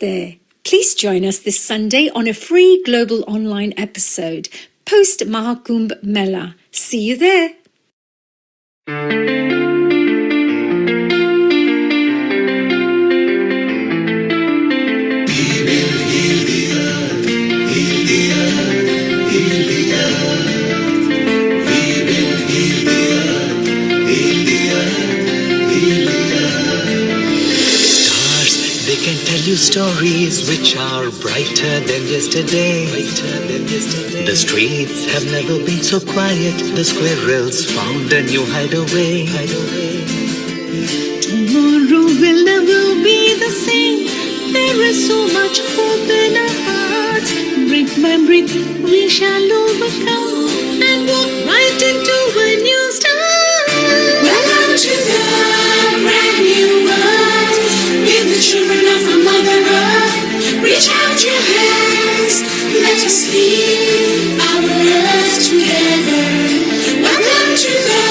Namaste. Please join us this Sunday on a free global online episode post Maha Kumbh Mela. See you there. They can tell you stories which are brighter than yesterday. The streets have never been so quiet. The squirrels found a new hideaway. Tomorrow will never be the same. There is so much hope in our hearts. Brick by brick we shall overcome and walk right into a new start. Welcome to the brand new world. With the children of our Mother Earth, reach out your hands, let us lead our earth together. Welcome to the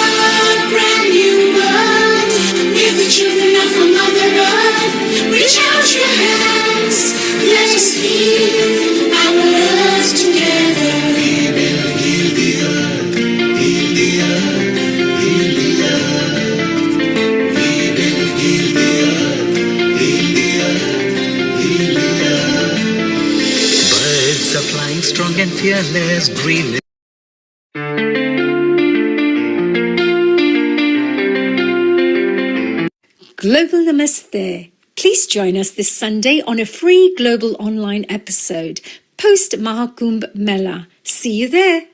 brand new world. With the children of our Mother Earth, reach out your hands, let us lead our earth together. We will heal the earth, heal the earth, heal the earth. We will heal the earth. Birds are flying strong and fearless, green. Global Namaste. Please join us this Sunday on a free global online episode post Maha Kumbh Mela. See you there.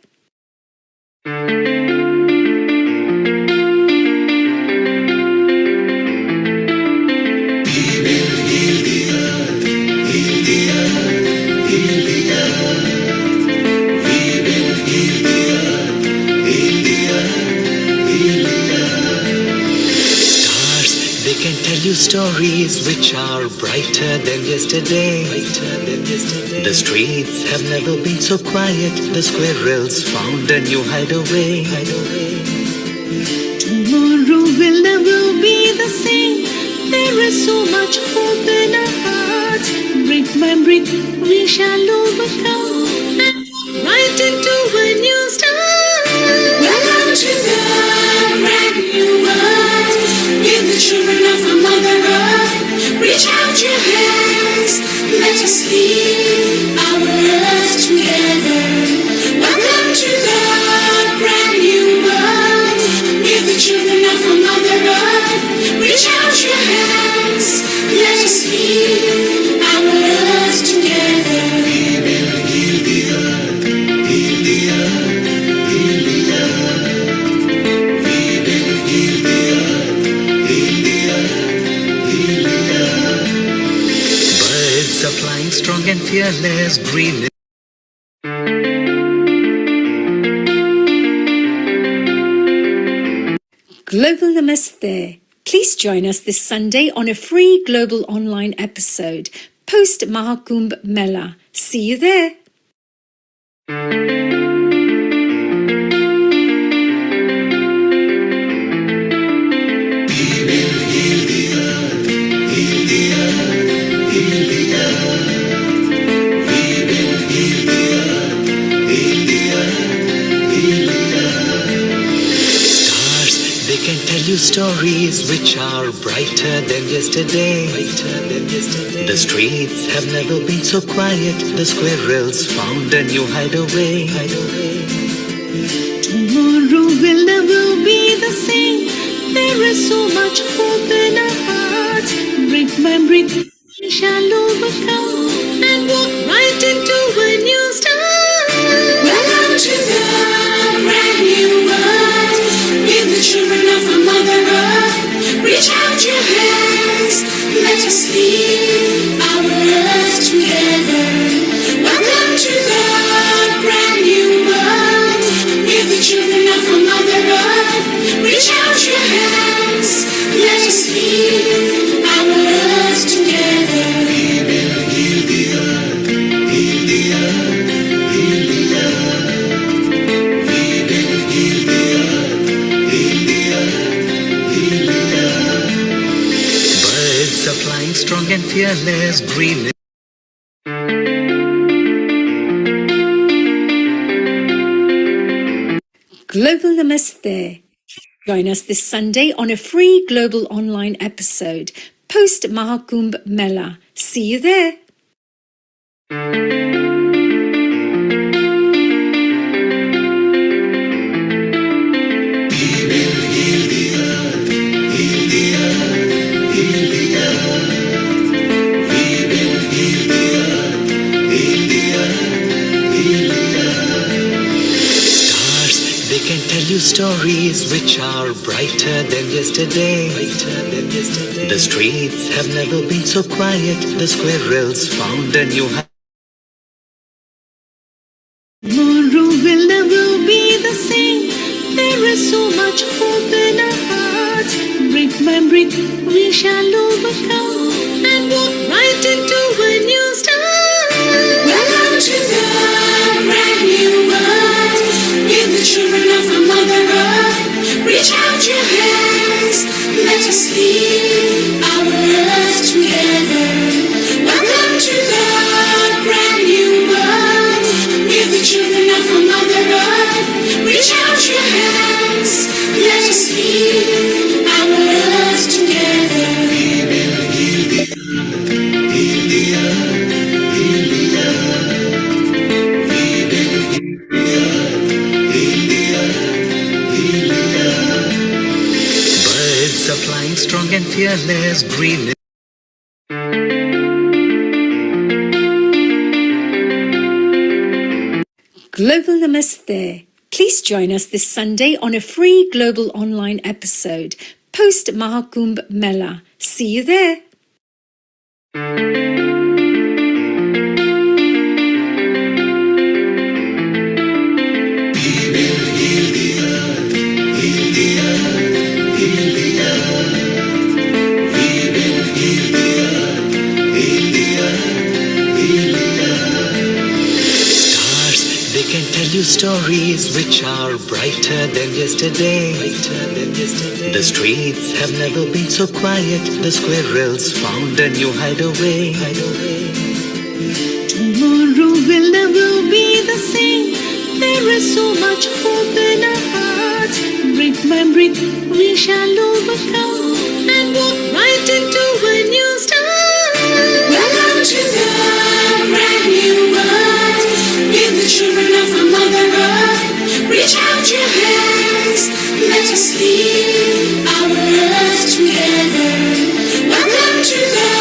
They can tell you stories which are brighter than yesterday. The streets have never been so quiet. The squirrels found a new hideaway. Tomorrow will never be the same. There is so much hope in our hearts. Brick by brick we shall overcome and walk right into a new start. Welcome to the brand new world. With the children of our Mother Earth, reach out your hands, let us lead our earth together. Welcome to the brand new world. With the children of our Mother Earth, reach out your hands, let us lead our earth together. We will heal the earth, heal the earth, heal the earth. We will heal the earth, heal the earth, heal the earth. Birds are flying strong and fearless, green. Global Namaste. Please join us this Sunday on a free global online episode post Maha Kumbh Mela. See you there. They can tell you stories which are brighter than yesterday. The streets have never been so quiet. The squirrels found a new hideaway. Tomorrow will never be the same. There is so much hope in our hearts. Brick by brick we shall overcome and walk right into a new start. Welcome to the brand new world. With the children of our Mother Earth, reach out your hands, let us lead our earth together. Welcome to the brand new world. With the children of our Mother Earth, reach out your hands, let us lead our earth together. We will heal the earth, heal the earth, heal the earth. We will heal the earth, heal the earth, heal the earth. Birds are flying strong and fearless, green. Global Namaste. Join us this Sunday on a free global online episode post Maha Kumbh Mela. See you there. They can tell you stories which are brighter than yesterday. The streets have never been so quiet. The squirrels found a new home. Tomorrow will never be the same. There is so much hope in our hearts. Brick by brick, we shall overcome and walk right into a new start. Welcome to the brand new world. Give the children of our Mother Earth. Reach out your hands. Let us lead our earth together. Welcome to the brand new world. Give the children of our Mother Earth. Reach out your hands. Let us lead our earth together. Birds are flying strong and fearless, green. Global Namaste. Please join us this Sunday on a free global online episode post Maha Kumbh Mela. See you there. They can tell you stories which are brighter than yesterday. The streets have never been so quiet. The squirrels found a new hideaway. Tomorrow will never be the same. There is so much hope in our hearts. Brick by brick, we shall overcome and walk right into a new start. Welcome to the brand new world. Give the children of our Mother Earth. Reach out your hands. Let us lead our earth together. Welcome to the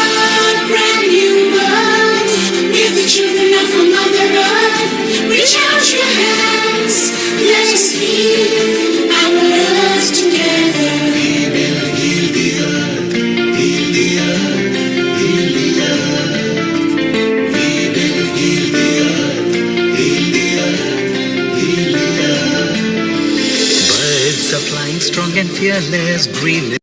brand new world. Give the children of our Mother Earth. Reach out your hands. Let us lead our earth together. Birds are flying strong and fearless, green.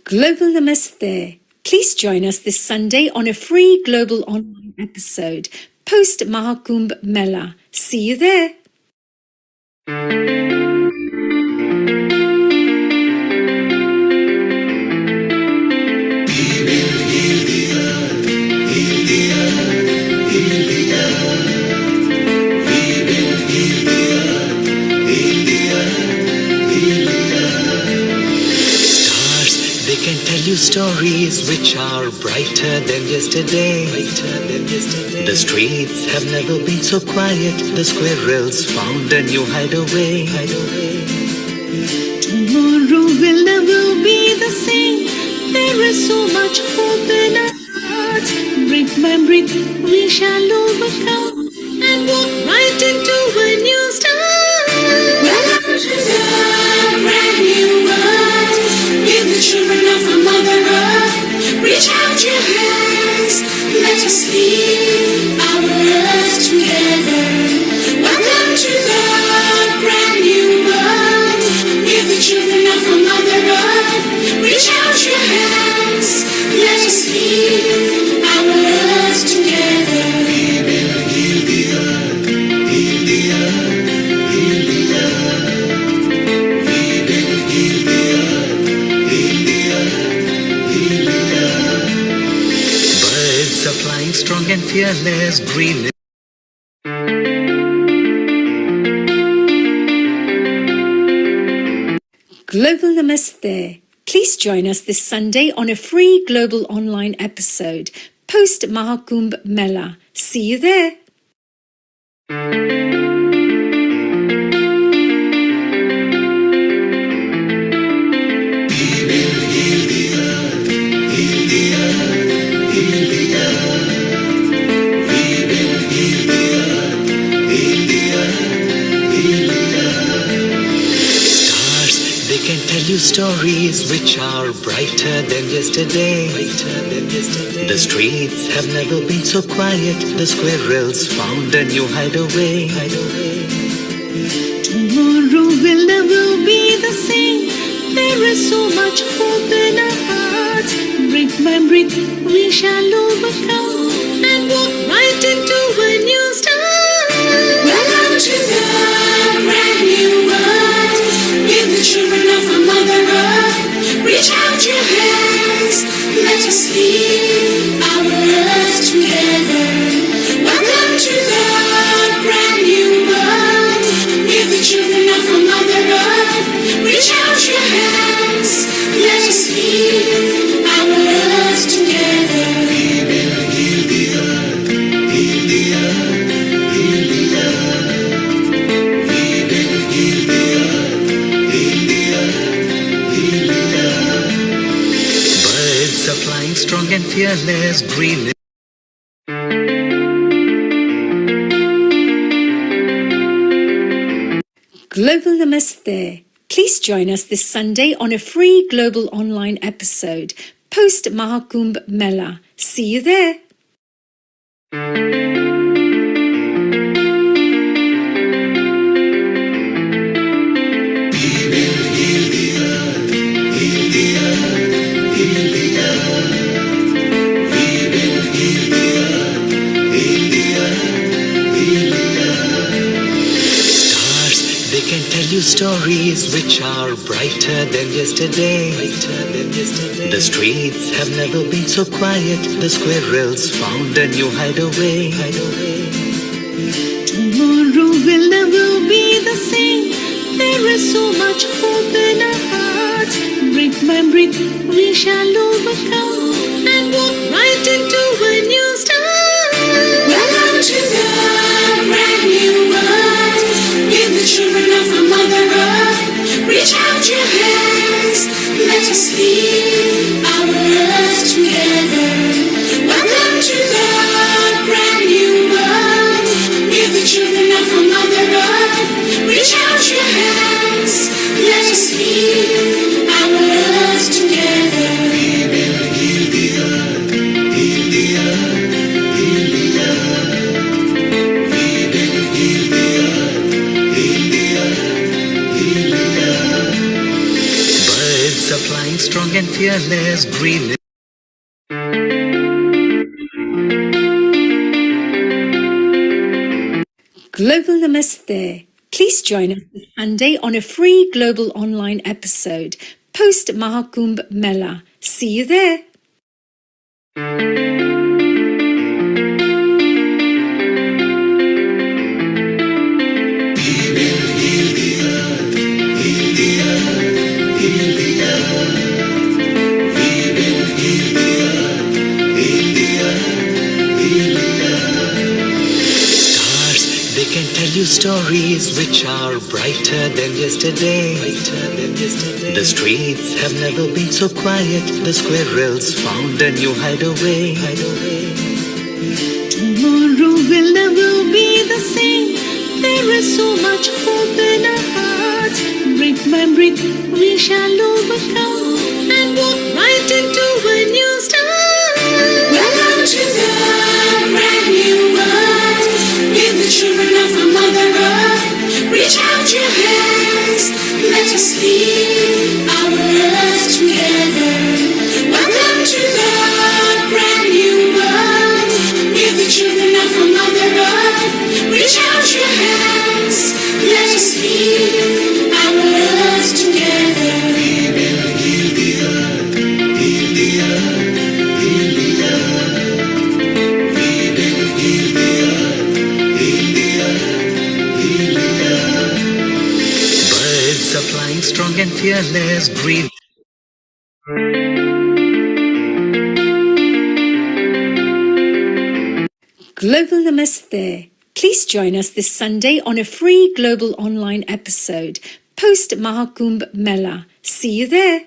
Global Namaste. Please join us this Sunday on a free global online episode post Maha Kumbh Mela. See you there. They can tell you stories which are brighter than yesterday. The streets have never been so quiet. The squirrels found a new hideaway. Tomorrow will never be the same. There is so much hope in our hearts. Brick by brick, we shall overcome and walk right into a new start. Welcome to the brand new world. Give the children of our Mother Earth. Reach out your hands. Let us lead our earth together. Welcome to the brand new world. Give the children of our Mother Earth. Reach out your hands. Let us lead our earth together. and fearless, green. Global Namaste. Please join us this Sunday on a free global online episode post Maha Kumbh Mela. See you there. They can tell you stories which are brighter than yesterday. The streets have never been so quiet. The squirrels found a new hideaway. Tomorrow will never be the same. There is so much hope in our hearts. Brick by brick, we shall overcome and walk right into a new start. Welcome to the brand new world. Give the children of our Mother Earth. Reach out your hands. Let us heal our earth together. Welcome to the brand new world. Give the children of our Mother Earth. Reach out your hands. Let us heal our earth together. We will heal the earth. Heal the earth. Heal the earth. We will heal the earth. Heal the earth. Heal the earth. Birds are flying strong and fearless, green. Global Namaste. Please join us this Sunday on a free global online episode post Maha Kumbh Mela. See you there. They can tell you stories which are brighter than yesterday. The streets have never been so quiet. The squirrels found a new hideaway. Tomorrow will never be the same. There is so much hope in our hearts. Brick by brick, we shall overcome and walk right into a new start. Welcome to the brand new world. Give the children of our Mother Earth. Reach out your hands. Let us heal our earth together. Welcome to the brand new world. Give the children of our Mother Earth. Reach out your hands. Let us heal our earth together. We will heal the earth. Heal the earth. Heal the earth. We will heal the earth. Heal the earth. Heal the earth. Birds are flying strong and fearless, green. Global Namaste. Please join us this Sunday on a free global online episode post Maha Kumbh Mela. See you there. They can tell you stories which are brighter than yesterday. The streets have never been so quiet. The squirrels found a new hideaway. Tomorrow will never be the same. There is so much hope in our hearts. Brick by brick, we shall overcome and walk right into a new start. Welcome to the brand new world. Give the children of our Mother Earth. Reach out your hands. Let us heal our earth together. Welcome to the brand new world. Give the children of our Mother Earth. Reach out your hands. Let us heal our earth together. We will fearless, breathe. Global Namaste. Please join us this Sunday on a free global online episode post Maha Kumbh Mela. See you there.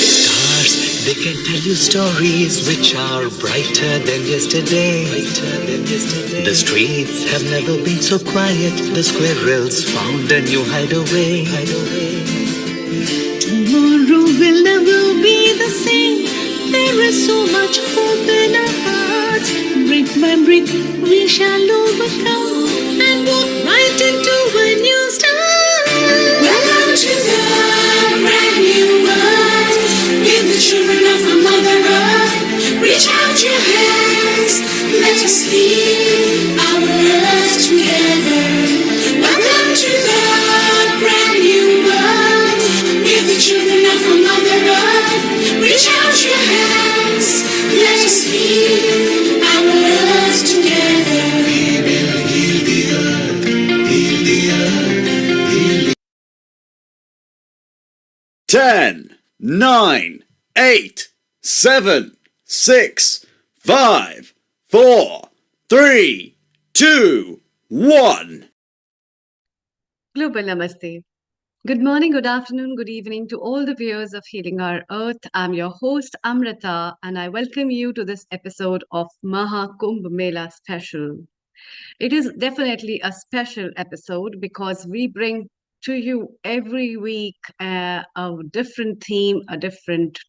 Stars, they can tell you stories which are brighter than yesterday. The streets have never been so quiet. The squirrels found a new hideaway. Tomorrow will never be the same. There is so much hope in our hearts. Brick by brick, we shall overcome and walk right into a new start. Welcome to the brand new world. With the children of our Mother Earth, reach out your hands. Let us lead our earth together. Welcome to the brand new world. With the children of our Mother Earth, reach out your hands. Let us lead our earth together. We will heal the earth, heal the earth. 10, 9, 8, 7, 6, 5, 4, 3, 2, 1. Global Namaste. Good morning, good afternoon, good evening to all the viewers of Healing Our Earth. I'm your host, Amrita, and I welcome you to this episode of Maha Kumbh Mela special. It is definitely a special episode because we bring to you every week a different theme, a different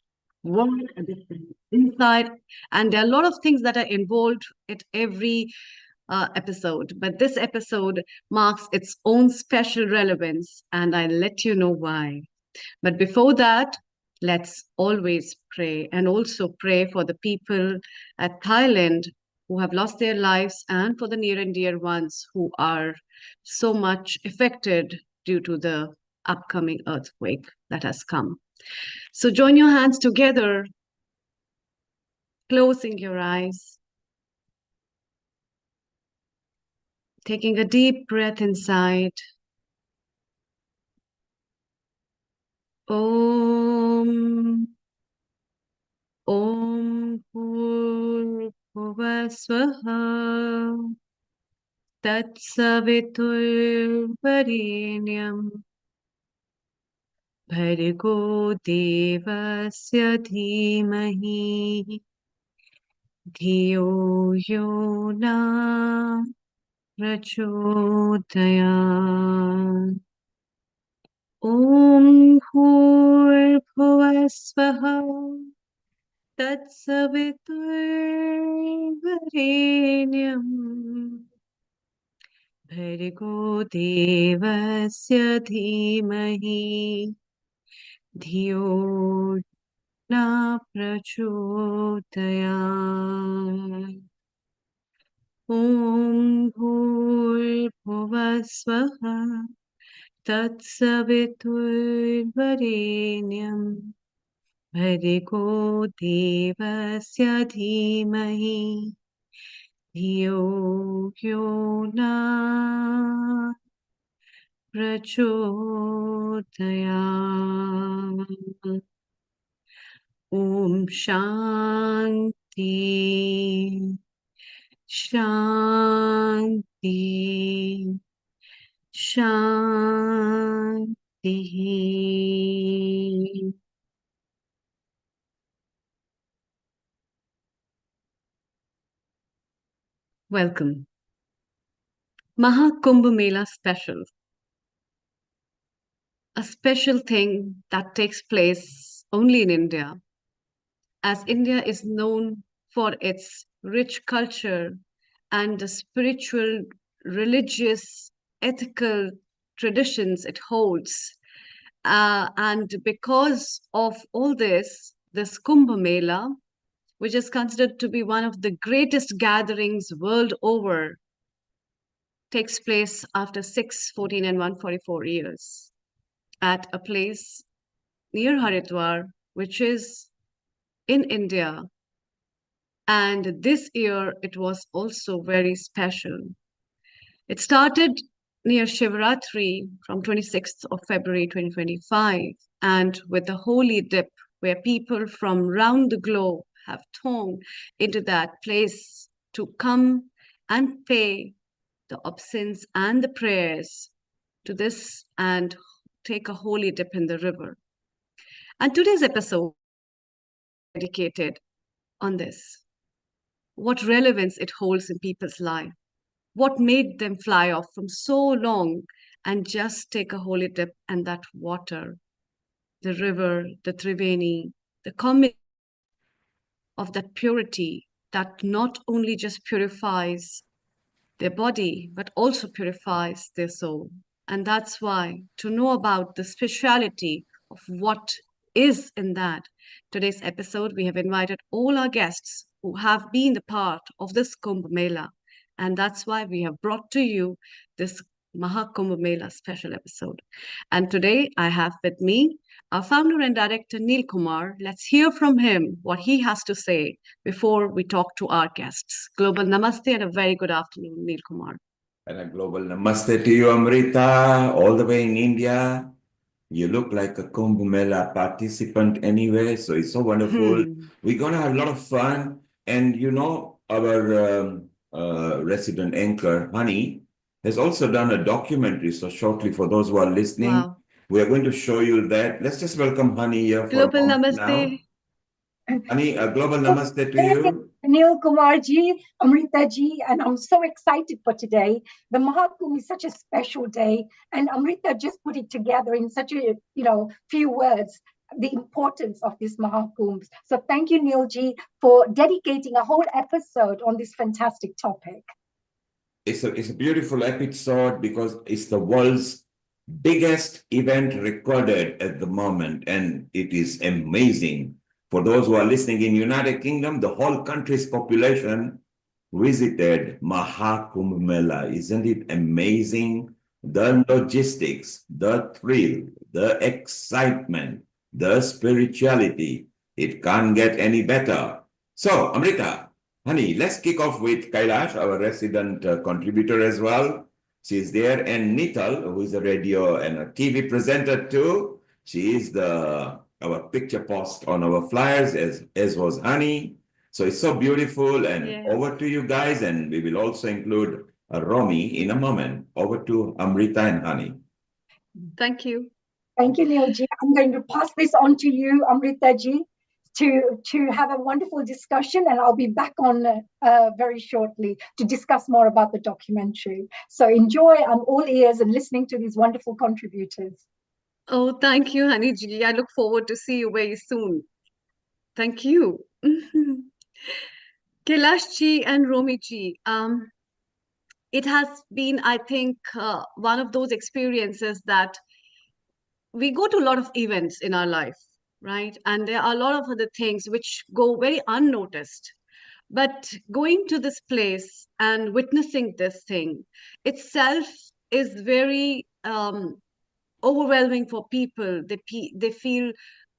word, a different insight, and there are a lot of things that are involved at every episode. But this episode marks its own special relevance, and I'll let you know why. But before that, let's always pray and also pray for the people at Thailand who have lost their lives and for the near and dear ones who are so much affected due to the upcoming earthquake that has come. So join your hands together, closing your eyes, taking a deep breath inside. Om Om Bhurbhuva Swaha Tatsaviturvarenyam Bhargo Devasya Dhimahi Dhiyo Yo Na Prachodayat. Om Bhurbhuva Swaha Tatsaviturvarenyam Bhargo Devasya Dhimahi Dhiyo Na Prachodayat. Om Bhurbhuva Swaha Tatsaviturvarenyam Bhargo Devasya Dhimahi Dhiyo Yo Na Prachodayat. Om Shanti Shanti Shanti. Welcome. Maha Kumbh Mela special. A special thing that takes place only in India, as India is known for its rich culture and the spiritual, religious, ethical traditions it holds. And because of all this, this Kumbh Mela, which is considered to be one of the greatest gatherings world over, takes place after 6, 14, and 144 years at a place near Haridwar, which is in India. And this year it was also very special. It started near Shivaratri from 26th of February 2025, and with the holy dip where people from round the globe have thronged into that place to come and pay the obeisance and the prayers to this and take a holy dip in the river. And today's episode is dedicated on this. What relevance it holds in people's life. What made them fly off from so long and just take a holy dip and that water, the river, the Triveni, the combination of that purity that not only just purifies their body, but also purifies their soul. And that's why to know about the speciality of what is in that, today's episode, we have invited all our guests who have been a part of this Kumbh Mela. And that's why we have brought to you this Maha Kumbh Mela special episode. And today I have with me our founder and director, Neil Kumar. Let's hear from him what he has to say before we talk to our guests. Global Namaste and a very good afternoon, Neil Kumar. And a global namaste to you, Amrita, all the way in India. You look like a Kumbh Mela participant anyway, so it's so wonderful. We're going to have a lot of fun. And you know, our resident anchor, Honey, has also done a documentary. So shortly, for those who are listening, Wow. we are going to show you that. Let's just welcome Honey here for Global a moment Namaste. now. Honey, a global namaste to you. Neil Kumar ji, Amrita ji, and I'm so excited for today. The Maha Kumbh is such a special day, and Amrita just put it together in such a few words. The importance of this Maha Kumbh. So thank you, Neil ji, for dedicating a whole episode on this fantastic topic. It's a beautiful episode because it's the world's biggest event recorded at the moment, and it is amazing. For those who are listening in United Kingdom, the whole country's population visited Maha Kumbh Mela. Isn't it amazing? The logistics, the thrill, the excitement, the spirituality. It can't get any better. So, Amrita, Honey, let's kick off with Kailash, our resident contributor as well. She's there. And Nital, who is a radio and a TV presenter too. She is our picture post on our flyers, as was Honey. So it's so beautiful. And Yes. over to you guys. And we will also include Romy in a moment. Over to Amrita and Honey. Thank you. Thank you, Neil ji. I'm going to pass this on to you, Amrita ji, to have a wonderful discussion, and I'll be back on very shortly to discuss more about the documentary. So enjoy. I'm all ears and listening to these wonderful contributors. Oh, thank you, Honey ji. I look forward to see you very soon. Thank you. Kailash ji and Romi ji, it has been, I think, one of those experiences that we go to a lot of events in our life, right? And there are a lot of other things which go very unnoticed. But going to this place and witnessing this thing itself is very overwhelming for people. They feel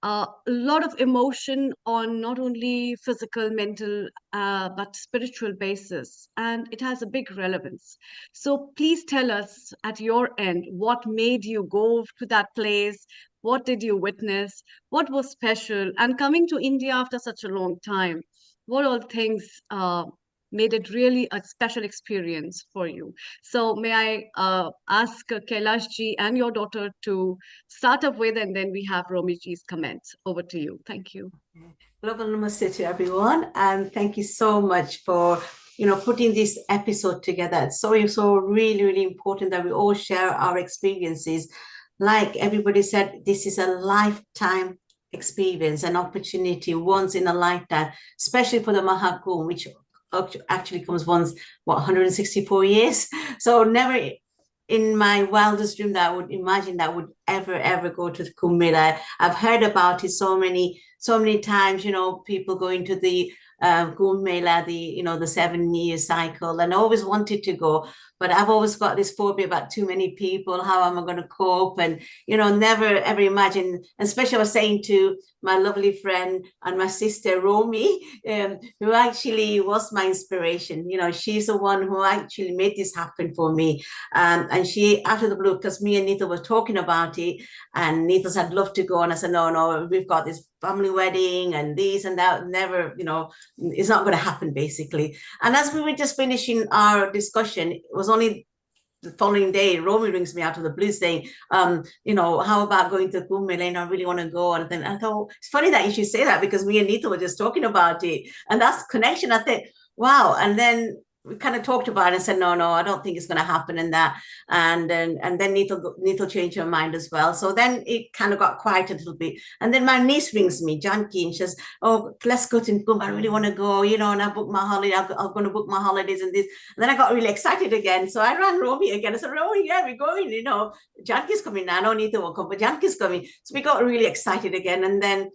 a lot of emotion on not only physical, mental, but spiritual basis, and it has a big relevance. So please tell us at your end, what made you go to that place? What did you witness? What was special? And coming to India after such a long time, what all things made it really a special experience for you? So may I ask Kailash ji and your daughter to start up with, and then we have Romi ji's comments. Over to you. Thank you. Global namaste to everyone, and thank you so much for putting this episode together. It's so really, really important that we all share our experiences. Like everybody said, this is a lifetime experience, an opportunity once in a lifetime, especially for the Maha Kumbh, which actually comes once, 164 years. So never in my wildest dream that I would imagine that I would ever go to the Kumbh Mela. I've heard about it so many times, people going to the Kumbh Mela, the 7-year cycle, and I always wanted to go, but I've always got this phobia about too many people. How am I going to cope? And never ever imagine. Especially, I was saying to my lovely friend and my sister Romy, who actually was my inspiration. She's the one who actually made this happen for me. And she, out of the blue, because me and Nita were talking about it, and Nita said, I'd love to go. And I said, no, we've got this family wedding and this and that. Never, it's not going to happen, basically. And as we were just finishing our discussion, it was only the following day, Romy rings me out of the blue saying, how about going to Kumbh Mela? I really want to go. And then I thought, it's funny that you should say that, because me and Nita were just talking about it. And that's connection. I think, wow. And then we kind of talked about it and said, no, I don't think it's going to happen, and that. And then Nita changed her mind as well. So then it kind of got quiet a little bit. And then my niece rings me, Janki, and she says, oh, let's go to Kumbh. I really want to go, and I booked my holiday. I'm going to book my holidays and this. And then I got really excited again. So I ran Romy again. I said, Romy, yeah, we're going, Janki's coming now. No, Nita won't come, but Janki's coming. So we got really excited again. And then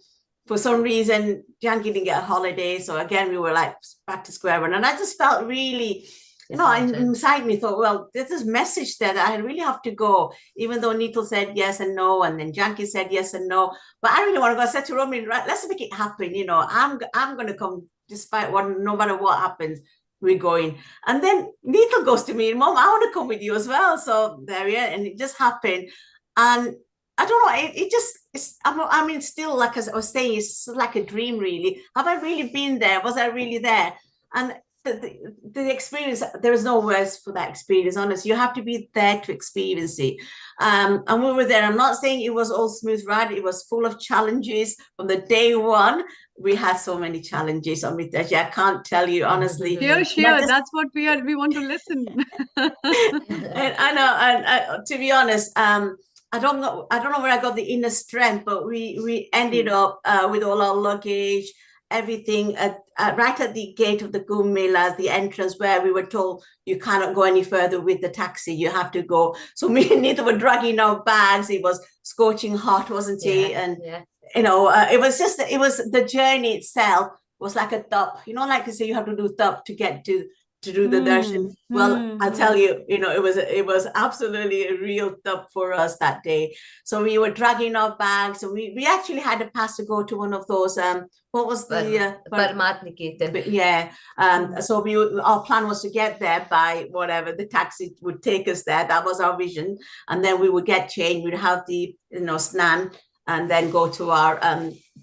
for some reason, Janki didn't get a holiday. So again, we were like back to square one. And I just felt really, inside me thought, well, there's this message there that I really have to go, even though Nito said yes and no. And then Janki said yes and no. But I really want to go. I said to Romy, right, let's make it happen. I'm going to come despite no matter what happens. We're going. And then Nito goes to me, Mom, I want to come with you as well. So there we are. And it just happened. And I don't know, still, like as I was saying, it's like a dream, really. Have I really been there? Was I really there? And the experience, there is no words for that experience, honestly. You have to be there to experience it. And we were there. I'm not saying it was all smooth ride. It was full of challenges from the day one. We had so many challenges, Amritaji. I can't tell you, honestly. Sure. That's what we want to listen. And I know, and to be honest, I don't know where I got the inner strength, but we ended up with all our luggage, everything right at the gate of the Kumbh Mela, the entrance, where we were told you cannot go any further with the taxi, you have to go. So me and Nita were dragging our bags. It was scorching hot, wasn't it? And it was the journey itself was like a top. Like they say, you have to do top to get to do the darshan. Well, I'll tell you, it was absolutely a real top for us that day. So we were dragging our bags. So we actually had a pass to go to one of those, what was the yeah. So our plan was to get there by whatever the taxi would take us there. That was our vision. And then we would get changed. We'd have the snan, and then go to our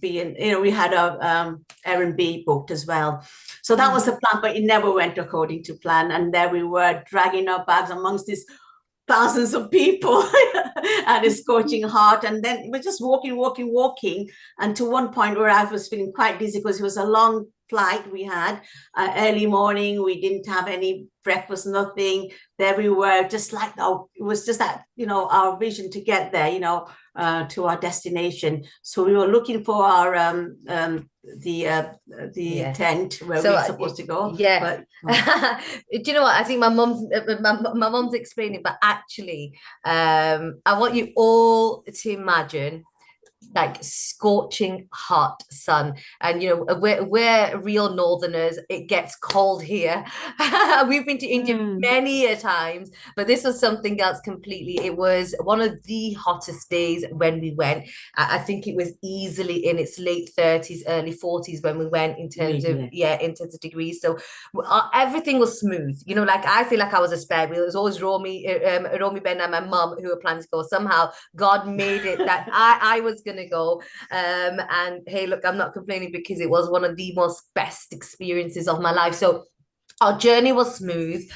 we had a Airbnb booked as well. So that was the plan, but it never went according to plan. And there we were dragging our bags amongst these thousands of people and it's scorching hot. And then we're just walking. And to one point where I was feeling quite dizzy because it was a long flight we had, early morning. We didn't have any breakfast, nothing. There we were, just like, it was just that, our vision to get there, to our destination. So we were looking for our tent where we were supposed to go. Yeah. But, do you know what? I think my mom's explaining, but actually, I want you all to imagine like scorching hot sun, and we're real northerners. It gets cold here. We've been to India many a times, but this was something else completely. It was one of the hottest days when we went. I think it was easily in its late 30s, early 40s when we went, in terms of degrees. So everything was smooth. Like I feel like I was a spare wheel. It was always Romy Ben and my mum who were planning to go. Somehow God made it that I was gonna go, and hey, look, I'm not complaining, because it was one of the most best experiences of my life. So our journey was smooth.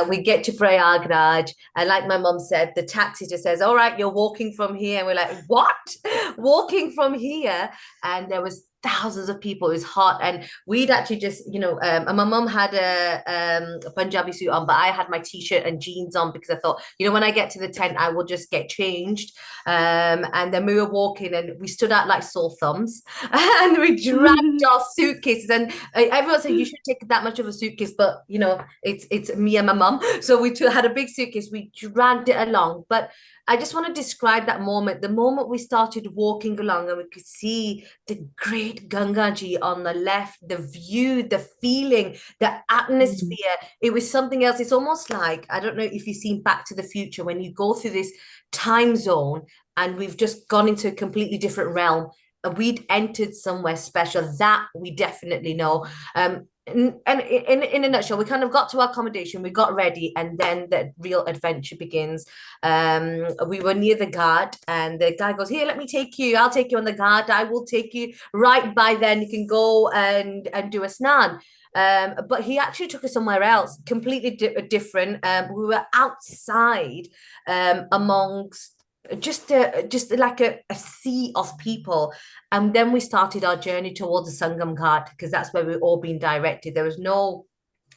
We get to Prayagraj, and like my mom said, the taxi just says, all right, you're walking from here. And we're like, what? Walking from here? And there was thousands of people. It was hot, and we'd actually just, and my mom had a Punjabi suit on, but I had my t-shirt and jeans on, because I thought, when I get to the tent, I will just get changed. And then we were walking, and we stood out like sore thumbs, and we dragged our suitcases. And everyone said you should take that much of a suitcase, but it's me and my mum, so we had a big suitcase. We dragged it along, but I just want to describe that moment. The moment we started walking along and we could see the great Gangaji on the left, the view, the feeling, the atmosphere, it was something else. It's almost like, I don't know if you've seen Back to the Future, when you go through this time zone and we've just gone into a completely different realm. We'd entered somewhere special. That we definitely know. And in a nutshell, we kind of got to our accommodation, we got ready, and then the real adventure begins. We were near the guard, and the guy goes, "Here, let me take you. I'll take you on the guard. I will take you right by then. You can go and do a snan." But he actually took us somewhere else, completely different. We were outside amongst just like a sea of people, and then we started our journey towards the Sangam Ghat, because that's where we've all been directed. There was no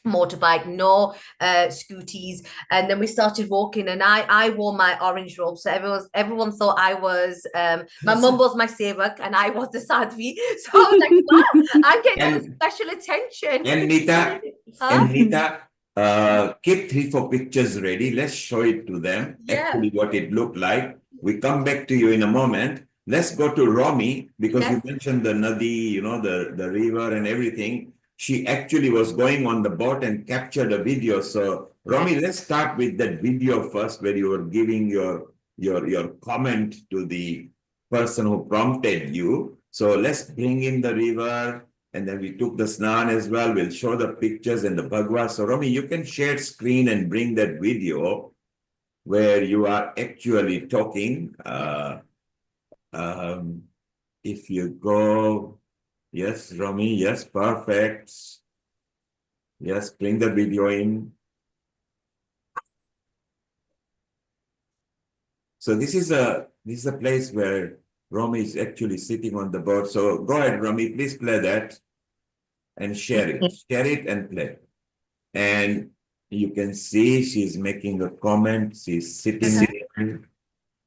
motorbike, no scooties, and then we started walking, and I wore my orange robe, so everyone thought I was my mum was my sevak and I was the sadhvi, so I was like, wow, I'm getting all the special attention. And Nita, keep 3-4 pictures ready. Let's show it to them, actually what it looked like. We come back to you in a moment. Let's go to Romy, because you mentioned the Nadi, you know, the river and everything. She actually was going on the boat and captured a video. So Romy, let's start with that video first, where you were giving your comment to the person who prompted you. So let's bring in the river, and then we took the snan as well. We'll show the pictures and the bhagwa. So Romy, you can share screen and bring that video where you are actually talking. If you go, yes, Romy, yes, perfect. Yes, bring the video in. So this is a place where Romy is actually sitting on the boat. So go ahead, Romy, please play that and share it. Share it and play. And you can see she's making a comment. She's sitting there.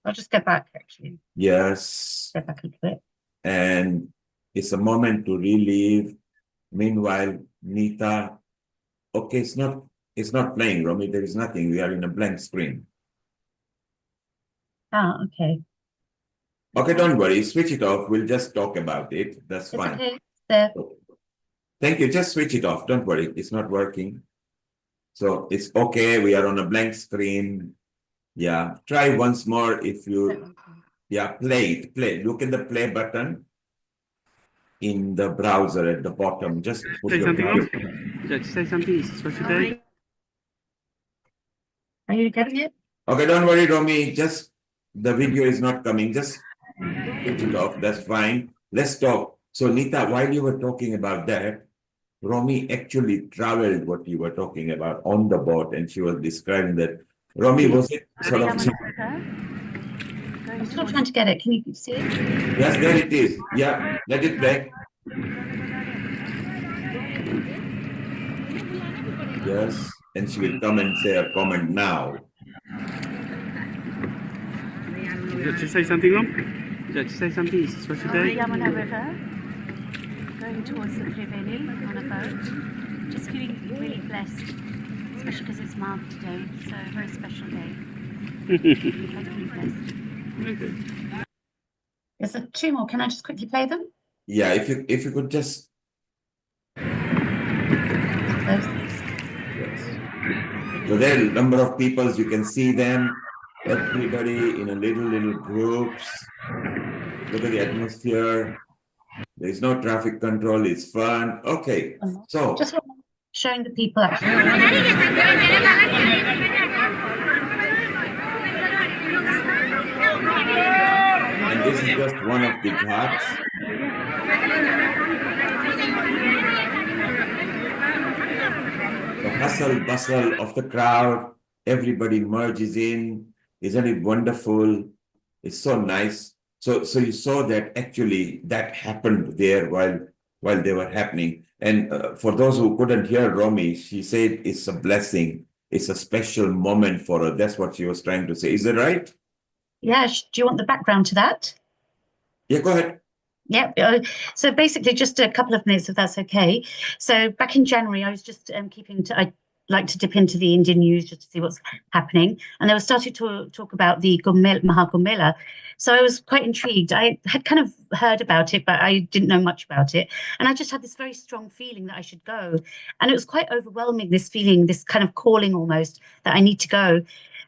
I'll just go back, actually. Yes. Go back a bit. And it's a moment to relive. Meanwhile, Nita, okay, it's not playing, Romy. There is nothing. We are in a blank screen. Ah, okay. Okay, don't worry. Switch it off. We'll just talk about it. That's fine. Okay. There. Thank you. Just switch it off. Don't worry. It's not working. So it's okay. We are on a blank screen. Yeah. Try once more if you... Yeah, play it. Play. Look at the play button in the browser at the bottom. Just put your mouse. Say something. Is this what you do? Are you getting it? Okay, don't worry, Romy. Just the video is not coming. Just switch it off. That's fine. Let's talk. So, Nita, while you were talking about that, Romy actually traveled what you were talking about on the boat, and she was describing that. Romy, was it sort of... I'm still trying to get it. Can you see it? Yes, there it is. Yeah, let it play. Yes, and she will come and say a comment now. Would you like to say something, Rom? Would you like to say something? Is this what you do? Yamuna River, going towards the Triveni on a boat. Just feeling really blessed, especially because it's mild today, so a very special day. Incredibly blessed. There's two more. Can I just quickly play them? Yeah, if you could just... Yes. So there are a number of people, you can see them, everybody in a little groups. Look at the atmosphere. There is no traffic control, it's fun. Okay, so... Just showing the people actually. And this is just one of the ghats. The hustle bustle of the crowd, everybody merges in. Isn't it wonderful? It's so nice. So you saw that actually that happened there while they were happening. And for those who couldn't hear Romy, she said it's a blessing. It's a special moment for her. That's what she was trying to say. Is that right? Yeah. Do you want the background to that? Yeah, go ahead. Yeah. So basically, just a couple of minutes, if that's okay. So back in January, I was just like to dip into the Indian news just to see what's happening. And they were starting to talk about the Maha Kumbh Mela. So I was quite intrigued. I had kind of heard about it, but I didn't know much about it. And I just had this very strong feeling that I should go. And it was quite overwhelming, this feeling, this kind of calling almost that I need to go.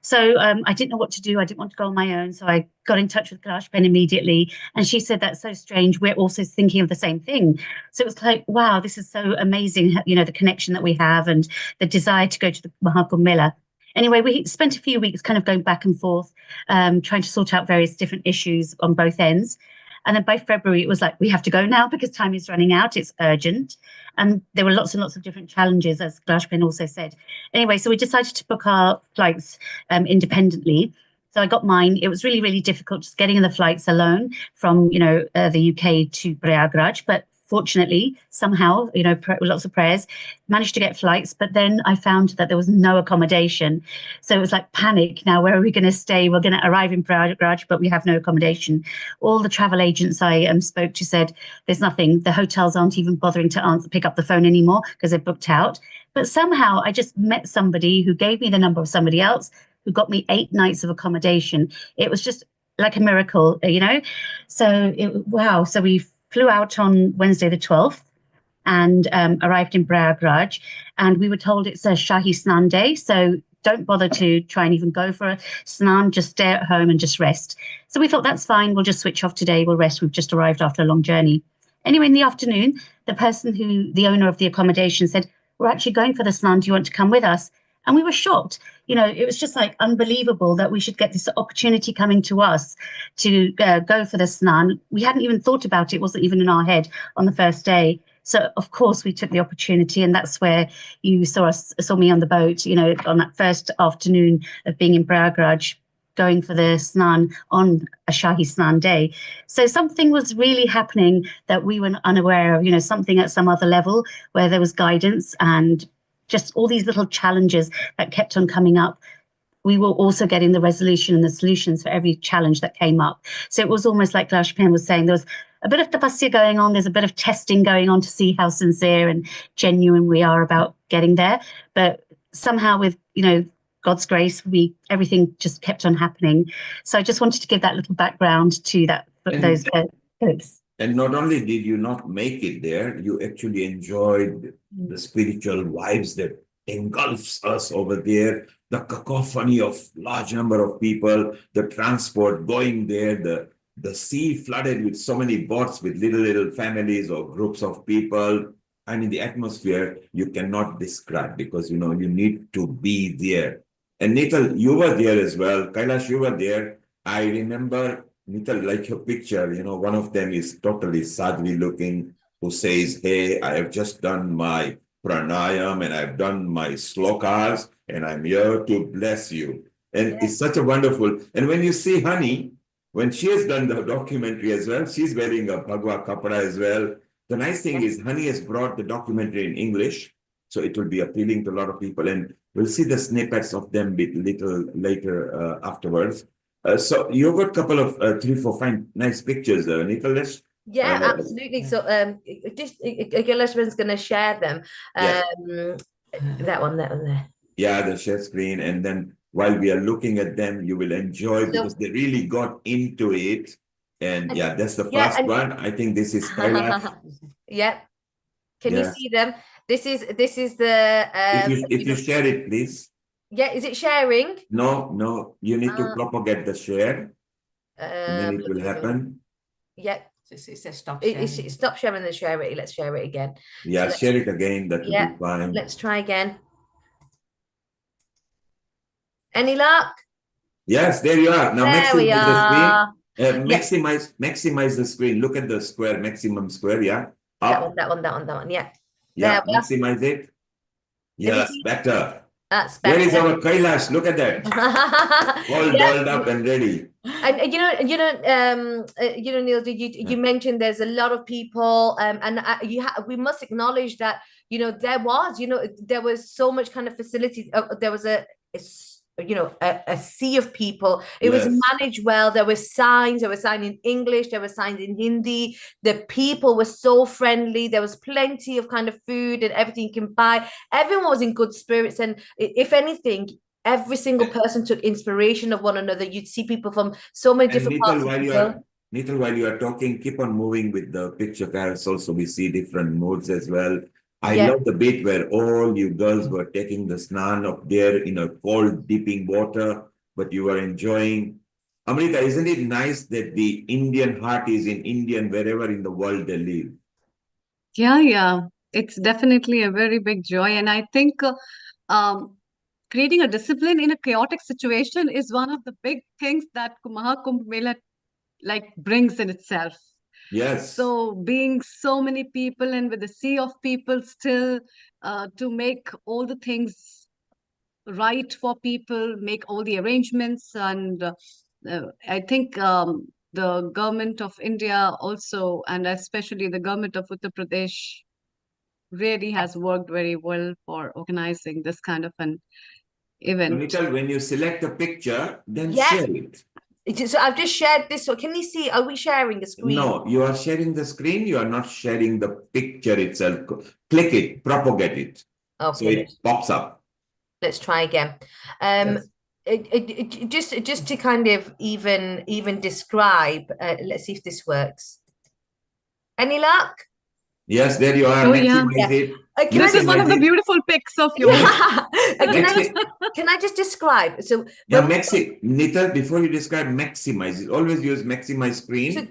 So I didn't know what to do. I didn't want to go on my own. So I got in touch with Kailash Ben immediately. And she said, that's so strange. We're also thinking of the same thing. So it was like, wow, this is so amazing, you know, the connection that we have and the desire to go to the Maha Kumbh Mela. Anyway, we spent a few weeks kind of going back and forth, trying to sort out various different issues on both ends. And then by February, it was like, we have to go now because time is running out. It's urgent. And there were lots and lots of different challenges, as Glashpen also said. Anyway, so we decided to book our flights independently. So I got mine. It was really, really difficult just getting in the flights alone from, you know, the UK to Prayagraj. But fortunately, somehow, you know, lots of prayers, managed to get flights. But then I found that there was no accommodation. So it was like panic. Now, where are we going to stay? We're going to arrive in Prayagraj, but we have no accommodation. All the travel agents I spoke to said, there's nothing. The hotels aren't even bothering to pick up the phone anymore because they're booked out. But somehow I just met somebody who gave me the number of somebody else who got me 8 nights of accommodation. It was just like a miracle, you know? So, wow. So we flew out on Wednesday the 12th and arrived in Prayagraj. And we were told it's a Shahi Snan day. So don't bother to try and even go for a snan, just stay at home and just rest. So we thought that's fine. We'll just switch off today. We'll rest. We've just arrived after a long journey. Anyway, in the afternoon, the owner of the accommodation said, we're actually going for the snan. Do you want to come with us? And we were shocked. You know, it was just like unbelievable that we should get this opportunity coming to us to go for the snan. We hadn't even thought about it. It wasn't even in our head on the first day. So, of course, we took the opportunity. And that's where you saw me on the boat, you know, on that first afternoon of being in Prayagraj, going for the snan on a Shahi Snan day. So something was really happening that we were unaware of, you know, something at some other level where there was guidance and just all these little challenges that kept on coming up. We were also getting the resolution and the solutions for every challenge that came up. So it was almost like Glashpen was saying, there was a bit of tapasya going on. There's a bit of testing going on to see how sincere and genuine we are about getting there. But somehow with, you know, God's grace, everything just kept on happening. So I just wanted to give that little background to those clips. And not only did you not make it there, you actually enjoyed the spiritual vibes that engulfs us over there, the cacophony of large number of people, the transport going there, the sea flooded with so many boats with little families or groups of people. I mean, the atmosphere you cannot describe because, you know, you need to be there. And Nikhil, you were there as well. Kailash, you were there. I remember, Nikhil, like your picture, you know, one of them is totally sadly looking, who says, hey, I have just done my pranayam and I've done my slokas and I'm here to bless you. And it's such a wonderful, and when you see Honey, when she has done the documentary as well, she's wearing a Bhagwa Kapra as well. The nice thing is Honey has brought the documentary in English, so it will be appealing to a lot of people. And we'll see the snippets of them a little later afterwards. So you've got a couple of 3, 4, 5 nice pictures, Nicholas. Yeah, absolutely. So Gillespie's going to share them. That one there. Yeah, the share screen. And then while we are looking at them, you will enjoy because they really got into it. And yeah, that's the first one. I think this is Kailash. Yeah. Can you see them? This is the if you share it, please. Yeah, is it sharing? No, you need to propagate the share. And then it will happen. Yeah. It says stop sharing. Stop sharing and share it. Let's share it again. Yeah, so share it again. That will be fine. Let's try again. Any luck? Yes, there you are. Now maximize the screen. Maximize the screen. Look at the square, maximum square. Yeah. Up. That one. Yeah. Yeah. Maximize it. Yes, better. That's better. Where is our Kailash? Look at that. All dolled up and ready. And Neil, you mentioned there's a lot of people, and we must acknowledge that there was so much kind of facility. There was a sea of people. It was Yes. managed well. There were signs. There were signs in English. There were signs in Hindi. The people were so friendly. There was plenty of kind of food and everything you can buy. Everyone was in good spirits, and if anything, every single person took inspiration of one another. You'd see people from so many different parts of the world. Nital, while you are talking, keep on moving with the picture carousel so we see different modes as well. I love the bit where all you girls were taking the snan up there in a cold, dipping water, but you were enjoying. Amrita, isn't it nice that the Indian heart is in Indian wherever in the world they live? Yeah. It's definitely a very big joy. And I think creating a discipline in a chaotic situation is one of the big things that Maha Kumbh Mela brings in itself. Yes. So being so many people and with a sea of people still to make all the things right for people, make all the arrangements. And I think the government of India also, and especially the government of Uttar Pradesh, really has worked very well for organizing this kind of an event. Nital, when you select a picture, then share it. So I've just shared this. So can you see? Are we sharing the screen? No, you are sharing the screen. You are not sharing the picture itself. Click it, propagate it. Okay, so it pops up. Let's try again. Just to kind of even describe. Let's see if this works. Any luck? Yes, there you are. Maximize it. This is one of the beautiful pics of yours. Can I just describe? So Nital, before you describe, maximize it. Always use maximize screen. So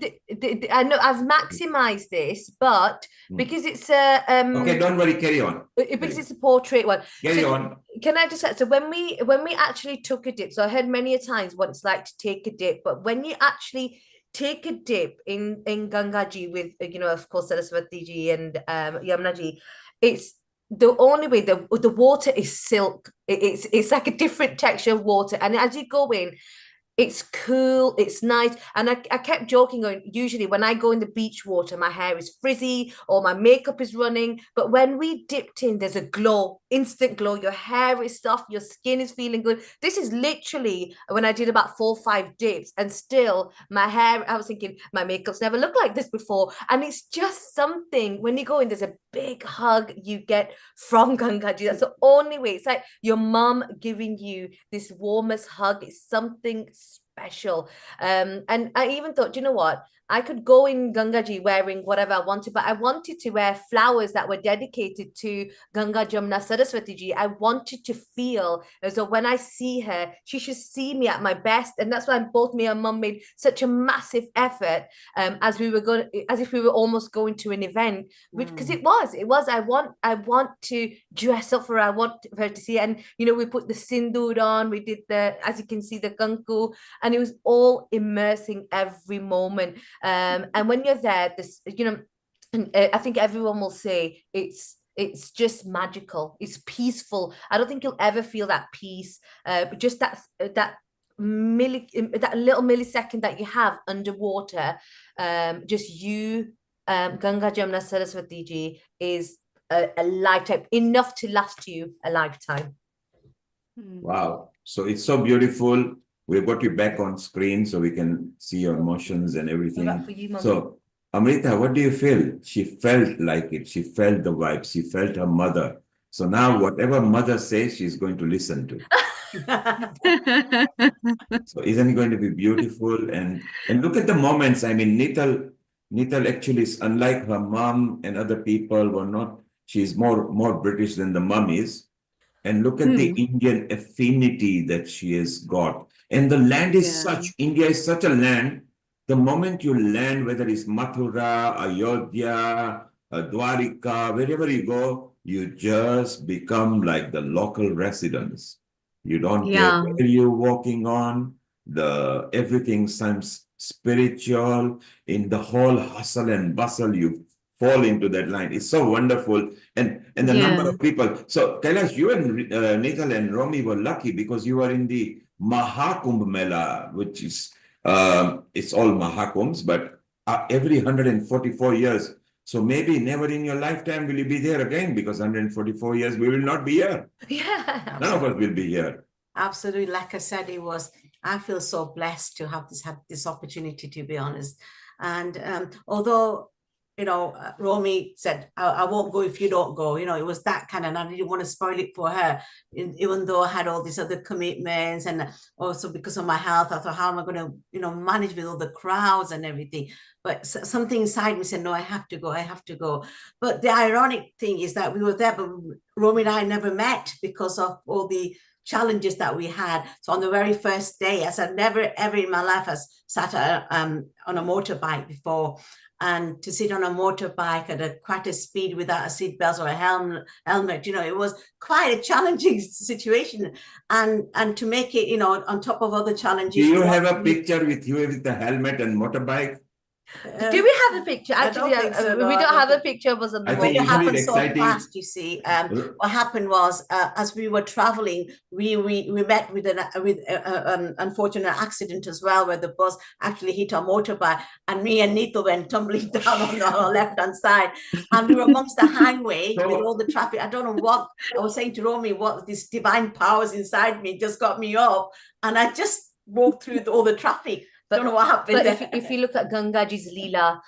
I know I've maximized this, but because it's a okay, don't worry, carry on. Because it's a portrait one. Carry on. Can I just so when we actually took a dip, so I heard many a times what it's like to take a dip, but when you actually take a dip in Gangaji with of course Saraswati ji and Yamuna ji, it's the only way. The water is silk. It's like a different texture of water, and as you go in, it's cool, it's nice. And I kept joking, going, usually when I go in the beach water, my hair is frizzy or my makeup is running. But when we dipped in, there's a glow, instant glow. Your hair is soft, your skin is feeling good. This is literally when I did about 4 or 5 dips, and still my hair, I was thinking, my makeup's never looked like this before. And it's just something, when you go in, there's a big hug you get from Gangaji. That's the only way. It's like your mum giving you this warmest hug. It's something special. And I even thought, you know what, I could go in Gangaji wearing whatever I wanted, but I wanted to wear flowers that were dedicated to Ganga Jamna Saraswati ji. I wanted to feel as though when I see her, she should see me at my best. And that's why both me and mum made such a massive effort as if we were almost going to an event, which because it was I want to dress up for her. I want her to see it. And we put the sindoor on, we did as you can see, the kanku, and it was all immersing every moment. And when you're there, I think everyone will say it's just magical. It's peaceful. I don't think you'll ever feel that peace. Just that little millisecond that you have underwater, just you, Ganga Jamna Saraswati ji, is a lifetime, enough to last you a lifetime. Wow. So it's so beautiful. We've got you back on screen so we can see your emotions and everything. So, Amrita, what do you feel? She felt like it. She felt the vibe. She felt her mother. So now whatever mother says, she's going to listen to. So isn't it going to be beautiful? And look at the moments. I mean, Nital actually is unlike her mom and other people were not. She's more British than the mom is. And look at the Indian affinity that she has got. And the land is India is such a land. The moment you land, whether it's Mathura, Ayodhya, Dwarika, wherever you go, you just become like the local residents. You don't care where you're walking on. Everything seems spiritual. In the whole hustle and bustle, you fall into that line. It's so wonderful. And the number of people. So Kailash, you and Nital and Romy were lucky because you were in the Maha Kumbh Mela, which is, it's all Maha Kumbhs, but every 144 years. So maybe never in your lifetime will you be there again, because 144 years we will not be here. Yeah. None of us will be here. Absolutely. Like I said, I feel so blessed to have this opportunity, to be honest. And although, Romy said, I won't go if you don't go, it was that kind of, and I didn't want to spoil it for her, even though I had all these other commitments. And also because of my health, I thought, how am I going to, manage with all the crowds and everything? But something inside me said, no, I have to go. But the ironic thing is that we were there, but Romy and I never met because of all the challenges that we had. So on the very first day, as I've never ever in my life has sat on a motorbike before, and to sit on a motorbike at quite a speed without a seatbelt or a helmet, it was quite a challenging situation. And to make it, on top of other challenges. Do you have a picture with you with the helmet and motorbike? Do we have a picture? Actually, we don't have a picture of us on the think it happened so exciting. fast, you see. What happened was, as we were traveling, we met with an unfortunate accident as well, where the bus actually hit our motorbike, and me and Nito went tumbling down on our left-hand side, and we were amongst the highway with all the traffic. I don't know what I was saying to Romy, what this divine powers inside me just got me up, and I just walked through all the traffic. But, don't know what happened. But if you look at Gangaji's Leela,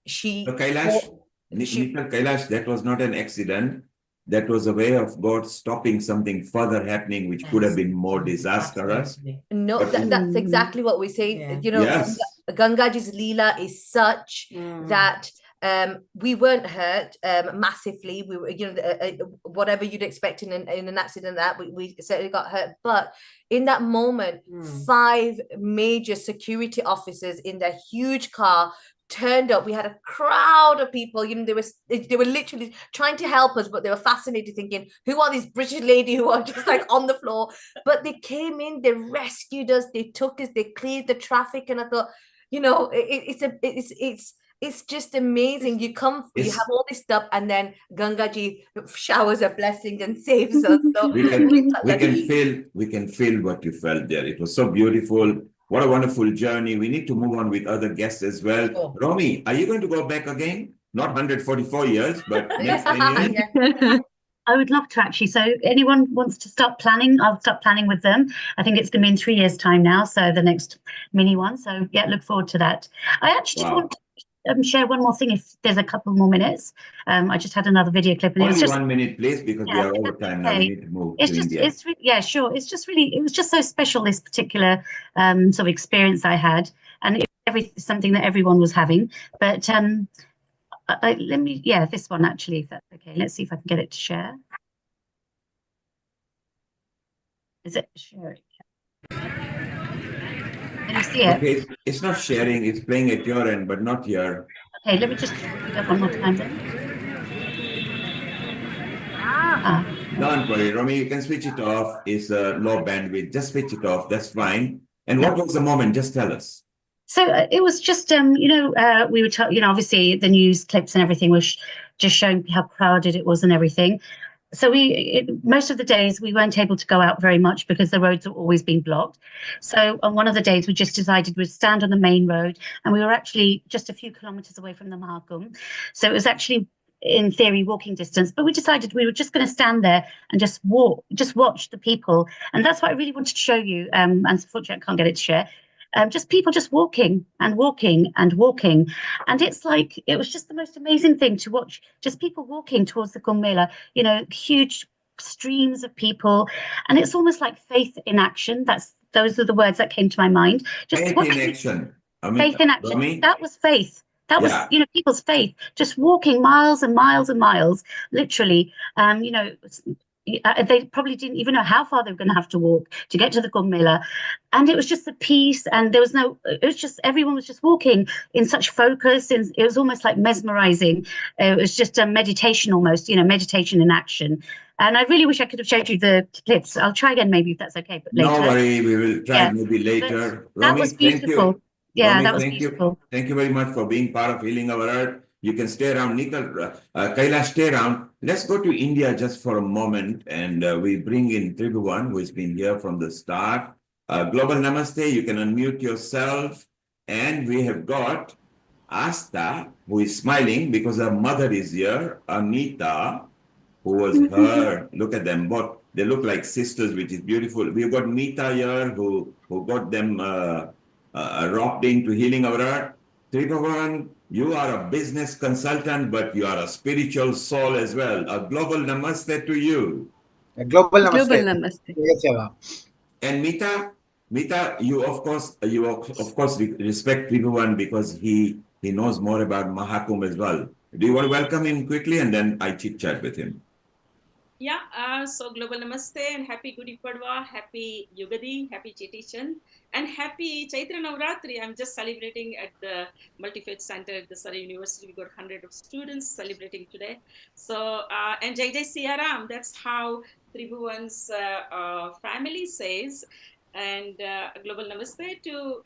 she. So Kailash, Kailash, that was not an accident. That was a way of God stopping something further happening, which could have been more disastrous. No, that's exactly what we say. Yes. Gangaji's Leela is such that we weren't hurt massively. We were, whatever you'd expect in an accident, that we certainly got hurt. But in that moment, 5 major security officers in their huge car turned up. We had a crowd of people. They were literally trying to help us, but they were fascinated, thinking, who are these British ladies who are just like on the floor? But they came in, they rescued us, they took us, they cleared the traffic, and I thought, it's just amazing. You have all this stuff, and then Gangaji showers a blessing and saves us. So we can feel what you felt there. It was so beautiful. What a wonderful journey. We need to move on with other guests as well. Oh. Romy, are you going to go back again? Not 144 years, but next 10 years. I would love to, actually. So anyone wants to start planning, I'll start planning with them. I think it's going to be in 3 years' time now, so the next mini one. So yeah, look forward to that. I actually just want to share one more thing, if there's a couple more minutes. I just had another video clip. And Only it's just 1 minute, please, because we are over time now. We need to move to India. Sure. It was just so special, this particular sort of experience I had, and something that everyone was having. But this one actually, if that's okay. Let's see if I can get it to share. Is it sharing? Can you see it? Okay, it's not sharing, it's playing at your end, but not here. Okay, let me just do that one more time then. Don't worry, Romy, you can switch it off. It's low bandwidth. Just switch it off. That's fine. And what was the moment? Just tell us. So it was just, we were, obviously the news clips and everything was just showing how crowded it was and everything. So most of the days we weren't able to go out very much because the roads were always being blocked. So on one of the days we just decided we'd stand on the main road, and we were actually just a few kilometers away from the Maha Kumbh. So it was actually, in theory, walking distance, but we decided we were just going to stand there and just watch the people. And that's what I really wanted to show you. And unfortunately I can't get it to share. Just people just walking and walking and walking. And it's like, it was just the most amazing thing to watch, just people walking towards the Kumbh Mela, huge streams of people. And it's almost like faith in action. Those are the words that came to my mind. Just faith in action. Faith in action. Romy? That was faith. That was, people's faith, just walking miles and miles and miles, literally, they probably didn't even know how far they were going to have to walk to get to the Kumbh Mela. And it was just the peace, and it was just, everyone was just walking in such focus, and it was almost like mesmerizing. It was just a meditation almost, meditation in action. And I really wish I could have showed you the clips. I'll try again maybe, if that's okay, but later. No worry, we will try maybe later. Romy, that was beautiful. Thank you. Yeah, Romy, that was beautiful. Thank you very much for being part of Healing Our Earth. You can stay around, Kailash, stay around. Let's go to India just for a moment, and we bring in Tribhuvan, who has been here from the start. Global Namaste, you can unmute yourself. And we have got Asta, who is smiling because her mother is here, Anita. who was her. Look at them, both. They look like sisters, which is beautiful. We've got Meeta here, who got them rocked into healing our earth. Tribhuvan, you are a business consultant, but you are a spiritual soul as well. A global namaste to you. A global Global namaste. namaste. Yes, Eva. And Meeta, you of course respect Tribhuvan because he knows more about Maha Kumbh as well. Do you want to welcome him quickly, and then I chit chat with him? Yeah, so global namaste and happy Gudi Padwa, happy Yugadi, happy Chetichan, and happy Chaitra Navratri. I'm just celebrating at the Multi-Faith Center at the Surrey University. We got 100 of students celebrating today. So, and Jai Jai Siaram, that's how Tribhuvan's family says. And global namaste to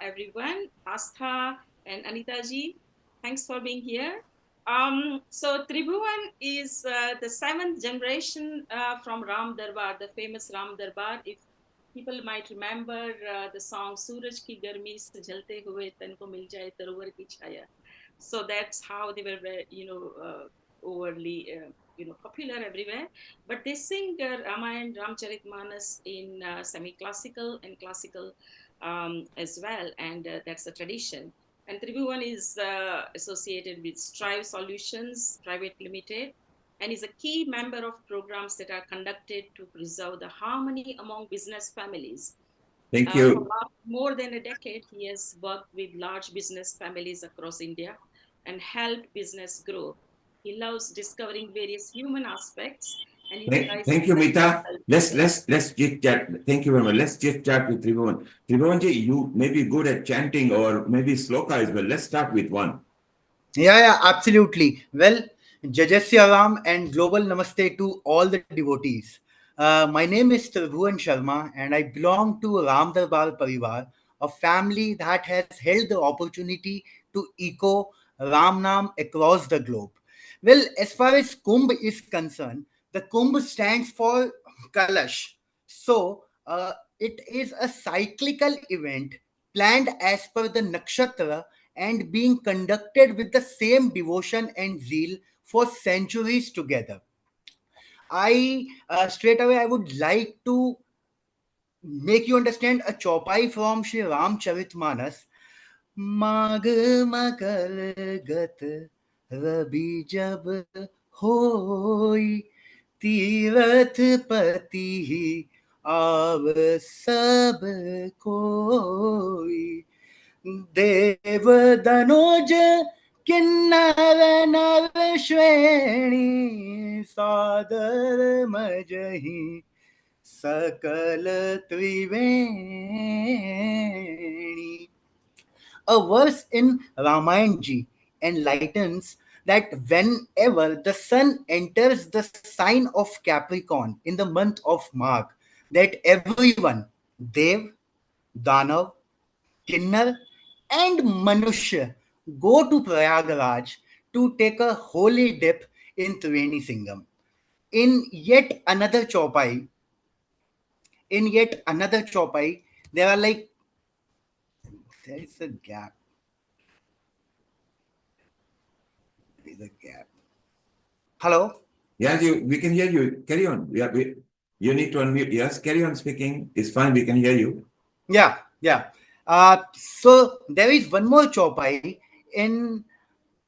everyone, Astha and Anita ji. Thanks for being here. So Tribhuvan is the seventh generation from Ram Darbar, the famous Ram Darbar. If people might remember the song "Suraj ki garmi se jhalte hue tan ko mil jaye tarovar ki chaya." So that's how they were, overly, popular everywhere. But they sing Ramayana, Ramcharitmanas in semi-classical and classical as well, and that's a tradition. And Tribhuvan is associated with Strive Solutions Private Limited and is a key member of programs that are conducted to preserve the harmony among business families. Thank you. For more than a decade, he has worked with large business families across India and helped business grow. He loves discovering various human aspects. And Thank you, Meeta. Let's chit chat. Thank you very much. Let's chit chat with Tribhuvan. Tribhuvanji, you may be good at chanting or maybe sloka as well. Let's start with one. Yeah, absolutely. Well, Jajasya Ram and global namaste to all the devotees. My name is Tribhuvan Sharma and I belong to Ram Darbar Parivar, a family that has held the opportunity to echo Ram Nam across the globe. Well, as far as Kumbh is concerned, the Kumbh stands for Kalash. So, it is a cyclical event planned as per the nakshatra and being conducted with the same devotion and zeal for centuries together. I straight away I would like to make you understand a chopai from Sri Ramcharitmanas. माघ मकर गत रवि जब होई तीरथ पति आव सब कोई देव दनोज किन्नर नर श्रेणी सादर मजही सकल त्रिवेणी. A verse in Ramayana enlightens that whenever the sun enters the sign of Capricorn in the month of Magh, that everyone, Dev, Danav, Kinnar, and Manushya go to Prayagraj to take a holy dip in Triveni Singam. In yet another chopai, there are like there is a gap. There is a gap. Hello? Yeah, we can hear you. Carry on. You need to unmute. Yes, carry on speaking. It's fine. We can hear you. Yeah. So there is one more chopai in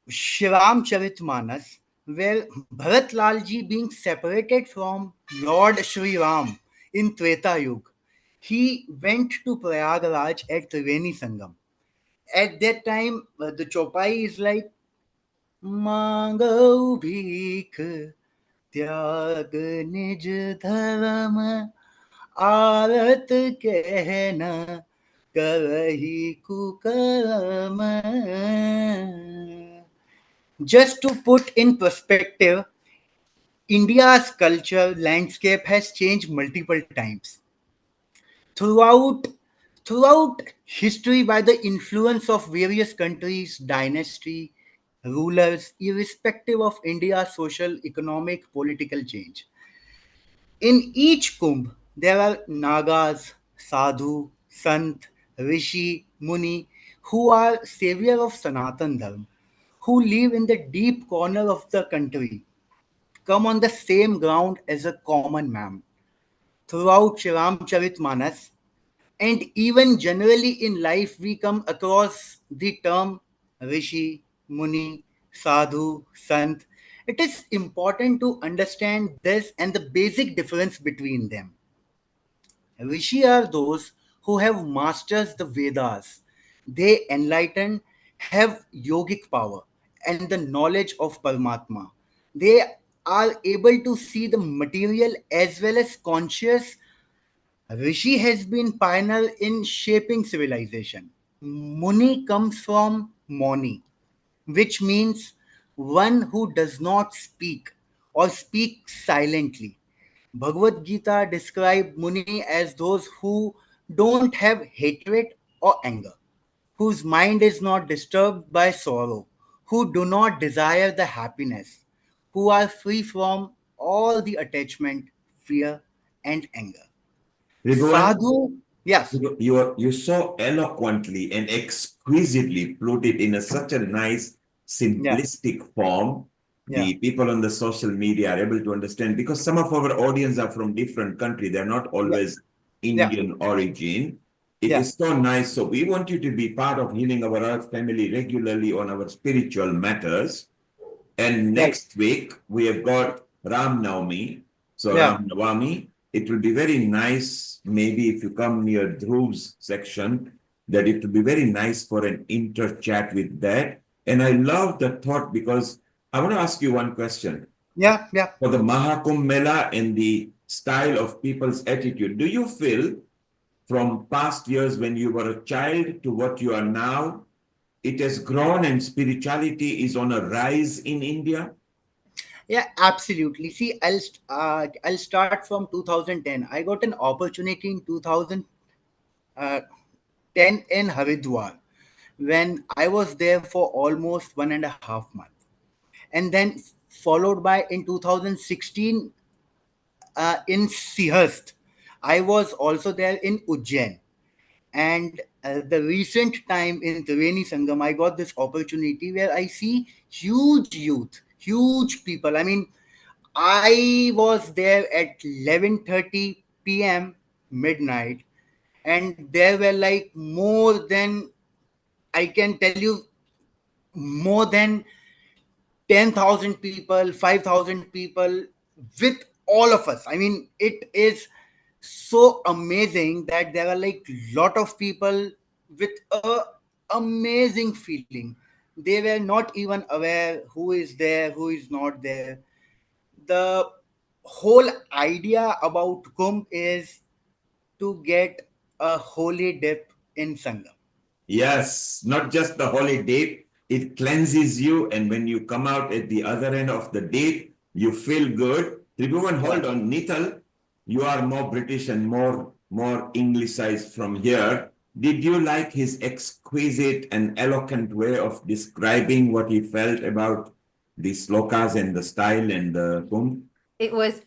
Shriram Charitmanas where Bharat Lalji being separated from Lord Shri Ram in Treta Yuga, he went to Prayagraj at Triveni Sangam. At that time, the chopai is like Mangau Bhik त्याग निज धर्म आरत कहना करही कुकर्म. Just to put in perspective, India's culture landscape has changed multiple times. Throughout history, by the influence of various countries, dynasty, rulers, irrespective of India's social, economic, political change. In each kumbh, there are Nagas, Sadhu, Sant, Rishi, Muni, who are savior of Sanatan Dharma, who live in the deep corner of the country. come on the same ground as a common man. Throughout Ramcharitmanas, and even generally in life, we come across the term Rishi, Muni, Sadhu, Sant. It is important to understand this and the basic difference between them. Rishi are those who have mastered the Vedas. They enlighten, have yogic power and the knowledge of Paramatma. They are able to see the material as well as conscious. Rishi has been pioneer in shaping civilization. Muni comes from Moni, which means one who does not speak or speak silently. Bhagavad Gita described Muni as those who don't have hatred or anger, whose mind is not disturbed by sorrow, who do not desire the happiness, who are free from all the attachment, fear, and anger. Tribhuvan, Sadhu, yes, you so eloquently and exquisitely put it in such a nice, yeah, simplistic form. yeah, The people on the social media are able to understand because some of our audience are from different country. They're not yeah, always yeah, Indian origin. It yeah, is so nice. So we want you to be part of Healing Our Earth family regularly on our spiritual matters. And right, next week, we have got Ram Navami. So yeah, Ram Navami, it will be very nice, maybe if you come near Dhruv's section, that it will be very nice for an inter chat with that. And I love the thought because I want to ask you one question. yeah, yeah. For the Maha Kumbh Mela and the style of people's attitude, do you feel from past years when you were a child to what you are now, it has grown and spirituality is on a rise in India? Yeah, absolutely. See, I'll start from 2010. I got an opportunity in 2010 in Haridwar when I was there for almost 1.5 months, and then followed by in 2016 in Sihast. I was also there in Ujjain. And the recent time in Triveni Sangam, I got this opportunity where I see huge youth, huge people. I mean, I was there at 11:30 p.m. midnight, and there were like more than, I can tell you, more than 10,000 people, 5,000 people with all of us. I mean, it is so amazing that there are like lot of people with a amazing feeling. They were not even aware who is there, who is not there. The whole idea about Kumbh is to get a holy dip in Sangam. Yes, not just the holy date, it cleanses you. And when you come out at the other end of the date, you feel good. Tribhuvan, Yeah. hold on. Nital, you are more British and more Anglicized from here. Did you like his exquisite and eloquent way of describing what he felt about the slokas and the style and the Kumbh? It was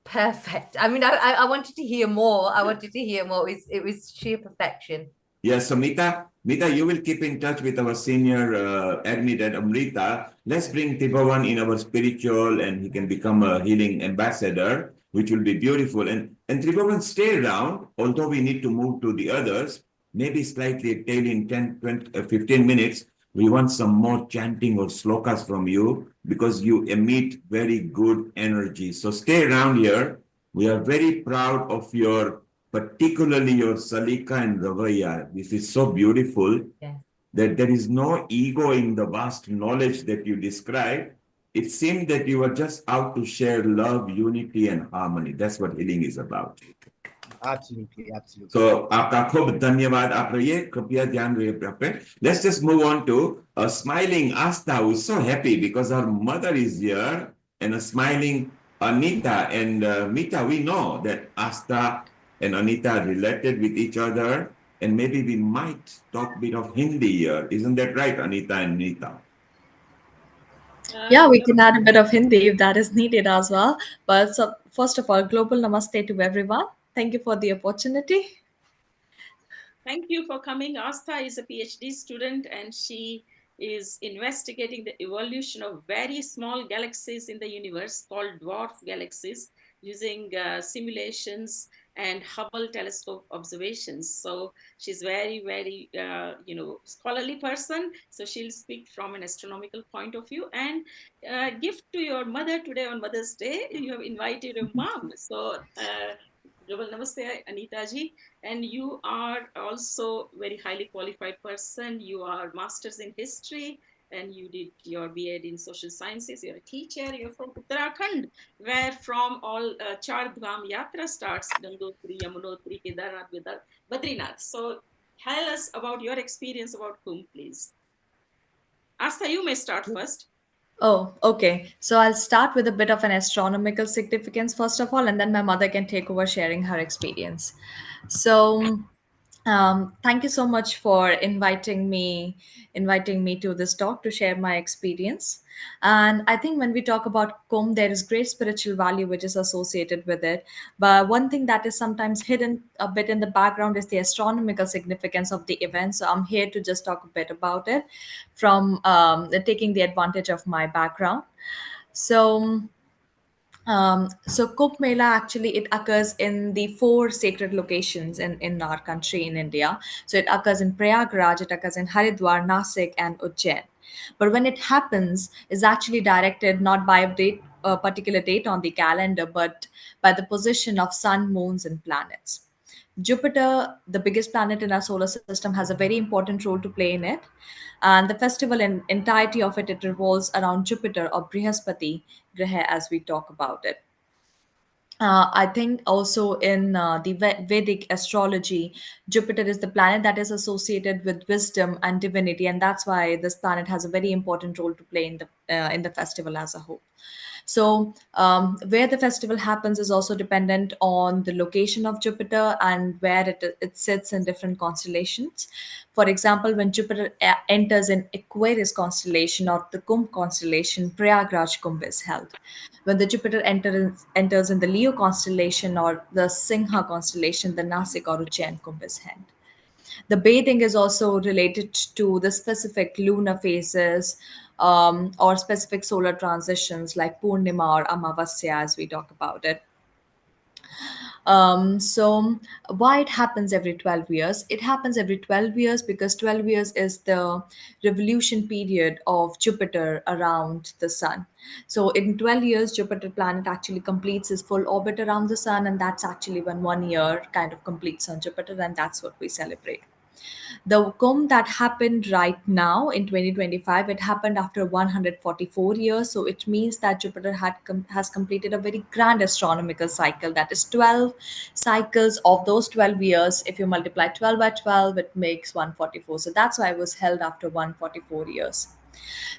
perfect. I mean, I wanted to hear more. I wanted to hear more. It was sheer perfection. Yes, so Mita, you will keep in touch with our senior admin at Amrita. Let's bring Tibawan in our spiritual and he can become a healing ambassador, which will be beautiful. And Tibawan, stay around, although we need to move to the others, maybe slightly tail in 10, 20, 15 minutes. We want some more chanting or slokas from you because you emit very good energy. So stay around here. We are very proud of your particularly your Salika and Ravaya. This is so beautiful that there is no ego in the vast knowledge that you describe. It seemed that you were just out to share love, unity, and harmony. That's what healing is about. Absolutely, absolutely. So, आपका खूब धन्यवाद आप रहिए कृपया ध्यान रहे. Let's just move on to a smiling Asta who is so happy because her mother is here and a smiling Anita and Mita. We know that Asta and Anita are related with each other and maybe we might talk a bit of Hindi here. Isn't that right, Anita and Nita? Yeah, we can add a bit of Hindi if that is needed as well. But so, first of all, global namaste to everyone. Thank you for the opportunity. Thank you for coming. Astha is a PhD student and she is investigating the evolution of very small galaxies in the universe called dwarf galaxies using simulations and Hubble telescope observations. So she's very, very, scholarly person. So she'll speak from an astronomical point of view. And gift to your mother today on Mother's Day, you have invited your mom. So Global Namaste, Anita ji. And you are also very highly qualified person. You are masters in history and you did your BEd in social sciences. You're a teacher. You're from Uttarakhand, where from all Char Dham Yatra starts, Gangotri, Yamunotri, Kedarnath, Badrinath. So tell us about your experience about Kumbh, please. Asta, you may start first. Oh, okay. So I'll start with a bit of an astronomical significance first of all, and then my mother can take over sharing her experience. So, thank you so much for inviting me to this talk to share my experience. And I think when we talk about Kumbh, there is great spiritual value which is associated with it. But one thing that is sometimes hidden a bit in the background is the astronomical significance of the event. So I'm here to just talk a bit about it from taking the advantage of my background. So, so Kumbh Mela actually it occurs in the four sacred locations in our country in India. So it occurs in Prayagraj, it occurs in Haridwar, Nasik, and Ujjain. But when it happens, is actually directed not by a particular date on the calendar, but by the position of sun, moons, and planets. Jupiter, the biggest planet in our solar system, has a very important role to play in it. And the festival in entirety of it revolves around Jupiter or Brihaspati Graha as we talk about it. I think also in the Vedic astrology, Jupiter is the planet that is associated with wisdom and divinity, and that's why this planet has a very important role to play in the festival as a whole. So, where the festival happens is also dependent on the location of Jupiter and where it sits in different constellations. For example, when Jupiter enters in Aquarius constellation or the Kumbh constellation, Prayagraj Kumbh is held. When the Jupiter enters in the Leo constellation or the Singha constellation, the Nasik or Ujjain Kumbh is held. The bathing is also related to the specific lunar phases or specific solar transitions like Purnima or Amavasya as we talk about it. So why it happens every 12 years? It happens every 12 years because 12 years is the revolution period of Jupiter around the sun. So in 12 years, Jupiter planet actually completes its full orbit around the sun, and that's actually when 1 year kind of completes on Jupiter, and that's what we celebrate. The Kumbh that happened right now in 2025, it happened after 144 years. So it means that Jupiter has completed a very grand astronomical cycle. That is 12 cycles of those 12 years. If you multiply 12 by 12, it makes 144. So that's why it was held after 144 years.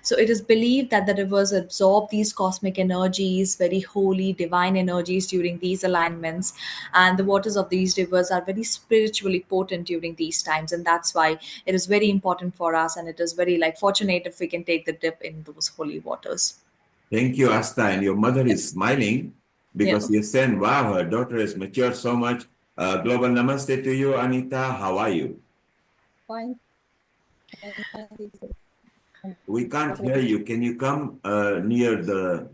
So it is believed that the rivers absorb these cosmic energies, very holy, divine energies during these alignments. And the waters of these rivers are very spiritually potent during these times. And that's why it is very important for us. And it is very like fortunate if we can take the dip in those holy waters. Thank you, Asta. And your mother is smiling because you're saying, wow, her daughter has matured so much. Global namaste to you, Anita. How are you? Fine. We can't hear you. Can you come near the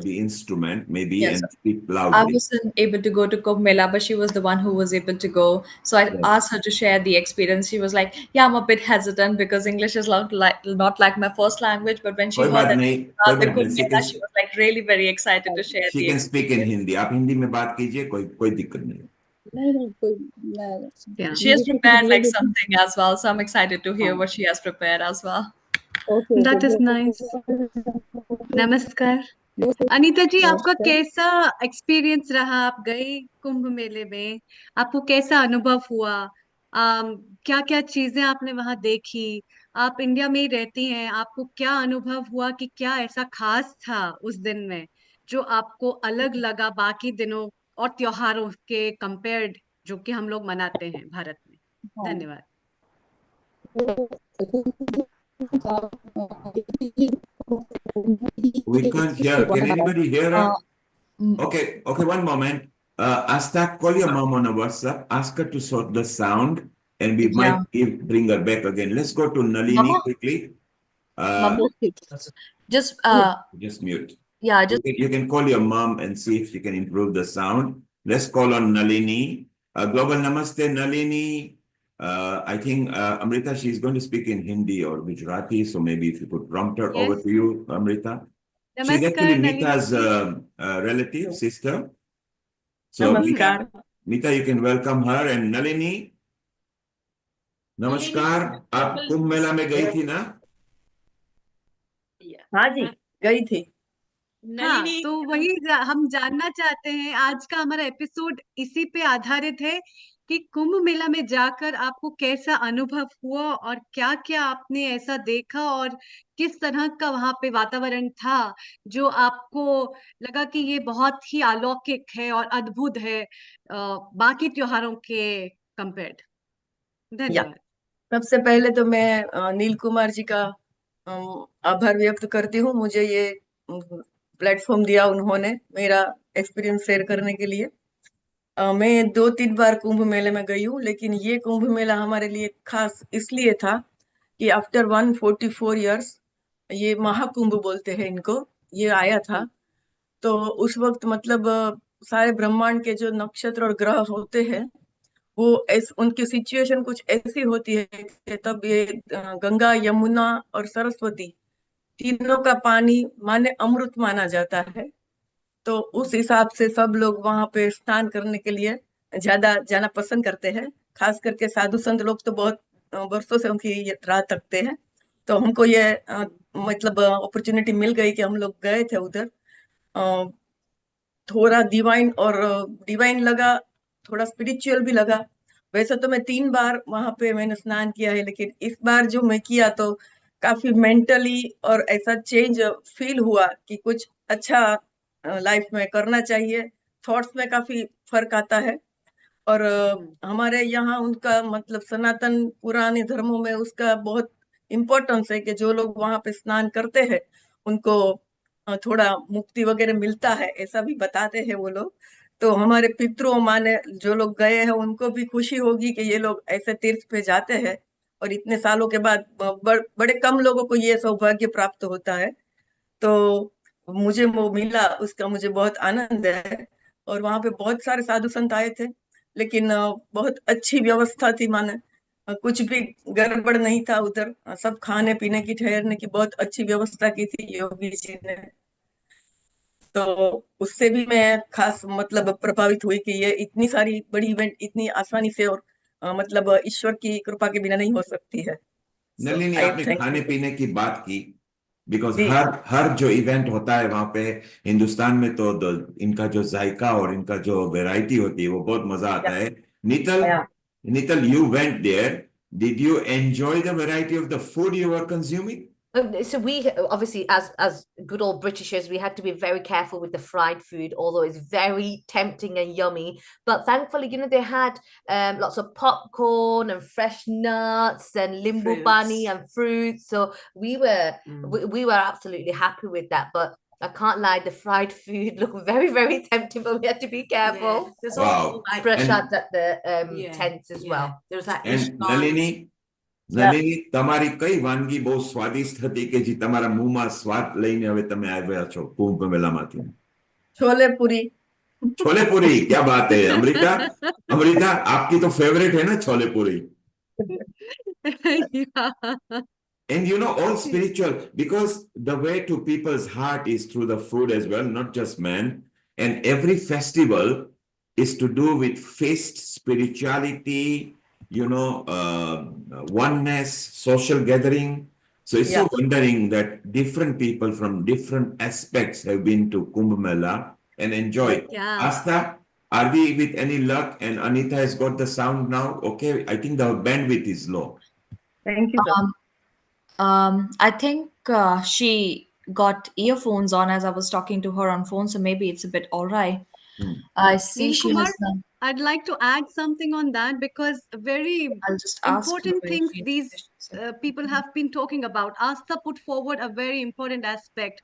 instrument maybe Yes. and speak I loudly? wasn't able to go to Kumbh Mela, but she was the one who was able to go. So I asked her to share the experience. She was like, "Yeah, I'm a bit hesitant because English is not like my first language." But when she कोई heard बात that नहीं, about कोई the बात Kumbh नहीं. Mela, she was like really very excited to share She the can speak in experience. Hindi. आप हिंदी में बात कीजिए, कोई दिक्कत नहीं. Yeah. She has prepared like something as well, so I'm excited to hear what she has prepared as well. That is nice. नमस्कार अनीता जी, आपका कैसा एक्सपीरियंस रहा? आप गए कुंभ मेले में, आपको कैसा अनुभव हुआ? क्या क्या चीजें आपने वहां देखी? आप इंडिया में ही रहती हैं, आपको क्या अनुभव हुआ कि क्या ऐसा खास था उस दिन में जो आपको अलग लगा बाकी दिनों और त्योहारों के कंपेयर्ड जो कि हम लोग मनाते हैं भारत में? धन्यवाद। We can't hear. Can anybody hear her? Okay, one moment. Asta, call your mom on a WhatsApp. Ask her to sort the sound and we might bring her back again. Let's go to Nalini Mama, quickly. Mama, just Just mute. yeah, just You can call your mom and see if you can improve the sound. Let's call on Nalini. Global Namaste, Nalini. I think Amrita, she's going to speak in Hindi or Gujarati, so maybe if you could prompt her. Over Yes. to you, Amrita. She's Namaskar, actually Nalini Mita's ji. relative, sister. So Mita, you can welcome her. And Nalini, नमस्कार, आप कुंभ मेला में गई थी ना? हाँ जी, गई थी। हाँ, तो वही हम जानना चाहते हैं, आज का हमारा एपिसोड इसी पे आधारित है कि कुंभ मेला में जाकर आपको कैसा अनुभव हुआ और क्या-क्या आपने ऐसा देखा और किस तरह का वहां पे वातावरण था जो आपको लगा कि ये बहुत ही अलौकिक है और अद्भुत है बाकी त्योहारों के कंपेयर्ड। धन्यवाद। सबसे पहले तो मैं नील कुमार जी का आभार व्यक्त करती हूँ, मुझे ये प्लेटफॉर्म दिया उन्होंने मेरा एक्सपीरियंस शेयर करने के लिए। मैं 2-3 बार कुंभ मेले में गई हूँ, लेकिन ये कुंभ मेला हमारे लिए खास इसलिए था कि आफ्टर 144 इयर्स ये महाकुंभ बोलते हैं इनको, ये आया था। तो उस वक्त मतलब सारे ब्रह्मांड के जो नक्षत्र और ग्रह होते हैं वो उनकी सिचुएशन कुछ ऐसी होती है कि तब ये गंगा, यमुना और सरस्वती तीनों का पानी माने अमृत माना जाता है। तो उस हिसाब से सब लोग वहां पे स्नान करने के लिए ज्यादा जाना पसंद करते हैं। खास करके साधु संत लोग तो बहुत वर्षों से उनकी ये राह तकते हैं। तो हमको ये मतलब अपॉर्चुनिटी मिल गई कि हम लोग गए थे उधर। थोड़ा डिवाइन लगा, थोड़ा स्पिरिचुअल भी लगा। वैसे तो मैं 3 बार वहां पे मैंने स्नान किया है, लेकिन इस बार जो मैं किया तो काफी मेंटली और ऐसा चेंज फील हुआ कि कुछ अच्छा लाइफ में करना चाहिए। थॉट्स में काफी फर्क आता है। और हमारे यहाँ उनका मतलब सनातन पुराने धर्मों में उसका बहुत इम्पोर्टेंस है कि जो लोग वहां पे स्नान करते हैं उनको थोड़ा मुक्ति वगैरह मिलता है, ऐसा भी बताते हैं वो लोग। तो हमारे पितरों माने जो लोग गए हैं उनको भी खुशी होगी कि ये लोग ऐसे तीर्थ पे जाते हैं और इतने सालों के बाद बड़े कम लोगों को ये सौभाग्य प्राप्त होता है। तो मुझे वो मिला, उसका मुझे बहुत आनंद है। और वहां पे बहुत सारे साधु संत आए थे, लेकिन बहुत अच्छी व्यवस्था थी माने कुछ भी गड़बड़ नहीं था उधर। सब खाने पीने की ठहरने की बहुत अच्छी व्यवस्था की थी योगी जी ने। तो उससे भी मैं खास मतलब प्रभावित हुई कि ये इतनी सारी बड़ी इवेंट इतनी आसानी से और मतलब ईश्वर की कृपा के बिना नहीं हो सकती है। नलिनी, आई आपने थैंक खाने यू। पीने की बात की, बिकॉज जी। हर जो इवेंट होता है वहां पे हिंदुस्तान में तो इनका जो जायका और इनका जो वैरायटी होती है वो बहुत मजा आता है। नितल, नितल, you went there, did you enjoy the variety of the food you are consuming? So we obviously, as good old Britishers, we had to be very careful with the fried food, although it's very tempting and yummy. But thankfully, they had lots of popcorn and fresh nuts and limbu bani and fruits. So we were absolutely happy with that. But I can't lie, the fried food looked very, very tempting, but we had to be careful. Yeah, there's Wow. also Fresh And- out at the tents as well. there's that And Nalini, તમારી કઈ વાનગી બહુ સ્વાદિષ્ટ હતી કે જે તમારા મુંહમાં સ્વાદ લઈને હવે તમે આવ્યા છો કુંભ મેલામાંથી? छोले पूरी। छोले पूरी, क्या बात है अमृता! अमृता, आपकी तो फेवरेट है ना छोले पूरी? And all spiritual, because the way to people's heart is through the food as well, not just man. And every festival is to do with faith, spirituality, oneness, social gathering. So it's so wondering that different people from different aspects have been to Kumbh Mela and enjoyed. Yeah. Asta, are we with any luck? And Anita has got the sound now. Okay, I think the bandwidth is low. Thank you, sir. I think she got earphones on as I was talking to her on phone, so maybe it's a bit all right. I see Neil she Kumar, has. I'd like to add something on that because very I'll just ask important her if things she- these people have been talking about. Asta put forward a very important aspect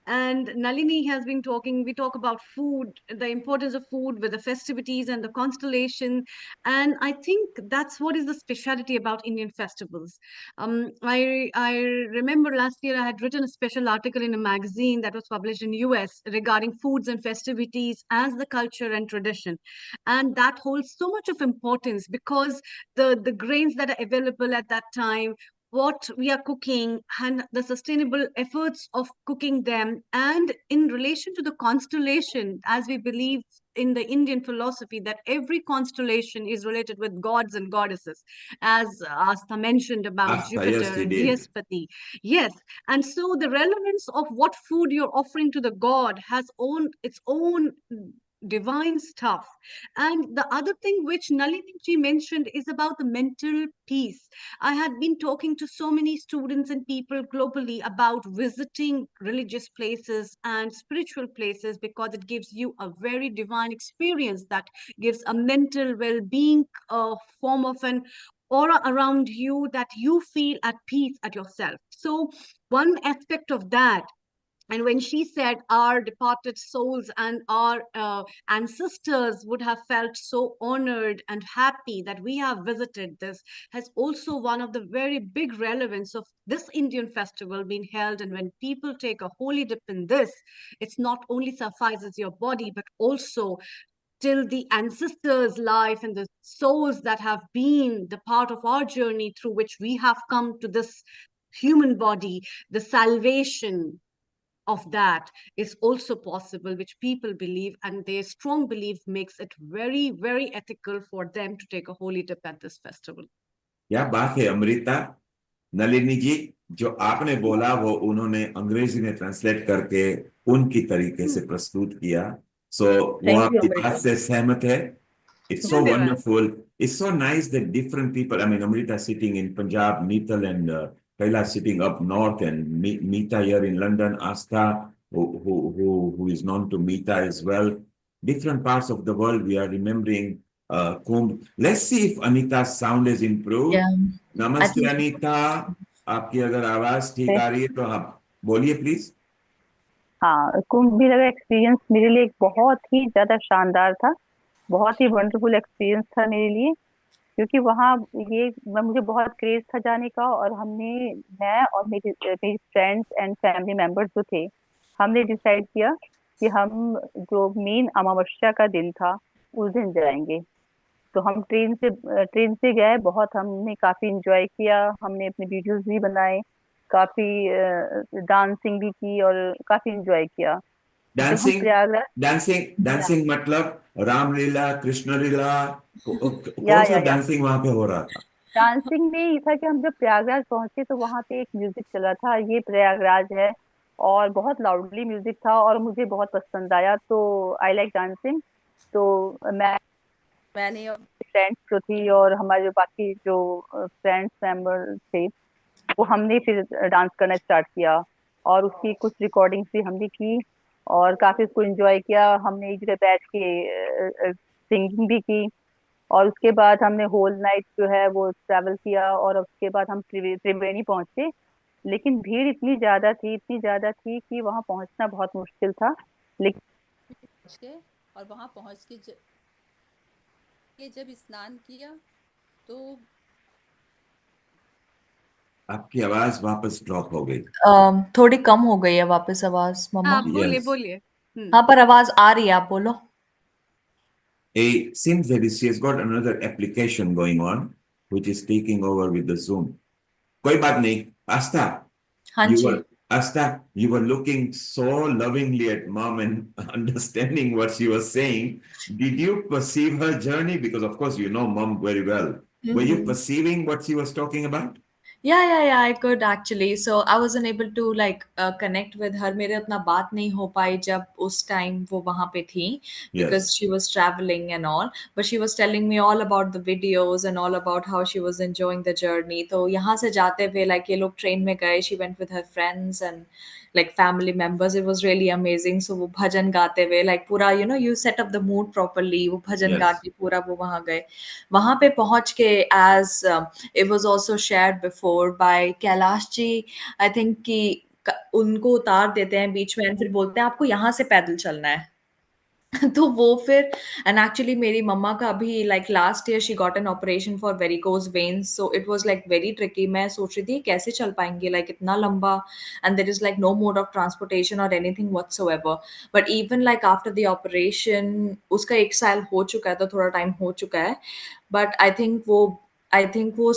And Nalini has been talking, we talk about food, the importance of food with the festivities and the constellation. And I think that's what is the speciality about Indian festivals. I remember last year I had written a special article in a magazine that was published in US regarding foods and festivities as the culture and tradition. And that holds so much of importance because the grains that are available at that time, what we are cooking and the sustainable efforts of cooking them, and in relation to the constellation, as we believe in the Indian philosophy that every constellation is related with gods and goddesses, as Asta mentioned about Asta, yes, Jupiter he and did. Brihaspati. Yes, and so the relevance of what food you're offering to the god has its own divine stuff. And the other thing which Nalini ji mentioned is about the mental peace. I had been talking to so many students and people globally about visiting religious places and spiritual places because it gives you a very divine experience that gives a mental well-being, a form of an aura around you that you feel at peace at yourself. So one aspect of that, and when she said our departed souls and our ancestors would have felt so honored and happy that we have visited this, has also one of the very big relevance of this Indian festival being held. And when people take a holy dip in this, it's not only suffices your body, but also till the ancestors' life and the souls that have been the part of our journey through which we have come to this human body, the salvation of that is also possible, which people believe, and their strong belief makes it very, very ethical for them to take a holy dip at this festival. क्या बात है अमृता। नलिनी जी, जो आपने बोला वो उन्होंने अंग्रेजी में ट्रांसलेट करके उनकी तरीके से प्रस्तुत किया। सो वो Thank you, आपकी बात Amrita. से सहमत है। It's so धन्यवाद। wonderful. It's so nice that different people, I mean, Amrita sitting in Punjab, Neetal and Kaila sitting up north, and Meeta here in London, Asta, who is known to Meeta as well. Different parts of the world, we are remembering Kumbh. Let's see if Anita's sound has improved. Yeah. I Namaste, think Anita. आपकी अगर आवाज ठीक आ रही है तो आप बोलिए please. हाँ, कुंभ मेला का एक्सपीरियंस मेरे लिए एक बहुत ही ज्यादा शानदार था, बहुत ही वंडरफुल एक्सपीरियंस था मेरे लिए, क्योंकि वहाँ मुझे बहुत क्रेज था जाने का। और मैं और मेरी फ्रेंड्स एंड फैमिली मेंबर्स जो थे, हमने डिसाइड किया कि हम जो मेन अमावस्या का दिन था उस दिन जाएंगे। तो हम ट्रेन से गए, बहुत हमने काफी इंजॉय किया, हमने अपने वीडियोस भी बनाए, काफी डांसिंग भी की और काफी इंजॉय किया। जब हम डांसिंग प्रयागराज डांसिंग मतलब रामलीला, कृष्ण लीला, कौन सा या डांसिंग वहां पे हो रहा था? डांसिंग में ये था कि हम जब प्रयागराज पहुंचे तो वहां पे एक म्यूजिक चला था, ये प्रयागराज है, और बहुत लाउडली म्यूजिक था और मुझे बहुत पसंद आया। तो आई लाइक डांसिंग। तो मैंने और फ्रेंड्स जो थी और हमारे जो बाकी जो फ्रेंड्स मेंबर थे, वो हमने फिर डांस करना स्टार्ट किया और उसकी कुछ रिकॉर्डिंग्स भी हमने की और काफी उसको एंजॉय किया। हमने एक जगह बैठ के सिंगिंग भी की और उसके बाद हमने होल नाइट जो है वो ट्रैवल किया और उसके बाद हम त्रिवेणी पहुंचे। लेकिन भीड़ इतनी ज्यादा थी कि वहां पहुंचना बहुत मुश्किल था। लेकिन पहुंच गए और वहां पहुंच के जब स्नान किया तो आपकी आवाज वापस ड्रॉप हो गई। थोड़ी कम हो गई है वापस आवाज मम्मा। हाँ बोलिए Yes. बोलिए। हाँ, पर आवाज आ रही है, आप बोलो। Seems that she has got another application going on, which is taking over with the Zoom. कोई बात नहीं। Asta, हाँ you ji. were Asta, you were looking so lovingly at mom and understanding what she was saying. Did you perceive her journey? Because of course you know mom very well. Were you perceiving what she was talking about? Yeah, I could actually. So I wasn't able to like connect with her. मेरे उतना बात नहीं हो पाई जब उस time वो वहाँ पे थी, because Yes. she was traveling and all. But she was telling me all about the videos and all about how she was enjoying the journey. तो यहाँ से जाते हुए like ये लोग train में गए. She went with her friends and like family members. It was really amazing. So वो भजन गाते हुए like पूरा you set up the mood properly. वो भजन गा Yes. के पूरा वो वहाँ गए। वहाँ पे पहुँच के as it was also shared before by Kailash ji, I think कि उनको उतार देते हैं बीच में, फिर बोलते हैं आपको यहाँ से पैदल चलना है। तो वो फिर, एंड एक्चुअली मेरी मम्मा का अभी like last year she got an operation for varicose veins, so it was like very tricky. मैं सोच रही थी कैसे चल पाएंगे लाइक इतना लंबा, and there is like no mode of transportation और anything whatsoever. But even like after the operation, उसका 1 साल हो चुका है, तो थोड़ा टाइम हो चुका है, बट आई थिंक वो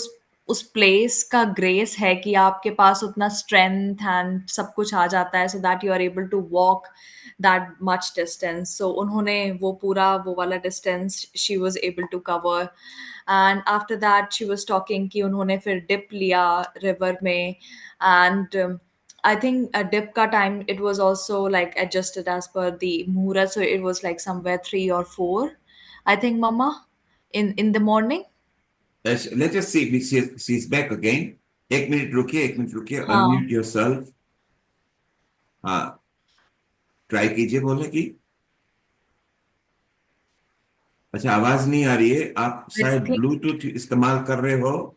उस प्लेस का ग्रेस है कि आपके पास उतना स्ट्रेंथ एंड सब कुछ आ जाता है, so that you are able to walk that much distance. So उन्होंने वो वाला distance she was able to cover. And after that she was talking कि उन्होंने फिर dip लिया river में, and I think a dip का time it was also like adjusted as per the muhura, so it was like somewhere 3 or 4, I think, Mama, in the morning. Let's just see, she's back again. एक minute रुकिए, हाँ. unmute yourself. हाँ, try कीजिए बोलने की। अच्छा, आवाज नहीं आ रही है, आप शायद ब्लूटूथ इस्तेमाल कर रहे हो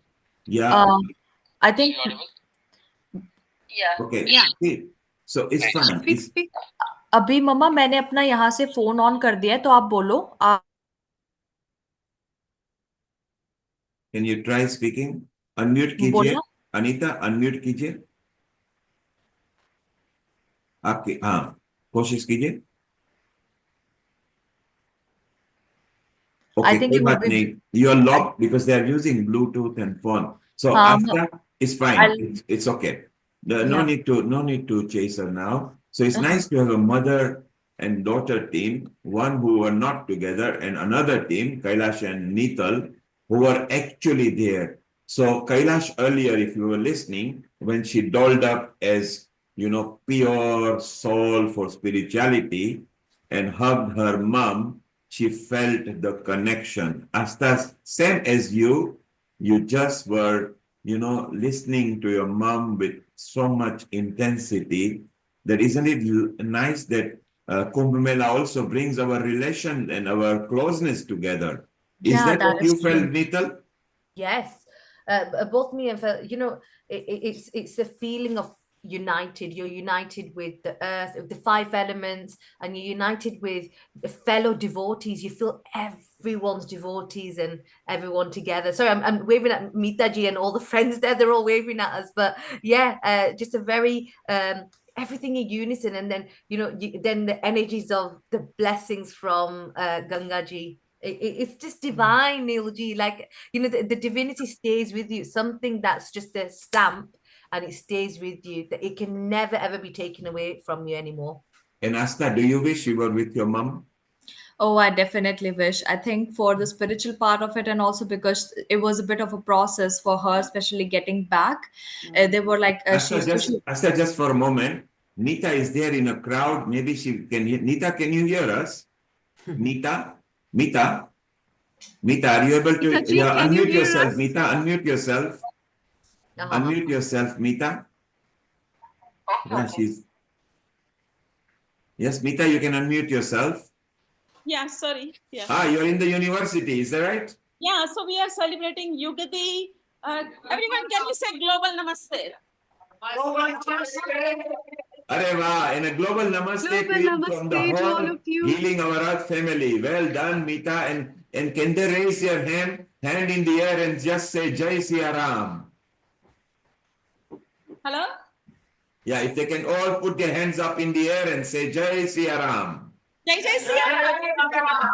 या I think okay, yeah. So it's fine. अभी मम्मा मैंने अपना यहाँ से फोन ऑन कर दिया है, तो आप बोलो। आप can you try speaking? Unmute कीजिए बोलना। अनीता, अनम्यूट कीजिए आपकी, हाँ कोशिश कीजिए। I Okay, think कोई you बात have been. नहीं, you are locked because they are using Bluetooth and phone. So हाँ, after it's fine, it's okay. No Yeah. need to chase her now. So it's Uh-huh. nice to have a mother and daughter team, one who are not together, and another team, Kailash and Neetal, who are actually there. So Kailash earlier, if you were listening, when she dolled up as, pure soul for spirituality and hugged her mom, she felt the connection. Asta, same as you just were, listening to your mom with so much intensity. That isn't it nice that Kumbh Mela also brings our relation and our closeness together? Is Yeah, that that what is you felt, true. Neetal? Yes, both me and Phil, it's the feeling of united. You're united with the earth, with the 5 elements, and you're united with the fellow devotees. You feel everyone's devotees and everyone together. Sorry, I'm waving at Mitaji and all the friends there. They're all waving at us, but yeah, just a very everything in unison, and then then the energies of the blessings from Gangaji. It's just divine, Neilji. Like, the divinity stays with you. Something that's just a stamp and it stays with you. That it can never ever be taken away from you anymore. And Asta, do you wish you were with your mom? Oh, I definitely wish. I think for the spiritual part of it, and also because it was a bit of a process for her, especially getting back. They were like, Asta, just for a moment. Nita is there in a crowd. Maybe she can hear. Nita, can you hear us? Nita, are you able to unmute yourself? Nita, unmute yourself. Unmute yourself, Mita. Yes, Mita, you can unmute yourself. Yeah, sorry. Yeah. You're in the university, is that right? Yeah, so we are celebrating Yugadi. Everyone, can you say global namaste? Areva, and a global namaste to you from the whole Healing Our Earth family. Well done, Mita. And can they raise your hand in the air and just say Jai Siya Ram? Hello? Yeah, if they can all put their hands up in the air and say Jai Siya Ram. Jai Siya Ram.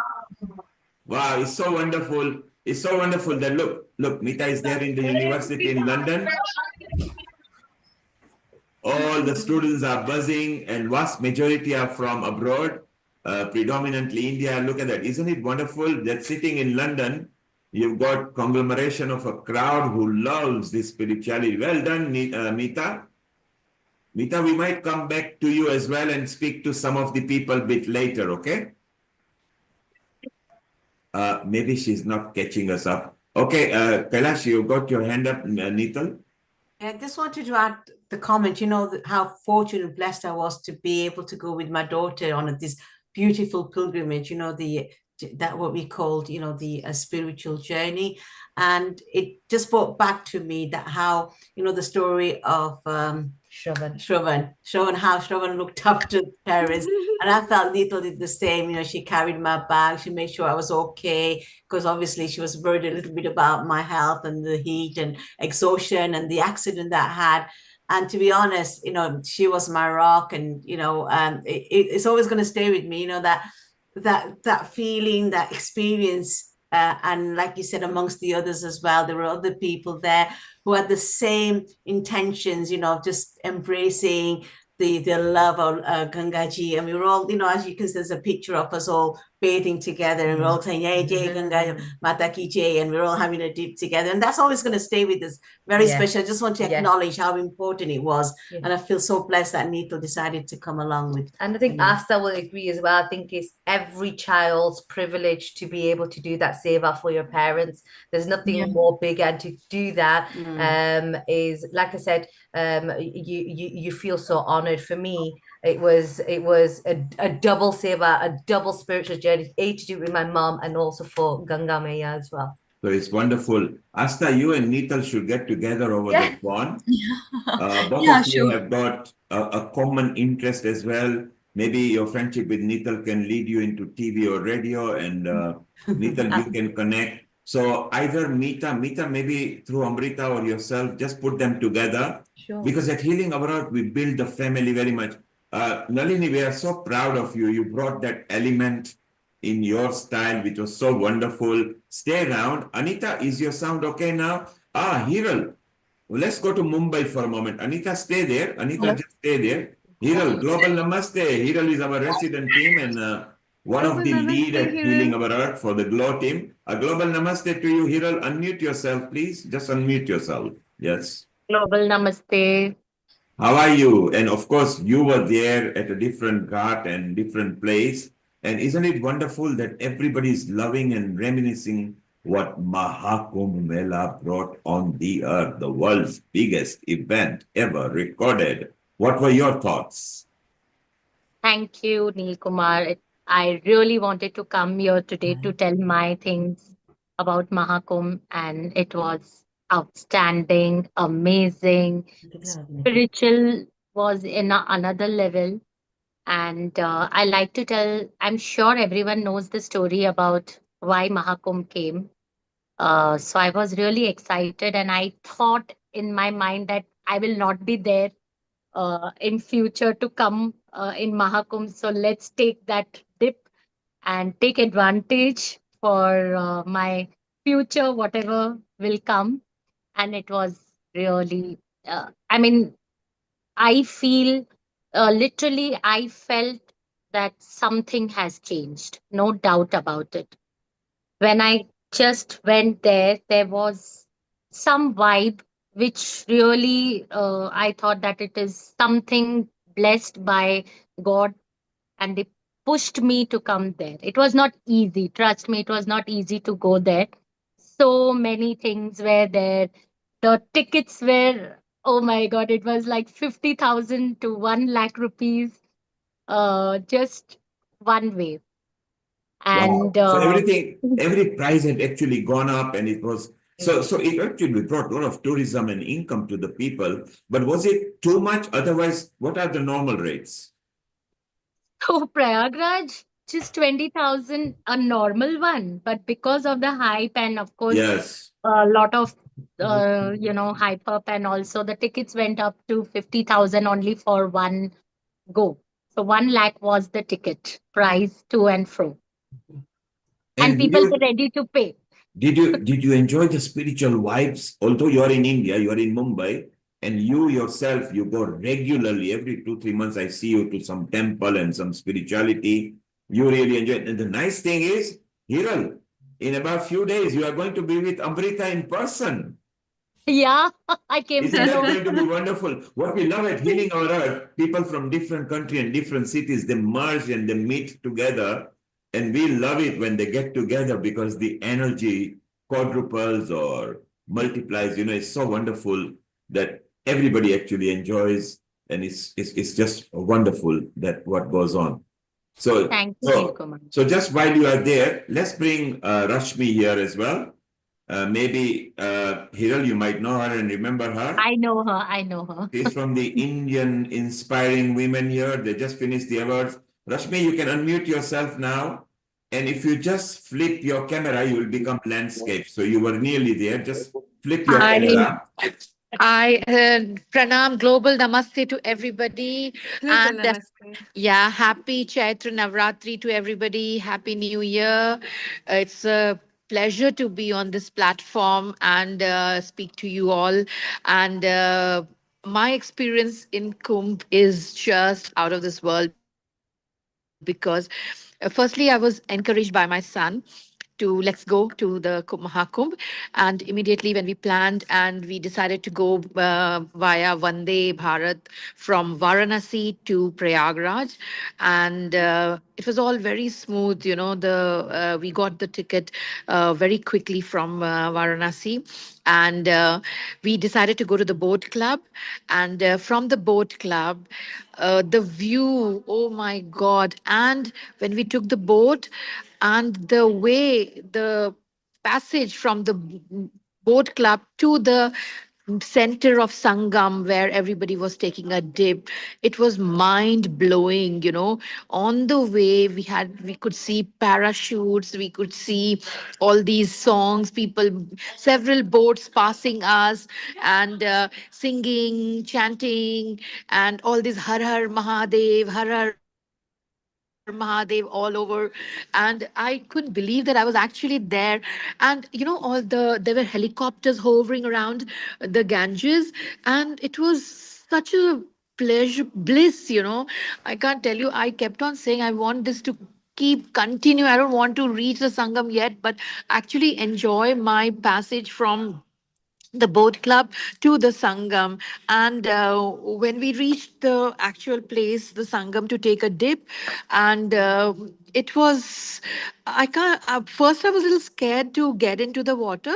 Wow, it's so wonderful. It's so wonderful that look, Mita is there in the university in London. All the students are buzzing, and vast majority are from abroad, predominantly India. Look at that. Isn't it wonderful that sitting in London, you've got conglomeration of a crowd who loves this spirituality. Well done, Mita. Mita, we might come back to you as well and speak to some of the people a bit later, okay? Maybe she's not catching us up. Okay, Kailash, you got your hand up, Neetal. I just wanted to add the comment, how fortunate and blessed I was to be able to go with my daughter on this beautiful pilgrimage, the that what we called, the spiritual journey. And it just brought back to me that how, the story of Shravan, how Shravan looked after parents. And I felt Neetal did the same. She carried my bag. She made sure I was okay, because obviously she was worried a little bit about my health and the heat and exhaustion and the accident that I had. And to be honest, she was my rock, and it's always going to stay with me. That feeling, that experience. And like you said, amongst the others as well, there were other people there who had the same intentions, just embracing the love of Gangaji. And we were all, as you can see, there's a picture of us all bathing together, and we're all saying, "Yay, Jai Ganga Mata Ki Jai," and we're all having a dip together. And that's always going to stay with us. Very special. I just want to acknowledge how important it was. And I feel so blessed that Neetal decided to come along with. And I think Asta will agree as well. I think it's every child's privilege to be able to do that seva for your parents. There's nothing more big, and to do that is, like I said, you feel so honored. For me, it was a double seva, a double spiritual journey, to do with my mom and also for Ganga Maya as well. So it's wonderful. Asta, you and Neetal should get together over the phone. Both of you have got a common interest as well. Maybe your friendship with Neetal can lead you into TV or radio, and Neetal, you can connect. So either Mita, maybe through Amrita or yourself, just put them together. Sure. Because at Healing Our Earth, we build the family very much. Nalini, we are so proud of you. You brought that element in your style, which was so wonderful. Stay around. Anita, is your sound okay now? Hiral. Well, let's go to Mumbai for a moment. Anita, stay there. Anita, just stay there. Hiral, Global Namaste. Hiral is our resident team and one of the lead at Healing Our Earth for the GLOW team. A Global Namaste to you, Hiral. Unmute yourself, please. Just unmute yourself. Yes. Global Namaste. How are you? And of course, you were there at a different ghat and different place. And isn't it wonderful that everybody is loving and reminiscing what Maha Kumbh Mela brought on the earth, the world's biggest event ever recorded? What were your thoughts? Thank you, Neil Kumar. I really wanted to come here today to tell my things about Maha Kumbh, and it was outstanding, amazing. Spiritual was in another level. And I like to tell, I'm sure everyone knows the story about why Maha Kumbh came. So I was really excited, and I thought in my mind that I will not be there in future to come in Maha Kumbh. So let's take that dip and take advantage for my future, whatever will come. And it was really, I feel literally, I felt that something has changed, no doubt about it. When I just went there, there was some vibe which really, I thought that it is something blessed by God, and they pushed me to come there. It was not easy, trust me, it was not easy to go there. So many things were there. The tickets were, oh my God, it was like 50,000 to 1 lakh rupees, just one way. And Wow. So every price had actually gone up, and it was so it actually brought a lot of tourism and income to the people. But was it too much? Otherwise, what are the normal rates? so Prayagraj, just 20,000, a normal one. But because of the hype and of course, Yes. a lot of hype up, and also the tickets went up to 50,000 only for one go. So 1 lakh was the ticket price to and fro. And people were ready to pay. Did you enjoy the spiritual vibes? Although you are in India, you are in Mumbai, and you yourself, you go regularly every 2-3 months. I see you to some temple and some spirituality. You really enjoy it. And the nice thing is, Hiral, in about a few days, you are going to be with Amrita in person. Yeah, I came Isn't to that know. going to be wonderful? What we love at Healing Our Earth, people from different countries and different cities, they merge and they meet together. And we love it when they get together because the energy quadruples or multiplies. It's so wonderful that everybody actually enjoys, and it's just wonderful that what goes on. So, Thank you, so, Nilkumar. so just while you are there, let's bring Rashmi here as well. Maybe Hiral, you might know her and remember her. I know her. I know her. She's from the Indian Inspiring Women here. They just finished the awards. Rashmi, you can unmute yourself now. And if you just flip your camera, you will become landscape. So you were nearly there. Just flip your camera. I pranam, global namaste to everybody. Global And namaste. yeah, happy Chaitra Navratri to everybody. Happy New Year. It's a pleasure to be on this platform and speak to you all. And my experience in Kumbh is just out of this world because firstly, I was encouraged by my son to let's go to the Maha Kumbh. And immediately when we planned and we decided to go via Vande Bharat from Varanasi to Prayagraj. And it was all very smooth, you know, we got the ticket very quickly from Varanasi. And we decided to go to the boat club. And from the boat club, the view, oh my God. And when we took the boat, and the way the passage from the boat club to the center of Sangam where everybody was taking a dip, it was mind blowing, you know. On the way we could see parachutes, we could see all these songs, people, several boats passing us, and singing, chanting, and all this Har Har Mahadev, Har Har Mahadev all over. And I couldn't believe that I was actually there. And you know, there were helicopters hovering around the Ganges, and it was such a pleasure, bliss, you know. I can't tell you, I kept on saying I want this to keep continue. I don't want to reach the Sangam yet, but actually enjoy my passage from the boat club to the Sangam. And when we reached the actual place, the Sangam, to take a dip, and it was, I can't, first I was a little scared to get into the water,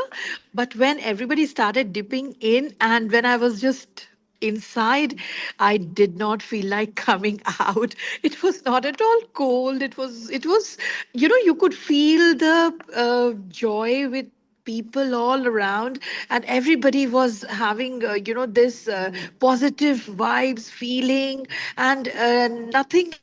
but when everybody started dipping in, and when I was just inside, I did not feel like coming out. It was not at all cold. It was, you know, you could feel the joy with people all around, and everybody was having you know, this positive vibes feeling. And nothing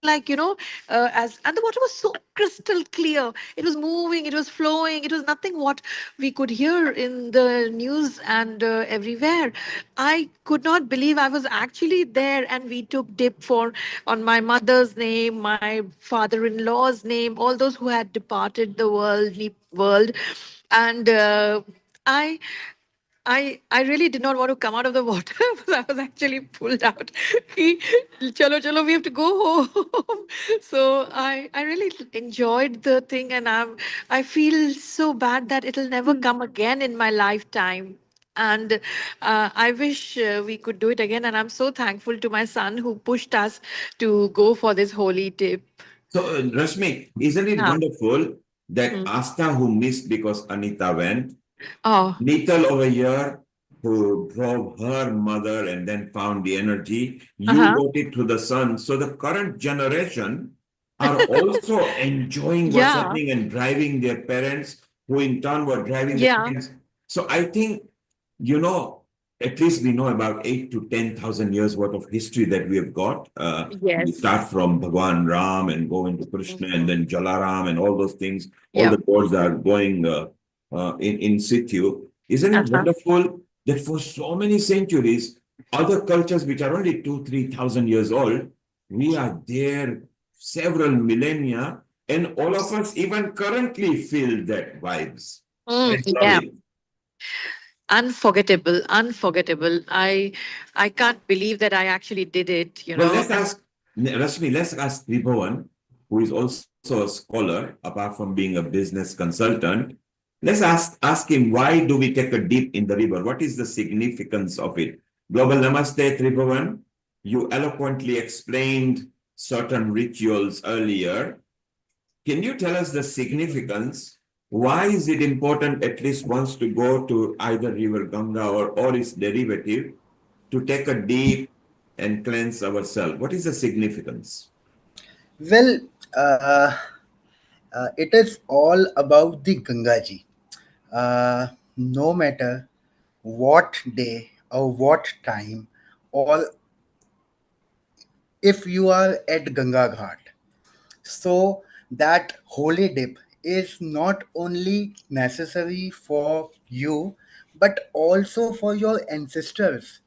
like, you know, as and the water was so crystal clear. It was moving, it was flowing, it was nothing what we could hear in the news and everywhere. I could not believe I was actually there. And we took dip for, on my mother's name, my father-in-law's name, all those who had departed the world. And I I really did not want to come out of the water because I was actually pulled out. Ki, chalo, chalo, we have to go home. So I really enjoyed the thing, and I feel so bad that it'll never come again in my lifetime. And I wish we could do it again. And I'm so thankful to my son who pushed us to go for this holy trip. So, Rashmi, isn't it Huh. wonderful that Asta, who missed because Anita went, Oh. Neetal over here, who drove her mother and then found the energy, you Uh-huh. got it to the sun. So the current generation are also enjoying what's Yeah. happening and driving their parents, who in turn were driving their Yeah. parents. So I think, you know, at least we know about 8 to 10,000 years worth of history that we have got. We Yes. start from Bhagwan Ram and go into Krishna and then Jalaram and all those things. All Yeah. the gods are going in situ. Isn't it wonderful that for so many centuries, other cultures which are only 2, 3,000 years old, we are there several millennia, and all of us even currently feel that vibes. It's Yeah. lovely. Unforgettable, unforgettable. I can't believe that I actually did it, you Well, know. let's ask Rashmi, let's ask Tribhuvan, who is also a scholar, apart from being a business consultant. Let's ask him, why do we take a dip in the river? What is the significance of it? Global Namaste, Tribhuvan. You eloquently explained certain rituals earlier. Can you tell us the significance? Why is it important at least once to go to either River Ganga or its derivative to take a dip and cleanse ourselves? What is the significance? Well, it is all about the Gangaji. No matter what day or what time, or if you are at Ganga Ghat, so that holy dip is not only necessary for you, but also for your ancestors.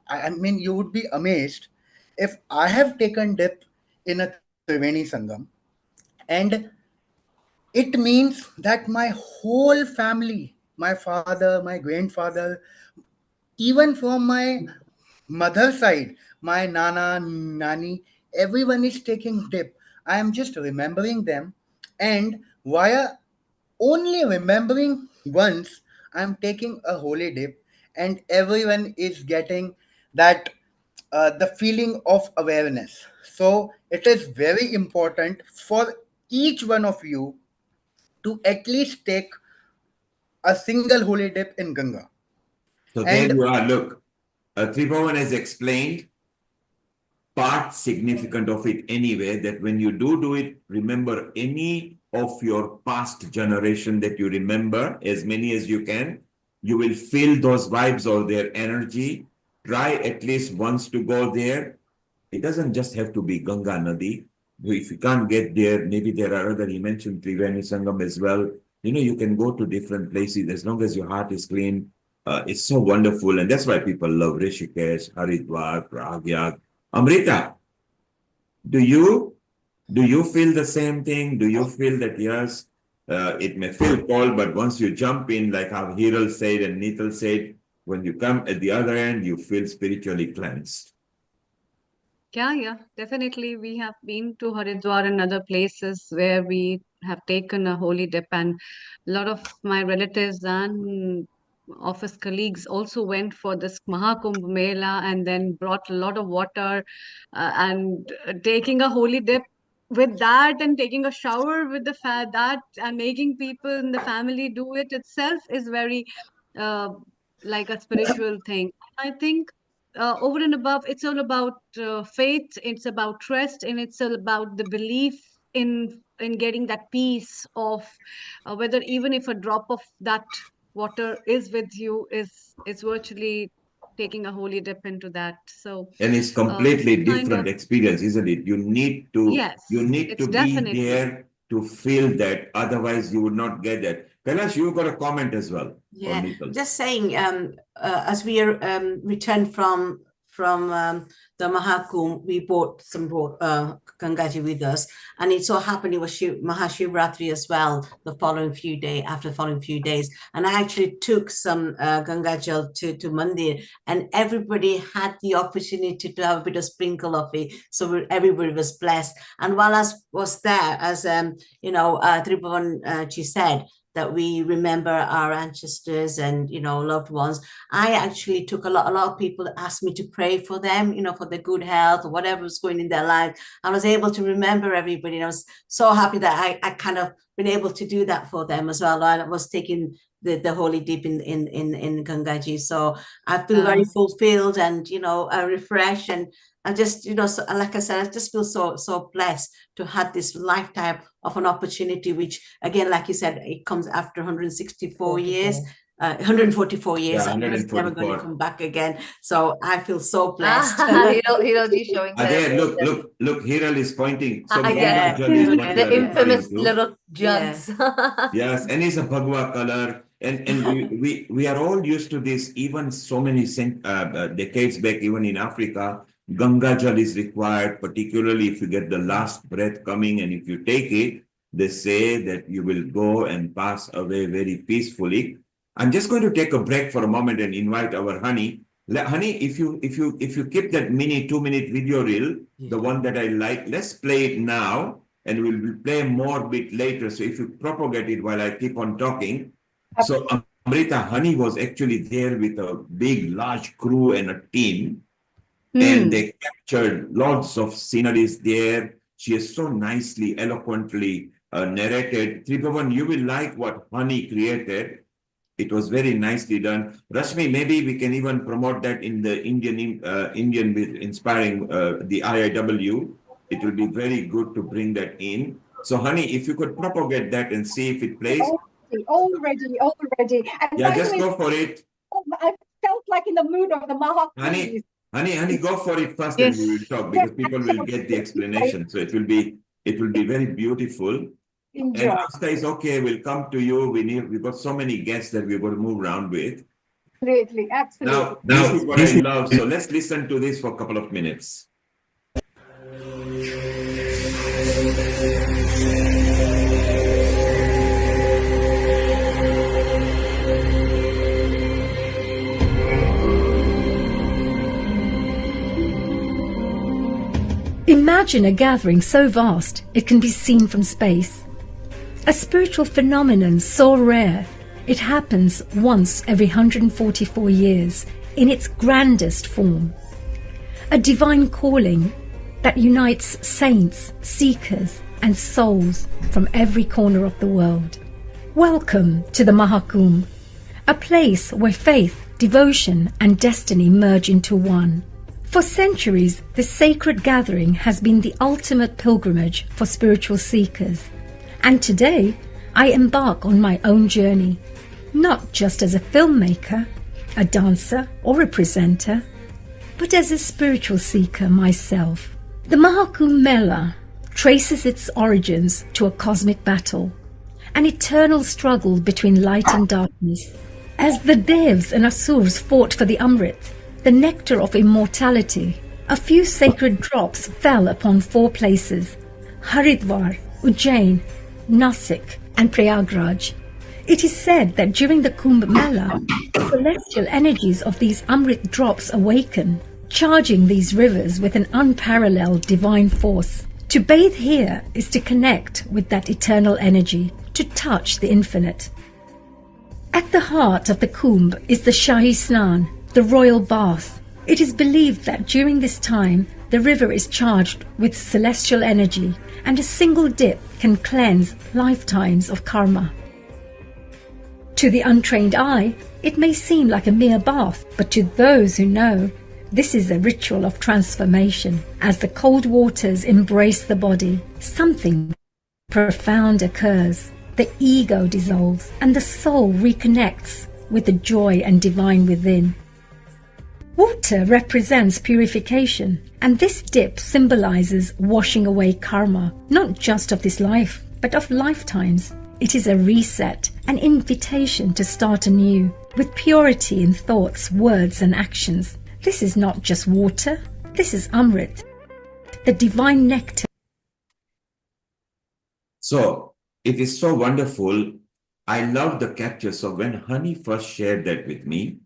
I mean, you would be amazed if I have taken dip in a Triveni Sangam, and it means that my whole family, my father, my grandfather, even from my mother side, my nana, nani, everyone is taking dip. I am just remembering them, and via only remembering once, I'm taking a holy dip, and everyone is getting that the feeling of awareness. So it is very important for each one of you to at least take a single holy dip in Ganga. So there And you are. Look, Tripavan has explained part significant of it anyway, that when you do it, remember any of your past generation that you remember, as many as you can. You will feel those vibes or their energy. Try at least once to go there. It doesn't just have to be Ganga Nadi. If you can't get there, maybe there are other, you mentioned Triveni Sangam as well. You know, you can go to different places as long as your heart is clean. It's so wonderful. And that's why people love Rishikesh, Haridwar, Pragyag. Amrita, do you feel the same thing? Do you feel that yes, it may feel cold, but once you jump in, like how Hiral said and Nital said, when you come at the other end, you feel spiritually cleansed. Yeah, definitely. We have been to Haridwar and other places where we have taken a holy dip, and a lot of my relatives and office colleagues also went for this Maha Kumbh Mela and then brought a lot of water and taking a holy dip with that and taking a shower with that and making people in the family do it itself is very uh, like a spiritual thing. I think over and above, it's all about faith, it's about trust, and it's all about the belief in getting that peace of whether even if a drop of that water is with you is virtually taking a holy dip into that. So And it's it's completely kind of different experience, isn't it? yes, You need it's to be definitely. there to feel that. Otherwise, you would not get that. Kailash, you got a comment as well, or Yeah, Nikhil? just saying, as we are returned from the Mahakumbh, we brought some Gangaji with us, and it so happened it was Mahashivratri as well. After the following few days, and I actually took some Gangajal to Mandir, and everybody had the opportunity to have a bit of sprinkle of it, so everybody was blessed. And while I was there, as Tripavan she said, that we remember our ancestors and loved ones. I actually took a lot of people that asked me to pray for them, for their good health or whatever was going in their life. I was able to remember everybody, and I was so happy that I kind of been able to do that for them as well. I was taking the holy dip in Gangaji, so I feel very fulfilled and refreshed, and I just so, like I said, I just feel so blessed to have this lifetime of an opportunity, which again, like you said, it comes after 164 years. 144 years, Yeah, and it's never going to 144. come back again. So I feel so blessed. Hiroji showing Ah, the there, look, Hiral is pointing. So yes, Ganga Jal is what we the are referring infamous to. little jugs. Yes, and it's a Bhagwa color. And we are all used to this, even so many decades back, even in Africa, Ganga Jal is required, particularly if you get the last breath coming, and if you take it, they say that you will go and pass away very peacefully. I'm just going to take a break for a moment and invite our Honey. Honey, if you keep that mini 2-minute video reel, the one that I like, let's play it now, and we'll play more bit later. So if you propagate it while I keep on talking. So Amrita, Honey was actually there with a big, large crew and a team, and they captured lots of sceneries there. She has so nicely, eloquently narrated. Tripavan, you will like what Honey created. It was very nicely done. Rashmi, maybe we can even promote that in the Indian with inspiring the IIW. it will be very good to bring that in. So, honey, if you could propagate that and see if it plays. Already. And Yeah, by the just way, go for it. I felt like in the mood of the Maha Kumbh. Honey, go for it first, and we will talk, because people will get the explanation. So it will be very beautiful. Enjoy. And Asta is okay. We'll come to you. We've got so many guests that we're going to move around with. Absolutely. Now, this is what I love. So let's listen to this for a couple of minutes. Imagine a gathering so vast it can be seen from space. A spiritual phenomenon so rare it happens once every 144 years in its grandest form. A divine calling that unites saints, seekers and souls from every corner of the world. Welcome to the Maha Kumbh, a place where faith, devotion and destiny merge into one. For centuries, this sacred gathering has been the ultimate pilgrimage for spiritual seekers. And today, I embark on my own journey, not just as a filmmaker, a dancer or a presenter, but as a spiritual seeker myself. The Maha Kumbh Mela traces its origins to a cosmic battle, an eternal struggle between light and darkness. As the Devs and Asurs fought for the Amrit, the nectar of immortality, a few sacred drops fell upon 4 places: Haridwar, Ujjain, Nasik and Prayagraj. It is said that during the Kumbh Mela, the celestial energies of these Amrit drops awaken, charging these rivers with an unparalleled divine force. To bathe here is to connect with that eternal energy, to touch the infinite. At the heart of the Kumbh is the Shahi Snan, the royal bath. It is believed that during this time, the river is charged with celestial energy, and a single dip can cleanse lifetimes of karma. To the untrained eye, it may seem like a mere bath, but to those who know, this is a ritual of transformation. As the cold waters embrace the body, something profound occurs. The ego dissolves, and the soul reconnects with the joy and divine within. Water represents purification, and this dip symbolizes washing away karma, not just of this life, but of lifetimes. It is a reset, an invitation to start anew, with purity in thoughts, words, and actions. This is not just water, this is Amrit, the divine nectar. So, it is so wonderful. I love the capture. So, when Honey first shared that with me,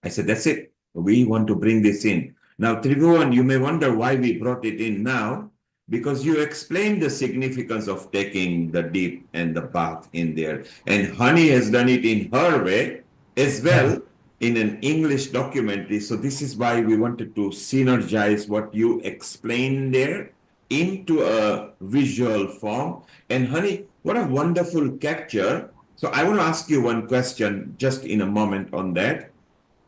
I said, that's it. We want to bring this in. Now, Tribhuvan, you may wonder why we brought it in now, because you explained the significance of taking the dip and the bath in there. And Honey has done it in her way as well in an English documentary. So this is why we wanted to synergize what you explained there into a visual form. And Honey, what a wonderful capture. So I want to ask you one question just in a moment on that.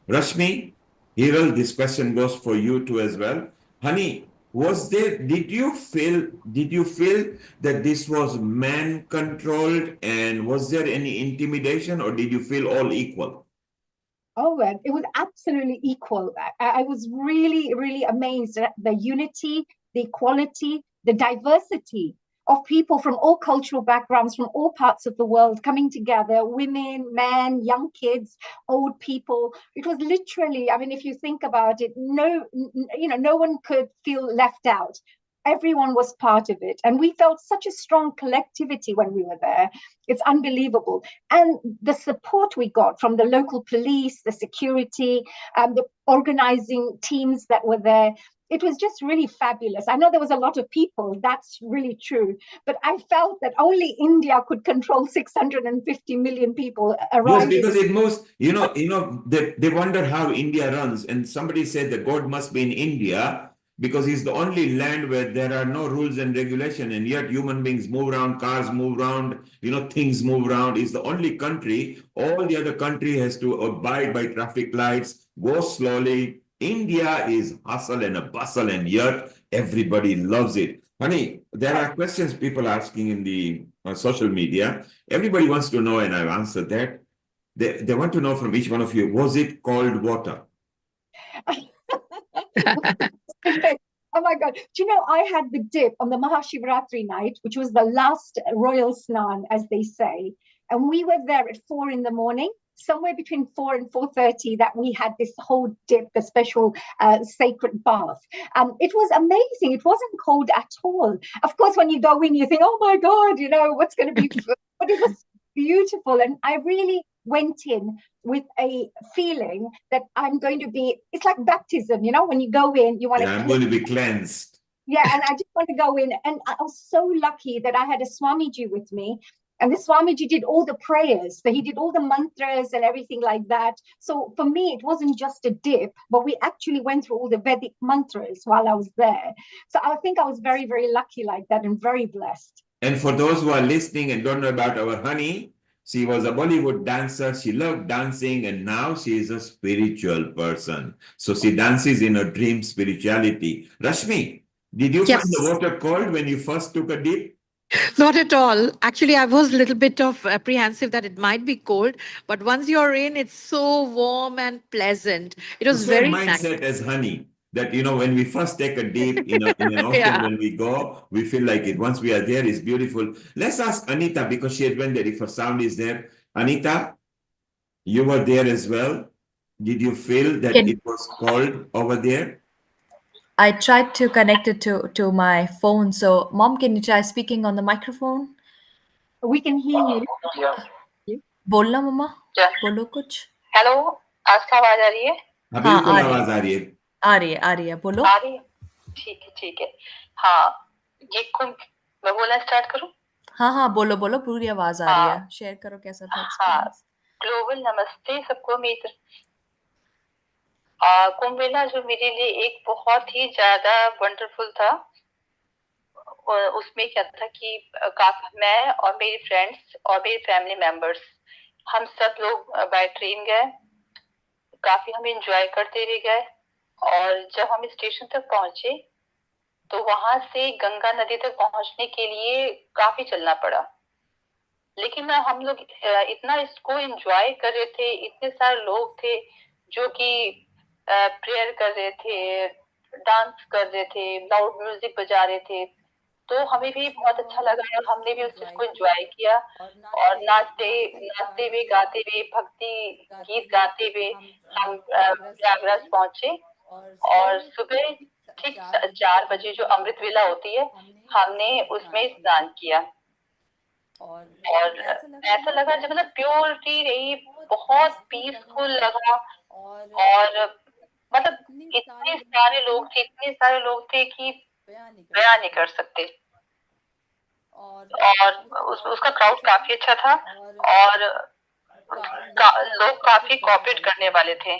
Rashmi, Hiral, this question goes for you too as well. Honey, did you feel that this was man controlled, and was there any intimidation, or did you feel all equal? Oh, it was absolutely equal. I was really, really amazed at the unity, the equality, the diversity of people from all cultural backgrounds, from all parts of the world coming together, women, men, young kids, old people. It was literally, I mean, if you think about it, no one could feel left out. Everyone was part of it. And we felt such a strong collectivity when we were there. It's unbelievable. And the support we got from the local police, the security, the organizing teams that were there, it was just really fabulous. I know there was a lot of people, that's really true. But I felt that only India could control 650 million people around. Yes, because it moves, they wonder how India runs. And somebody said that God must be in India, because it's the only land where there are no rules and regulation, and yet human beings move around, cars move around, things move around. It's the only country. All the other country has to abide by traffic lights, go slowly, India is hustle and a bustle, and yet everybody loves it. Honey, there are questions people asking in the social media. Everybody wants to know, and I've answered that. They want to know from each one of you, was it cold water? Oh my God. Do you know, I had the dip on the Mahashivratri night, which was the last royal snan, as they say. And we were there at 4 in the morning, somewhere between 4 and 4:30, that we had this whole dip, the special sacred bath. It was amazing. It wasn't cold at all. Of course, when you go in, you think, oh my God, you know, what's going to be, but it was beautiful. And I really went in with a feeling that I'm going to be, it's like baptism, you know, when you go in, you want Yeah, I'm going to be cleansed. yeah, and I just want to go in. And I was so lucky that I had a Swamiji with me. And the Swamiji did all the prayers. So he did all the mantras and everything like that. So for me, it wasn't just a dip, but we actually went through all the Vedic mantras while I was there. So I think I was very, very lucky like that and very blessed. And for those who are listening and don't know about our honey, she was a Bollywood dancer. She loved dancing, and now she is a spiritual person. So she dances in her dream spirituality. Rashmi, did you find the Yes. water cold when you first took a dip? Not at all. Actually, I was a little bit of apprehensive that it might be cold, but once you're in, it's so warm and pleasant. It The was same very nice. mindset as honey. That, you know, when we first take a dip in an ocean, Yeah. when we go, we feel like it. Once we are there, it's beautiful. Let's ask Anita, because she had went there, if her sound is there. Anita, you were there as well. Did you feel that Can- it was cold over there? I tried to connect it to my phone. So, Mom, can you try speaking on the microphone? We can hear you. बोलना मम्मा बोलो कुछ hello आज का आवाज आ रही है हाँ, हाँ बिल्कुल आ रही आवाज आ रही है। आ रही है बोलो आ रही है ठीक है हाँ ये कुंभ मैं बोलना स्टार्ट करूं हाँ बोलो बोलो पूरी आवाज आ रही है शेयर करो कैसा था हाँ एक्सपीरियंस ग्लोबल नमस्ते सबको मेरी कुंभ मेला जो मेरे लिए एक बहुत ही ज्यादा वंडरफुल था उसमें क्या था कि काफी मैं और मेरी फ्रेंड्स और मेरे फैमिली मेंबर्स हम सब लोग बाय ट्रेन गए काफी हम एंजॉय करते रह गए और जब हम स्टेशन तक पहुंचे तो वहां से गंगा नदी तक पहुंचने के लिए काफी चलना पड़ा लेकिन हम लोग इतना इसको एंजॉय कर रहे थे इतने सारे लोग थे जो कि प्रेयर कर रहे थे डांस कर रहे थे लाउड म्यूजिक बजा रहे थे तो हमें भी बहुत अच्छा लगा और हमने भी उस चीज को एंजॉय किया और नाचते हुए गाते हुए भक्ति गीत गाते हुए हम प्रयागराज पहुंचे और सुबह ठीक 4 बजे जो अमृत वेला होती है हमने उसमें स्नान किया और ऐसा लगा जब मतलब प्योरिटी रही बहुत पीसफुल लगा और मतलब इतने सारे लोग थे कि बयान नहीं कर सकते और उसका क्राउड काफी अच्छा था और लोग काफी कोऑपरेट करने वाले थे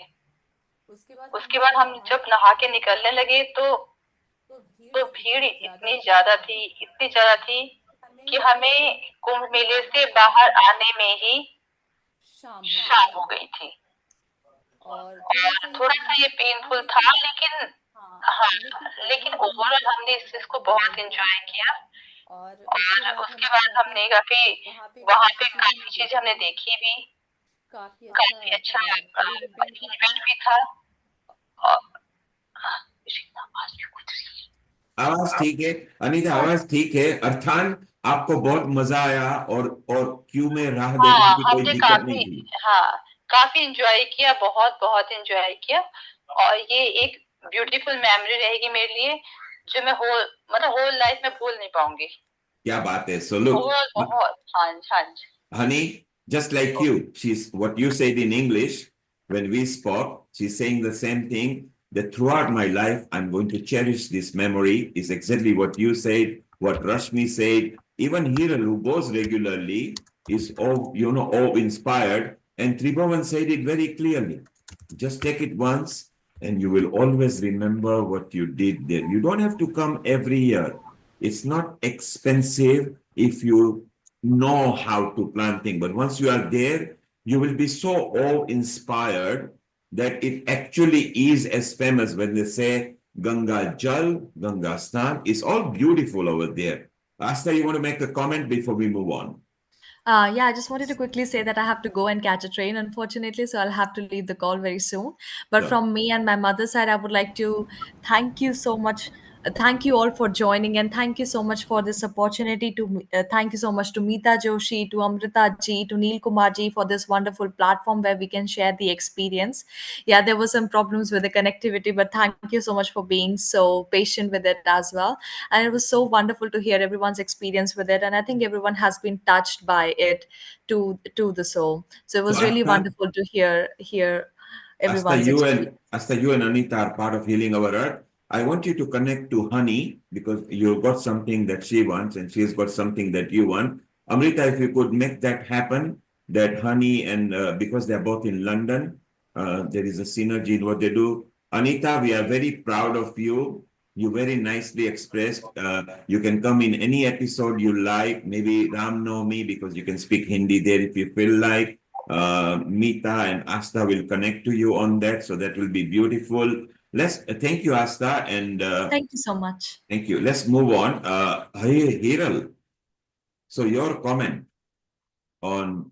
उसके बाद हम जब नहा के निकलने लगे तो भीड़ इतनी ज्यादा थी कि हमें कुंभ मेले से बाहर आने में ही शाम हो गई थी और थोड़ा सा ये पेनफुल था लेकिन ओवरऑल हमने इस चीज को बहुत एंजॉय किया और उसके बाद हमने वहां पे काफी चीजें हमने देखी भी काफी अच्छा इवेंट भी था आवाज ठीक है अनिता आवाज ठीक है अर्थान आपको बहुत मजा आया और क्यू में राह देखने की कोई दिक्कत नहीं थी काफी एंजॉय किया बहुत एंजॉय किया और ये एक ब्यूटीफुल मेमोरी रहेगी मेरे लिए जो मैं होल लाइफ में भूल नहीं पाऊंगी क्या बात है so look honey just like you she's what you said in English when we spoke she's saying the same thing that throughout my life I'm going to cherish this memory is exactly what you said what Rashmi said even Hiral who goes regularly is all inspired and Tribhuvan said it very clearly just take it once and you will always remember what you did there you don't have to come every year it's not expensive if you know how to plan things but once you are there you will be so awe-inspired that it actually is as famous when they say Ganga Jal, Ganga Snan. It's all beautiful over there. Asta, you want to make a comment before we move on? Yeah, I just wanted to quickly say that I have to go and catch a train, unfortunately, so I'll have to leave the call very soon. But Sure. from me and my mother's side, I would like to thank you so much. Thank you all for joining, and thank you so much for this opportunity. Thank you so much to Meeta Joshi, to Amrita ji, to Neil Kumar ji for this wonderful platform where we can share the experience. Yeah, there were some problems with the connectivity, but thank you so much for being so patient with it as well. And it was so wonderful to hear everyone's experience with it, and I think everyone has been touched by it to the soul. So it So was really Asta, wonderful to hear everyone's experience. Asta, you and Anita are part of Healing Our Earth. I want you to connect to Honey because you've got something that she wants and she's got something that you want. Amrita, if you could make that happen, that Honey and because they're both in London, there is a synergy in what they do. Anita, we are very proud of you. You very nicely expressed. You can come in any episode you like, maybe Ram Navami because you can speak Hindi there if you feel like. Meeta and Asta will connect to you on that, so that will be beautiful. Let's thank you, Asta, and Thank you so much. thank you. Let's move on. Hiral, so your comment on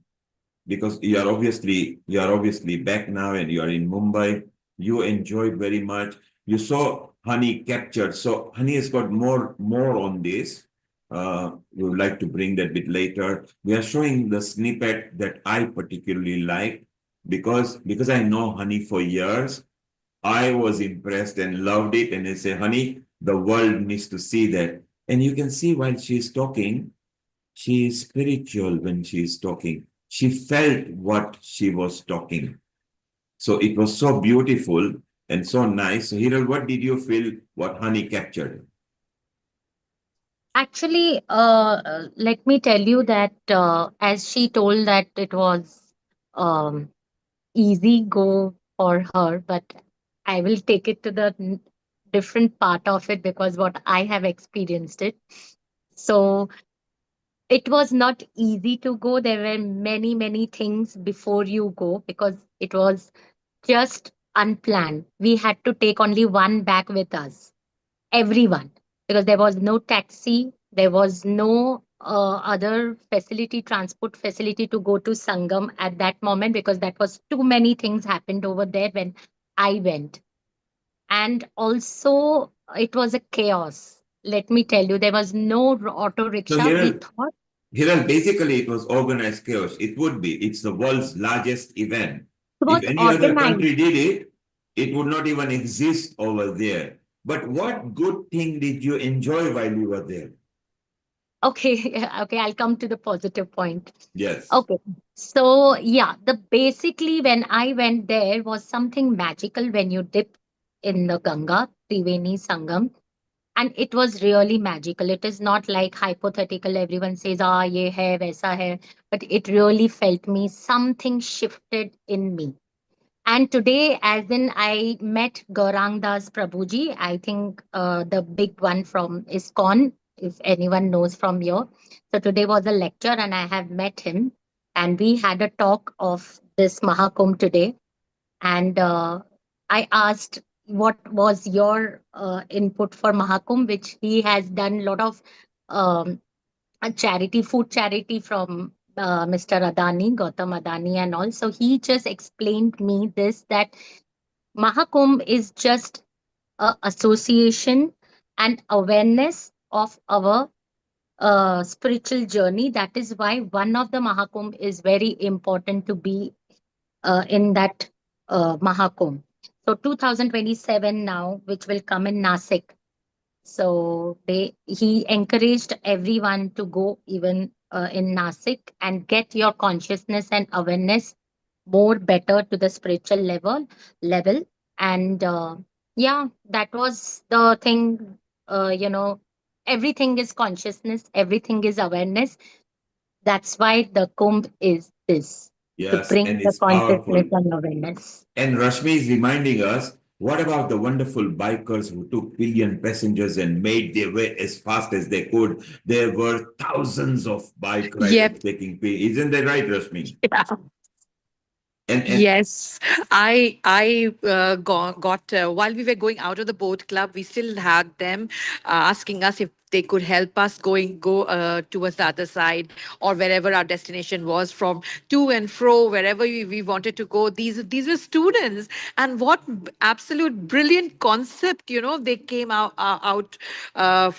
because you are obviously back now and you are in Mumbai. You enjoyed very much. You saw Honey captured. So Honey has got more on this. We would like to bring that bit later. We are showing the snippet that I particularly like because I know Honey for years. I was impressed and loved it. And I say, Honey, the world needs to see that. And you can see while she's talking, she is spiritual when she is talking. She felt what she was talking. So it was so beautiful and so nice. So Hiral, what did you feel what Honey captured? Actually, let me tell you that as she told that it was um, easy go for her, but I will take it to the different part of it because what I have experienced it. So it was not easy to go. There were many, many things before you go because it was just unplanned. We had to take only one bag with us, everyone, because there was no taxi, there was no other facility, transport facility to go to Sangam at that moment because that was too many things happened over there when I went. And also, it was a chaos. Let me tell you, there was no auto So rickshaw. We thought Hiral, basically it was organized chaos. It would be. It's the world's largest event. it If was any other organized. country did it, it would not even exist over there. But what good thing did you enjoy while you were there? Okay, okay, I'll come to the positive point. Yes. Okay. So yeah, the basically when I went there was something magical when you dip in the Ganga, Triveni Sangam, and it was really magical. It is not like hypothetical. Everyone says, "Ah, ye hai, waisa hai," but it really felt me. Something shifted in me. And today, as in, I met Gaurang Das Prabhuji. I think the big one from ISKCON, if anyone knows from here. So today was a lecture, and I have met him, and we had a talk of this Maha Kumbh today. And I asked, "What was your input for Maha Kumbh?" Which he has done a lot of um, a charity, food charity from Mr. Adani, Gautam Adani, and all. So he just explained me this that Mahakumbh is just a association and awareness of our spiritual journey. That is why one of the Mahakumbh is very important to be in that Mahakumbh. So 2027 now, which will come in Nasik. So he encouraged everyone to go even in Nasik and get your consciousness and awareness more better to the spiritual level. And yeah, that was the thing. Everything is consciousness, everything is awareness. That's why the Kumbh is this, to Yes, bring and the it's consciousness powerful. and awareness. And Rashmi is reminding us, what about the wonderful bikers who took billion passengers and made their way as fast as they could? There were thousands of bike riders Yep. taking place. Isn't that right, Rashmi? Yeah. And Yes, I got while we were going out of the boat club, we still had them asking us if they could help us go towards the other side or wherever our destination was, from to and fro wherever we wanted to go. These were students, and what absolute brilliant concept, they came out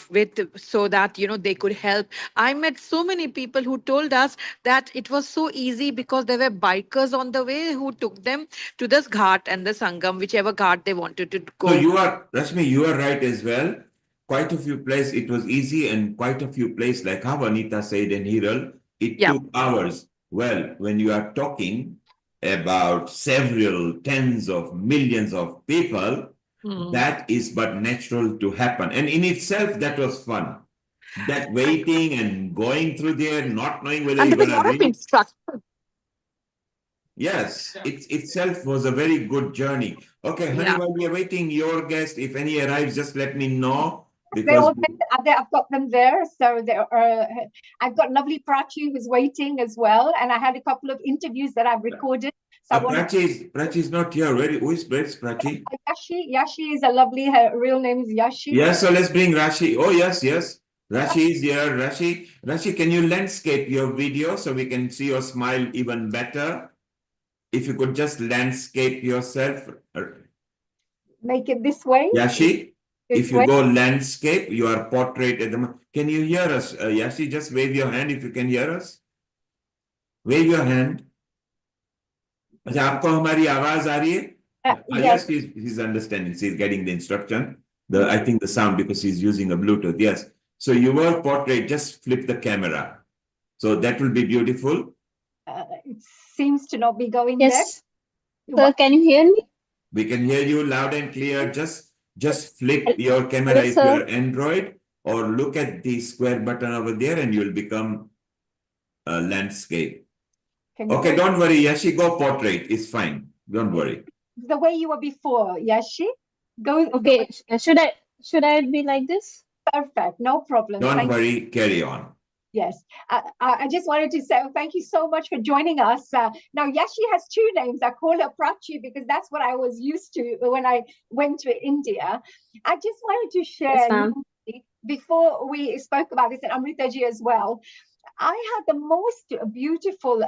with, so that they could help. I met so many people who told us that it was so easy because there were bikers on the way who took them to this ghat and the Sangam, whichever ghat they wanted to so go. Rashmi, you are right as well. Quite a few places it was easy, and quite a few places, like how Anita said in Hiral, it took hours. Well, when you are talking about several tens of millions of people, that is but natural to happen. And in itself, that was fun. That waiting and going through there, not knowing whether And you're there was going a lot to of reach. instruction. Yes, it itself was a very good journey. Okay, honey, Yeah. while we are waiting your guest, if any arrives, just let me know, They're because all there. I've got them there. So I've got lovely Prachi who's waiting as well. And I had a couple of interviews that I've recorded. So I want Prachi is not here. Where's Prachi? Yashi is a lovely, her real name is Yashi. Yes, so let's bring Rashi. Oh, yes. Rashi is here. Rashi, can you landscape your video so we can see your smile even better? If you could just landscape yourself. Make it this way. Yashi, This if you way. go landscape, your portrait at the moment. Can you hear us? Yashi, just wave your hand if you can hear us. Wave your hand. अच्छा, आपको हमारी आवाज आ रही है? Yes, he's understanding. He's getting the instruction. I think the sound, because he's using a Bluetooth. Yes. So your portrait, just flip the camera. So that will be beautiful. It seems to not be going Yes. Sir, can you hear me? We can hear you loud and clear. Just flip your camera Hello, if sir. you're Android, or look at the square button over there and you'll become a landscape. Okay, don't worry, Yashi, go portrait. It's fine. Don't worry. The way you were before, Yashi. Go. Okay. Should I be like this? Perfect. No problem. Don't worry. Carry on. Yes. I just wanted to say thank you so much for joining us. Now, Yashi has two names. I call her Prachi because that's what I was used to when I went to India. I just wanted to share, before we spoke about this, and Amritaji as well, I had the most beautiful,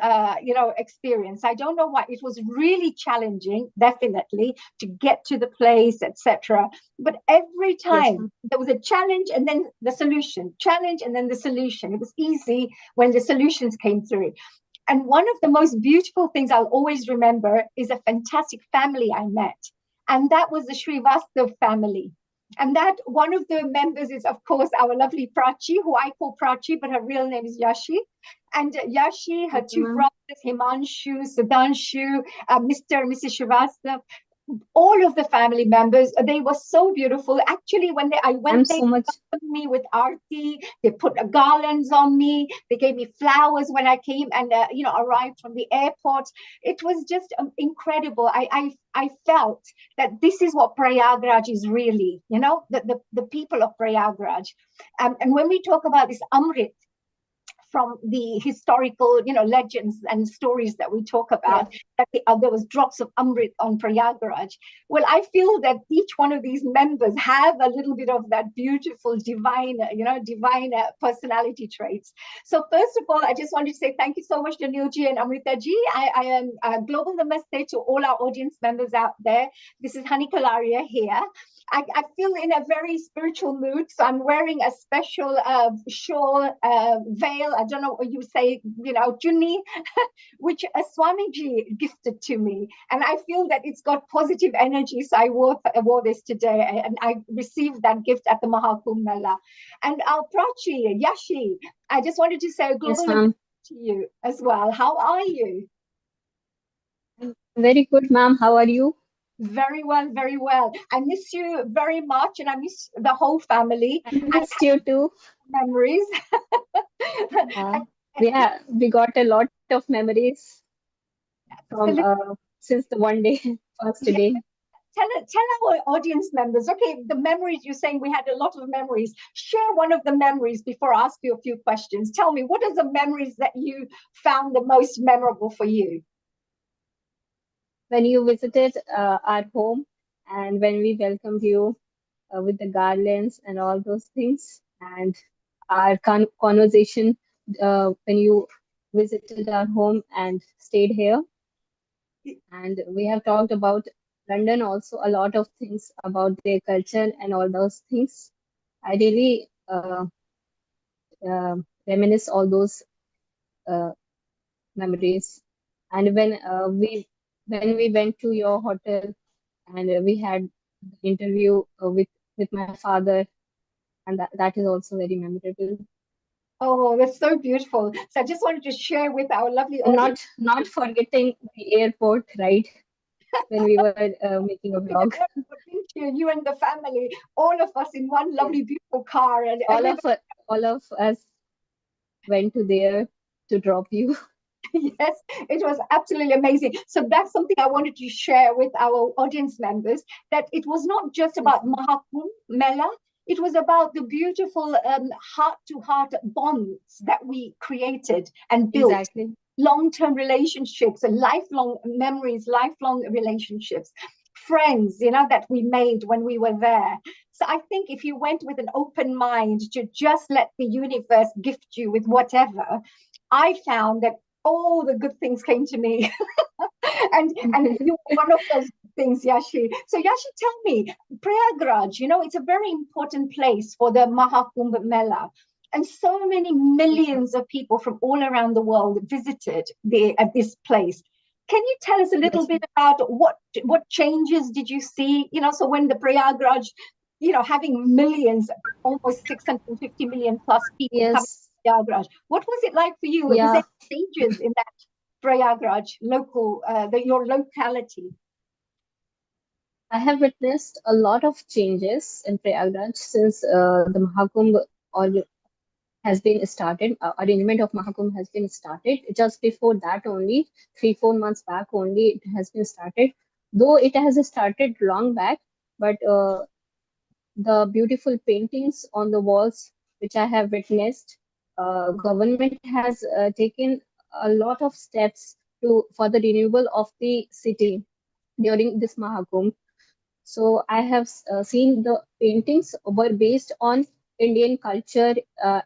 experience. I don't know why. It was really challenging, definitely, to get to the place, etc. But every time there was a challenge and then the solution, challenge and then the solution. It was easy when the solutions came through. And one of the most beautiful things I'll always remember is a fantastic family I met. And that was the Srivastav family. And that one of the members is, of course, our lovely Prachi, who I call Prachi, but her real name is Yashi. And Yashi, her two brothers, Himanshu, Sudhanshu, Mr. and Mrs. Srivastav, all of the family members, they were so beautiful. Actually, when I went, they welcomed me with Aarti. They put garlands on me. They gave me flowers when I came and arrived from the airport. It was just incredible. I felt that this is what Prayagraj is really, the people of Prayagraj. And when we talk about this Amrit, from the historical, legends and stories that we talk about, that there was drops of Amrit on Prayagraj. Well, I feel that each one of these members have a little bit of that beautiful divine personality traits. So first of all, I just wanted to say thank you so much to Nilji and Amritaji. I am global namaste to all our audience members out there. This is Hani Kalaria here. I feel in a very spiritual mood, so I'm wearing a special shawl, veil. I don't know what you say, chunni, which a Swamiji gifted to me, and I feel that it's got positive energy. So I wore this today, and I received that gift at the Maha Kumbh Mela. And our Prachi, Yashi, I just wanted to say a global namaste to you as well. How are you? Very good, ma'am. How are you? Very well, very well. I miss you very much, and I miss the whole family. I missed you too. Memories. We got a lot of memories from since the one day, first day. Tell our audience members, okay, the memories, you're saying we had a lot of memories. Share one of the memories before I ask you a few questions. Tell me, what are the memories that you found the most memorable for you? when you visited our home and when we welcomed you with the garlands and all those things, and our conversation when you visited our home and stayed here. And we have talked about London also, a lot of things about their culture and all those things. I really reminisce all those uh, memories. And when we went to your hotel and we had the interview with my father, and that is also very memorable. Oh, that's so beautiful. So I just wanted to share with our lovely And audience. not forgetting the airport, right? When we were making a vlog. You and the family, all of us in one lovely, beautiful car, and all of us went to there to drop you. Yes, it was absolutely amazing. So that's something I wanted to share with our audience members, that it was not just about Maha Kumbh Mela, it was about the beautiful heart-to-heart bonds that we created and built. Exactly. Long-term relationships and lifelong memories, lifelong relationships, friends, that we made when we were there. So I think if you went with an open mind to just let the universe gift you with whatever, I found that all the good things came to me. and you were one of those things, Yashi. So Yashi, tell me, Prayagraj, it's a very important place for the Maha Kumbh Mela. And so many millions of people from all around the world visited at this place. Can you tell us a little bit about what changes did you see? So when the Prayagraj, having millions, almost 650 million plus people coming to Prayagraj, what was it like for you? Was there changes in that Prayagraj, your locality? I have witnessed a lot of changes in Prayagraj since the Mahakumbh has been started. Arrangement of Mahakumbh has been started. Just before that, only 3-4 months back, only it has been started. Though it has started long back, but the beautiful paintings on the walls, which I have witnessed, government has taken a lot of steps for the renewal of the city during this Mahakumbh. So I have seen the paintings were based on Indian culture,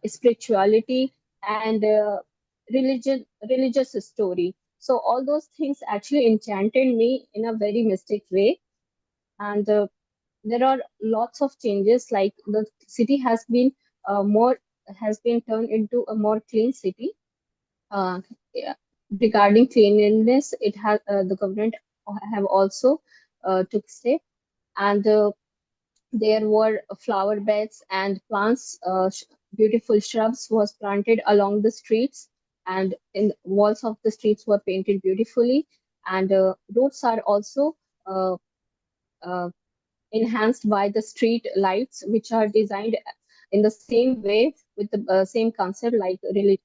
spirituality, and religious story. So all those things actually enchanted me in a very mystic way. And there are lots of changes. Like the city has been turned into a more clean city. Yeah, regarding cleanliness, it has the government have also took step, and there were flower beds and plants, beautiful shrubs was planted along the streets, and in walls of the streets were painted beautifully, and roads are also uh, uh, enhanced by the street lights, which are designed in the same way with the same concept, like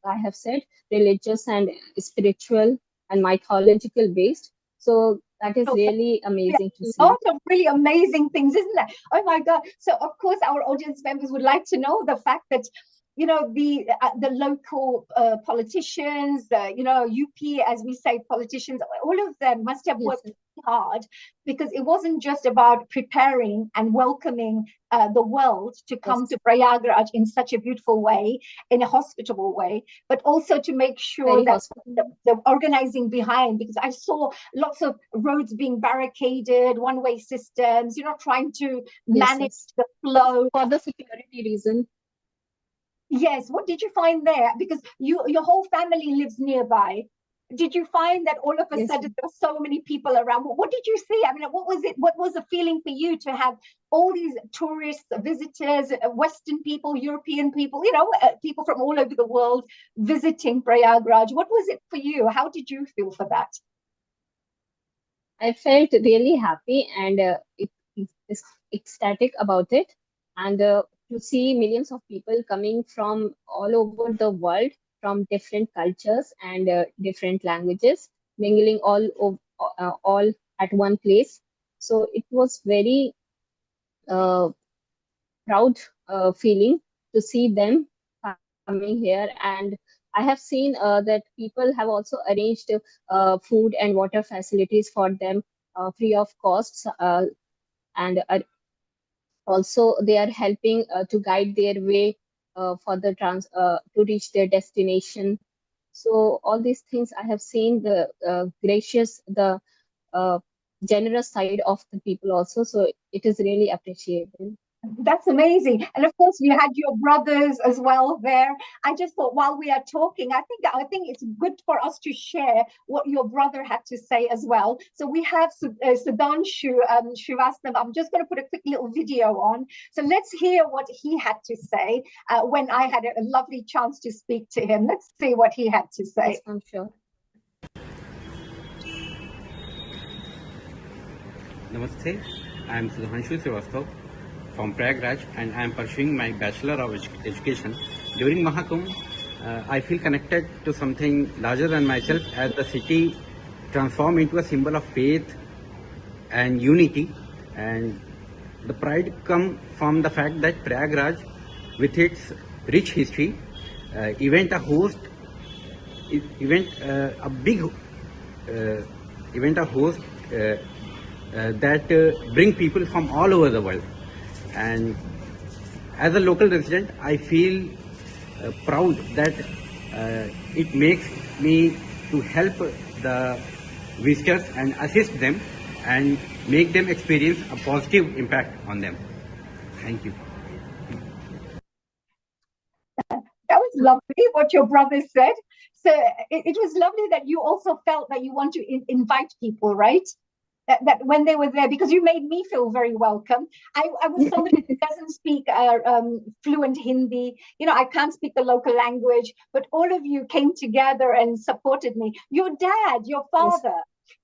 I have said, religious and spiritual and mythological based. So that is really amazing to see. A lot of really amazing things, isn't there? Oh my God. So of course our audience members would like to know the fact that the local politicians, UP, as we say, politicians, all of them must have worked hard, because it wasn't just about preparing and welcoming the world to come to Prayagraj in such a beautiful way, in a hospitable way, but also to make sure that the organizing behind, because I saw lots of roads being barricaded, one-way systems, trying to manage the flow. For the security reason. Yes. What did you find there? Because your whole family lives nearby. Did you find that all of a sudden there were so many people around? What did you see? I mean, what was it? What was the feeling for you to have all these tourists, visitors, Western people, European people, people from all over the world visiting Prayagraj? What was it for you? How did you feel for that? I felt really happy and ecstatic about it. And to see millions of people coming from all over the world, from different cultures and different languages, mingling all at one place. So it was very proud feeling to see them coming here. And I have seen that people have also arranged food and water facilities for them free of costs, and also they are helping to guide their way for the to reach their destination. So all these things I have seen the gracious, the uh, generous side of the people also. So it is really appreciable. That's amazing. And of course, you had your brothers as well there. I just thought while we are talking, I think it's good for us to share what your brother had to say as well. So we have Sudhanshu Srivastava. I'm just going to put a quick little video on. So let's hear what he had to say when I had a lovely chance to speak to him. Let's see what he had to say. Yes, I'm sure. Namaste, I am Sudhanshu Srivastava from Prayagraj, and I am pursuing my Bachelor of Education. During Maha Kumbh, I feel connected to something larger than myself, as the city transformed into a symbol of faith and unity, and the pride comes from the fact that Prayagraj, with its rich history, event a host that bring people from all over the world. And as a local resident, I feel proud that it makes me to help the visitors and assist them and make them experience a positive impact on them. Thank you. That was lovely what your brother said. So it was lovely that you also felt that you want to invite people, right? That when they were there, because you made me feel very welcome. I was somebody who doesn't speak fluent Hindi. I can't speak the local language, but all of you came together and supported me. Your dad, your father,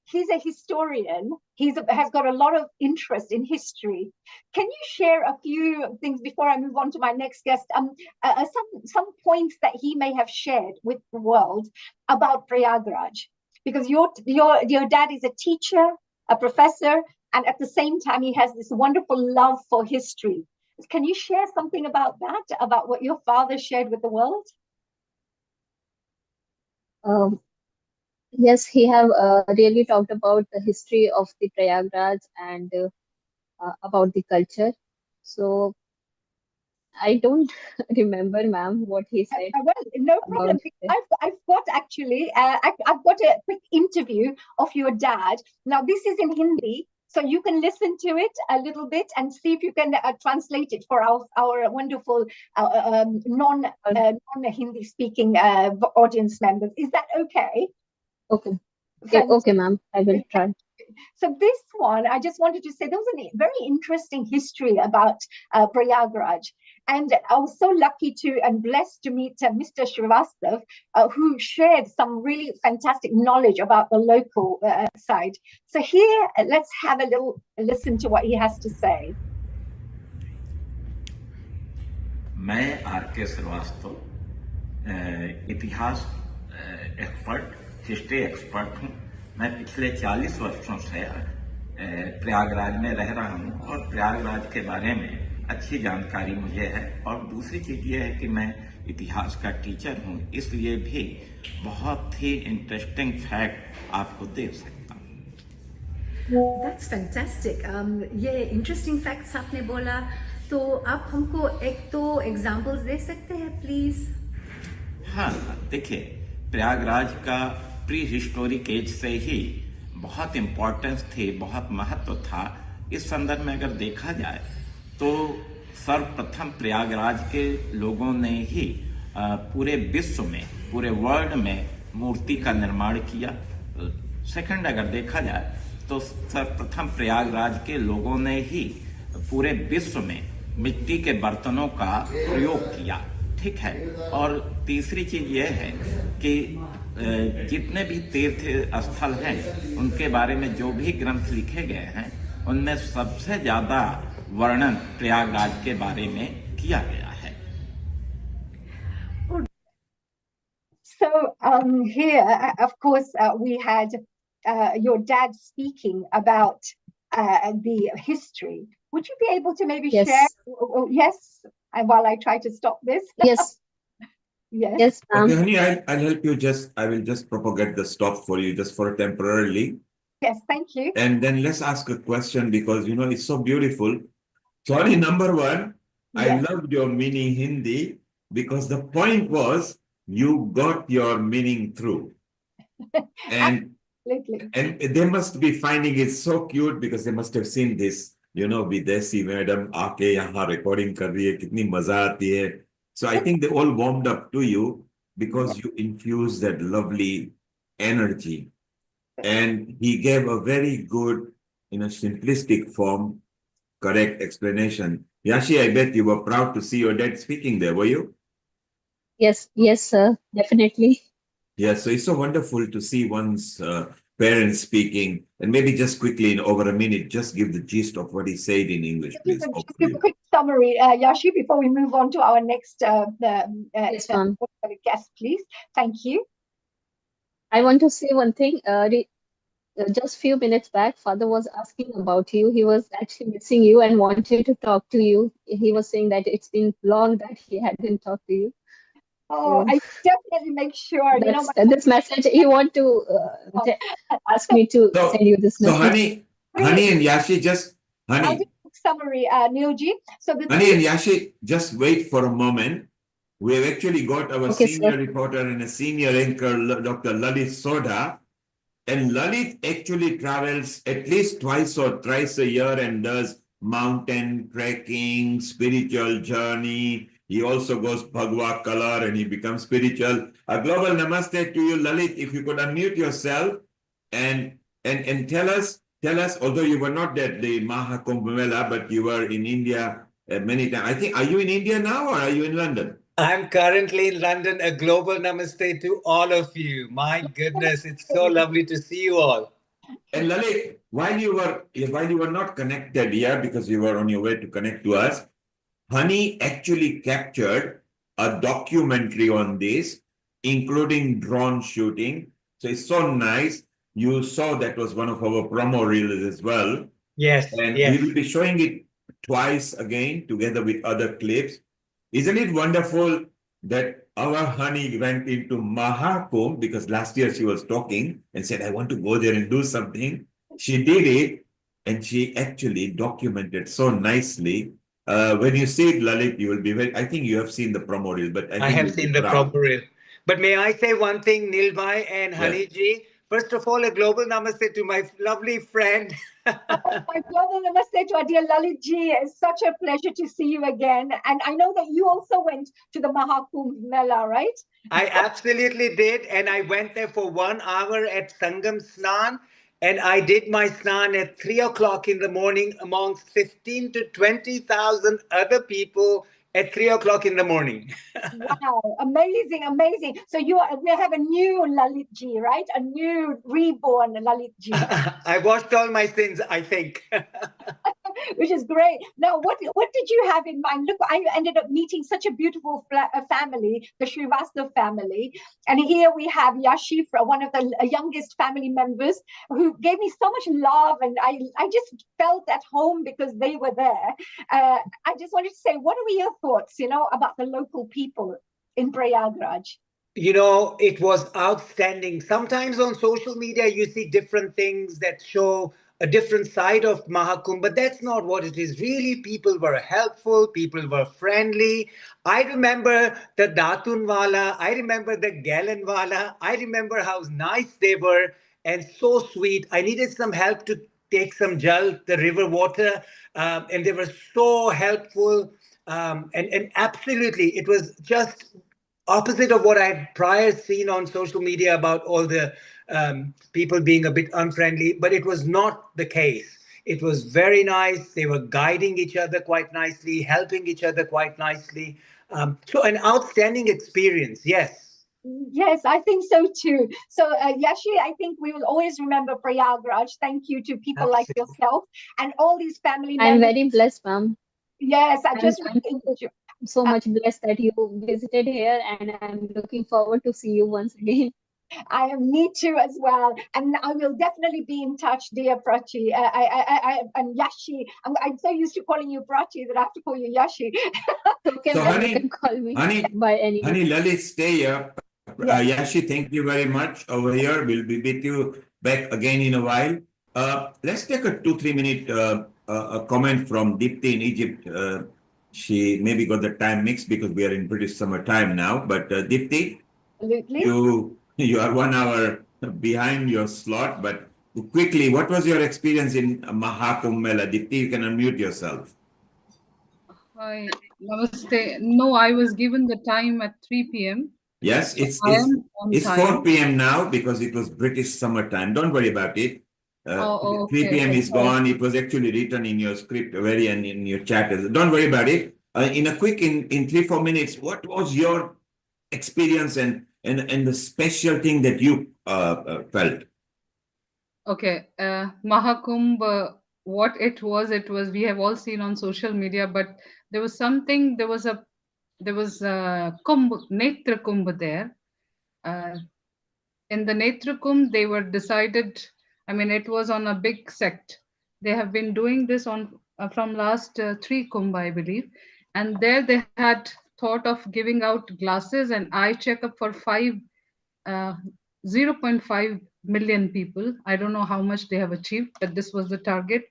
he's a historian. Has got a lot of interest in history. Can you share a few things before I move on to my next guest? Some points that he may have shared with the world about Prayagraj, because your dad is a teacher, a professor, and at the same time he has this wonderful love for history. Can you share something about that, about what your father shared with the world? Yes, he have really talked about the history of the Prayagraj and about the culture. So I don't remember, ma'am, what he said. Well, no problem. I've got actually, I've got a quick interview of your dad. Now, this is in Hindi, so you can listen to it a little bit and see if you can translate it for our wonderful non-Hindi speaking audience members. Is that okay? Okay. Okay, ma'am. I will try. So this one, I just wanted to say there was a very interesting history about Prayagraj. And I was so lucky and blessed to meet Mr. Srivastava, who shared some really fantastic knowledge about the local side. So here, let's have a little listen to what he has to say. मैं R K. Srivastava इतिहास expert, history expert हूँ। मैं पिछले 40 वर्षों से प्रयागराज में रह रहा हूँ और प्रयागराज के बारे में अच्छी जानकारी मुझे है। और दूसरी चीज ये है कि मैं इतिहास का टीचर हूँ, इसलिए भी बहुत ही इंटरेस्टिंग फैक्ट आपको दे सकता हूँ। That's fantastic. ये इंटरेस्टिंग फैक्ट्स आपने बोला, तो आप हमको एक तो एग्जांपल्स दे सकते हैं प्लीज? हाँ, देखिए, प्रयागराज का प्री हिस्टोरिक एज से ही बहुत इम्पोर्टेंस थी, बहुत महत्व था। इस संदर्भ में अगर देखा जाए तो सर्वप्रथम प्रयागराज के लोगों ने ही पूरे विश्व में, पूरे वर्ल्ड में मूर्ति का निर्माण किया। सेकंड, अगर देखा जाए तो सर्वप्रथम प्रयागराज के लोगों ने ही पूरे विश्व में मिट्टी के बर्तनों का प्रयोग किया, ठीक है। और तीसरी चीज यह है कि जितने भी तीर्थ स्थल हैं उनके बारे में जो भी ग्रंथ लिखे गए हैं उनमें सबसे ज्यादा वर्णन प्रयागराज के बारे में किया गया है। So here, of course, we had your dad speaking about the history. Would you be able to maybe share? Yes, and while I try to stop this. Yes. Yes. Okay, honey, I'll help you. I will just propagate the stop for you just for temporarily. Yes, thank you. And then let's ask a question because, you know, it's so beautiful. Sorry, number one, I loved your meaning Hindi because the point was you got your meaning through. And Absolutely. and they must be finding it so cute because they must have seen this, you know, Videsi madam aake yahan recording kar rahi hai, kitni maza aati hai. So I think they all warmed up to you because you infused that lovely energy. And he gave a very good, in a simplistic form, correct explanation. Yashi, I bet you were proud to see your dad speaking there, were you? Yes, yes, sir, definitely. Yeah, so it's so wonderful to see one's parents speaking. And maybe just quickly, in over a minute, just give the gist of what he said in English, please. Just give a quick summary, Yashi, before we move on to our next Yes, ma'am. guest, please. Thank you. I want to say one thing. Just few minutes back, father was asking about you. He was actually missing you and wanted to talk to you. He was saying that it's been long that he hadn't talked to you. Oh, I definitely make sure. You know, This message he want to ask me to send you this So message. Honey and Yashi, just I'll Honey, do a quick summary, Neilji. So the Honey and Yashi, just wait for a moment. We have actually got our Okay, senior sir. reporter and a senior anchor, Dr. Lalit Soda. And Lalit actually travels at least twice or thrice a year and does mountain trekking, spiritual journey. He also goes Bhagwa color and he becomes spiritual. A global namaste to you, Lalit. If you could unmute yourself and tell us, although you were not at the Maha Kumbh Mela, but you were in India many times. I think, are you in India now or are you in London? I'm currently in London. A global namaste to all of you. My goodness, it's so lovely to see you all. And Lalit, while you were not connected here because you were on your way to connect to us, Honey actually captured a documentary on this, including drone shooting. So it's so nice. You saw that was one of our promo reels as well. Yes, And yes. we will be showing it twice again together with other clips. Isn't it wonderful that our Honey went into Maha Kumbh because last year she was talking and said, I want to go there and do something. She did it and she actually documented so nicely. When you see it, Lalit, you will be very, I think you have seen the promo reel, but I I think have you'll be seen the proud. proper reel. But may I say one thing, Nilbhai and Haniji? First of all, a global namaste to my lovely friend. My global namaste to our dear Lalit ji. It's such a pleasure to see you again. And I know that you also went to the Maha Kumbh Mela, right? I absolutely did. And I went there for 1 hour at Sangam Snan. And I did my snan at 3 o'clock in the morning amongst 15 to 20,000 other people at 3 o'clock in the morning. Wow, amazing, amazing. So we have a new Lalit ji, right? A new reborn Lalit ji. I washed all my sins, I think. Which is great. Now, what did you have in mind? Look, I ended up meeting such a beautiful family, the Srivastava family. And here we have Yashi, one of the youngest family members, who gave me so much love. And I just felt at home because they were there. I just wanted to say, what are your thoughts, about the local people in Prayagraj? You know, it was outstanding. Sometimes on social media, you see different things that show a different side of Mahakumbh, but that's not what it is. Really, people were helpful, people were friendly. I remember the Datunwala, I remember the Galanwala, I remember how nice they were and so sweet. I needed some help to take some jal, the river water, and they were so helpful. And absolutely, it was just opposite of what I had prior seen on social media about all the people being a bit unfriendly, but it was not the case. It was very nice. They were guiding each other quite nicely, helping each other quite nicely. So an outstanding experience, yes. Yes, I think so too. So, Yashi, I think we will always remember Prayagraj. Thank you to people like yourself and all these family members. I'm very blessed, ma'am. Yes, I'm so much blessed that you visited here, and I'm looking forward to see you once again. Me too as well, and I will definitely be in touch, dear Prachi. And Yashi. I'm so used to calling you Prachi that I have to call you Yashi. Okay, So, you can call me by any name. Lalit, stay here. Yashi, thank you very much over here. We'll be with you back again in a while. Let's take a 2-3 minute a comment from Dipti in Egypt. She maybe got the time mixed because we are in British summertime now. But Dipti, Absolutely. you are 1 hour behind your slot. But quickly, what was your experience in Maha Kumbh Mela? Dipti, you can unmute yourself. Hi, namaste. No, I was given the time at 3 p.m. Yes, So I am on it's time. 4 p.m. now because it was British summertime. Don't worry about it. Oh, 3 okay, p.m. okay. is gone. It was actually written in your script very and in your chat. Don't worry about it. In a quick, in 3-4 minutes, what was your experience and the special thing that you felt? Okay, Maha Kumbh, what it was, we have all seen on social media, but there was something, there was a Kumbh, Netra Kumbh there. In the Netra Kumbh, they were decided, I mean, it was on a big sect. They have been doing this on from last 3 Kumbh, I believe. And there they had thought of giving out glasses and eye checkup for 0.5 million people. I don't know how much they have achieved, but this was the target.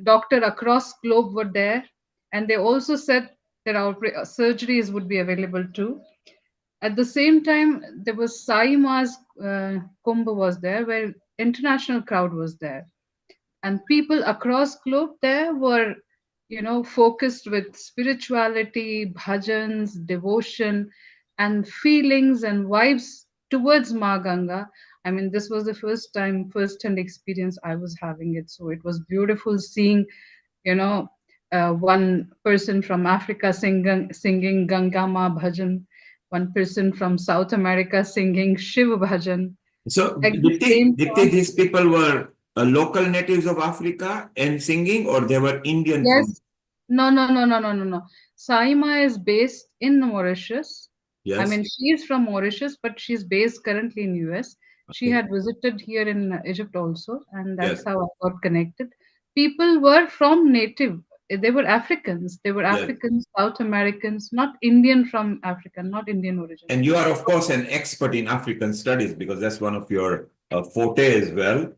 Doctor across globe were there, and they also said that our surgeries would be available too. At the same time, there was Sai Ma's Kumbh was there, where international crowd was there, and people across globe there were, focused with spirituality, bhajans, devotion, and feelings and vibes towards Ma Ganga. I mean, this was the first-hand experience I was having it, so it was beautiful seeing, you know, one person from Africa singing Ganga Ma bhajan, one person from South America singing Shiv bhajan. So, At the same Dipti, these people were local natives of Africa and singing, or they were Indian from? Yes. No. Saima is based in Mauritius. I Yes. mean, she is from Mauritius, but she's based currently in US. She Okay. had visited here in Egypt also, and that's Yes. how I got connected. People were from native. They were Africans. They were Yes. Africans, South Americans, not Indian from Africa, not Indian origin. And you are, of course, an expert in African studies because that's one of your forte as well.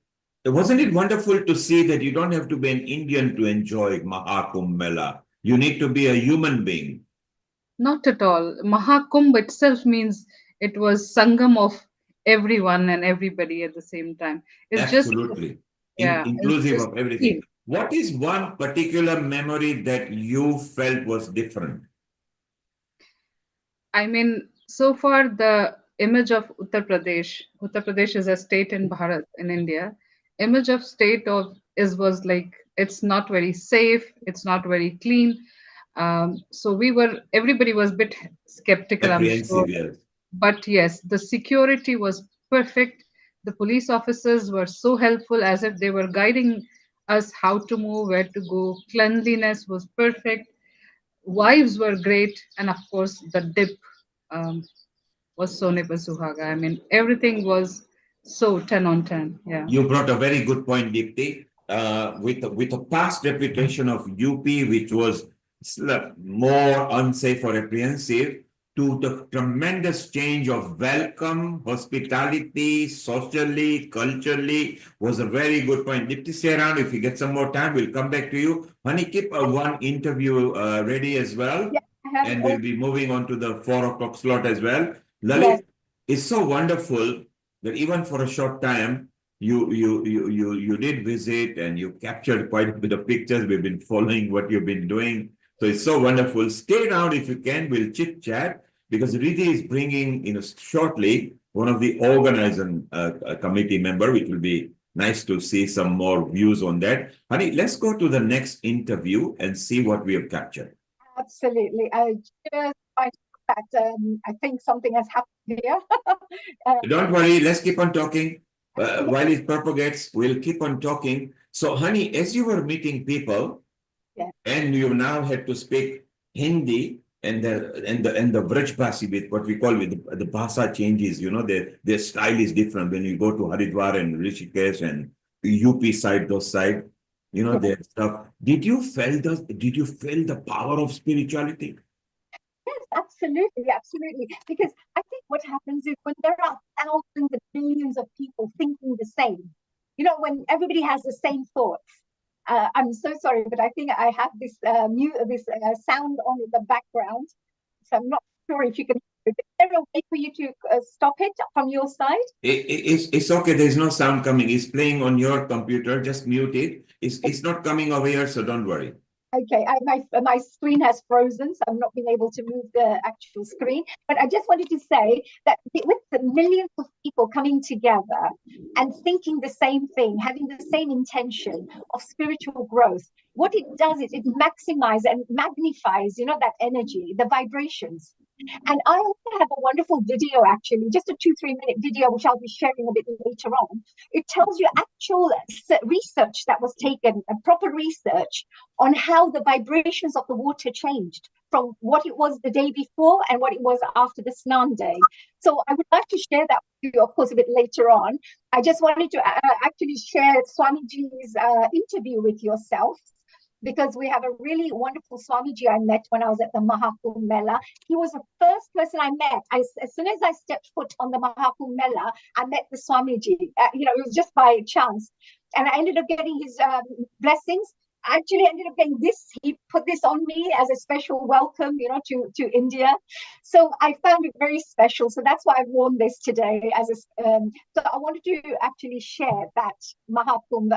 Wasn't it wonderful to see that you don't have to be an Indian to enjoy Maha Kumbh Mela? You need to be a human being. Not at all. Maha Kumbh itself means it was Sangam of everyone and everybody at the same time. It's just, Absolutely. yeah, it's Inclusive just of everything. What is one particular memory that you felt was different? I mean, so far the image of Uttar Pradesh is a state in Bharat, in India. Image of state of is was like it's not very safe, it's not very clean. So everybody was a bit skeptical, I'm sure. Apprehensive, yes. But yes, the security was perfect. The police officers were so helpful as if they were guiding us how to move, where to go. Cleanliness was perfect. Wives were great. And of course, the dip um, was Sone Par Suhaga. I mean, everything was so 10 on 10. Yeah. You brought a very good point, Deepti. With a past reputation of UP, which was more unsafe or apprehensive, to the tremendous change of welcome, hospitality, socially, culturally, was a very good point. Deepti, stay around. If you get some more time, we'll come back to you. Honey, keep one interview ready as well. Yeah, And we'll be moving on to the 4 o'clock slot as well. Lalit, Yes. it's so wonderful that even for a short time, you did visit and you captured quite a bit of pictures. We've been following what you've been doing. So it's so wonderful. Stay around if you can. We'll chit chat because Riddhi is bringing, shortly one of the organizing committee member, which will be nice to see some more views on that. Honey, let's go to the next interview and see what we have captured. Absolutely. Just I think something has happened here. Don't worry, let's keep on talking. While it propagates, we'll keep on talking. So, honey, as you were meeting people, and you now had to speak Hindi and the Vrajbhasi with what we call with the Bhasa changes, their style is different when you go to Haridwar and Rishikesh and UP side, those side, their stuff. Did you feel the power of spirituality? Yes, Absolutely, absolutely. Because I think what happens is when there are thousands and millions of people thinking the same, when everybody has the same thoughts. I'm so sorry, but I think I have this sound on in the background, so I'm not sure if you can. Is there a way for you to stop it from your side? It's okay. There's no sound coming. It's playing on your computer. Just mute it. It's not coming over here, so don't worry. Okay, my screen has frozen, so I'm not being able to move the actual screen. But I just wanted to say that with the millions of people coming together and thinking the same thing, having the same intention of spiritual growth, what it does is it maximizes and magnifies, that energy, the vibrations. And I also have a wonderful video, actually, just a 2-3 minute video, which I'll be sharing a bit later on. It tells you actual research that was taken, proper research on how the vibrations of the water changed from what it was the day before and what it was after the Snan day. So I would like to share that with you, of course, a bit later on. I just wanted to actually share Swamiji's interview with yourself, because we have a really wonderful Swamiji I met when I was at the Maha Kumbh Mela. He was the first person I met. As soon as I stepped foot on the Maha Kumbh Mela, I met the Swamiji. It was just by chance. And I ended up getting his blessings. I actually ended up getting this. He put this on me as a special welcome, to India. So I found it very special. So that's why I've worn this today. So I wanted to actually share that Maha Kumbh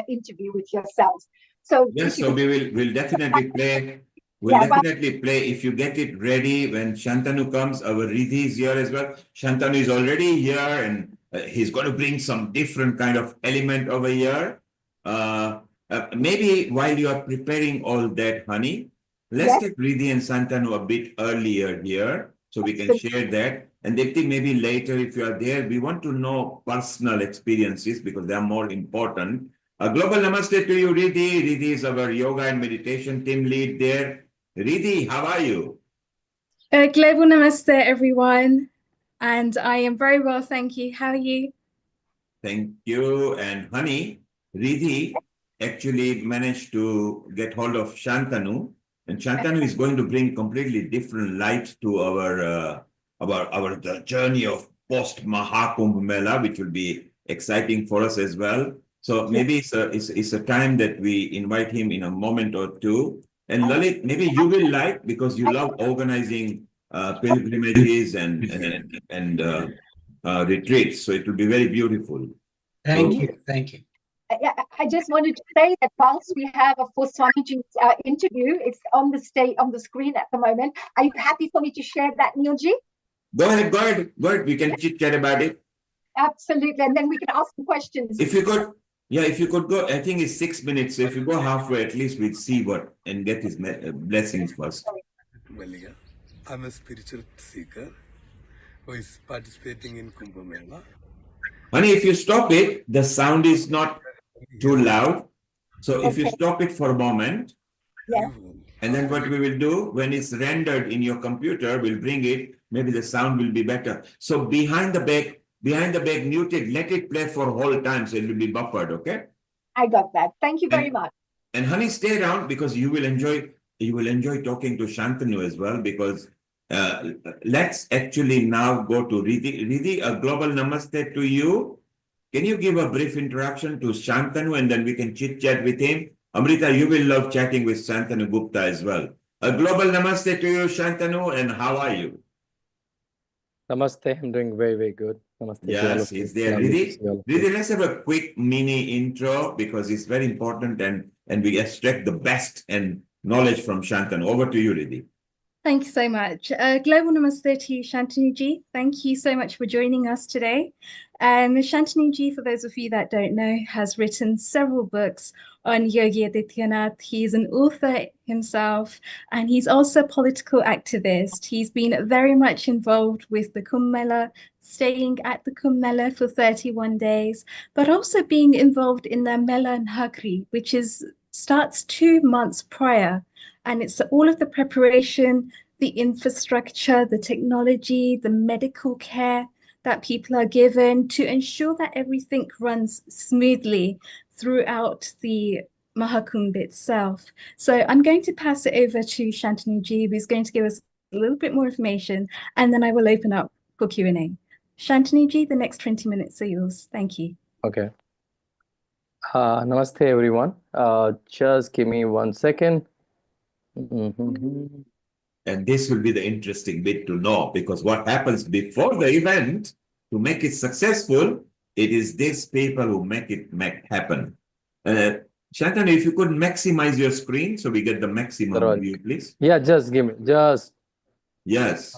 interview with yourselves. So yes, so we'll definitely play. We'll definitely play if you get it ready when Shantanu comes. Our Riddhi is here as well. Shantanu is already here, and he's going to bring some different kind of element over here. Maybe while you are preparing all that, honey, let's take Riddhi and Shantanu a bit earlier here so we can share that. And Dipti, maybe later if you are there, we want to know personal experiences because they are more important. A global namaste to you, Riddhi. Riddhi is our yoga and meditation team lead there. Riddhi, how are you? Global namaste, everyone. And I am very well, thank you. How are you? Thank you. And honey, Riddhi actually managed to get hold of Shantanu. And Shantanu is going to bring completely different light to our the journey of post Maha Kumbh Mela, which will be exciting for us as well. So maybe it's a time that we invite him in a moment or two. And Lalit, maybe you will like, because you love organizing pilgrimages and retreats. So it will be very beautiful. Thank you. Thank you. I just wanted to say that whilst we have, of course, Swamiji's interview, it's on the screen at the moment. Are you happy for me to share that, Neilji? Go ahead. We can chit chat about it. Absolutely, and then we can ask the questions. If you could go, I think it's 6 minutes. So if you go halfway, at least we'll see what and get his blessings first. I'm a spiritual seeker who is participating in Kumbh Mela. Honey, if you stop it, the sound is not too loud. So if you stop it for a moment, and then what we will do, when it's rendered in your computer, we'll bring it, maybe the sound will be better. So behind the back, muted, let it play for whole time, so it will be buffered, okay? I got that. Thank you very much. And honey, stay around because you will enjoy talking to Shantanu as well, because let's actually now go to Riddhi. Riddhi, a global namaste to you. Can you give a brief introduction to Shantanu and then we can chit chat with him? Amrita, you will love chatting with Shantanu Gupta as well. A global namaste to you, Shantanu, and how are you? Namaste, I'm doing very, very good. Namaste. Yes, he's there. Riddhi, let's have a quick mini intro because it's very important and we extract the best and knowledge from Shantanu. Over to you, Riddhi. Thank you so much. Global namaste to you, Shantanu-ji. Thank you so much for joining us today. Shantanu-ji, for those of you that don't know, has written several books on Yogi Adityanath. He's an author himself, and he's also a political activist. He's been very much involved with the Kumbh Mela, staying at the Kumbh Mela for 31 days, but also being involved in the Mela Nagri, which starts 2 months prior. And it's all of the preparation, the infrastructure, the technology, the medical care that people are given to ensure that everything runs smoothly throughout the Maha Kumbh itself. So I'm going to pass it over to Shantanu-ji, who's going to give us a little bit more information, and then I will open up for Q&A. Shantanu ji, the next 20 minutes are yours. Thank you. Okay. Namaste, everyone. Just give me 1 second. And this will be the interesting bit to know, because what happens before the event to make it successful, it is these people who make it happen. Shantanu, if you could maximize your screen so we get the maximum view, please. Yeah, just give me, Yes.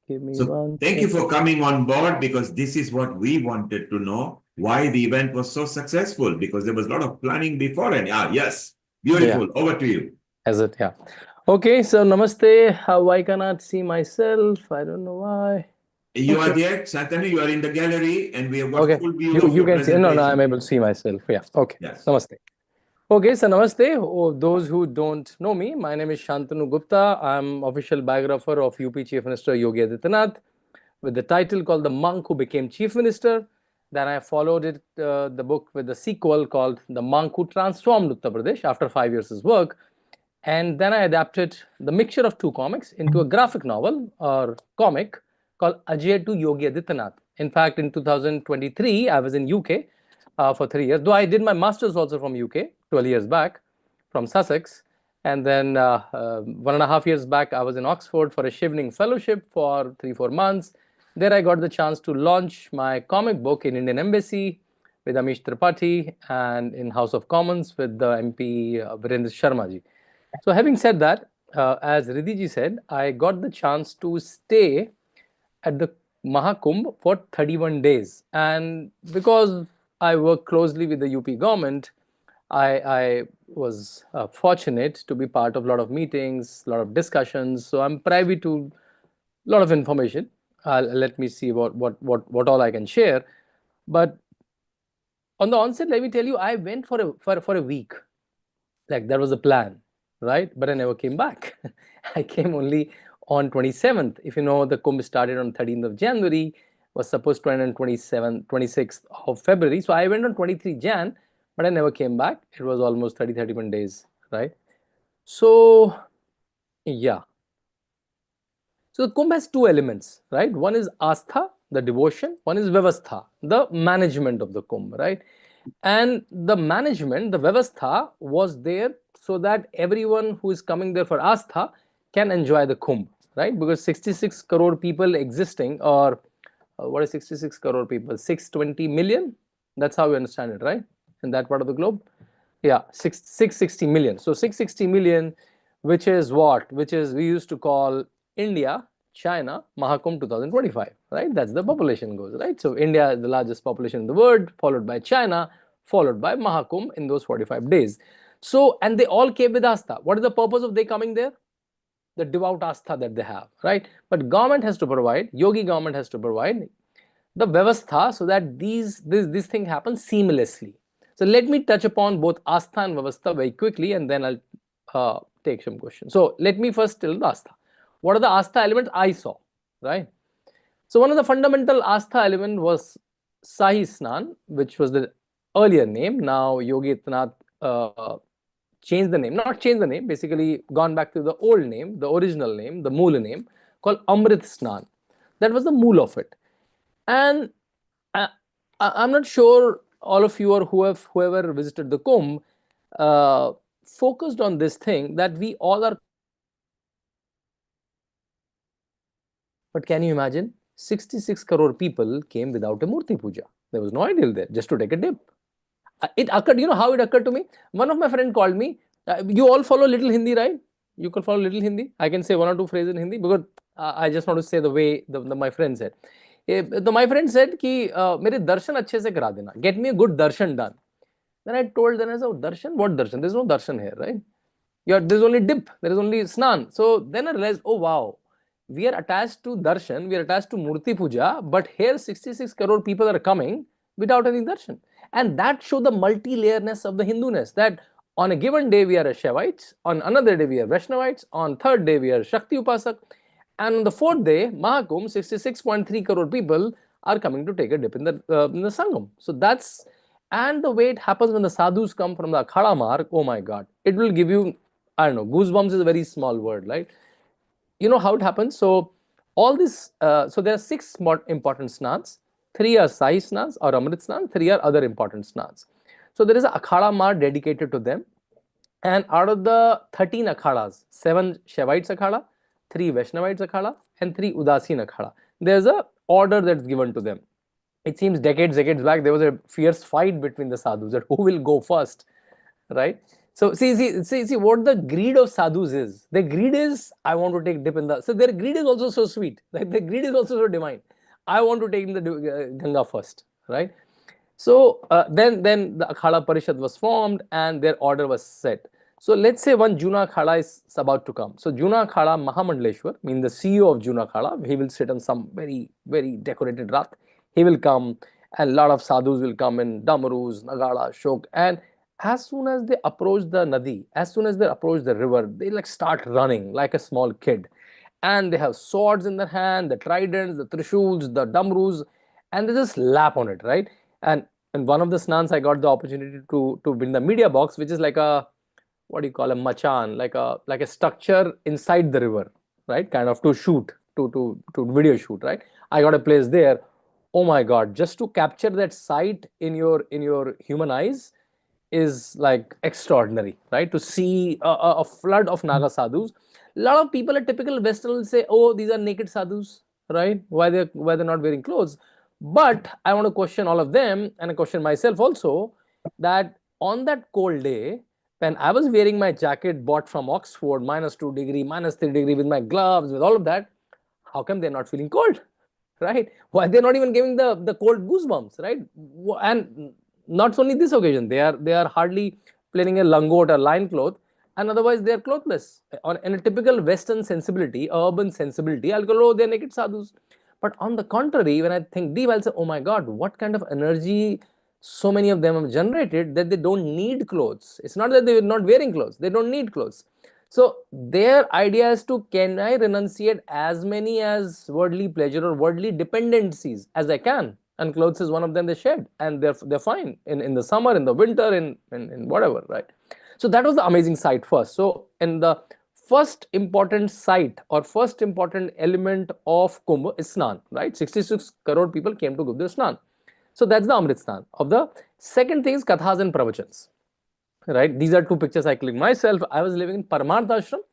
Give me So one. thank you for coming on board, because this is what we wanted to know, why the event was so successful, because there was a lot of planning before. And yes, beautiful. Yeah. Over to you. Is it? Yeah. Okay, so namaste. How I cannot see myself. I don't know why. You are there, Shantanu, you are in the gallery, and we have got Okay. full view of You your can see. presentation. No, I'm able to see myself. Yeah. Okay. Yes. Namaste. Okay, so namaste. Oh, those who don't know me, my name is Shantanu Gupta. I'm official biographer of UP Chief Minister Yogi Adityanath, with the title called The Monk Who Became Chief Minister. Then I followed it, the book, with the sequel called The Monk Who Transformed Uttar Pradesh after 5 years' work. And then I adapted the mixture of two comics into a graphic novel or comic called Ajay to Yogi Adityanath. In fact, in 2023, I was in UK for 3 years, though I did my master's also from UK 12 years back from Sussex. And then 1.5 years back, I was in Oxford for a Shivning Fellowship for 3-4 months. There I got the chance to launch my comic book in Indian Embassy with Amish Tripathi, and in House of Commons with the MP Virendra Sharma ji. So having said that, as Riddhi ji said, I got the chance to stay at the Maha Kumbh for 31 days. And because I work closely with the UP government, I was fortunate to be part of a lot of meetings, a lot of discussions. So I'm privy to a lot of information. Let me see what all I can share. But on the onset, let me tell you, I went for a week. Like, that was the plan, right? But I never came back. I came only on 27th. If you know, the Kumbh started on 13th of January, was supposed to end on 26th of February. So I went on 23 Jan, but I never came back. It was almost 31 days, right? So, yeah. So the Kumbh has two elements, right? One is Astha, the devotion. One is Vyavastha, the management of the Kumbh, right? And the management, the Vyavastha, was there so that everyone who is coming there for Astha can enjoy the Kumbh, right? Because 66 crore people existing, or what is 66 crore people? 620 million? That's how we understand it, right? In that part of the globe? Yeah, 660 million. So 660 million, which is what? Which is, we used to call India, China, Maha Kumbh 2025, right? That's the population goes, right? So India is the largest population in the world, followed by China, followed by Maha Kumbh in those 45 days. So, and they all came with Astha. What is the purpose of they coming there? The devout Astha that they have, right? But government has to provide, Yogi government has to provide the Vyavastha so that this thing happens seamlessly. So let me touch upon both Astha and Vyavastha very quickly, and then I'll take some questions. So let me first tell the Astha. What are the Astha elements I saw, right? So one of the fundamental Astha element was Sahi Snan, which was the earlier name. Now Yogi Adityanath changed the name, not changed the name, basically gone back to the old name, the original name, the Mool name, called Amrit Snan. That was the Mool of it. And I'm not sure all of you or whoever visited the Kumbh focused on this thing, that we all are. But can you imagine? 66 crore people came without a Murti Puja. There was no ideal there, just to take a dip. It occurred, you know how it occurred to me? One of my friends called me. You all follow little Hindi, right? You can follow little Hindi. I can say one or two phrases in Hindi, because I just want to say the way my friend said. My friend said कि मेरे दर्शन अच्छे से करा देना. Get me a good darshan done. Then I told them, I said, oh, darshan? What darshan? There's no darshan here, right? There's only dip. There is only snan. So then I realized, oh wow, we are attached to darshan, we are attached to Murti Puja, but here 66 crore people are coming without any darshan. And that showed the multi-layerness of the Hinduness, that on a given day we are Shaivites, on another day we are Vaishnavites, on third day we are Shakti Upasak, and on the fourth day, Maha Kumbh, 66.3 crore people are coming to take a dip in the Sangam. So that's, and the way it happens when the sadhus come from the Akhada mark, oh my God, it will give you, I don't know, goosebumps is a very small word, right? you know how it happens. So all this, so there are 6 more important snans. 3 are Sai snans or Amrit snan, 3 are other important snans. So there is a Akhada Mar dedicated to them. And out of the 13 akhadas, 7 Shaivites akhada, 3 Vaishnavites akhada, and 3 Udasin akhada. There's a order that's given to them. It seems decades back, there was a fierce fight between the sadhus that who will go first, right? So see what the greed of sadhus is. The greed is, I want to take dip in the, so their greed is also so sweet. Like the greed is also so divine. I want to take in the Ganga first, right? So then the Akhada Parishad was formed and their order was set. So let's say one Juna Akhada is about to come. So Juna Akhada Mahamandleshwar, mean the CEO of Juna Akhada, he will sit on some very decorated rath. He will come and a lot of sadhus will come in Damarus, Nagada, Shok, and as soon as they approach the Nadi, as soon as they approach the river, they like start running like a small kid. And they have swords in their hand, the tridents, the trishuls, the damrus, and they just lap on it, right? And in one of the snans, I got the opportunity to win the media box, which is like a, what do you call, a machan, like a structure inside the river, right? Kind of to shoot, to video shoot, right? I got a place there. Oh my God, just to capture that sight in your human eyes is like extraordinary, right? To see a flood of Naga sadhus. A lot of people, a typical Western will say, oh, these are naked sadhus, right? Why they're not wearing clothes? But I want to question all of them and I question myself also, that on that cold day, when I was wearing my jacket bought from Oxford, -2 degree, -3 degree, with my gloves, with all of that, how come they're not feeling cold, right? Why they're not even giving the cold goosebumps, right? And not only this occasion, they are hardly playing a langot or line cloth, and otherwise they are clothless. In a typical Western sensibility, urban sensibility, I'll go, oh, they're naked sadhus. But on the contrary, when I think deep, I'll say, oh my God, what kind of energy so many of them have generated that they don't need clothes. It's not that they're not wearing clothes, they don't need clothes. So their idea is to, can I renunciate as many as worldly pleasure or worldly dependencies as I can? And clothes is one of them they shed, and they're fine in the summer, in the winter, in whatever, right? So that was the amazing sight first. So in the first important sight or first important element of Kumbh is Snan, right? 66 crore people came to Gupta Snan. So that's the Amrit Snan. Of the second thing is Kathas and Pravachans, right? These are 2 pictures I clicked myself. I was living in Paramarth Ashram,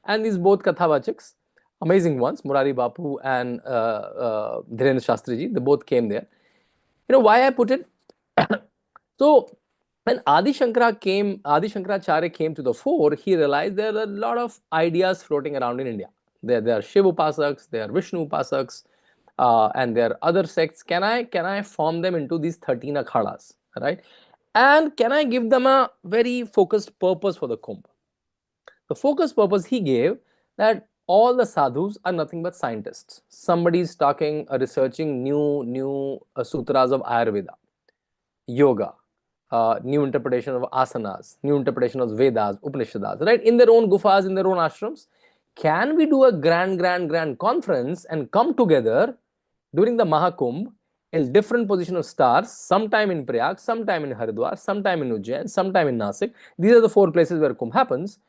and these both Kathavachaks, amazing ones, Murari Bapu and Dhirendra Shastri ji, they both came there. You know why I put it? So when Adi Shankaracharya came to the fore, he realized there are a lot of ideas floating around in India. There are Shiva Upasaks, there are Vishnu Upasaks, and there are other sects. Can I form them into these 13 akhadas, right? And can I give them a very focused purpose for the Kumbh? The focused purpose he gave, that all the sadhus are nothing but scientists. Somebody is talking, researching new sutras of Ayurveda, yoga, new interpretation of asanas, new interpretation of Vedas, Upanishads, right? In their own gufas, in their own ashrams. Can we do a grand conference and come together during the Maha Kumbh in different position of stars, sometime in Prayag, sometime in Haridwar, sometime in Ujjain, sometime in Nasik. These are the 4 places where Kumbh happens.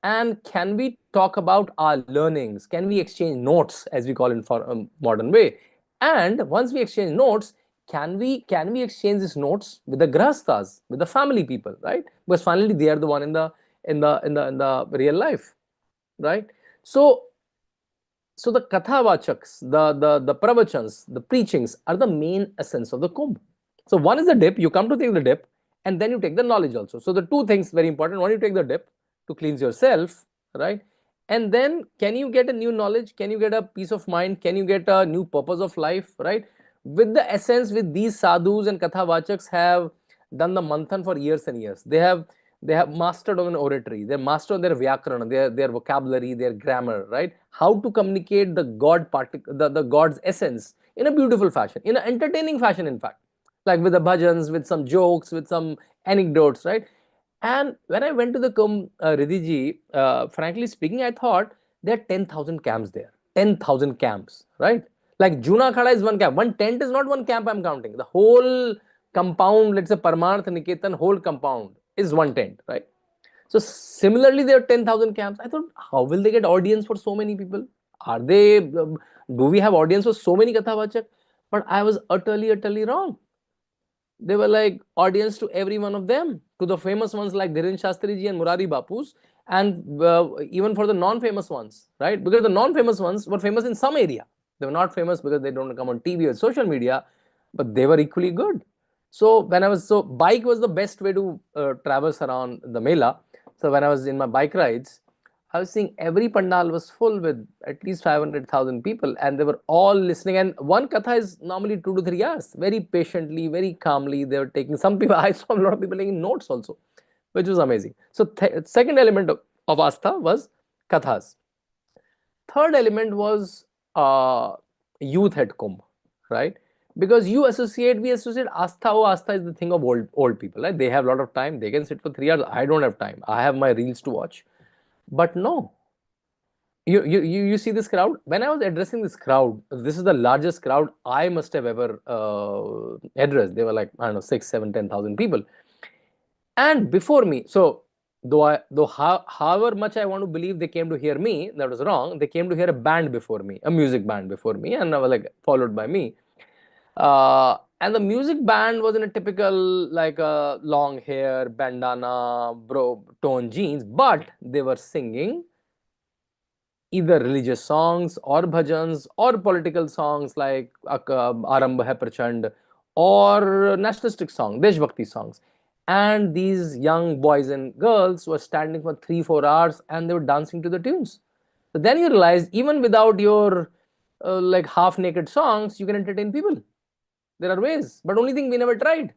And can we talk about our learnings? Can we exchange notes, as we call in for a modern way? And once we exchange notes, can we exchange these notes with the grahasthas, with the family people, right? Because finally they are the one in the real life, right? So the kathavachaks, the pravachans, the preachings are the main essence of the Kumbh. So one is the dip, you come to take the dip, and then you take the knowledge also. So the 2 things very important. One, you take the dip to cleanse yourself, right? And then can you get a new knowledge? Can you get a peace of mind? Can you get a new purpose of life, right? With the essence, with these sadhus and kathavachaks have done the manthan for years and years. They have mastered on oratory, they're mastered on their vyakarana, their vocabulary, their grammar, right? How to communicate the the God's essence in a beautiful fashion, in an entertaining fashion, in fact, like with the bhajans, with some jokes, with some anecdotes, right? And when I went to the Kumbh, Ridhiji, frankly speaking, I thought there are 10,000 camps there, 10,000 camps, right? Like Juna Khada is one camp. One tent is not one camp I'm counting. The whole compound, let's say Paramarth Niketan, whole compound is one tent, right? So similarly, there are 10,000 camps. I thought, how will they get audience for so many people? Are they, do we have audience for so many Kathavachak? But I was utterly wrong. They were like audience to every one of them, to the famous ones like Dhiren Shastriji and Murari Bapus, and even for the non-famous ones, right? Because the non-famous ones were famous in some area. They were not famous because they don't come on TV or social media, but they were equally good. So bike was the best way to traverse around the Mela. So when I was in my bike rides, I was seeing every pandal was full with at least 500,000 people, and they were all listening. And one katha is normally 2 to 3 hours. Very patiently, very calmly, they were taking. Some people, I saw a lot of people taking notes also, which was amazing. So second element of Astha was kathas. Third element was youth at Kumbh, right? Because we associate Astha. Oh, Astha is the thing of old people, right? They have a lot of time. They can sit for 3 hours. I don't have time. I have my reels to watch. But no, you see this crowd. When I was addressing this crowd, this is the largest crowd I must have ever addressed. They were like, I don't know, 6, 7, 10,000 people. And before me, so however much I want to believe they came to hear me, that was wrong. They came to hear a band before me, a music band before me, and I was like followed by me. And the music band was in a typical like long hair, bandana, tone jeans, but they were singing either religious songs or bhajans or political songs like Arambh Hai Prachand or nationalistic songs, Deshbhakti songs. And these young boys and girls were standing for 3-4 hours and they were dancing to the tunes. So then you realize even without your like half naked songs, you can entertain people. There are ways, but only thing we never tried.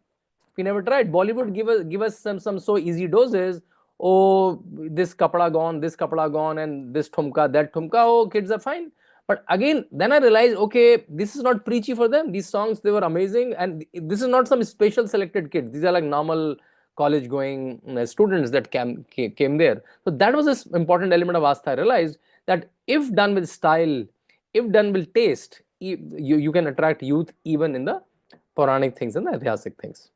We never tried. Bollywood give us some so easy doses. Oh, this kapda gone, and this thumka, that thumka. Oh, kids are fine. But again, then I realized, okay, this is not preachy for them. These songs, they were amazing, and this is not some special selected kids. These are like normal college-going students that came there. So that was an important element of Astha. I realized that if done with style, if done with taste, you can attract youth even in the Puranic things and the Aitihasic things.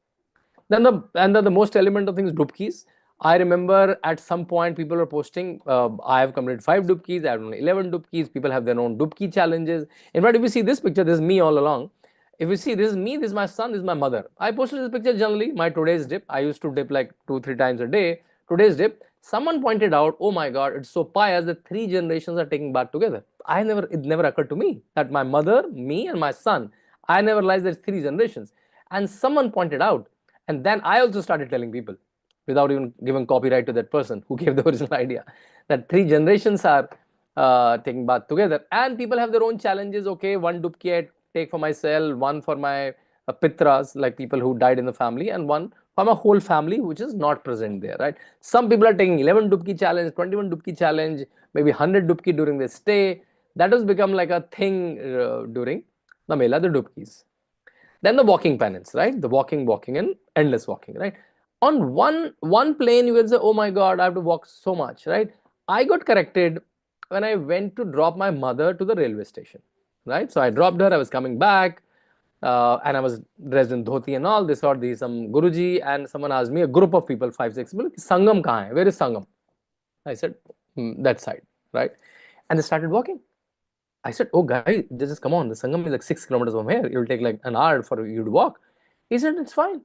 Then the most element of things, dubkis. I remember at some point people were posting, I have completed 5 dubkis, I have done 11 dubkis, people have their own dubki challenges. In fact, if you see this picture, this is me all along. If you see, this is me, this is my son, this is my mother. I posted this picture generally, my today's dip. I used to dip like 2-3 times a day. Today's dip, someone pointed out, oh my God, it's so pious that 3 generations are taking bath together. It never occurred to me that my mother, me and my son, I never realized there's 3 generations. And someone pointed out, and then I also started telling people, without even giving copyright to that person who gave the original idea, that 3 generations are taking bath together. And people have their own challenges. Okay, 1 dubki I take for myself, 1 for my pitras, like people who died in the family, and 1 for my whole family, which is not present there, right? Some people are taking 11 dubki challenge, 21 dubki challenge, maybe 100 dubki during their stay. That has become like a thing during the Mela, the dubkis. Then the walking penance, right? The walking and endless walking, right? On one plane, you can say, oh my God, I have to walk so much, right? I got corrected when I went to drop my mother to the railway station, right? So I dropped her, I was coming back, and I was dressed in dhoti and all. They saw some Guruji, and someone asked me, a group of people, 5-6 people, Sangam kahan hai? Where is Sangam? I said, that side, right? And they started walking. I said, oh guys, just come on, the Sangam is like 6 kilometers from here. It will take like an hour for you to walk. He said, it's fine.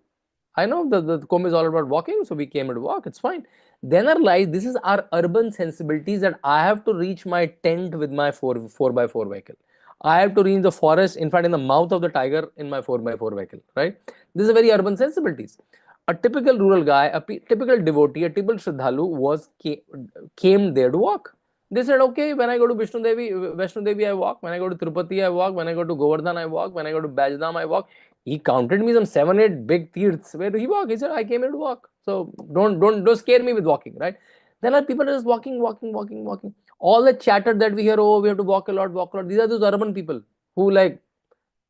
I know the Kumbh is all about walking, so we came to walk, it's fine. Then I realized this is our urban sensibilities, that I have to reach my tent with my 4x4 vehicle. I have to reach the forest, in fact, in the mouth of the tiger in my 4x4 vehicle, right? This is very urban sensibilities. A typical rural guy, a typical devotee, a typical Shraddhalu came there to walk. They said, okay, when I go to Vaishno Devi, I walk. When I go to Tirupati, I walk. When I go to Govardhan, I walk. When I go to Bajdam, I walk. He counted me some 7-8 big tirths where he walked. He said, I came here to walk. So don't scare me with walking, right? Then are people just walking. All the chatter that we hear, oh, we have to walk a lot. These are those urban people who like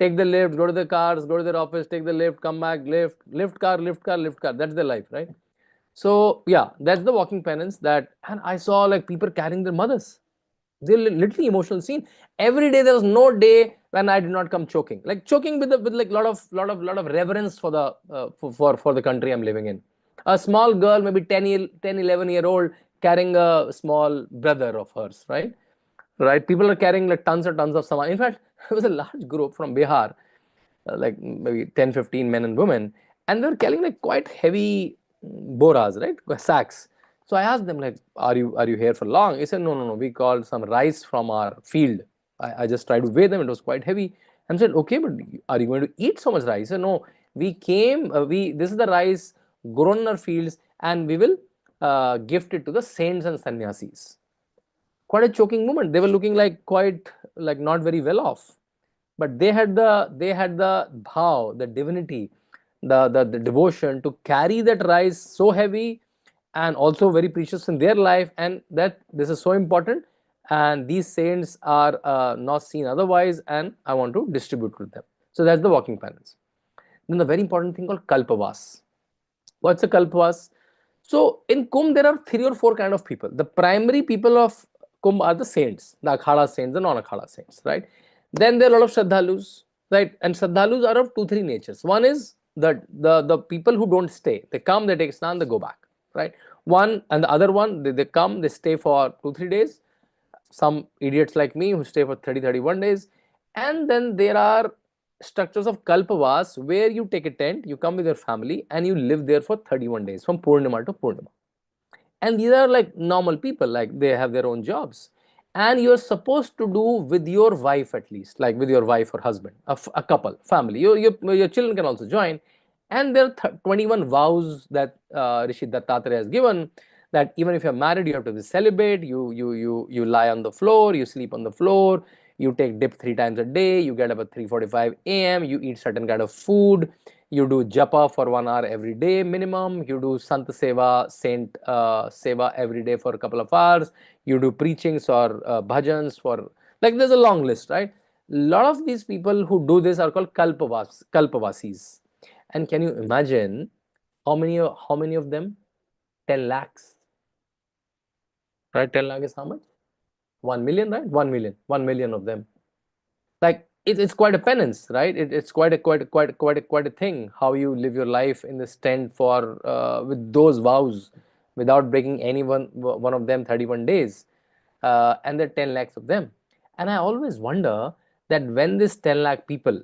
take the lift, go to their cars, go to their office, take the lift, come back, lift car. That's their life, right? So yeah, that's the walking penance and I saw like people carrying their mothers. They're literally emotional scene. Every day there was no day when I did not come choking. Like choking with like lot of reverence for the for the country I'm living in. A small girl, maybe 10, 11-year-old, carrying a small brother of hers, right? right? People are carrying like tons and tons of saman. In fact, there was a large group from Bihar, like maybe 10, 15 men and women, and they were carrying like quite heavy boras, right? Sacks. So I asked them like, are you here for long? He said, no, we called some rice from our field. I just tried to weigh them. It was quite heavy. And said, okay, but are you going to eat so much rice? He said, no, we came, this is the rice grown in our fields, and we will gift it to the saints and sannyasis. Quite a choking moment. They were looking like quite like not very well off, but they had the bhav, the divinity, the devotion to carry that rice so heavy and also very precious in their life, and that this is so important, and these saints are not seen otherwise, and I want to distribute to them. So that's the walking penance. Then the very important thing called kalpavas. What's a kalpavas? So in Kumbh, there are 3 or 4 kind of people. The primary people of Kumbh are the saints, the akhada saints, the non-akhada saints, right? Then there are a lot of shraddhalus, right? And shraddhalus are of 2, 3 natures. One is the people who don't stay. They come, they take snan, they go back, right? One and the other one, they come, they stay for 2, 3 days. Some idiots like me who stay for 30, 31 days. And then there are structures of kalpavas where you take a tent, you come with your family, and you live there for 31 days from Purnima to Purnima. And these are like normal people, like they have their own jobs, and you're supposed to do with your wife, at least like with your wife or husband, a couple, family. Your children can also join. And there are 21 vows that Rishi Dattatreya has given, that even if you're married, you have to be celibate, you lie on the floor, you sleep on the floor, you take dip 3 times a day, you get up at 3:45 a.m., you eat certain kind of food, you do japa for 1 hour every day minimum, you do sant seva, saint seva every day for a couple of hours, you do preachings or bhajans for, like there's a long list, right? Lot of these people who do this are called kalpavasis. And can you imagine how many of them? 10 lakhs, right? 10 lakh is how much? 1 million, right? 1 million, 1 million of them. Like it's quite a penance, right? It's quite a thing how you live your life in this tent for with those vows without breaking any one of them 31 days, and there are 10 lakhs of them. And I always wonder that when this 10 lakh people,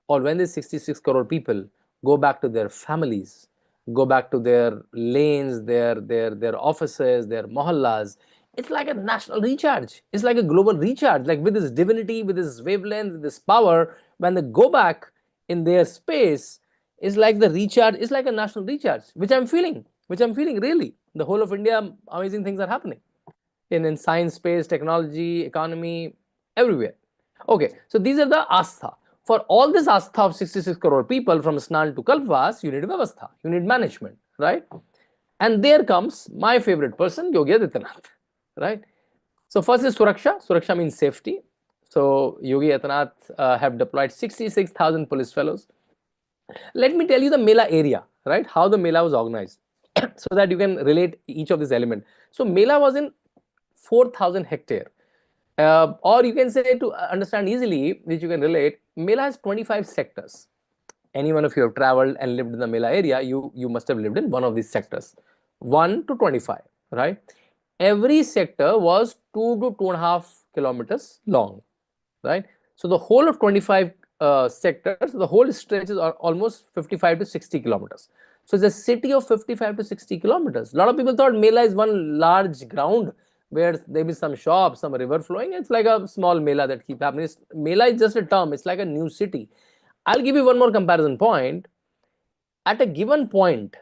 or when these 66 crore people go back to their families, go back to their lanes, their offices, their mohallas, it's like a national recharge. It's like a global recharge. Like with this divinity, with this wavelength, with this power, when they go back in their space, it's like the recharge, it's like a national recharge, which I'm feeling really. The whole of India, amazing things are happening in science, space, technology, economy, everywhere. Okay, so these are the astha. For all this astha of 66 crore people, from Snan to Kalpavas, you need Vyavastha, you need management, right? And there comes my favorite person, Yogi Adityanath, right? So first is Suraksha. Suraksha means safety. So Yogi Adityanath have deployed 66,000 police fellows. Let me tell you the Mela area, right? How the Mela was organized so that you can relate each of these elements. So Mela was in 4,000 hectare. Or you can say, to understand easily, which you can relate, Mela has 25 sectors. Anyone of you have traveled and lived in the Mela area, you must have lived in one of these sectors, 1 to 25, right? Every sector was 2 to 2.5 kilometers long, right? So the whole of 25 sectors, the whole stretches are almost 55 to 60 kilometers. So it's a city of 55 to 60 kilometers. A lot of people thought Mela is one large ground where there is some shops, some river flowing. It's like a small Mela that keeps happening. Mela is just a term. It's like a new city. I'll give you one more comparison point. At a given point,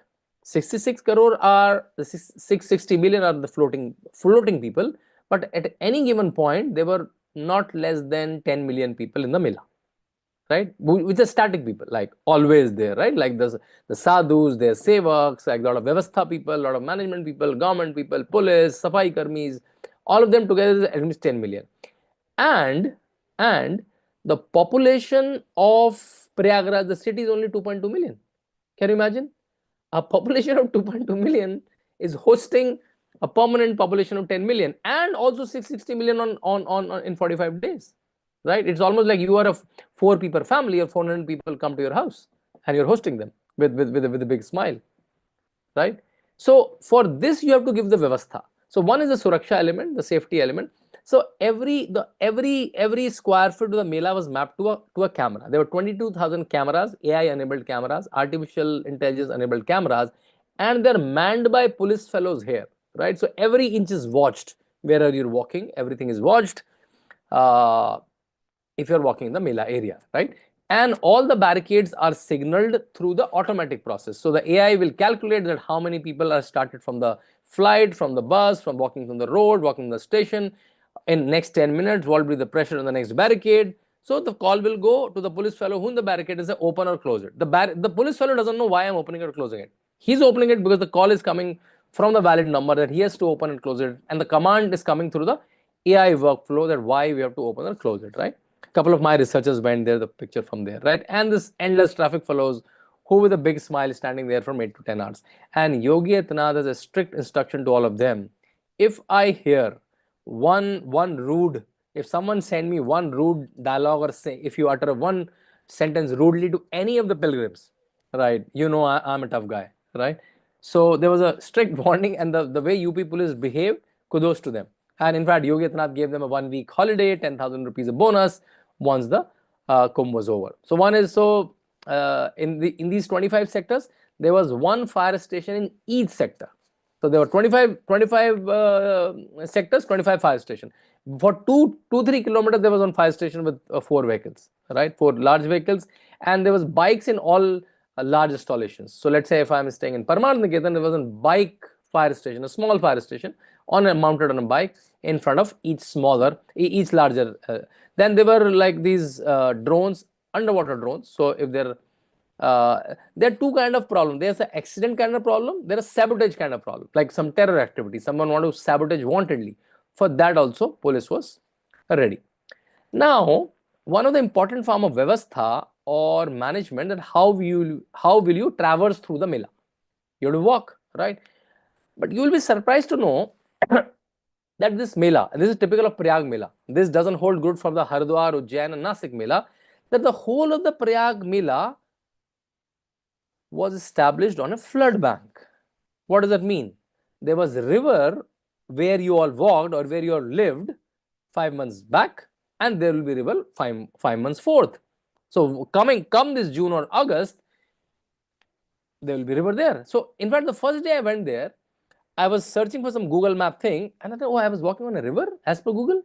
66 crore are the 660 million are the floating people, but at any given point, there were not less than 10 million people in the Mela, right? Which are static people, like always there, right? Like the sadhus, their sevaks, like a lot of Vyavastha people, a lot of management people, government people, police, safai karmis, all of them together is at least 10 million. And the population of Prayagraj, the city, is only 2.2 million. Can you imagine? A population of 2.2 million is hosting a permanent population of 10 million and also 660 million on in 45 days, right? It's almost like you are a 4 people family, or 400 people come to your house and you're hosting them with a big smile, right? So for this, you have to give the Vyavastha. So one is the Suraksha element, the safety element. So every square foot of the Mela was mapped to a camera. There were 22,000 cameras, AI-enabled cameras, artificial intelligence-enabled cameras, and they're manned by police fellows here, right? So every inch is watched. Where are you walking? Everything is watched. If you're walking in the Mela area, right? And all the barricades are signaled through the automatic process. So the AI will calculate that how many people are started from the flight, from the bus, from walking from the road, walking the station. In next 10 minutes, what will be the pressure on the next barricade? So the call will go to the police fellow whom the barricade is, open or close it. The police fellow doesn't know why I'm opening or closing it. He's opening it because the call is coming from the valid number that he has to open and close it, and the command is coming through the AI workflow that why we have to open or close it, right? Couple of my researchers went there, the picture from there, right? And this endless traffic follows, who with a big smile standing there from 8 to 10 hours. And Yogi Adityanath has a strict instruction to all of them. If I hear one rude, if someone send me one rude dialogue, or say, if you utter one sentence rudely to any of the pilgrims, right, you know I'm a tough guy, right? So there was a strict warning, and the way UP police behaved, kudos to them. And in fact, Yogi Adityanath gave them a 1 week holiday, 10,000 rupees a bonus once the Kumbh was over. So one is, so in these 25 sectors, there was one fire station in each sector. So there were 25 sectors, 25 fire stations. For 2-3 kilometers, there was one fire station with 4 vehicles, right? 4 large vehicles, and there was bikes in all large installations. So let's say if I'm staying in Paramarth-Niketan, there was a bike fire station, a small fire station, mounted on a bike in front of each larger. Then there were like these drones, underwater drones. So if there are 2 kind of problem. There's an accident kind of problem. There is sabotage kind of problem, like some terror activity. Someone want to sabotage wantedly. For that also, police was ready. Now, one of the important form of Vyavastha or management, that how will you traverse through the Mela? You have to walk, right? But you will be surprised to know that this Mela, and this is typical of Prayag Mela, this doesn't hold good for the Haridwar, Ujjain and Nasik Mela, that the whole of the Prayag Mela was established on a flood bank. What does that mean? There was a river where you all walked or where you all lived 5 months back, and there will be river 5 months forth. So come this June or August, there will be river there. So in fact, the first day I went there, I was searching for some Google map thing, and I thought, oh, I was walking on a river as per Google.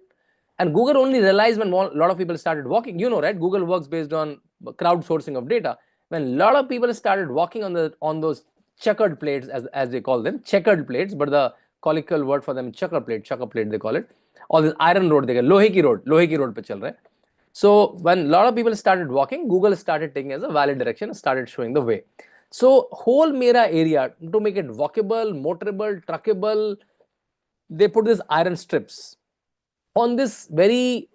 And Google only realized when a lot of people started walking. You know, right? Google works based on crowdsourcing of data. When a lot of people started walking on those checkered plates, as they call them, checkered plates, but the colloquial word for them, checker plate they call it. All this iron road, they get lohe ki road pe chal rahe. So when a lot of people started walking, Google started taking as a valid direction and started showing the way. So whole Mera area, to make it walkable, motorable, truckable, they put these iron strips on this very,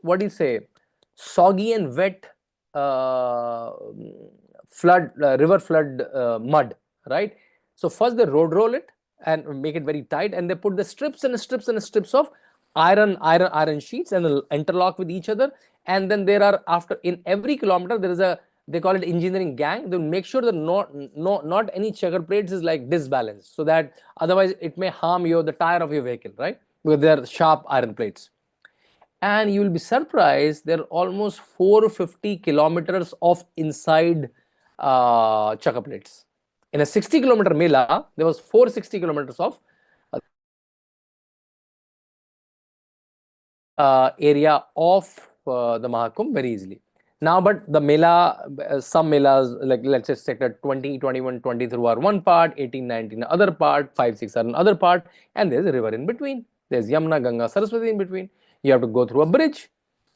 soggy and wet river flood mud, right? So first they road roll it and make it very tight, and they put the strips and strips and strips of iron sheets and they'll interlock with each other. And then there are, after in every kilometer, there is they call it engineering gang. They'll make sure that not any checker plates is like disbalanced, so that otherwise it may harm the tire of your vehicle, right? Because they are sharp iron plates. And you will be surprised, there are almost 450 kilometers of inside checker plates. In a 60-kilometer Mela, there was 460 kilometers of area of the Maha Kumbh very easily. Now, but the Mela, some Melas, like let's say sector 20, 21, 23 are one part, 18, 19 other part, 5, 6 are another part, and there's a river in between. There's Yamuna, Ganga, Saraswati in between. You have to go through a bridge.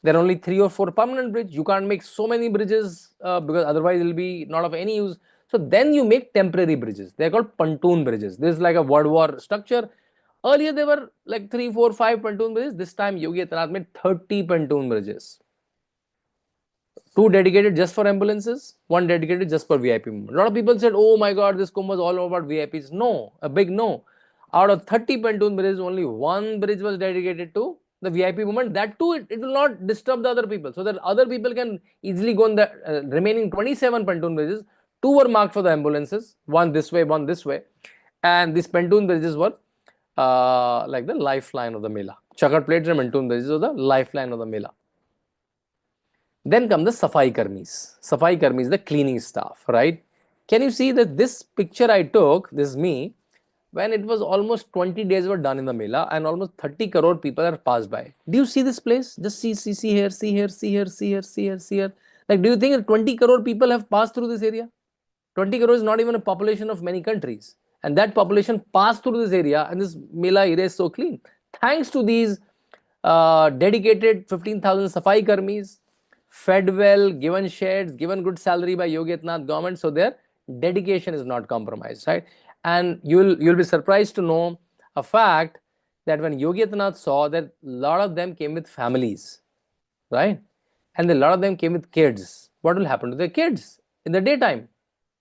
There are only 3 or 4 permanent bridges. You can't make so many bridges because otherwise it will be not of any use. So then you make temporary bridges. They're called pontoon bridges. This is like a World War structure. Earlier there were like 3, 4, 5 pontoon bridges. This time Yogi Adityanath made 30 pontoon bridges. 2 dedicated just for ambulances, 1 dedicated just for VIP movement. A lot of people said, oh my God, this Kumbh was all about VIPs. No, a big no. Out of 30 pontoon bridges, only 1 bridge was dedicated to the VIP movement. That too, it will not disturb the other people, so that other people can easily go on the remaining 27 pontoon bridges. 2 were marked for the ambulances, 1 this way, 1 this way. And these pontoon bridges were like the lifeline of the Mela. Chakar plates and Mintoon. This is the lifeline of the Mela. Then come the Safai Karmis. Safai Karmis, the cleaning staff, right? Can you see that this picture I took, this is me, when it was almost 20 days were done in the Mela and almost 30 crore people are passed by. Do you see this place? Just see here, see here, see here, see here, see here, see here. Like, do you think that 20 crore people have passed through this area? 20 crore is not even a population of many countries. And that population passed through this area and this Mela area is so clean. Thanks to these dedicated 15,000 Safai Karmis, fed well, given sheds, given good salary by Yogi Adityanath government, so their dedication is not compromised, right? And you'll be surprised to know a fact that when Yogi Adityanath saw that a lot of them came with families, right? And a lot of them came with kids. What will happen to their kids in the daytime,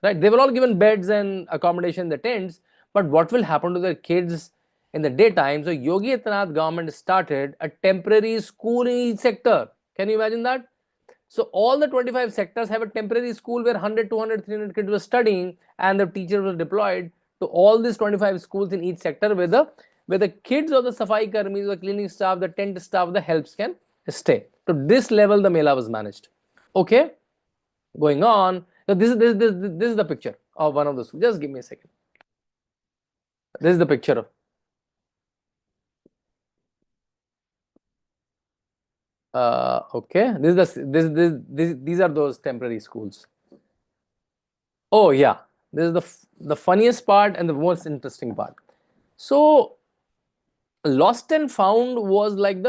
right? They were all given beds and accommodation in the tents, but what will happen to their kids in the daytime? So Yogi Adityanath government started a temporary school in each sector. Can you imagine that? So all the 25 sectors have a temporary school where 100, 200, 300 kids were studying and the teachers were deployed to all these 25 schools in each sector where the kids of the Safai Karmis, the cleaning staff, the tent staff, the helps can stay. To this level the Mela was managed. Okay, going on. So this is the picture of one of the schools. Just give me a second. This is the picture of. Okay, these are those temporary schools. Oh yeah, this is the funniest part and the most interesting part. So lost and found was like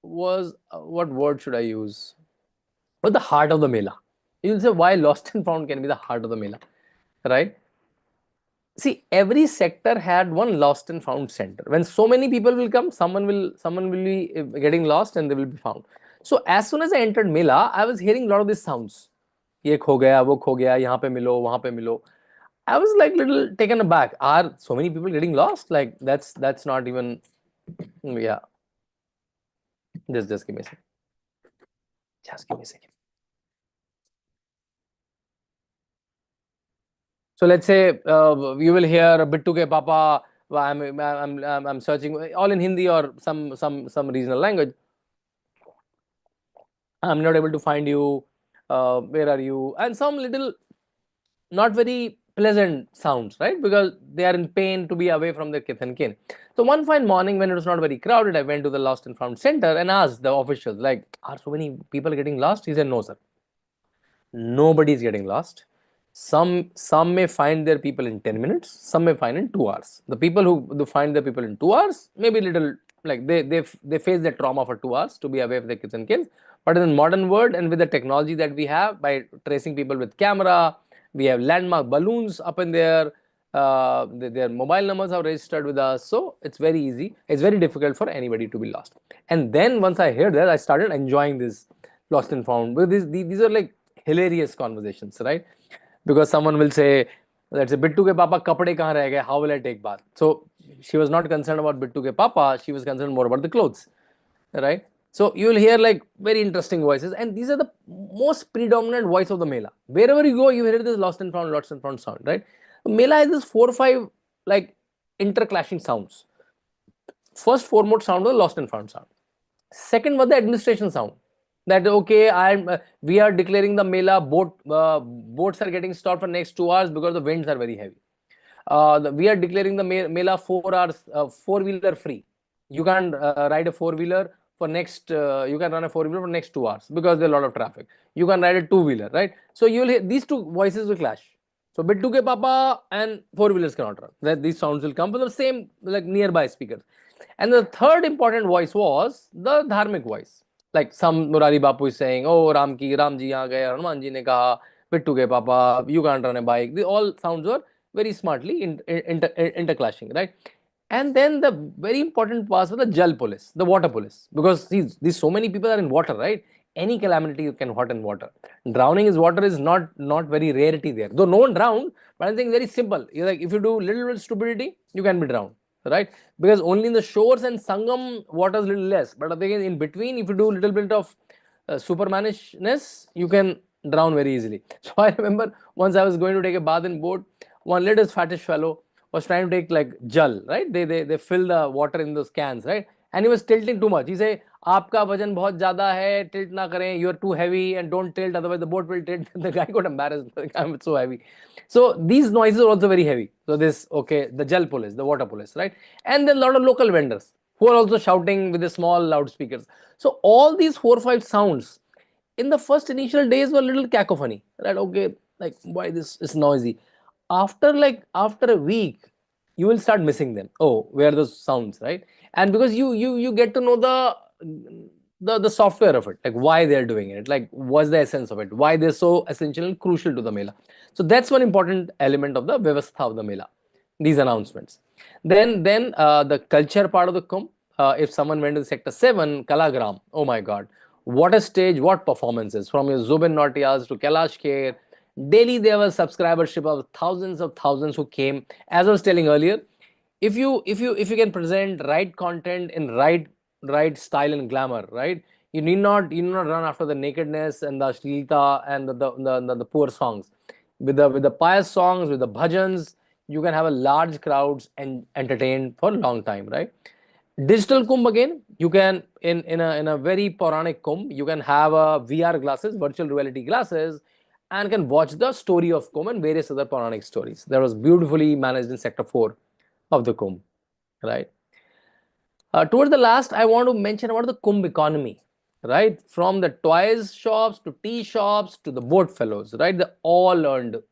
what word should I use? But the heart of the Mela. You'll say why lost and found can be the heart of the Mela, right? See, every sector had one lost and found center. When so many people will come, someone will be getting lost and they will be found. So as soon as I entered Mela, I was hearing a lot of these sounds. Ye kho gaya, wo kho gaya, yahan pe milo, wahan pe milo. I was like little taken aback. Are so many people getting lost? Like that's not even, yeah. Just give me a second. Just give me a second. So let's say you will hear Bittu ke Papa. I'm searching all in Hindi or some regional language. I'm not able to find you. Where are you? And some little not very pleasant sounds, right? Because they are in pain to be away from their kith and kin. So one fine morning when it was not very crowded, I went to the Lost and Found Center and asked the officials, like, are so many people getting lost? He said, no, sir. Nobody is getting lost. Some may find their people in 10 minutes, some may find in 2 hours. The people who find their people in 2 hours, maybe little like they face the trauma for 2 hours to be away from their kids and kids. But in the modern world and with the technology that we have by tracing people with camera, we have landmark balloons up in there, their mobile numbers are registered with us. So it's very easy. It's very difficult for anybody to be lost. And then once I heard that, I started enjoying this lost and found. But these are like hilarious conversations, right? Because someone will say, let's say, Bittu ke Papa kapde kahan reh gaye, how will I take bath? So she was not concerned about Bittu ke Papa, she was concerned more about the clothes, right? So you will hear like very interesting voices, and these are the most predominant voice of the Mela. Wherever you go, you hear this lost and found sound, right? The Mela has this 4 or 5 like interclashing sounds. First foremost sound was lost and found sound. Second was the administration sound. That okay, we are declaring the Mela, boats are getting stopped for next 2 hours because the winds are very heavy. We are declaring the Mela 4 hours 4-wheeler free. You can't ride a 4-wheeler for next. You can run a 4-wheeler for next 2 hours because there's a lot of traffic. You can ride a 2-wheeler, right? So you'll hear these two voices will clash. So Bittu ke Papa and 4-wheelers cannot run. These sounds will come from the same like nearby speakers. And the third important voice was the dharmic voice. Like some Murari Bapu is saying, oh Ram ji yahan gaye, Hanuman ji ne kaha, Bittu ke Papa, you can't run a bike. All sounds were very smartly interclashing, right? And then the very important part was the Jal police, the water police, because these so many people are in water, right? Any calamity you can happen in water. Drowning is water is not very rarity there. Though no one drowned, but I think very simple. You're like if you do little bit stupidity, you can be drowned, right? Because only in the shores and Sangam water is little less. But again, in between, if you do little bit of supermanishness, you can drown very easily. So I remember once I was going to take a bath in boat, one little fattish fellow was trying to take like jal, right? They fill the water in those cans, right? and he was tilting too much. He said, "Aapka vajan bahut zyada hai, tilt na kare, you are too heavy and don't tilt, otherwise the boat will tilt." The guy got embarrassed. I'm so heavy. So these noises are also very heavy. So this, okay, the Jal police, the water police, right? And then a lot of local vendors who are also shouting with the small loudspeakers. So all these 4 or 5 sounds in the first initial days were a little cacophony, right? Okay, like why this is noisy. After a week, you will start missing them. Oh, where are those sounds, right? And because you get to know the software of it, like why they're doing it, like what's the essence of it, why they're so essential and crucial to the Mela. So that's one important element of the Vyavastha of the Mela, these announcements. Then the culture part of the Kumbh. If someone went to Sector 7, Kalagram, oh my God, what a stage, what performances, from your Zubin Nautiyas to Kailash Kher. Daily there was subscribership of thousands who came. As I was telling earlier, if you can present right content in right style and glamour, right? You need not run after the nakedness and the ashlita and the poor songs. With the pious songs, with the bhajans, you can have a large crowds and entertain for a long time, right? Digital Kumbh again, you can in a very Puranic Kumbh, you can have VR glasses, virtual reality glasses, and can watch the story of Kumbh and various other Puranic stories. That was beautifully managed in Sector 4 of the Kumbh, right? Towards the last, I want to mention about the Kumbh economy, right? From the toys shops to tea shops to the boat fellows, right? They all earned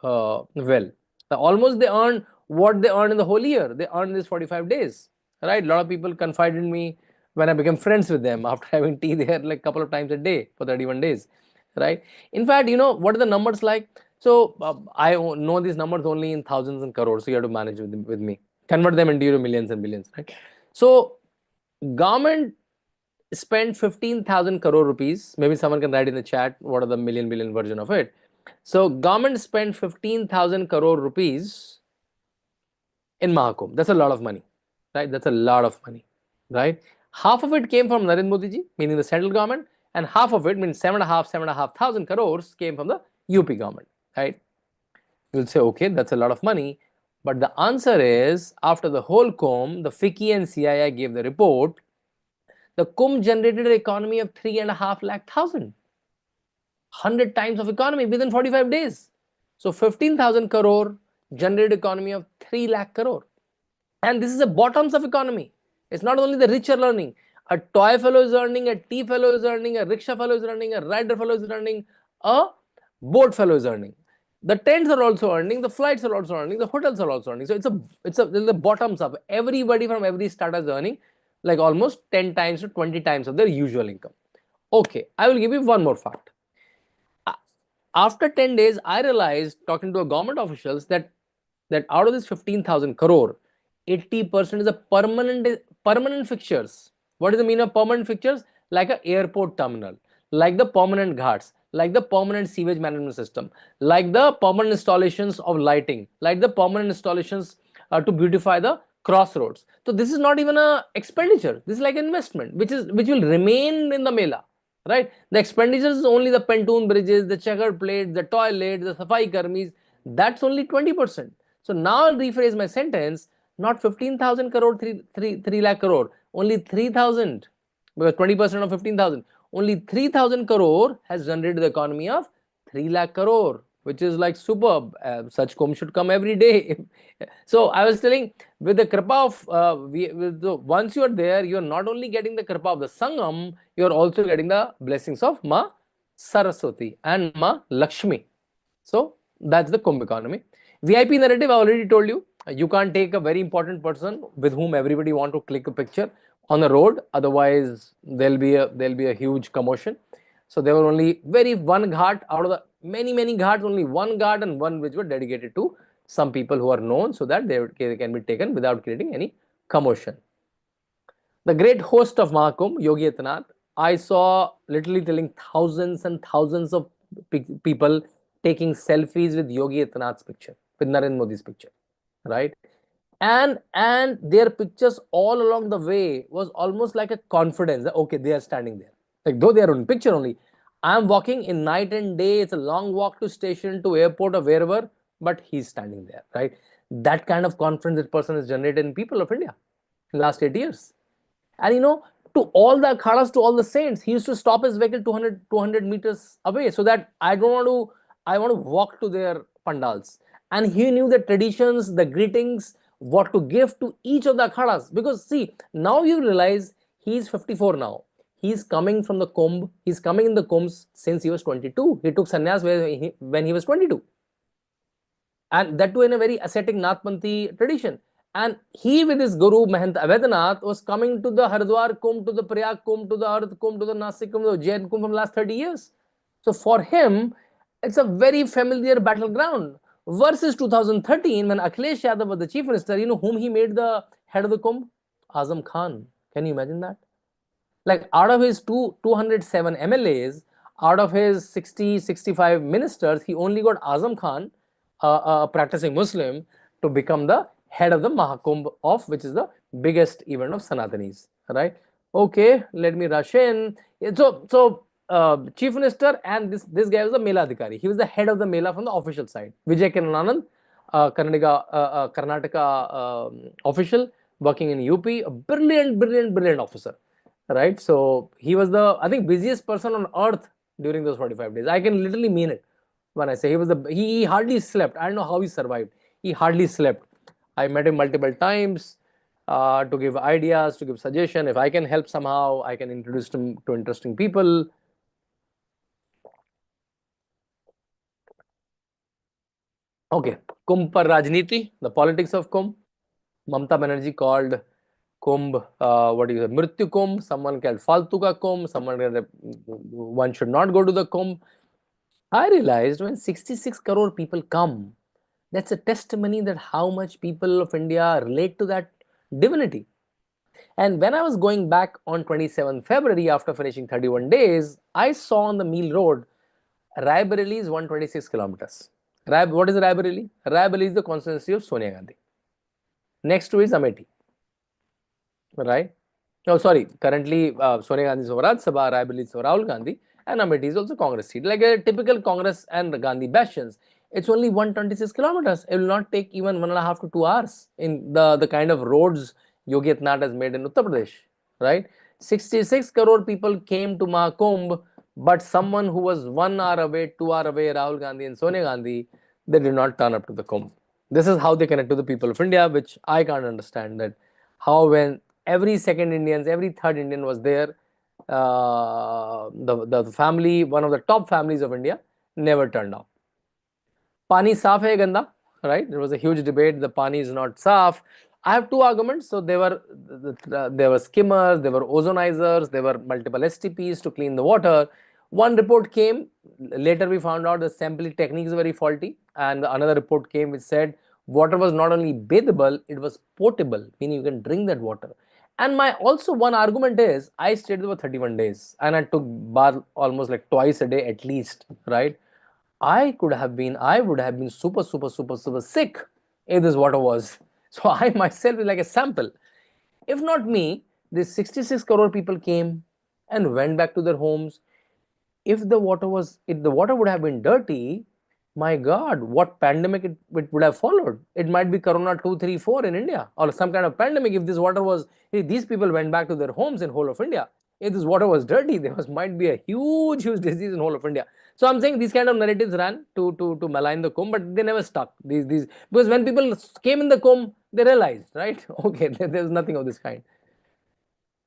well. Almost they earned what they earned in the whole year. They earned these 45 days, right? A lot of people confided in me when I became friends with them after having tea there like a couple of times a day for 31 days, right? In fact, what are the numbers like? So I know these numbers only in thousands and crores, so you have to manage with me. Convert them into millions and billions, right? So government spent 15,000 crore rupees. Maybe someone can write in the chat what are the million billion version of it. So government spent 15,000 crore rupees in Maha Kumbh. That's a lot of money, right? That's a lot of money, right? Half of it came from Narendra Modi ji, meaning the central government, and half of it, means 7.5 thousand crores, came from the UP government, right? You'll say, okay, that's a lot of money. But the answer is, after the whole Kumbh, the FICCI and CII gave the report, the Kumbh generated an economy of 3.5 lakh thousand. 100 times of economy within 45 days. So 15,000 crore generated economy of 3 lakh crore. And this is a bottoms of economy. It's not only the rich are earning. A toy fellow is earning, a tea fellow is earning, a rickshaw fellow is earning, a rider fellow is earning, a boat fellow is earning. The tents are also earning, the flights are also earning, the hotels are also earning. So it's the bottoms up. Everybody from every startup is earning like almost 10 times to 20 times of their usual income. Okay, I will give you one more fact. After 10 days, I realized, talking to a government officials, that out of this 15,000 crore, 80% is a permanent fixtures. What is the meaning of permanent fixtures? Like an airport terminal, like the permanent ghats, like the permanent sewage management system, like the permanent installations of lighting, like the permanent installations to beautify the crossroads. So this is not even a expenditure. This is like investment, which will remain in the Mela. Right? The expenditures is only the pontoon bridges, the checkered plates, the toilets, the safai karmis. That's only 20%. So now I'll rephrase my sentence. Not 15,000 crore, 3 lakh crore. Only 3,000. Because 20% of 15,000. Only 3,000 crore has generated the economy of 3 lakh crore, which is like superb. Such Kumbh should come every day. So I was telling, with the kripa of, once you are there, you are not only getting the kripa of the Sangam, you are also getting the blessings of Ma Saraswati and Ma Lakshmi. So that's the Kumbh economy. VIP narrative, I already told you. You can't take a very important person with whom everybody want to click a picture on the road. Otherwise, there'll be a huge commotion. So there were only one ghat out of the many ghats, only one ghat and one which were dedicated to some people who are known, so that they can be taken without creating any commotion. The great host of Maha Kumbh, Yogi Adityanath, I saw literally telling thousands and thousands of people taking selfies with Yogi Adityanath's picture, with Narendra Modi's picture, right? And their pictures all along the way was almost like a confidence that, okay, they are standing there. Like, though they are on picture only, I am walking in night and day, it's a long walk to station, to airport or wherever, but he's standing there, right? That kind of confidence that person has generated in people of India in last 8 years. And to all the akhadas, to all the saints, he used to stop his vehicle 200 meters away, so that I want to walk to their pandals. And he knew the traditions, the greetings, what to give to each of the akhadas. Because see, now you realize he's 54 now. He's coming from the Kumbh. He's coming in the Kumbhs since he was 22. He took sannyas when he was 22. And that too in a very ascetic Nathpanthi tradition. And he with his Guru Mahant Avedanath was coming to the Haridwar Kumbh, to the Prayag Kumbh, to the Arth Kumbh, to the Nasik Kumbh, to the Jain Kumbh from last 30 years. So for him, it's a very familiar battleground. Versus 2013, when Akhilesh Yadav was the chief minister, whom he made the head of the Kumbh? Azam Khan. Can you imagine that? Like out of his 207 MLAs, out of his 65 ministers, he only got Azam Khan, a practicing Muslim, to become the head of the Maha Kumbh, of which is the biggest event of Sanatanis. Right? Okay, let me rush in. Chief Minister, and this guy was the Mela Adhikari. He was the head of the Mela from the official side. Vijay Kirananand, Karnataka official working in UP, a brilliant officer. Right? So he was the, I think, busiest person on earth during those 45 days. I can literally mean it when I say he hardly slept. I don't know how he survived. He hardly slept. I met him multiple times to give ideas, to give suggestion. If I can help somehow, I can introduce him to interesting people. Okay, Kumbh par Rajniti, the politics of Kumbh. Mamata Banerjee called Kumbh, what is it, Mrityu Kumbh, someone called Faltu ka Kumbh, one should not go to the Kumbh. I realized when 66 crore people come, that's a testimony that how much people of India relate to that divinity. And when I was going back on 27th February after finishing 31 days, I saw on the Meel Road, Raebareli is 126 kilometers. What is Raebareli? Raebareli is the constituency of Sonia Gandhi. Next to is Amethi. Right? Oh, sorry. Currently, Sonia Gandhi is for Rajya Sabha, Raebareli is for Rahul Gandhi, and Amethi is also Congress seat. Like a typical Congress and Gandhi bastions, it's only 126 kilometers. It will not take even 1.5 to 2 hours in the kind of roads Yogi Adityanath has made in Uttar Pradesh. Right? 66 crore people came to Maha Kumbh, but someone who was 1 hour away, 2 hour away, Rahul Gandhi and Sonia Gandhi, they did not turn up to the Kumbh. This is how they connect to the people of India, which I can't understand, that how when every second Indian, every third Indian was there, the family, one of the top families of India, never turned up. Pani saaf hai ganda, right? There was a huge debate. The pani is not saaf. I have two arguments. So there were skimmers, there were ozonizers, there were multiple STPs to clean the water. One report came. Later we found out the sampling technique is very faulty, and another report came which said water was not only bathable, it was potable, meaning you can drink that water. And my also one argument is I stayed there for 31 days and I took bath almost like twice a day at least, right? I would have been super sick if this water was. So I myself is like a sample. If not me, these 66 crore people came and went back to their homes. If the water would have been dirty, my God, what pandemic it would have followed. It might be Corona 2, 3, 4 in India, or some kind of pandemic. If this water was, if these people went back to their homes in whole of India, if this water was dirty, might be a huge disease in whole of India. So I'm saying these kind of narratives ran to malign the Kumbh, but they never stuck. These because when people came in the Kumbh, they realized, right? Okay, there's nothing of this kind.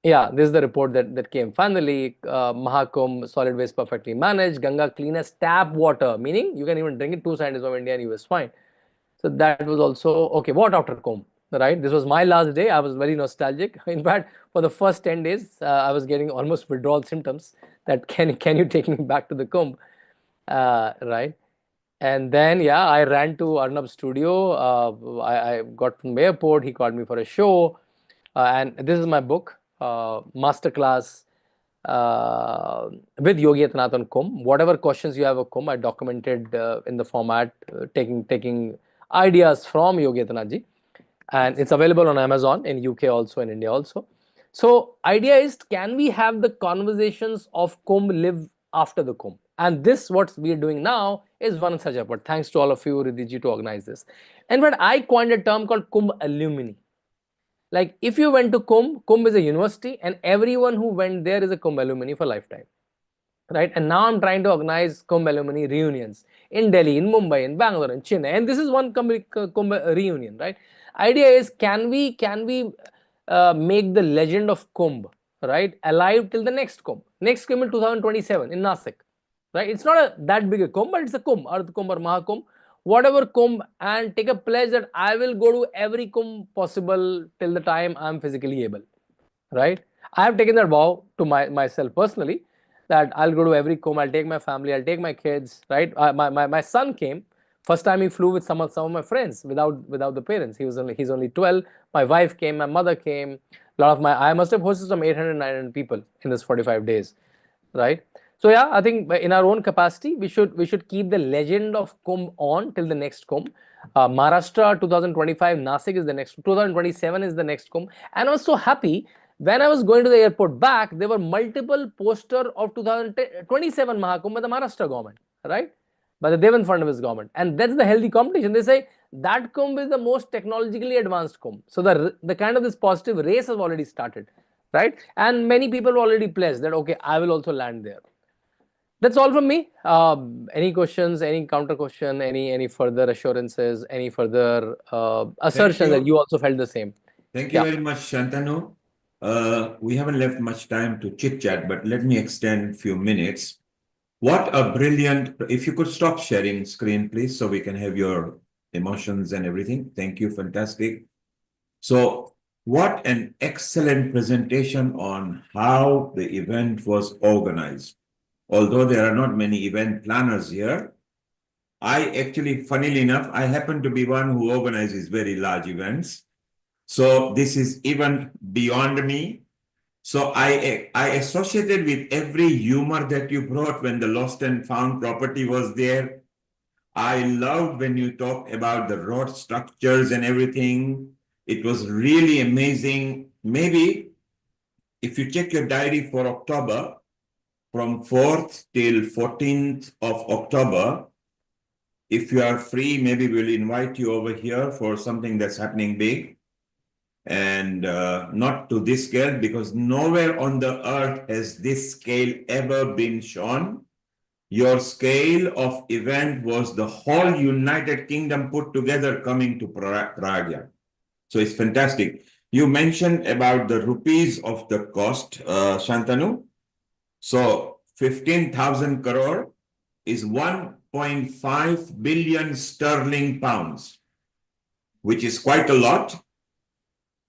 Yeah, this is the report that came. Finally, Maha Kumbh, solid waste perfectly managed. Ganga cleanest tap water, meaning you can even drink it 2 scientists of India and you was fine. So that was also, okay, what after Kumbh, right? This was my last day. I was very nostalgic. In fact, for the first 10 days, I was getting almost withdrawal symptoms that can you take me back to the Kumbh, right? And then, yeah, I ran to Arnab's studio. I got from the airport. He called me for a show. And this is my book, Masterclass with Yogi Adityanath on Kumbh. Whatever questions you have of Kumbh, I documented in the format, taking ideas from Yogi Adityanath ji. And it's available on Amazon in UK also, in India also. So idea is, can we have the conversations of Kumbh live after the Kumbh? And this, what we are doing now, is one such effort. Thanks to all of you, Riddhi ji, to organize this. In fact, I coined a term called Kumbh alumni. Like if you went to Kumbh is a university, and everyone who went there is a Kumbh alumni for lifetime. Right, and now I'm trying to organize Kumbh alumni reunions in Delhi, in Mumbai, in Bangalore, in Chennai, and this is one Kumbh reunion. Right, idea is can we make the legend of Kumbh, right, alive till the next Kumbh. Next Kumbh in 2027 in Nasik. Right, it's not that big a Kumbh, but it's a Kumbh, Ardh Kumbh or Maha Kumbh, whatever Kumbh, and take a pledge that I will go to every Kumbh possible till the time I'm physically able. Right, I have taken that vow to myself personally, that I'll go to every Kumbh, I'll take my family, I'll take my kids. Right, my son came. First time he flew with some of my friends without the parents. He's only 12. My wife came, my mother came. I must have hosted some 800, 900 people in this 45 days. Right. So yeah, I think in our own capacity, we should keep the legend of Kumbh on till the next Kumbh. Maharashtra 2025, Nasik is the next. 2027 is the next Kumbh, and I was so happy when I was going to the airport back. There were multiple posters of 2027 Mahakumbh by the Maharashtra government, right, by the Devendra Fadnavis government, and that's the healthy competition. They say that Kumbh is the most technologically advanced Kumbh. So the kind of this positive race has already started, right, and many people already pledged that okay, I will also land there. That's all from me. Any questions, any counter question, any further assurances, any further assertion that you also felt the same? Thank you very much, Shantanu. We haven't left much time to chit chat, but let me extend a few minutes. What a brilliant, if you could stop sharing screen, please, so we can have your emotions and everything. Thank you, fantastic. So what an excellent presentation on how the event was organized. Although there are not many event planners here, I actually, funnily enough, I happen to be one who organizes very large events. So this is even beyond me. So I associated with every humor that you brought when the lost and found property was there. I loved when you talked about the road structures and everything. It was really amazing. Maybe if you check your diary for October, from 4th till 14th of October, if you are free, maybe we'll invite you over here for something that's happening big. And not to this scale, because nowhere on the earth has this scale ever been shown. Your scale of event was the whole United Kingdom put together coming to Prague. So it's fantastic. You mentioned about the rupees of the cost, Shantanu. So 15,000 crore is 1.5 billion sterling pounds, which is quite a lot.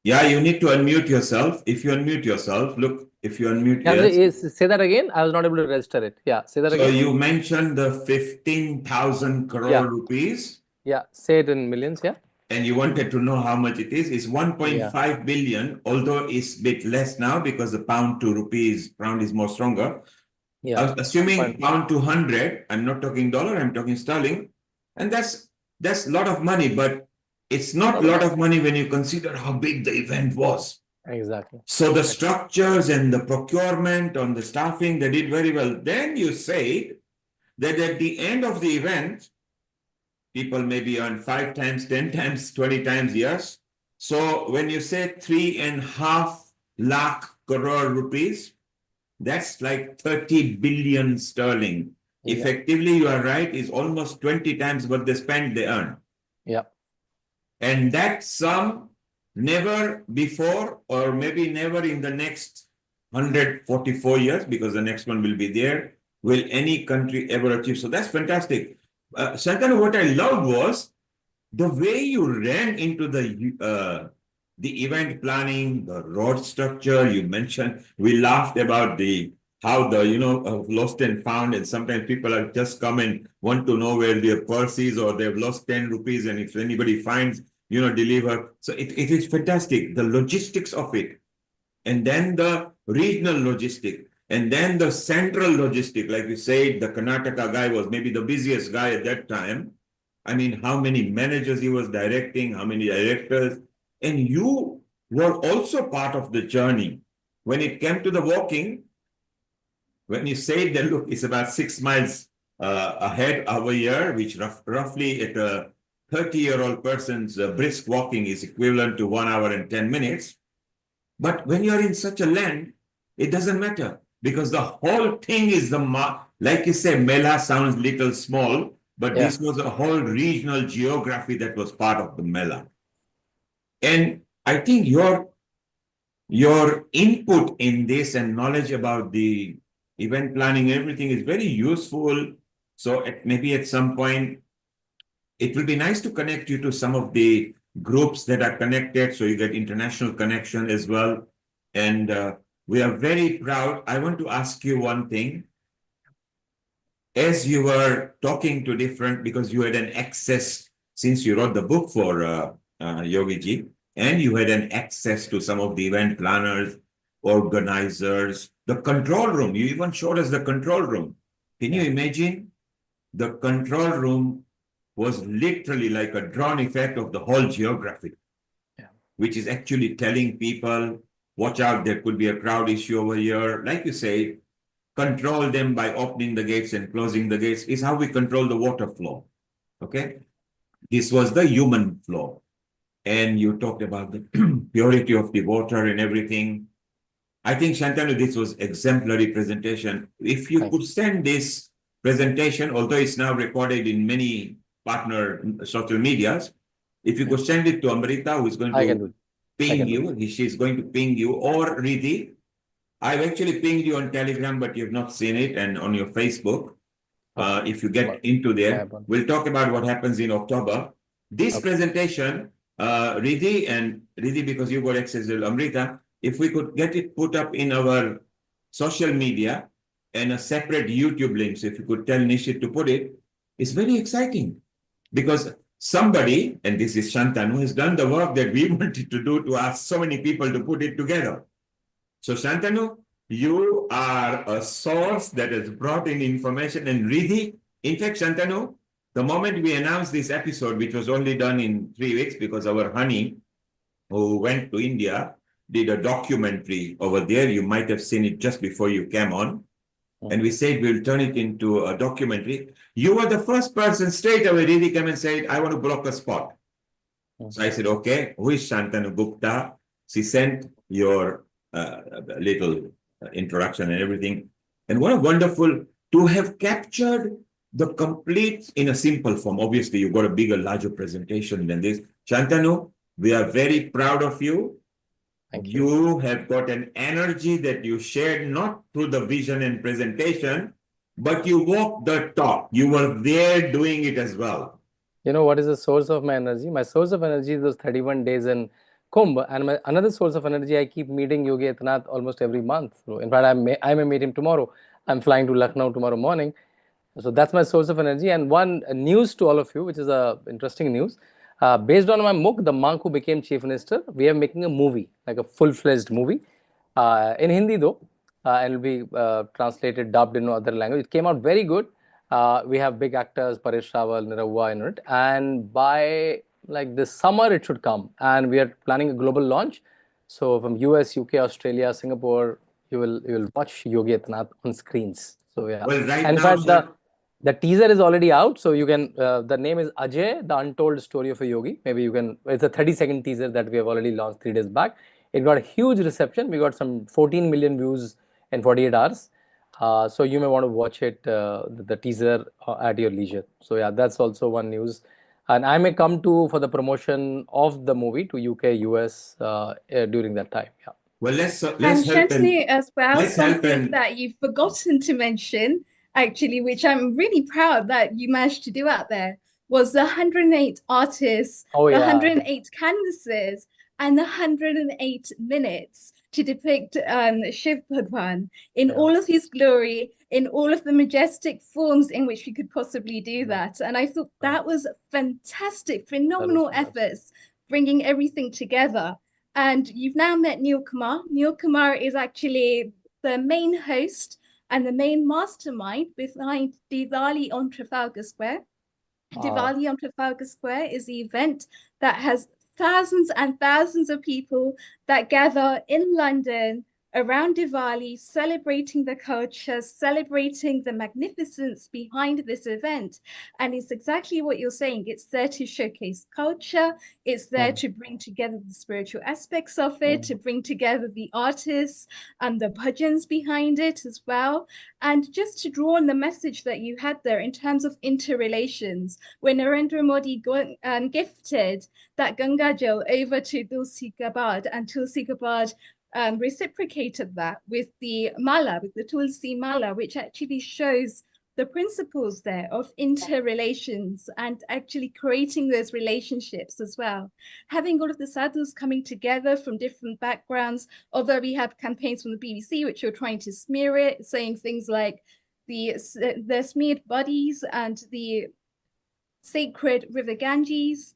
Yeah, you need to unmute yourself. If you unmute yourself, look, if you unmute, yes. Say that again. I was not able to register it. Yeah, say that again. So you mentioned the 15,000 crore rupees. Yeah, say it in millions, yeah. And you wanted to know how much it is. It's 1.5 billion, although it's a bit less now because the pound to rupees, pound is more stronger. Yeah. Assuming pound to 100, I'm not talking dollar, I'm talking sterling. And that's a lot of money, but it's not a lot of money when you consider how big the event was. Exactly. So the structures and the procurement on the staffing, they did very well. Then you say that at the end of the event, people maybe earn 5 times, 10 times, 20 times, yes. So when you say 3.5 lakh crore rupees, that's like 30 billion sterling. Yeah. Effectively, you are right, is almost 20 times what they spend, they earn. Yeah. And that sum never before, or maybe never in the next 144 years, because the next one will be there, will any country ever achieve. So that's fantastic. Shantanu, what I loved was the way you ran into the event planning, the road structure you mentioned. We laughed about how the lost and found, and sometimes people are just come and want to know where their purse is, or they've lost 10 rupees, and if anybody finds, deliver. So it is fantastic, the logistics of it, and then the regional logistic, and then the central logistic. Like we said, the Karnataka guy was maybe the busiest guy at that time. I mean, how many managers he was directing, how many directors, and you were also part of the journey. When it came to the walking, when you say that, look, it's about 6 miles ahead over here, which roughly at 30-year-old person's brisk walking is equivalent to 1 hour and 10 minutes. But when you're in such a land, it doesn't matter because the whole thing is like you say, Mela sounds little small, but Yeah. this was a whole regional geography that was part of the Mela. And I think your input in this and knowledge about the event planning, everything is very useful. So maybe at some point, it will be nice to connect you to some of the groups that are connected, so you get international connection as well. And we are very proud. I want to ask you one thing. As you were talking to different, because you had an access, since you wrote the book for Yogi Ji, and you had an access to some of the event planners, organizers, the control room. You even showed us the control room. Can you imagine? The control room was literally like a drawn effect of the whole geography, which is actually telling people, watch out, there could be a crowd issue over here. Like you say, control them by opening the gates and closing the gates is how we control the water flow. Okay? This was the human flow. And you talked about the purity of the water and everything. I think, Shantanu, this was exemplary presentation. If you could send this presentation, although it's now recorded in many partner social medias, if you could send it to Amrita, who is going to ping you, she's going to ping you, or Riddhi. I've actually pinged you on Telegram, but you've not seen it, and on your Facebook. If you get into there, we'll talk about what happens in October. This presentation, Riddhi, because you got access to Amrita, if we could get it put up in our social media and a separate YouTube link, so if you could tell Nishit to put it, it's very exciting because somebody, and this is Shantanu, has done the work that we wanted to do to ask so many people to put it together. So Shantanu, you are a source that has brought in information, and Riddhi, in fact, Shantanu, the moment we announced this episode, which was only done in 3 weeks because our honey, who went to India, did a documentary over there. You might have seen it just before you came on. And we said we'll turn it into a documentary. You were the first person straight away, Riddhi came and said, I want to block a spot. So I said, okay, who is Shantanu Gupta? She sent your little introduction and everything. And what a wonderful to have captured the complete in a simple form. Obviously, you've got a bigger, larger presentation than this. Shantanu, we are very proud of you. You have got an energy that you shared not through the vision and presentation, but you walked the talk. You were there doing it as well. You know what is the source of my energy? My source of energy is those 31 days in Kumbh, and another source of energy, I keep meeting Yogi Adityanath almost every month. So in fact, I may meet him tomorrow. I'm flying to Lucknow tomorrow morning. So that's my source of energy. And one news to all of you, which is interesting news. Based on my book, The Monk Who Became Chief Minister, we are making a movie, like a full-fledged movie, in Hindi though, and it'll be translated, dubbed in other language. It came out very good. We have big actors, Paresh Rawal, Niravwa in it, and by like this summer it should come. And we are planning a global launch. So from US, UK, Australia, Singapore, you will watch Yogi Adityanath on screens. So yeah, well, right and in now, fact, the teaser is already out, so you can. The name is Ajay, the Untold Story of a Yogi. Maybe you can. It's a 30-second teaser that we have already launched 3 days back. It got a huge reception. We got some 14 million views in 48 hours. So you may want to watch it, the teaser at your leisure. So yeah, that's also one news. And I may come for the promotion of the movie to UK, US during that time. Yeah. Well, let's And help Shantanu, as well, let's help something that you've forgotten to mention, actually, which I'm really proud that you managed to do out there, was the 108 artists, Oh, the yeah. 108 canvases, and the 108 minutes to depict Shiv Bhagwan in all of his glory, in all of the majestic forms in which we could possibly do that. And I thought that was fantastic, phenomenal efforts, bringing everything together. And you've now met Neil Kumar. Neil Kumar is actually the main host and the main mastermind behind Diwali on Trafalgar Square. Diwali on Trafalgar Square is the event that has thousands and thousands of people that gather in London around Diwali, celebrating the culture, celebrating the magnificence behind this event. And it's exactly what you're saying. It's there to showcase culture. It's there to bring together the spiritual aspects of it, to bring together the artists and the bhajans behind it as well. And just to draw on the message that you had there in terms of interrelations, when Narendra Modi gifted that Ganga Jal over to Tulsi Gabbard, and Tulsi Gabbard reciprocated that with the mala, with the Tulsi mala, which actually shows the principles there of interrelations and actually creating those relationships as well. Having all of the sadhus coming together from different backgrounds, although we have campaigns from the BBC which are trying to smear it, saying things like the smeared bodies and the sacred river Ganges.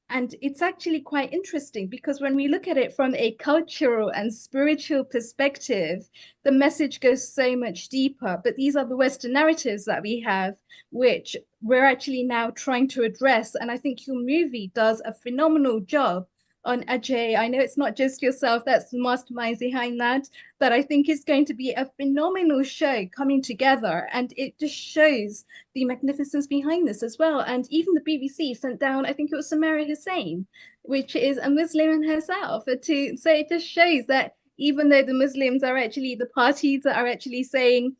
And it's actually quite interesting because when we look at it from a cultural and spiritual perspective, the message goes so much deeper. But these are the Western narratives that we have, which we're actually now trying to address. And I think your movie does a phenomenal job on Ajay. I know it's not just yourself that's the masterminds behind that, but I think it's going to be a phenomenal show coming together. And it just shows the magnificence behind this as well. And even the BBC sent down, I think it was Samara Hussein, which is a Muslim herself. So it just shows that even though the Muslims are actually the parties that are actually saying,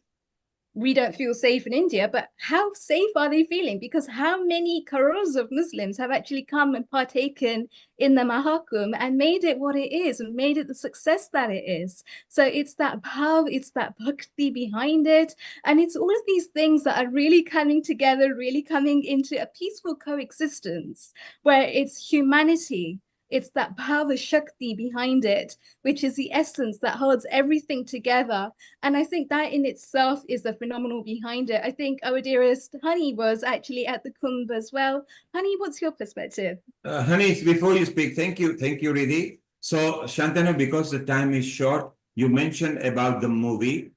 we don't feel safe in India, but how safe are they feeling? Because how many crores of Muslims have actually come and partaken in the Maha Kumbh and made it what it is and made it the success that it is? So it's that bhav, it's that bhakti behind it. And it's all of these things that are really coming together, really coming into a peaceful coexistence where it's humanity. It's that bhava shakti behind it, which is the essence that holds everything together. And I think that in itself is the phenomenal behind it. I think our dearest Honey was actually at the Kumbh as well. Honey, what's your perspective? Honey, before you speak, thank you, Riddhi. So, Shantanu, because the time is short, you mentioned about the movie.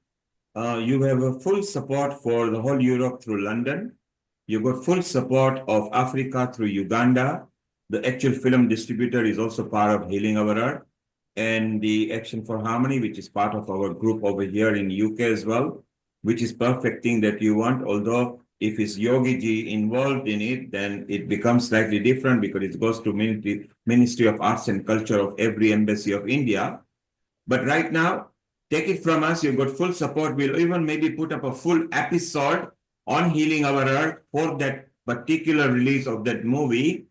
You have a full support for the whole Europe through London. You got full support of Africa through Uganda. The actual film distributor is also part of Healing Our Earth, and the Action for Harmony, which is part of our group over here in UK as well, which is perfect thing that you want. Although if it's Yogi Ji involved in it, then it becomes slightly different because it goes to Ministry of Arts and Culture of every embassy of India. But right now, take it from us, you've got full support. We'll even maybe put up a full episode on Healing Our Earth for that particular release of that movie.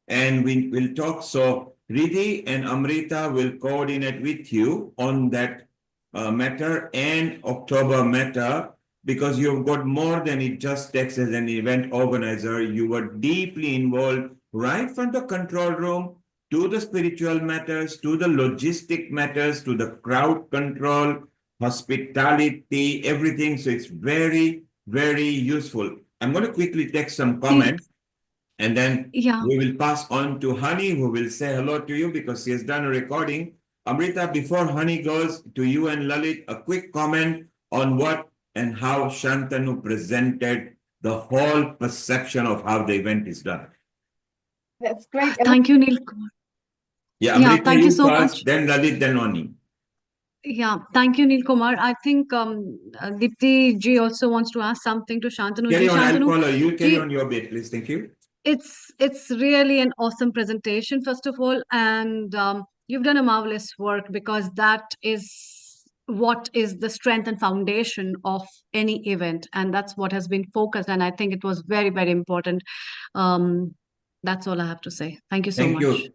And we will talk. So Riddhi and Amrita will coordinate with you on that matter and October matter, because you've got more than it just takes as an event organizer. You were deeply involved right from the control room to the spiritual matters, to the logistic matters, to the crowd control, hospitality, everything. So it's very, very useful. I'm going to quickly take some comments. And then we will pass on to Honey, who will say hello to you because she has done a recording. Amrita, before Honey goes to you and Lalit, a quick comment on what and how Shantanu presented the whole perception of how the event is done. That's great. Thank you, Neil Kumar. Yeah, Amrita, thank you so first, much. then Lalit, then Honey. Yeah, thank you, Neil Kumar. I think Dipti ji also wants to ask something to Shantanu ji. Carry on, I'll Shantanu, follow you. Carry on your bit, please. Thank you. It's really an awesome presentation, first of all, and you've done a marvelous work, because that is what is the strength and foundation of any event, and that's what has been focused, and I think it was very, very important. That's all I have to say. Thank you so much.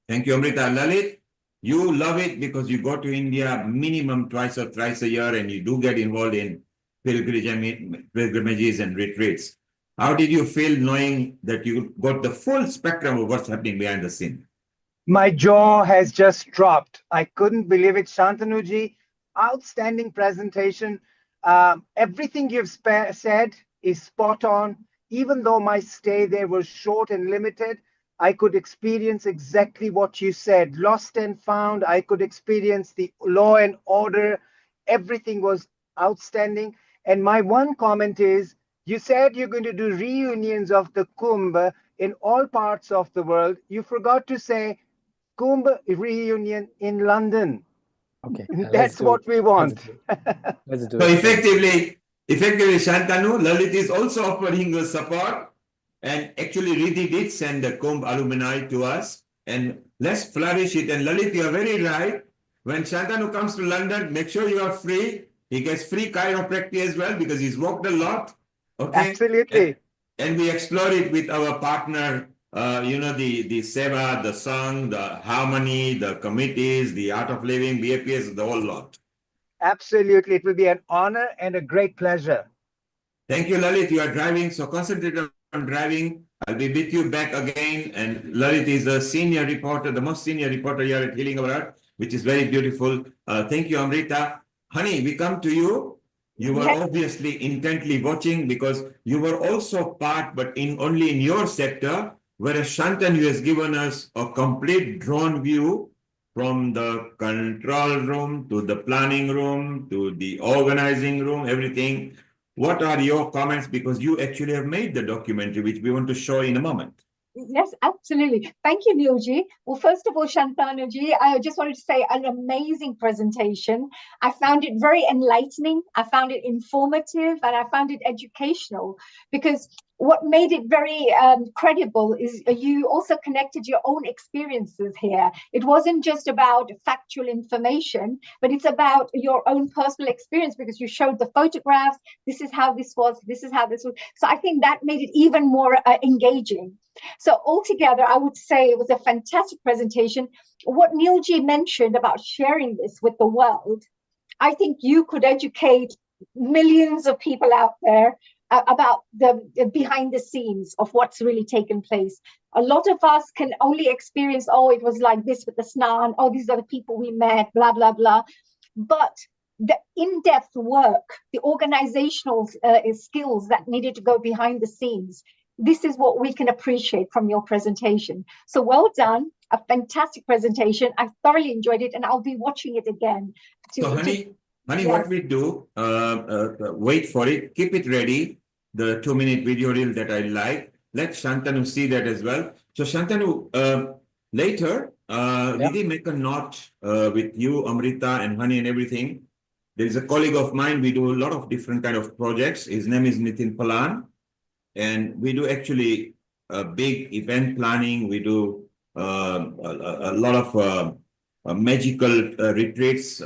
Thank you, Amrita. Lalit, you love it because you go to India minimum twice or thrice a year, and you do get involved in pilgrimages and retreats. How did you feel knowing that you got the full spectrum of what's happening behind the scene? My jaw has just dropped. I couldn't believe it. Shantanuji, outstanding presentation. Everything you've said is spot on. Even though my stay there was short and limited, I could experience exactly what you said. Lost and found, I could experience the law and order. Everything was outstanding. And my one comment is, you said you're going to do reunions of the Kumbh in all parts of the world. You forgot to say Kumbh reunion in London. Okay. That's what we want. Let's do So it. effectively, Shantanu, Lalit is also offering us support. And actually, Riddhi did send the Kumbh alumni to us. And let's flourish it. And Lalit, you are very right. When Shantanu comes to London, make sure you are free. He gets free chiropractic as well because he's walked a lot. Okay. Absolutely. And we explore it with our partner, the Seva, the Sangh, the Harmony, the committees, the Art of Living, BAPS, the whole lot. Absolutely. It will be an honor and a great pleasure. Thank you, Lalit. You are driving, so concentrate on driving. I'll be with you back again. And Lalit is a senior reporter, the most senior reporter here at Healing Our Heart, which is very beautiful. Thank you, Amrita. Honey, we come to you. You were obviously intently watching because you were also part, but only in your sector, whereas Shantanu has given us a complete drone view from the control room to the planning room to the organizing room, everything. What are your comments? Because you actually have made the documentary, which we want to show in a moment. Yes, absolutely. Thank you, Neilji. Well, first of all, Shantanu-ji, I just wanted to say an amazing presentation. I found it very enlightening. I found it informative and I found it educational because what made it very credible is you also connected your own experiences here. It wasn't just about factual information, but it's about your own personal experience because you showed the photographs. This is how this was. This is how this was. So I think that made it even more engaging. So altogether, I would say it was a fantastic presentation. What Neilji mentioned about sharing this with the world, I think you could educate millions of people out there about the behind the scenes of what's really taken place. A lot of us can only experience, oh, it was like this with the snan, oh, these are the people we met, blah, blah, blah. But the in-depth work, the organizational skills that needed to go behind the scenes, this is what we can appreciate from your presentation. So well done, a fantastic presentation. I thoroughly enjoyed it and I'll be watching it again. Honey, yes. What we do, wait for it, keep it ready, the 2-minute video reel that I like. Let Shantanu see that as well. So Shantanu, later, we make a note with you, Amrita and Honey and everything. There is a colleague of mine, we do a lot of different kind of projects. His name is Nitin Palan. And we do actually big event planning. We do a lot of magical retreats.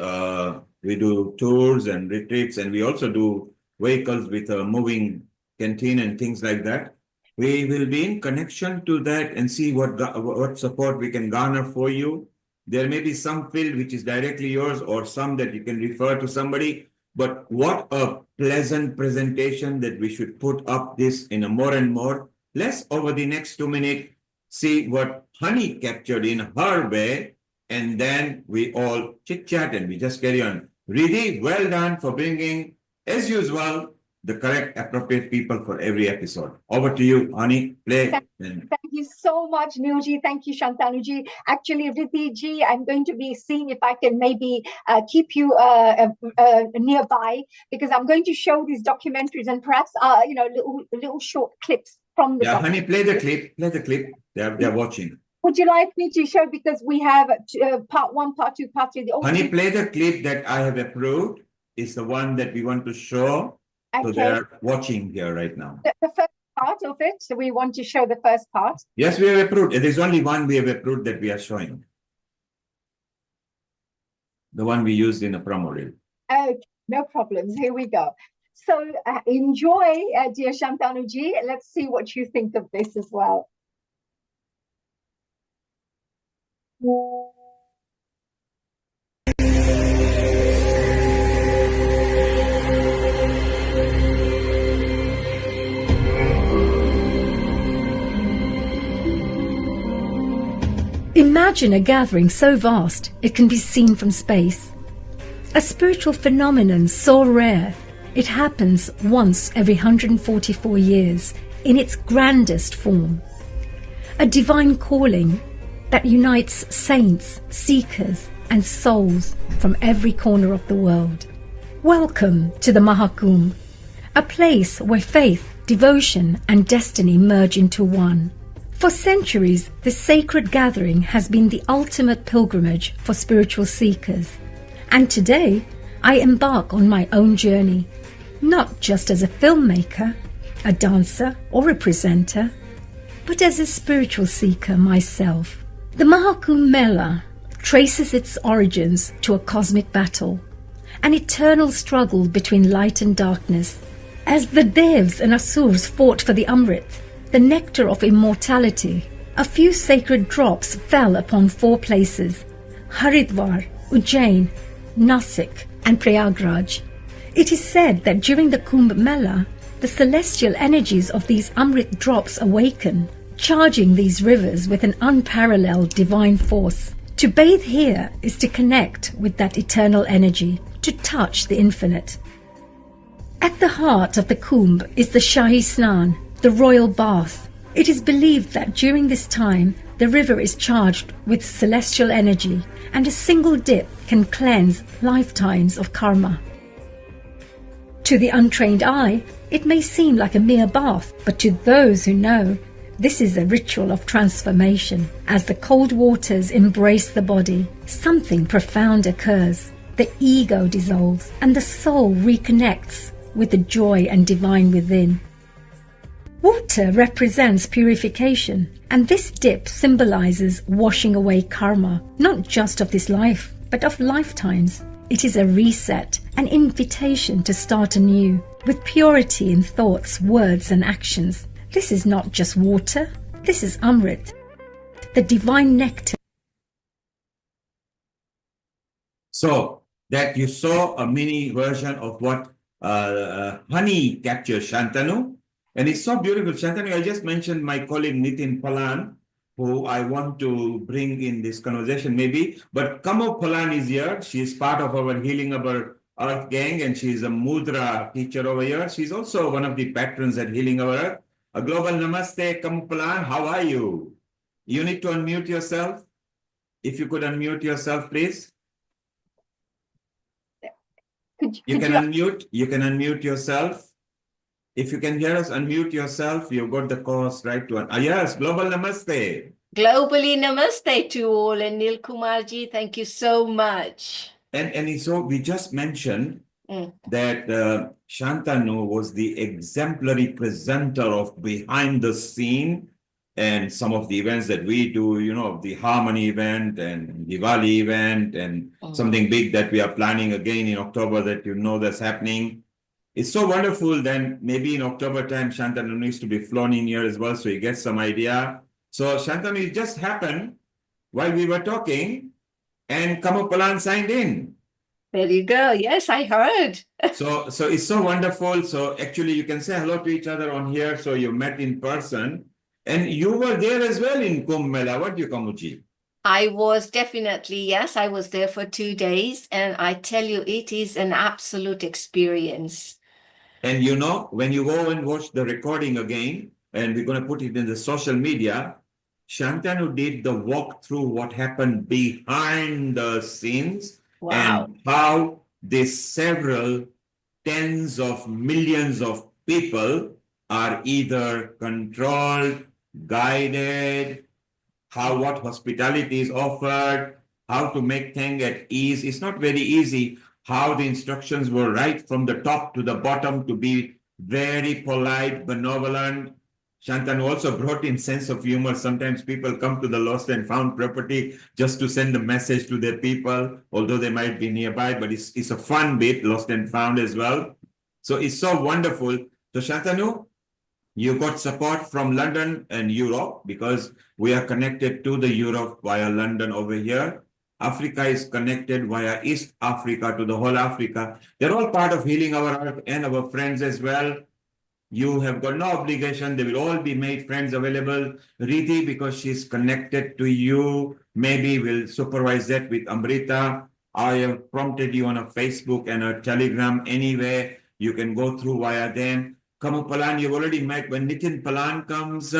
We do tours and retreats, and we also do vehicles with a moving canteen and things like that. We will be in connection to that and see what support we can garner for you. There may be some field which is directly yours or some that you can refer to somebody. But what a pleasant presentation that we should put up this in a more and more. Let's, over the next 2 minutes, see what Honey captured in her way. And then we all chit-chat and we just carry on. Riddhi, well done for bringing, as usual, the correct, appropriate people for every episode. Over to you, Honey. Play. Thank you so much, Neilji. Thank you, Shantanu-ji. Actually, Riddhi-ji, I'm going to be seeing if I can maybe keep you nearby because I'm going to show these documentaries and perhaps, little short clips from the Yeah, Honey, play the clip. Play the clip. They're watching. Would you like me to show because we have part 1, part 2, part 3. Honey, play the clip that I have approved. Is the one that we want to show. Okay. So they're watching here right now. The first part of it, so we want to show the first part. Yes, we have approved. There's only one we have approved that we are showing. The one we used in a promo reel. Okay, no problems. Here we go. So enjoy, dear Shantanu-ji. Let's see what you think of this as well. Imagine a gathering so vast it can be seen from space. A spiritual phenomenon so rare it happens once every 144 years in its grandest form. A divine calling that unites saints, seekers and souls from every corner of the world. Welcome to the Maha Kumbh, a place where faith, devotion and destiny merge into one. For centuries, this sacred gathering has been the ultimate pilgrimage for spiritual seekers. And today, I embark on my own journey, not just as a filmmaker, a dancer, or a presenter, but as a spiritual seeker myself. The Maha Kumbh Mela traces its origins to a cosmic battle, an eternal struggle between light and darkness. As the Devs and Asurs fought for the Amrit, the nectar of immortality, a few sacred drops fell upon 4 places: Haridwar, Ujjain, Nasik, and Prayagraj. It is said that during the Kumbh Mela, the celestial energies of these Amrit drops awaken, charging these rivers with an unparalleled divine force. To bathe here is to connect with that eternal energy, to touch the infinite. At the heart of the Kumbh is the Shahi Snan, the royal bath. It is believed that during this time, the river is charged with celestial energy, and a single dip can cleanse lifetimes of karma. To the untrained eye, it may seem like a mere bath, but to those who know, this is a ritual of transformation. As the cold waters embrace the body, something profound occurs. The ego dissolves, and the soul reconnects with the joy and divine within. Water represents purification, and this dip symbolizes washing away karma, not just of this life, but of lifetimes. It is a reset, an invitation to start anew, with purity in thoughts, words, and actions. This is not just water, this is Amrit, the divine nectar. So that you saw a mini version of what honey captures, Shantanu. And it's so beautiful. Shantanu, I just mentioned my colleague Nitin Palan, who I want to bring in this conversation maybe. But Kamo Palan is here. She is part of our Healing Our Earth gang, and she is a mudra teacher over here. She's also one of the patrons at Healing Our Earth. A global namaste, Kamo Palan. How are you? You need to unmute yourself. If you could unmute yourself, please. You can unmute yourself. If you can hear us, unmute yourself. You've got the course right to yes, global namaste. Globally namaste to all, and Nil Kumarji, thank you so much. And so we just mentioned that Shantanu was the exemplary presenter of behind the scene and some of the events that we do, you know, the Harmony event and Diwali event and something big that we are planning again in October that you know that's happening. It's so wonderful. Then maybe in October time, Shantanu needs to be flown in here as well, so you get some idea. So Shantanu, it just happened while we were talking, and Kamo Palan signed in. There you go. Yes, I heard. So it's so wonderful. So actually, you can say hello to each other on here. So you met in person, and you were there as well in Kumbh Mela. What do you, Kamuji? I was definitely, yes, I was there for 2 days, and I tell you, it is an absolute experience. And you know, when you go and watch the recording again, and we're going to put it in the social media, Shantanu did the walk through what happened behind the scenes. Wow. And how these several tens of millions of people are either controlled, guided, how what hospitality is offered, how to make things at ease. It's not very easy. How the instructions were right from the top to the bottom to be very polite, benevolent. Shantanu also brought in sense of humor. Sometimes people come to the lost and found property just to send a message to their people, although they might be nearby, but it's a fun bit, lost and found as well. So it's so wonderful. So Shantanu, you got support from London and Europe because we are connected to the Europe via London over here. Africa is connected via East Africa to the whole Africa. They're all part of Healing Our Earth and our friends as well. You have got no obligation. They will all be made friends available. Riti, because she's connected to you, maybe will supervise that with Amrita. I have prompted you on a Facebook and a Telegram anyway. You can go through via them. Kamo Palan, you've already met. When Nitin Palan comes,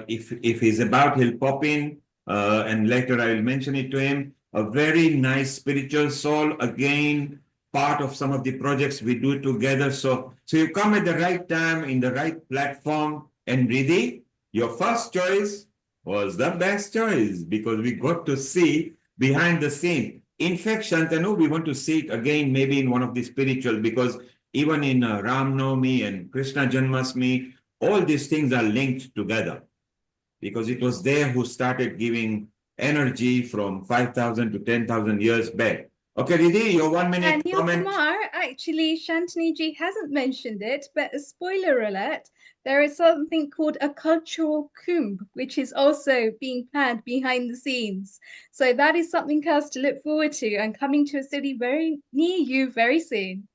if he's about, he'll pop in. And later I will mention it to him. A very nice spiritual soul, again, part of some of the projects we do together. So you come at the right time, in the right platform. And Riddhi, your first choice was the best choice because we got to see behind the scene. In fact, Shantanu, we want to see it again, maybe in one of the spiritual, because even in Ram Navami and Krishna Janmashtami, all these things are linked together. Because it was there who started giving energy from 5,000 to 10,000 years back. Okay, Riddhi, your 1 minute And comment. Kumar, actually, Shantanu ji hasn't mentioned it, but a spoiler alert, there is something called a cultural kumbh, which is also being planned behind the scenes. So that is something else to look forward to and coming to a city very near you very soon.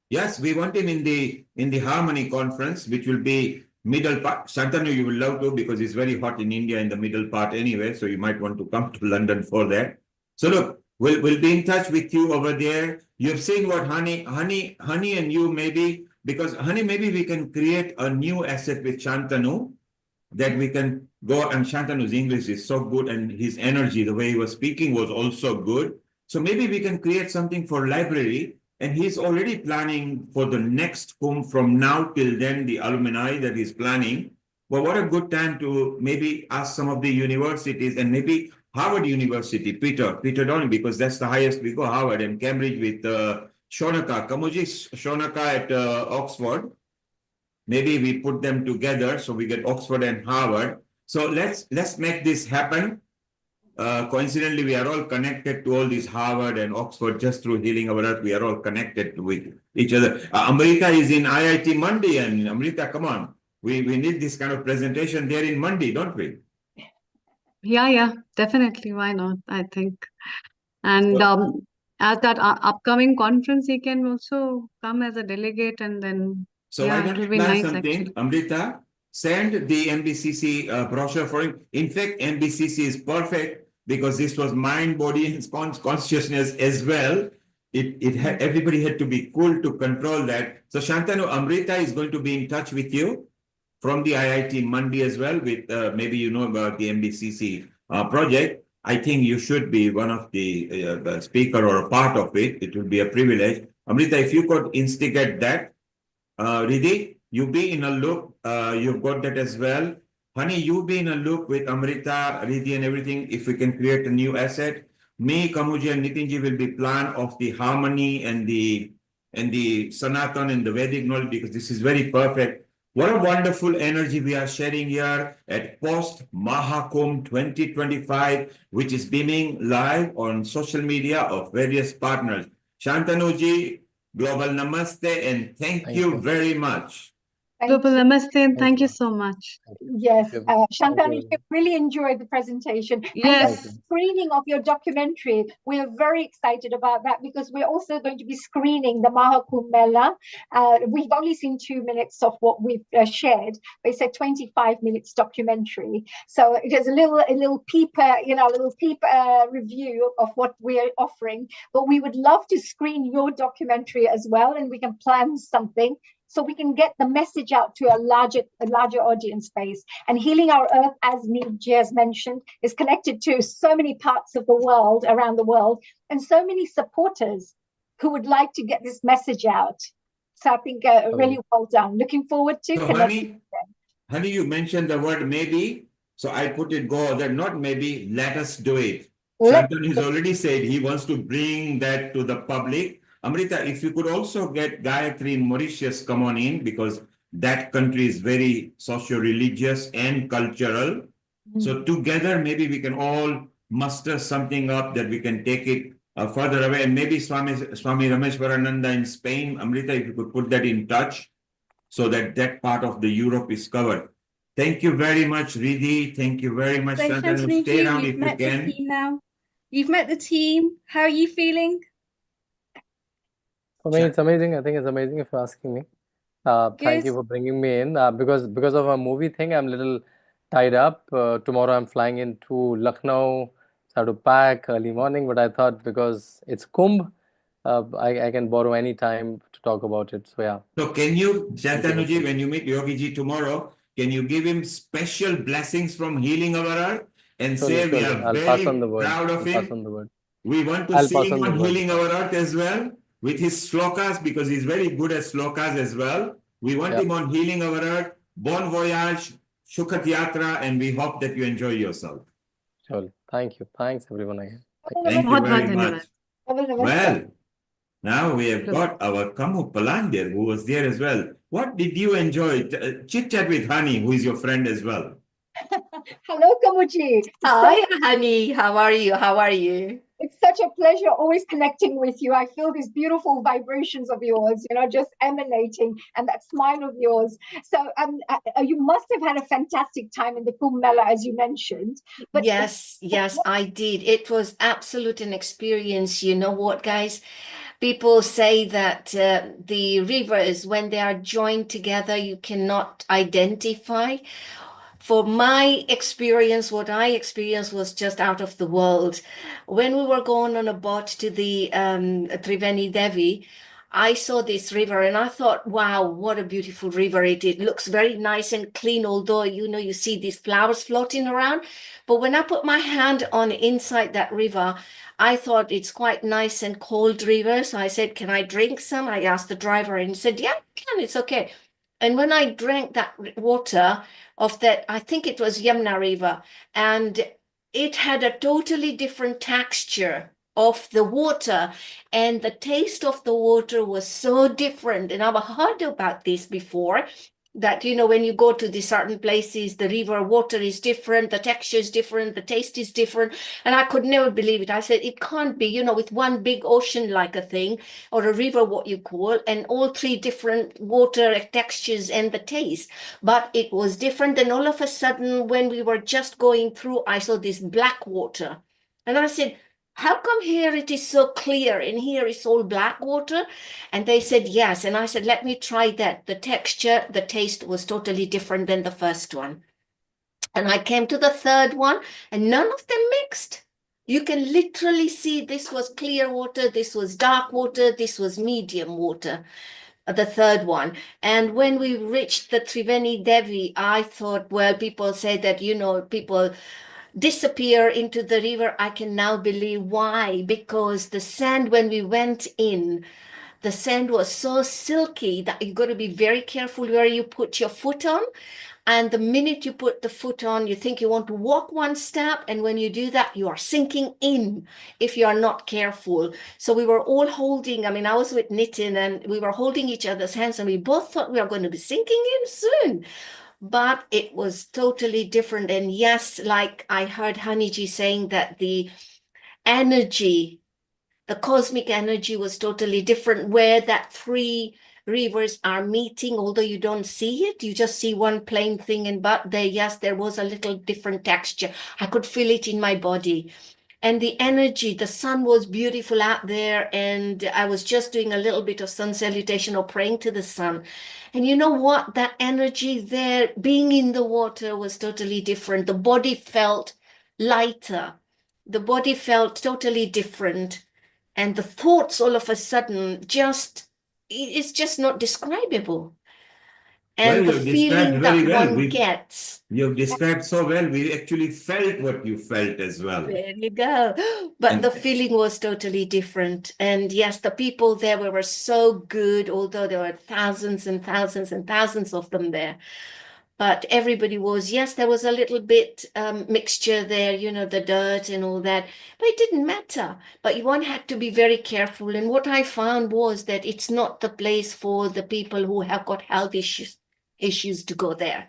Yes, we want him in the Harmony conference, which will be middle part. Shantanu, you will love to because it's very hot in India in the middle part anyway. So you might want to come to London for that. So look, we'll be in touch with you over there. You've seen what Honey and you maybe, because Honey, maybe we can create a new asset with Shantanu that we can go, and Shantanu's English is so good and his energy, the way he was speaking was also good. So maybe we can create something for library, and he's already planning for the next Kumbh from now till then, the alumni that he's planning. But what a good time to maybe ask some of the universities, and maybe Harvard University, Peter Donning, because that's the highest we go, Harvard, and Cambridge with Shonaka, Kamuji Shonaka at Oxford. Maybe we put them together so we get Oxford and Harvard. So let's make this happen. Coincidentally, we are all connected to all these Harvard and Oxford just through Healing Our Earth. We are all connected with each other. Amrita is in IIT Mandi, and Amrita, come on. We need this kind of presentation there in Mandi, don't we? Yeah, definitely. Why not? I think. And at that upcoming conference, he can also come as a delegate, and then So yeah, why it don't will we be plan nice something, actually. Amrita? Send the MBCC brochure for him. In fact, MBCC is perfect because this was mind, body, and consciousness as well. Everybody had to be cool to control that. So Shantanu, Amrita is going to be in touch with you from the IIT Mandi as well with maybe you know about the MBCC project. I think you should be one of the speaker or a part of it. It will be a privilege. Amrita, if you could instigate that. Riddhi, you be in a loop. You've got that as well. Honey, you be in a loop with Amrita, Riddhi, and everything. If we can create a new asset, me, Kamuji, and Nitinji will be plan of the harmony and the Sanatan and the Vedic knowledge, because this is very perfect. What a wonderful energy we are sharing here at Post Maha Kumbh 2025, which is beaming live on social media of various partners. Shantanuji, Global Namaste, and thank you very much. Global Namaste, and thank you so much. Yes, Shantanu, you really enjoyed the presentation. Yes. And the screening of your documentary, we are very excited about that because we're also going to be screening the Maha Kumbh Mela. We've only seen 2 minutes of what we've shared, but it's a 25 minutes documentary. So it is a little peep review of what we're offering. But we would love to screen your documentary as well, and we can plan something so we can get the message out to a larger audience base. And Healing Our Earth, as Neil has mentioned, is connected to so many parts of the world, around the world, and so many supporters who would like to get this message out. So I think really well done. Looking forward to connecting with them. Honey, you mentioned the word maybe, so I put it go that not maybe, let us do it. Shantanu has already said he wants to bring that to the public. Amrita, if you could also get Gayatri in Mauritius come on in, because that country is very socio-religious and cultural. So together, maybe we can all muster something up that we can take it further away. And maybe Swami Rameshwarananda in Spain, Amrita, if you could put that in touch so that that part of the Europe is covered. Thank you very much, Riddhi. Thank you very much, So Shantanu. Stay around if you've you met the can. team now. You've met the team. How are you feeling? For me, it's amazing. I think it's amazing if you're asking me. Thank you for bringing me in. Because of a movie thing, I'm a little tied up. Tomorrow I'm flying into Lucknow. So I have to pack early morning. But I thought because it's Kumbh, I can borrow any time to talk about it. So yeah. So can you, Shantanuji, when you meet Yogi Ji tomorrow, can you give him special blessings from Healing Our Earth and say we are I'll pass on very the word. proud of I'll pass him? on the word. We want to I'll see pass him on the on word. Healing Our Earth as well with his slokas, because he's very good at slokas as well. We want him on Healing Our Earth. Bon voyage, Shukhat Yatra, and we hope that you enjoy yourself. Surely. Thank you. Thanks everyone again. Thank you very much. Namaste. Well, now we have got our Kamu Palandir, who was there as well. What did you enjoy? Chit chat with Hani, who is your friend as well. Hello, Kamuji. Hi, honey. How are you? How are you? It's such a pleasure always connecting with you. I feel these beautiful vibrations of yours, just emanating, and that smile of yours. So you must have had a fantastic time in the Kumbh Mela, as you mentioned. But yes, I did. It was absolute an experience. You know what, guys? People say that the rivers, when they are joined together, you cannot identify. For my experience, what I experienced was just out of the world. When we were going on a boat to the Triveni Devi, I saw this river and I thought, wow, what a beautiful river it is. It looks very nice and clean, although, you see these flowers floating around. But when I put my hand on inside that river, I thought it's quite nice and cold river. So I said, can I drink some? I asked the driver and he said, yeah, you can, it's okay. And when I drank that water of that, I think it was Yamuna River, and it had a totally different texture of the water, and the taste of the water was so different. And I've heard about this before, that, when you go to these certain places, the river water is different, the texture is different, the taste is different. And I could never believe it. I said, it can't be, with one big ocean like a thing, or a river, what you call, and all three different water textures and the taste. But it was different. And all of a sudden, when we were just going through, I saw this black water. And I said, how come here it is so clear and here it's all black water? And they said, yes. And I said, let me try that. The texture, the taste was totally different than the first one. And I came to the third one and none of them mixed. You can literally see this was clear water, this was dark water, this was medium water, the third one. And when we reached the Triveni Devi, I thought, well, people say that, people disappear into the river. I can now believe why, because the sand, when we went in, the sand was so silky that you got to be very careful where you put your foot on. And the minute you put the foot on, you think you want to walk one step. And when you do that, you are sinking in if you are not careful. So we were all holding, I was with Nitin and we were holding each other's hands and we both thought we were going to be sinking in soon. But it was totally different. And yes, like I heard Haniji saying that the energy, the cosmic energy was totally different, where that three rivers are meeting, although you don't see it, you just see one plain thing. But there was a little different texture. I could feel it in my body. And the energy, the sun was beautiful out there. And I was just doing a little bit of sun salutation or praying to the sun. And you know what? That energy there, being in the water, was totally different. The body felt lighter. The body felt totally different. And the thoughts all of a sudden it's just not describable. And the feeling that one gets. You've described so well. We actually felt what you felt as well. There you go. But the feeling was totally different. And yes, the people there were so good, although there were thousands and thousands and thousands of them there. But everybody was, yes, there was a little bit mixture there, the dirt and all that, but it didn't matter. But one had to be very careful. And what I found was that it's not the place for the people who have got health issues to go there,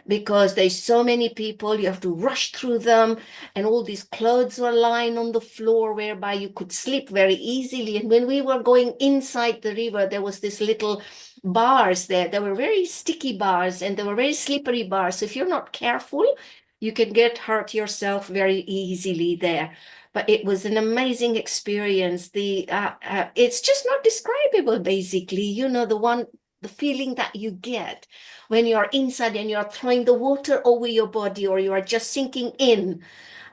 because there's so many people, you have to rush through them, and all these clothes were lying on the floor whereby you could slip very easily. And when we were going inside the river, there was this little bars there. There were very sticky bars and they were very slippery bars. So if you're not careful, you can get hurt yourself very easily there. But it was an amazing experience. It's just not describable, basically. The feeling that you get when you're inside and you're throwing the water over your body, or you are just sinking in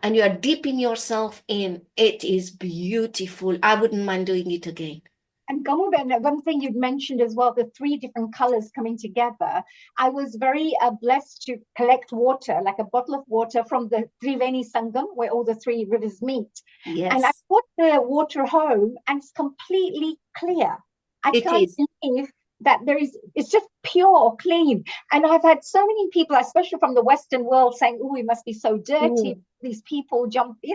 and you are dipping yourself in. It is beautiful. I wouldn't mind doing it again. And Gamuben, one thing you'd mentioned as well, the three different colors coming together. I was very blessed to collect water, like a bottle of water from the Triveni Sangam, where all the three rivers meet. Yes. And I brought the water home and it's completely clear. I can't believe that it's just pure, clean. And I've had so many people, especially from the Western world, saying, oh, it must be so dirty. These people jump, they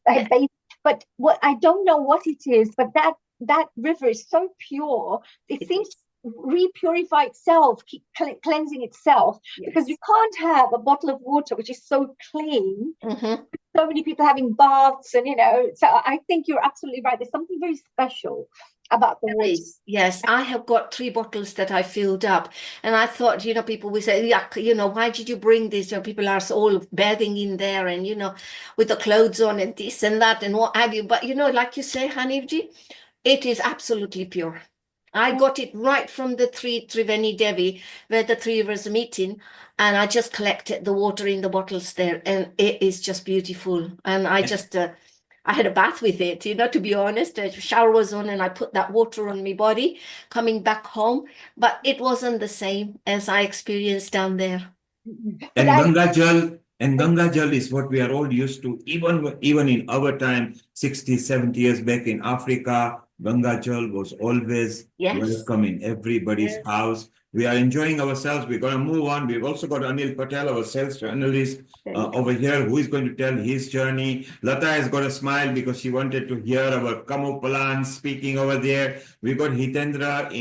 bathe But what I don't know what it is, but that river is so pure. It seems to repurify itself, keep cleansing itself, because you can't have a bottle of water which is so clean. So many people having baths, and so I think you're absolutely right. There's something very special about the water. Yes, I have got 3 bottles that I filled up, and I thought, people will say, yuck, why did you bring this? People are all bathing in there, and with the clothes on and this and that and what have you. But like you say, Hanifji, it is absolutely pure. I got it right from the Triveni Devi, where the 3 rivers meeting, and I just collected the water in the bottles there, and it is just beautiful. And I just I had a bath with it, to be honest. The shower was on and I put that water on my body coming back home, but it wasn't the same as I experienced down there. And Ganga Jal is what we are all used to, even in our time, 60, 70 years back in Africa. Ganga Jal was always welcome in everybody's house. We are enjoying ourselves. We're going to move on. We've also got Anil Patel, our sales journalist over here, who is going to tell his journey. Lata has got a smile because she wanted to hear our Kamu Palan speaking over there. We've got Hitendra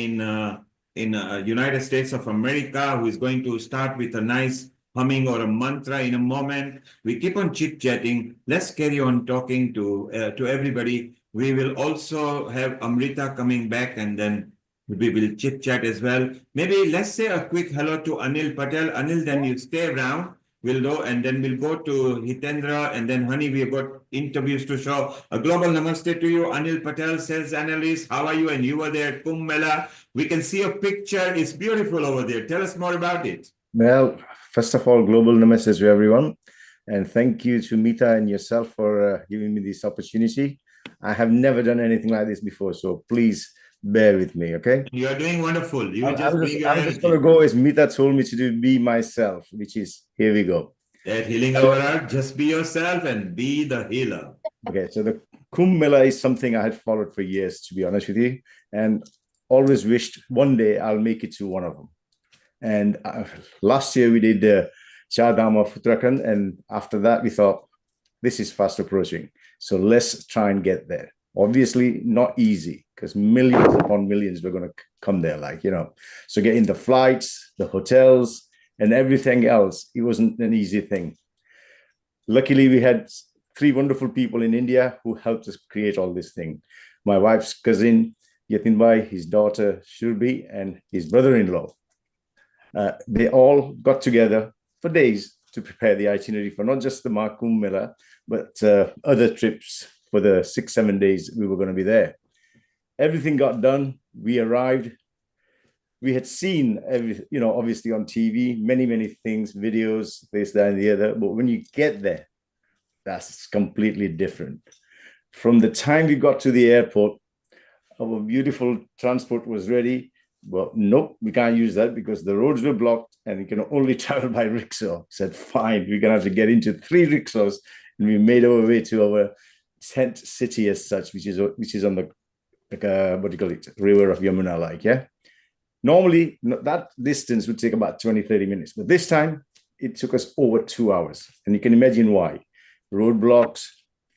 in United States of America, who is going to start with a nice humming or a mantra in a moment. We keep on chit-chatting. Let's carry on talking to everybody. We will also have Amrita coming back, and then we will chit-chat as well. Maybe let's say a quick hello to Anil Patel. Anil, then you stay around. We'll go, and then we'll go to Hitendra, and then Honey, we've got interviews to show. A global namaste to you. Anil Patel, sales analyst. How are you? And you were there at Kumbh Mela. We can see a picture. It's beautiful over there. Tell us more about it. Well, first of all, global namaste to everyone. And thank you to Mita and yourself for giving me this opportunity. I have never done anything like this before, so please bear with me, okay? You are doing wonderful. I'm just going to go as Mita told me to do, be myself, which is, here we go. At Healing Our Art, just be yourself and be the healer. Okay, so the Kumbh Mela is something I had followed for years, to be honest with you, and always wished one day I'll make it to one of them. And last year we did Char Dham of Uttarakhand, and after that we thought, this is fast approaching. So let's try and get there. Obviously not easy, because millions upon millions were going to come there, So getting the flights, the hotels, and everything else, it wasn't an easy thing. Luckily, we had 3 wonderful people in India who helped us create all this thing. My wife's cousin, Yatin Bhai, his daughter, Shurbi, and his brother-in-law. They all got together for days to prepare the itinerary for not just the Maha Kumbh Mela, but other trips for the 6-7 days we were going to be there. Everything got done. We arrived. We had seen everything, obviously on TV, many things, videos, this, that, and the other. But when you get there, that's completely different. From the time we got to the airport, our beautiful transport was ready. Well, nope, we can't use that because the roads were blocked and we can only travel by rickshaw. Said, fine, we're going to have to get into 3 rickshaws. And we made our way to our tent city as such, which is on the, what do you call it, river of Yamuna, Normally, that distance would take about 20-30 minutes. But this time, it took us over 2 hours. And you can imagine why. Roadblocks,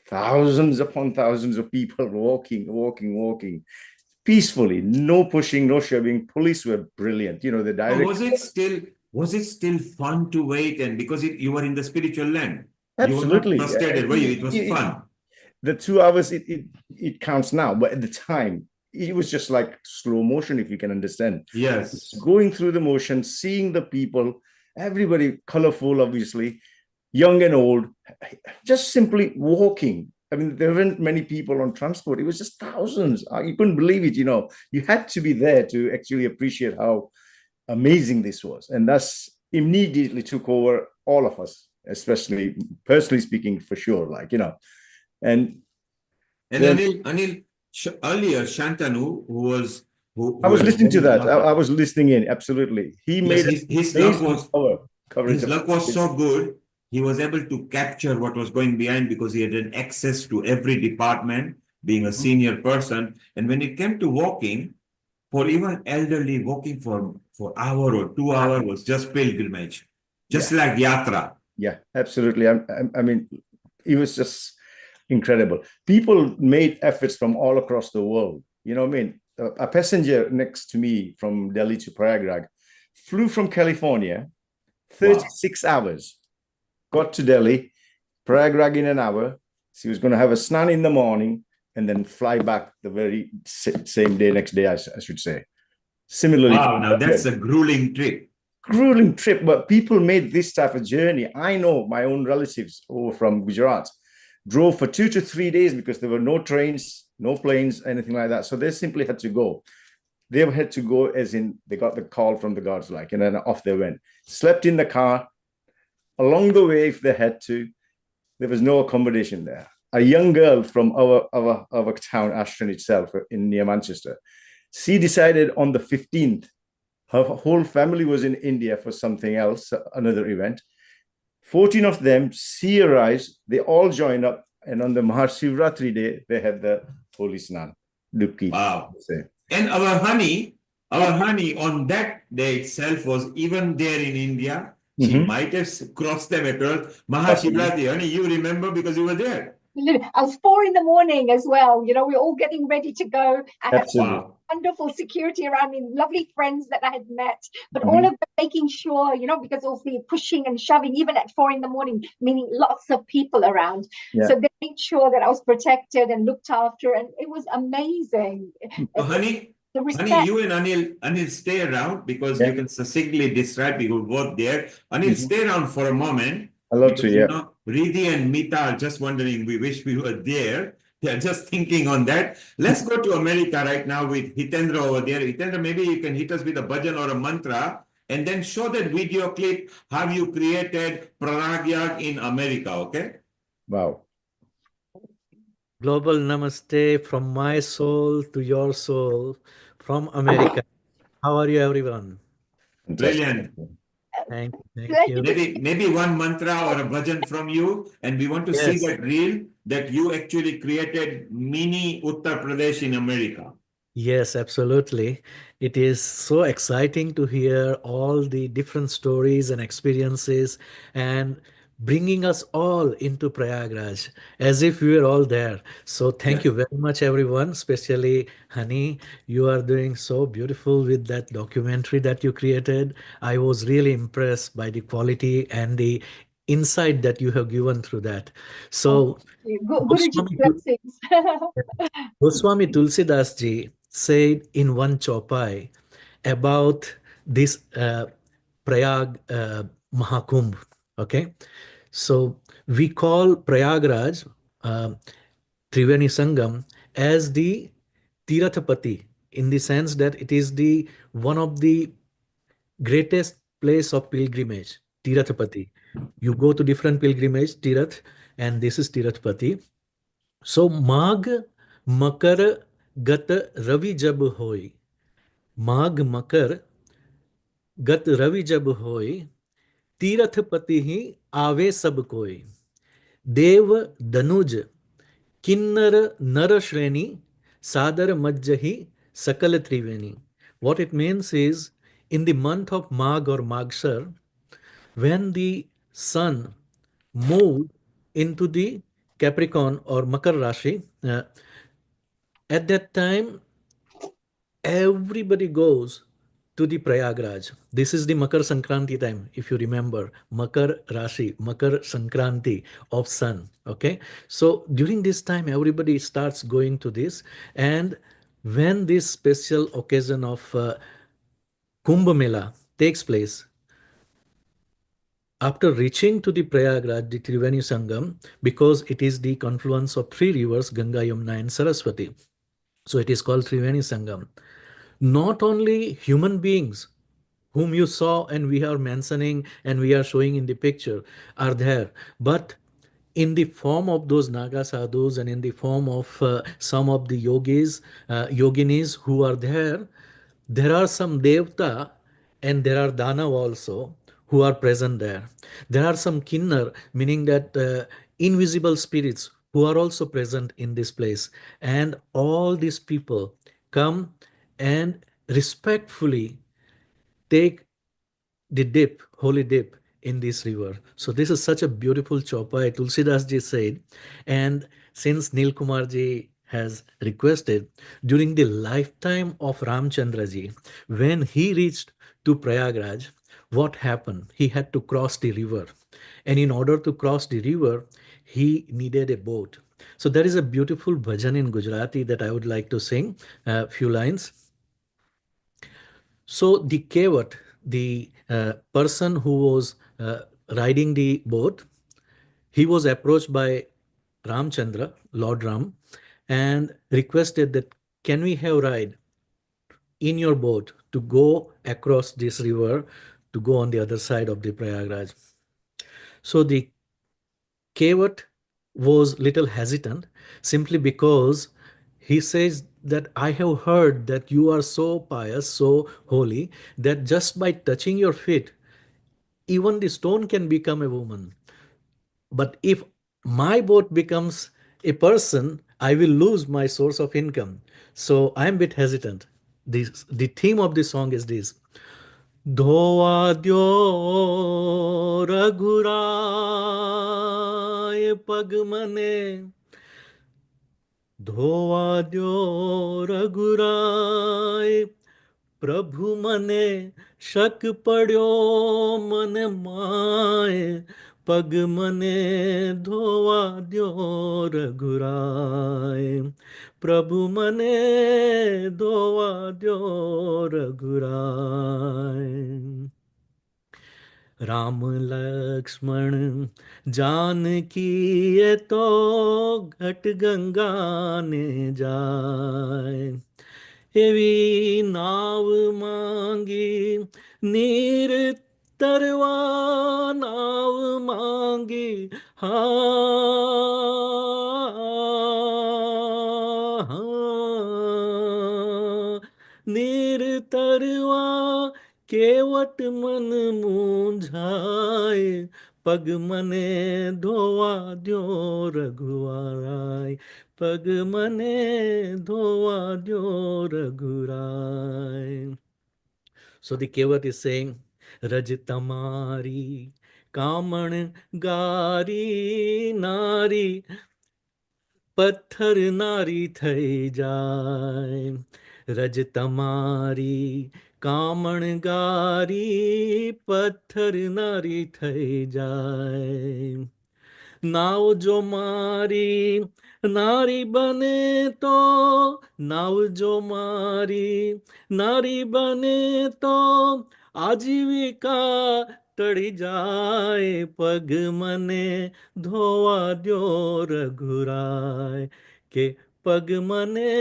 thousands upon thousands of people walking. Peacefully, no pushing, no shoving. Police were brilliant. The direct. Was it still fun to wait? And because you were in the spiritual land, absolutely, you were not frustrated, were you? It was fun. The 2 hours, it counts now, but at the time, it was just like slow motion, if you can understand. Yes, going through the motion, seeing the people, everybody colorful, obviously, young and old, just simply walking. I mean, there weren't many people on transport. It was just thousands. You couldn't believe it, You had to be there to actually appreciate how amazing this was. And that's immediately took over all of us, especially personally speaking, for sure, And then, Anil, earlier, Shantanu, I was listening to that. I was listening in, absolutely. He made his luck was so good. He was able to capture what was going behind because he had an access to every department, being a senior person. And when it came to walking, for even elderly, walking for hour or 2 hours was just pilgrimage, just like yatra. Yeah, absolutely. I mean, it was just incredible. People made efforts from all across the world. You know what I mean? A passenger next to me from Delhi to Prayagraj flew from California, 36 hours, got to Delhi, Prayagraj in an hour. She was going to have a snan in the morning and then fly back the very same day, next day, I should say. Similarly, wow, now that's a grueling trip. Grueling trip, but people made this type of journey. I know my own relatives over from Gujarat drove for 2 to 3 days because there were no trains, no planes, anything like that. So they simply had to go. They had to go as in they got the call from the guards, like, and then off they went. Slept in the car. Along the way, if they had to, there was no accommodation there. A young girl from our town, Ashton itself, in near Manchester, she decided on the 15th, her whole family was in India for something else, another event. 14 of them, she arrives, they all join up, and on the Mahashivratri day, they had the Holy Snan. Dubki. Wow. And our honey on that day itself was even there in India. She might have crossed them across Mahashivratri. Honey, you remember because you were there. I was 4 a.m. as well. You know, we're all getting ready to go. I had wonderful security around me, lovely friends that I had met, but all of them making sure, you know, because of the pushing and shoving, even at 4 a.m, meaning lots of people around. Yeah. So they made sure that I was protected and looked after, and it was amazing. So, honey, you and Anil stay around because you can succinctly describe people both there. Anil, stay around for a moment. I love to, you know, Riddhi and Mita are just wondering, we wish we were there. They're just thinking on that. Let's go to America right now with Hitendra over there. Hitendra, maybe you can hit us with a bhajan or a mantra and then show that video clip how you created Prayagraj in America, okay? Wow. Global namaste from my soul to your soul from America. How are you, everyone? Brilliant. Thank you. Maybe one mantra or a bhajan from you, and we want to see that reel that you actually created mini Uttar Pradesh in America. Yes, absolutely. It is so exciting to hear all the different stories and experiences and bringing us all into Prayagraj as if we were all there. So thank you very much, everyone, especially Hani. You are doing so beautiful with that documentary that you created. I was really impressed by the quality and the insight that you have given through that. So Guruji blessings. Goswami Tulsidas ji said in one chaupai about this Prayag Maha Kumbh. Okay, so we call Prayagraj Triveni Sangam as the Tirathapati in the sense that it is the one of the greatest place of pilgrimage, Tirathapati. You go to different pilgrimage, Tirath, and this is Tirathapati. So Magh Makar Gat Ravi Jab Hoy. Magh Makar Gat Ravi Jab Hoy. Tirathpati hi Ave Sab Koi. Dev Danuj Kinnar Nar Shreni Sadar Majjahi Sakal Triveni. What it means is in the month of Magh or Maghshar, when the sun moved into the Capricorn or Makar Rashi, at that time, everybody goes to the Prayagraj. This is the Makar Sankranti time, if you remember, Makar Rashi, Makar Sankranti of sun. Okay, so during this time, everybody starts going to this, and when this special occasion of Kumbh Mela takes place, after reaching to the Prayagraj, the Triveni Sangam, because it is the confluence of 3 rivers, Ganga, Yamuna, and Saraswati. So it is called Triveni Sangam. Not only human beings whom you saw and we are mentioning and we are showing in the picture are there, but in the form of those Naga sadhus and in the form of some of the yogis, yoginis who are there are some devta and there are danav also who are present there. There are some kinnar, meaning that invisible spirits who are also present in this place. And all these people come and respectfully take the dip, holy dip in this river. So this is such a beautiful chopai, Tulsidas ji said. And since Nil Kumar ji has requested, during the lifetime of Ramchandra ji, when he reached to Prayagraj, what happened? He had to cross the river. And in order to cross the river, he needed a boat. So there is a beautiful bhajan in Gujarati that I would like to sing a few lines. So the kevat, the person who was riding the boat, he was approached by Ramchandra, Lord Ram, and requested that, can we have ride in your boat to go across this river to go on the other side of the Prayagraj? So the kevat was little hesitant simply because he says that I have heard that you are so pious, so holy, that just by touching your feet, even the stone can become a woman. But if my boat becomes a person, I will lose my source of income. So I'm a bit hesitant. The theme of the song is this. धोवा द्यो रघुराय पग मने धोवा द्यो रघुराय प्रभु मने शक पड्यो मन माय पग मने धोवा द्यो रघुराय प्रभु मने धोवा द्यो रघुराय राम लक्ष्मण जानकी ये तो घट गंगा ने जाए एवी नाव मांगी नीर तरवा नाव मांगी हाँ नीर तरवा केवट मन मूंझाए पग मने धोवा द्यो रघुराय पग मने धोवा द्यो रघुराय. So the kevat is saying, Raj tamari kaman gari nari पत्थर नारी થઈ જાય રજ તમારી કામણ ગારી પથ્થર નારી થઈ જાય નાવ જો મારી નારી બને તો નાવ જો મારી નારી બને તો આજીવિકા ટળી જાય પગ મને ધોવા દ્યો રઘુરાય કે પગ મને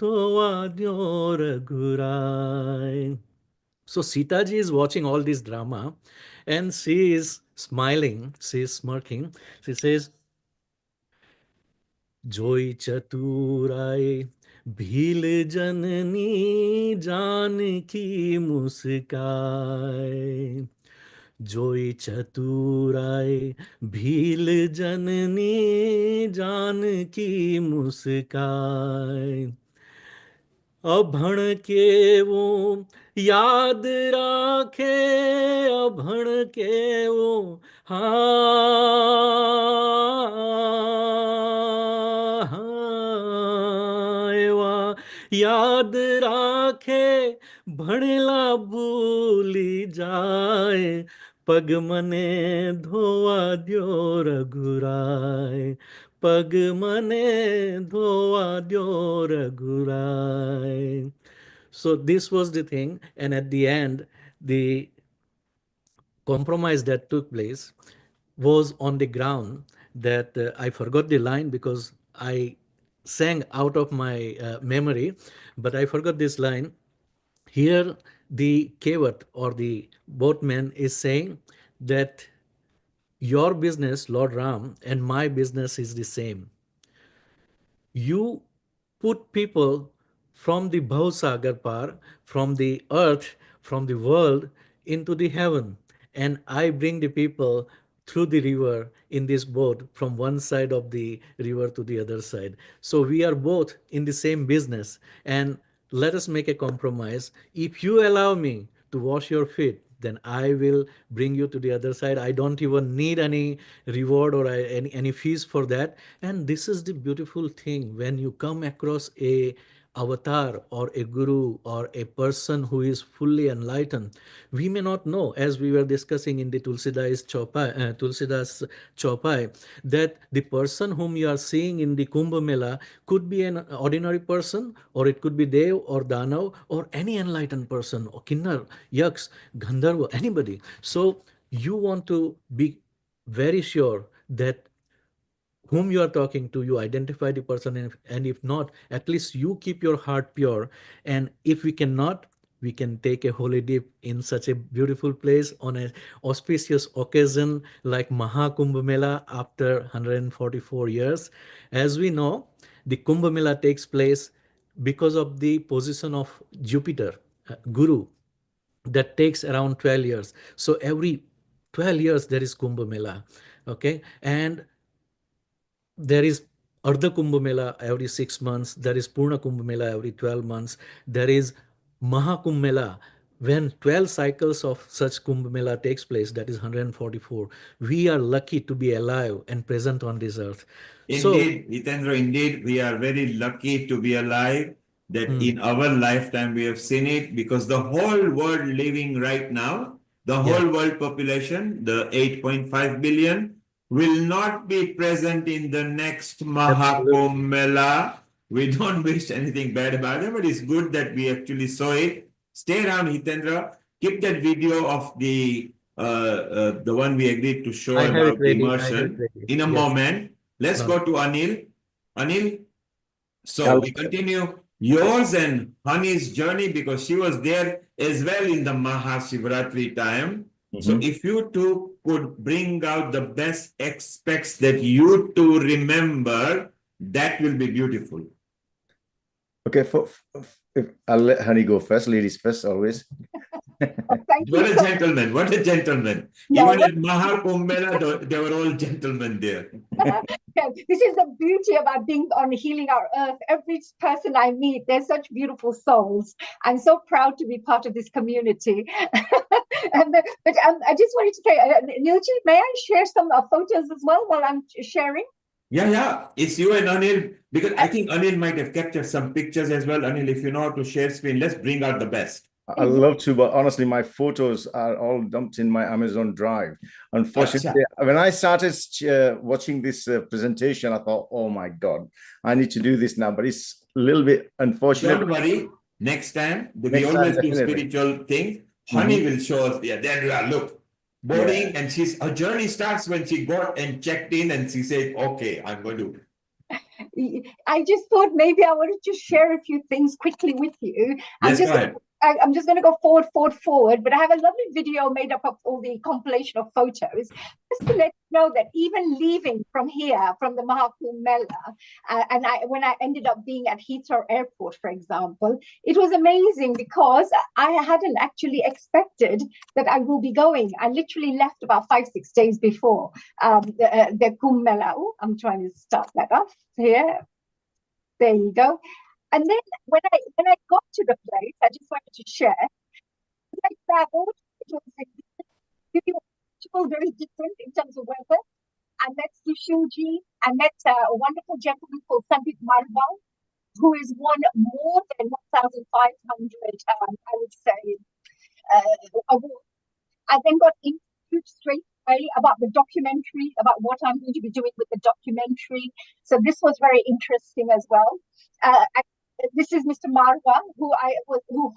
ધોવા દ્યો રઘુરાય. So Sitaji is watching all this drama and she is smiling, she is smirking. She says, जोई चतुराई भील जननी जानकी मुस्काए जोई चतुराई भील जननी जानकी मुस्काए अभण केवो याद राखे अभण केवो हाँ याद राखे भणेला भूली जाए पग मने धोवा द्यो रघुराय पग मने धोवा द्यो रघुराय. So this was the thing, and at the end the compromise that took place was on the ground that I forgot the line because I sang out of my memory, but I forgot this line. Here the kevat or the boatman is saying that your business, Lord Ram, and my business is the same. You put people from the Bhausagar par, from the earth, from the world into the heaven. And I bring the people through the river in this boat from one side of the river to the other side. So we are both in the same business. And let us make a compromise. If you allow me to wash your feet, then I will bring you to the other side. I don't even need any reward or any fees for that. And this is the beautiful thing, when you come across a avatar or a guru or a person who is fully enlightened. We may not know, as we were discussing in the Tulsidas Chaupai, that the person whom you are seeing in the Kumbh Mela could be an ordinary person, or it could be Dev or Danav or any enlightened person, or Kinnar, Yaks, Gandharva, anybody. So you want to be very sure that whom you are talking to, you identify the person, and if not, at least you keep your heart pure. And if we cannot, we can take a holy dip in such a beautiful place on an auspicious occasion like Maha Kumbh Mela after 144 years. As we know, the Kumbh Mela takes place because of the position of Jupiter, Guru, that takes around 12 years. So every 12 years there is Kumbh Mela. Okay. And there is Ardha Kumbh Mela every 6 months. There is Purna Kumbh Mela every 12 months. There is Maha Kumbh Mela when 12 cycles of such Kumbh Mela takes place. That is 144. We are lucky to be alive and present on this earth. Indeed, Hitendra, indeed, we are very lucky to be alive, that in our lifetime we have seen it, because the whole world living right now, the whole world population, the 8.5 billion, will not be present in the next Maha Kumbh Mela. We don't wish anything bad about it, but it's good that we actually saw it. Stay around, Hitendra. Keep that video of the one we agreed to show about the immersion in a moment. Let's go to Anil. Anil, so we continue yours and Honey's journey, because she was there as well in the Mahashivratri time. So if you two could bring out the best aspects that you two remember, that will be beautiful. Okay, I'll let Honey go first. Ladies first, always. What a gentleman! What a gentleman! Even at Maha Kumbh Mela, they were all gentlemen there. This is the beauty about being on Healing Our Earth. Every person I meet, they're such beautiful souls. I'm so proud to be part of this community. But I just wanted to say, Nilji, may I share some photos as well while I'm sharing? Yeah, it's you and Anil, because I think Anil might have captured some pictures as well. Anil, if you know how to share screen, let's bring out the best. I'd love to, but honestly, my photos are all dumped in my Amazon Drive. Unfortunately, when I started watching this presentation, I thought, oh my God, I need to do this now. But it's a little bit unfortunate. Don't worry. Next time, we always do spiritual things. Honey will show us. Yeah, there you are. Look, boarding, and her journey starts when she got and checked in, and she said, okay, I'm going to. I just thought maybe I wanted to share a few things quickly with you. Yes, go ahead. I'm just going to go forward, but I have a lovely video made up of all the compilation of photos, just to let you know that even leaving from here, from the Maha Kumbh Mela, and when I ended up being at Heathrow Airport, for example, it was amazing because I hadn't actually expected that I will be going. I literally left about 5-6 days before the Kumbh Mela. Oh, I'm trying to start that off here. There you go. And then when I got to the place, I just wanted to share. When I traveled, it was very different in terms of weather. I met Sushilji. I met a wonderful gentleman called Sandeep Marwal, who is won more than 1,500, I would say, awards. I then got interviewed straight away about the documentary, about what I'm going to be doing with the documentary. So this was very interesting as well. This is Mr. Marwa, who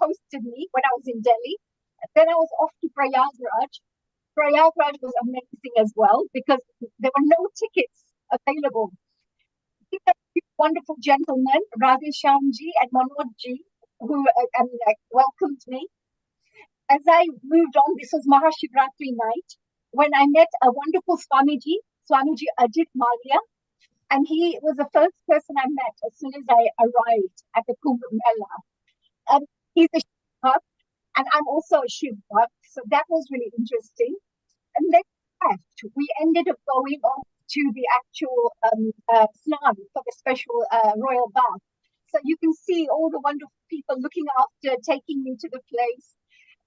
hosted me when I was in Delhi. Then I was off to Prayagraj. Prayagraj was amazing as well because there were no tickets available. These are two wonderful gentlemen, Radhe Shyamji and Manojji, who welcomed me. As I moved on, this was Mahashivratri night, when I met a wonderful Swamiji Ajit Malia. And he was the first person I met as soon as I arrived at the Kumbh Mela. He's a Shiv Bhakt, and I'm also a Shiv Bhakt, so that was really interesting. And then we ended up going on to the actual snan for the special royal bath. So you can see all the wonderful people looking after, taking me to the place.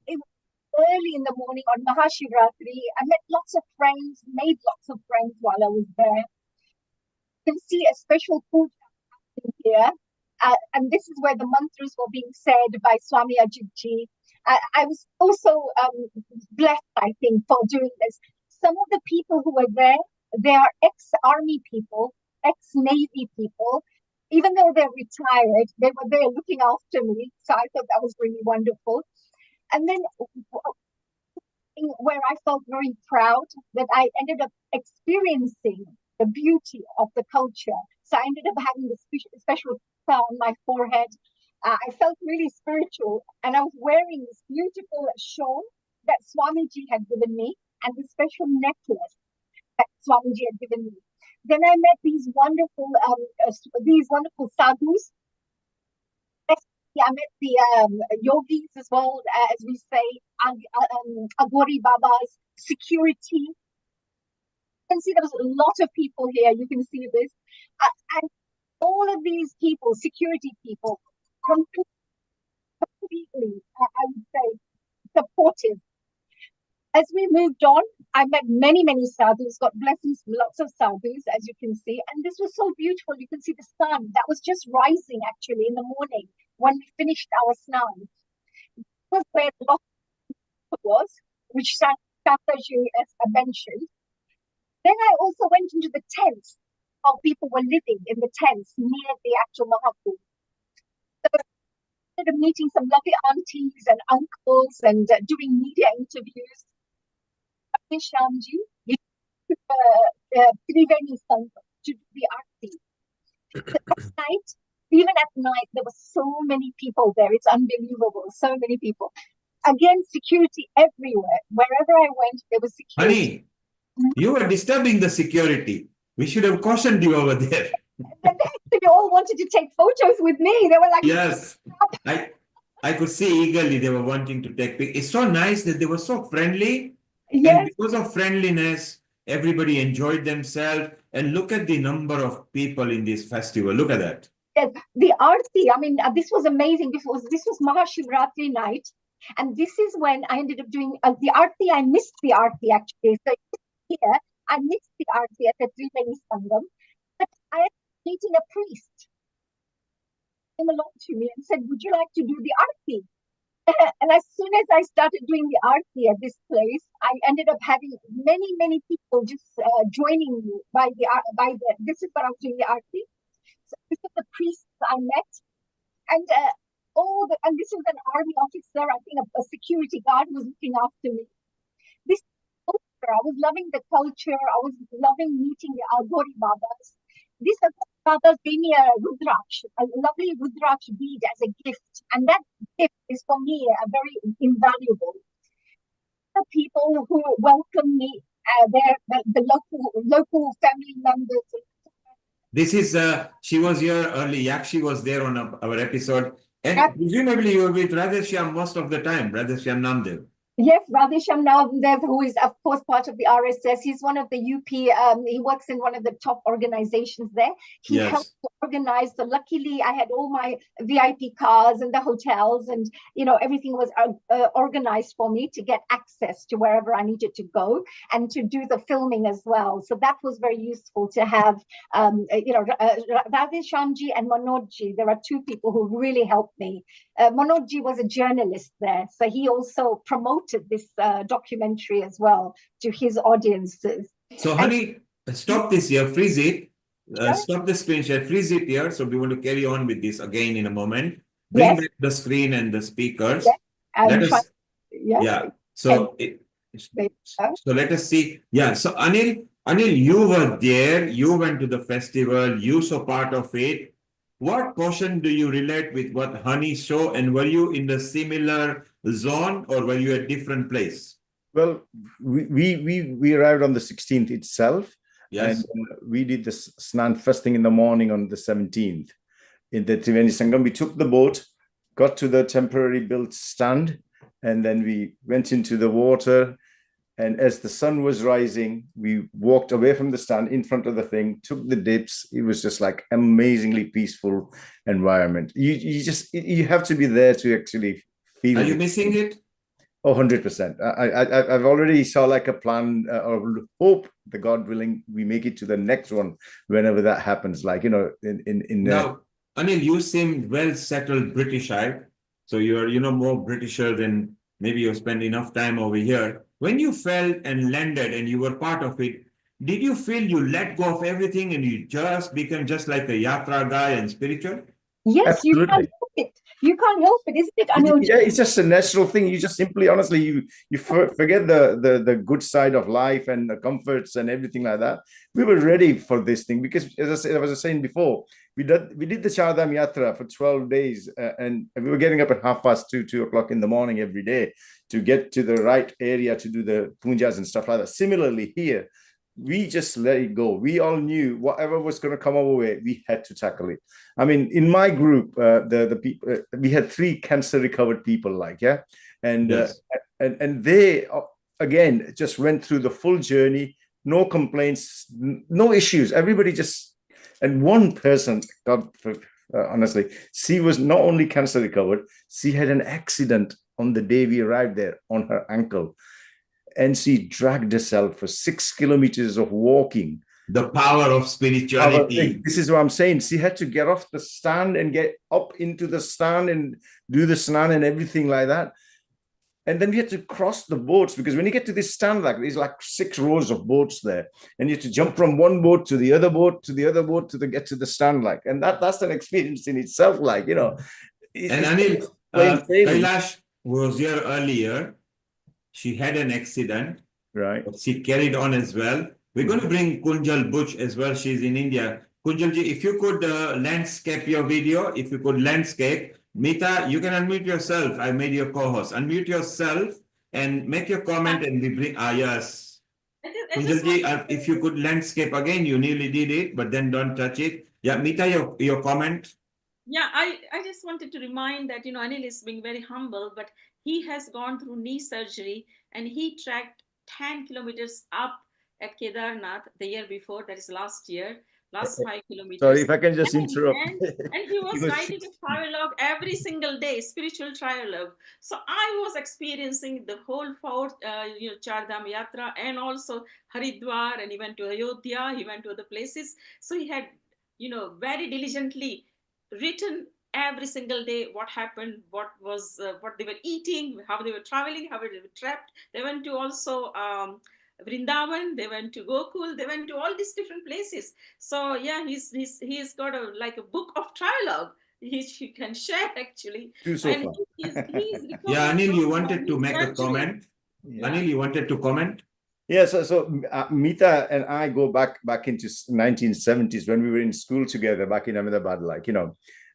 It was early in the morning on Mahashivratri. I met lots of friends, made lots of friends while I was there. You can see a special puja here. And this is where the mantras were being said by Swami Ajit Ji. I was also blessed, I think, for doing this. Some of the people who were there, they are ex-army people, ex-navy people. Even though they're retired, they were there looking after me. So I thought that was really wonderful. And then where I felt very proud that I ended up experiencing the beauty of the culture. So I ended up having this special star on my forehead. I felt really spiritual, and I was wearing this beautiful shawl that Swamiji had given me, and this special necklace that Swamiji had given me. Then I met these wonderful sadhus. I met the yogis as well, as we say, Agori Babas, security. You can see there was a lot of people here. You can see this. And all of these people, security people, completely, I would say, supportive. As we moved on, I met many, many sadhus, got blessings from lots of sadhus, as you can see. And this was so beautiful. You can see the sun that was just rising actually in the morning when we finished our snan. This was where the loft was, which Shataji mentioned. Then I also went into the tents, how people were living in the tents near the actual Maha Kumbh. So I ended up meeting some lovely aunties and uncles and doing media interviews. Shamji, Triveni Sangha to do the arti. Even at night, there were so many people there. It's unbelievable. So many people. Again, security everywhere. Wherever I went, there was security. Honey, you were disturbing the security. We should have cautioned you over there. And they all wanted to take photos with me. They were like, yes, I could see eagerly they were wanting to take pictures. It's so nice that they were so friendly. Yes. And because of friendliness, everybody enjoyed themselves. And look at the number of people in this festival. Look at that. Yes, the arti, I mean, this was amazing. This was Mahashivratri night. And this is when I ended up doing the arti. I missed the arti actually. So here, I missed the arti at the Triveni Sangam. But I ended up meeting a priest. He came along to me and said, would you like to do the arti? And as soon as I started doing the arti at this place, I ended up having many, many people just joining me this is what I was doing the arti. So this is the priests I met, and and this was an army officer, I think a security guard was looking after me. This culture, I was loving the culture. I was loving meeting the Agori Babas. This Babas gave me a lovely Rudraksh bead as a gift, and that gift is for me a very invaluable. The people who welcome me, the local family members. This is, she was here early. Yakshi was there on our episode. And presumably you were with Radheshyam most of the time, Radheshyam Namdev. Yes, Radheshyam Namdev, who is, of course, part of the RSS. He's one of the UP, he works in one of the top organizations there. He helped to organize. So luckily, I had all my VIP cars and the hotels and, everything was organized for me to get access to wherever I needed to go and to do the filming as well. So that was very useful to have, Radheshyamji and Manojji. There are two people who really helped me. Manojji was a journalist there, so he also promoted this documentary as well to his audiences. So, honey, stop this here, freeze it. Stop the screen share, freeze it here. So we want to carry on with this again in a moment. Bring back the screen and the speakers. Let us, So, so let us see. Yeah. So Anil, you were there. You went to the festival. You saw part of it. What portion do you relate with what Honey saw, and were you in the similar zone or were you at different place? Well, we arrived on the 16th itself. Yes. And we did the snan first thing in the morning on the 17th in the Triveni Sangam. We took the boat, got to the temporary built stand, and then we went into the water. And as the sun was rising, we walked away from the stand in front of the thing, took the dips. It was just like amazingly peaceful environment. You have to be there to actually feel it. Are you missing it? Oh, 100%. I've already saw like a plan or hope, the God willing, we make it to the next one whenever that happens. Like, Now, Anil, you seem well settled Britishite. So you're, more Britisher than maybe you spend enough time over here. When you felt and landed and you were part of it, did you feel you let go of everything and you just became just like a yatra guy and spiritual? Yes, you can't Absolutely. help it. You can't help it, isn't it, Anil? Yeah, it's just a natural thing. You just simply, honestly, you forget the good side of life and the comforts and everything like that. We were ready for this thing because, as I was saying before, we did the Char Dham Yatra for 12 days, and we were getting up at 2:30, 2 o'clock in the morning every day to get to the right area to do the pujas and stuff like that. Similarly here, we just let it go. We all knew whatever was going to come our way, we had to tackle it. I mean, in my group, the people, we had 3 cancer recovered people, and Yes. and they again just went through the full journey, no complaints, no issues. Everybody just, and one person, honestly, she was not only cancer recovered, she had an accident on the day we arrived there on her ankle. And she dragged herself for 6 kilometers of walking. The power of spirituality. This is what I'm saying. She had to get off the stand and get up into the stand and do the snan and everything like that. And then we had to cross the boats, because when you get to this stand, there's like 6 rows of boats there, and you have to jump from one boat to the other boat to the other boat to get to the stand, and that's an experience in itself, And Anil, Kailash was here earlier. She had an accident. Right. She carried on as well. We're going to bring Kunjal Butch as well. She's in India. Kunjalji, if you could landscape your video, if you could landscape. Mita, you can unmute yourself. I made your co-host. Unmute yourself and make your comment, and we bring, yes. Kunjalji, if you could landscape again, you nearly did it, but then don't touch it. Yeah, Mita, your comment. Yeah, I just wanted to remind that, Anil is being very humble, but he has gone through knee surgery and he tracked 10 kilometers up at Kedarnath the year before, that is last year, last 5 kilometers. Sorry, if I can just interrupt. And he was writing a travelogue every single day, spiritual travelogue. So I was experiencing the whole Char Dham Yatra, and also Haridwar, and he went to Ayodhya, he went to other places. So he had, very diligently written every single day what happened, what they were eating, how they were traveling, how they were trapped. They went to also Vrindavan, they went to Gokul, they went to all these different places. So yeah, he's got a book of travelogue he can share actually. And he's yeah, Anil, you wanted to make a comment. Yeah. Anil, you wanted to comment. Yeah, so Mita and I go back into 1970s when we were in school together back in Ahmedabad,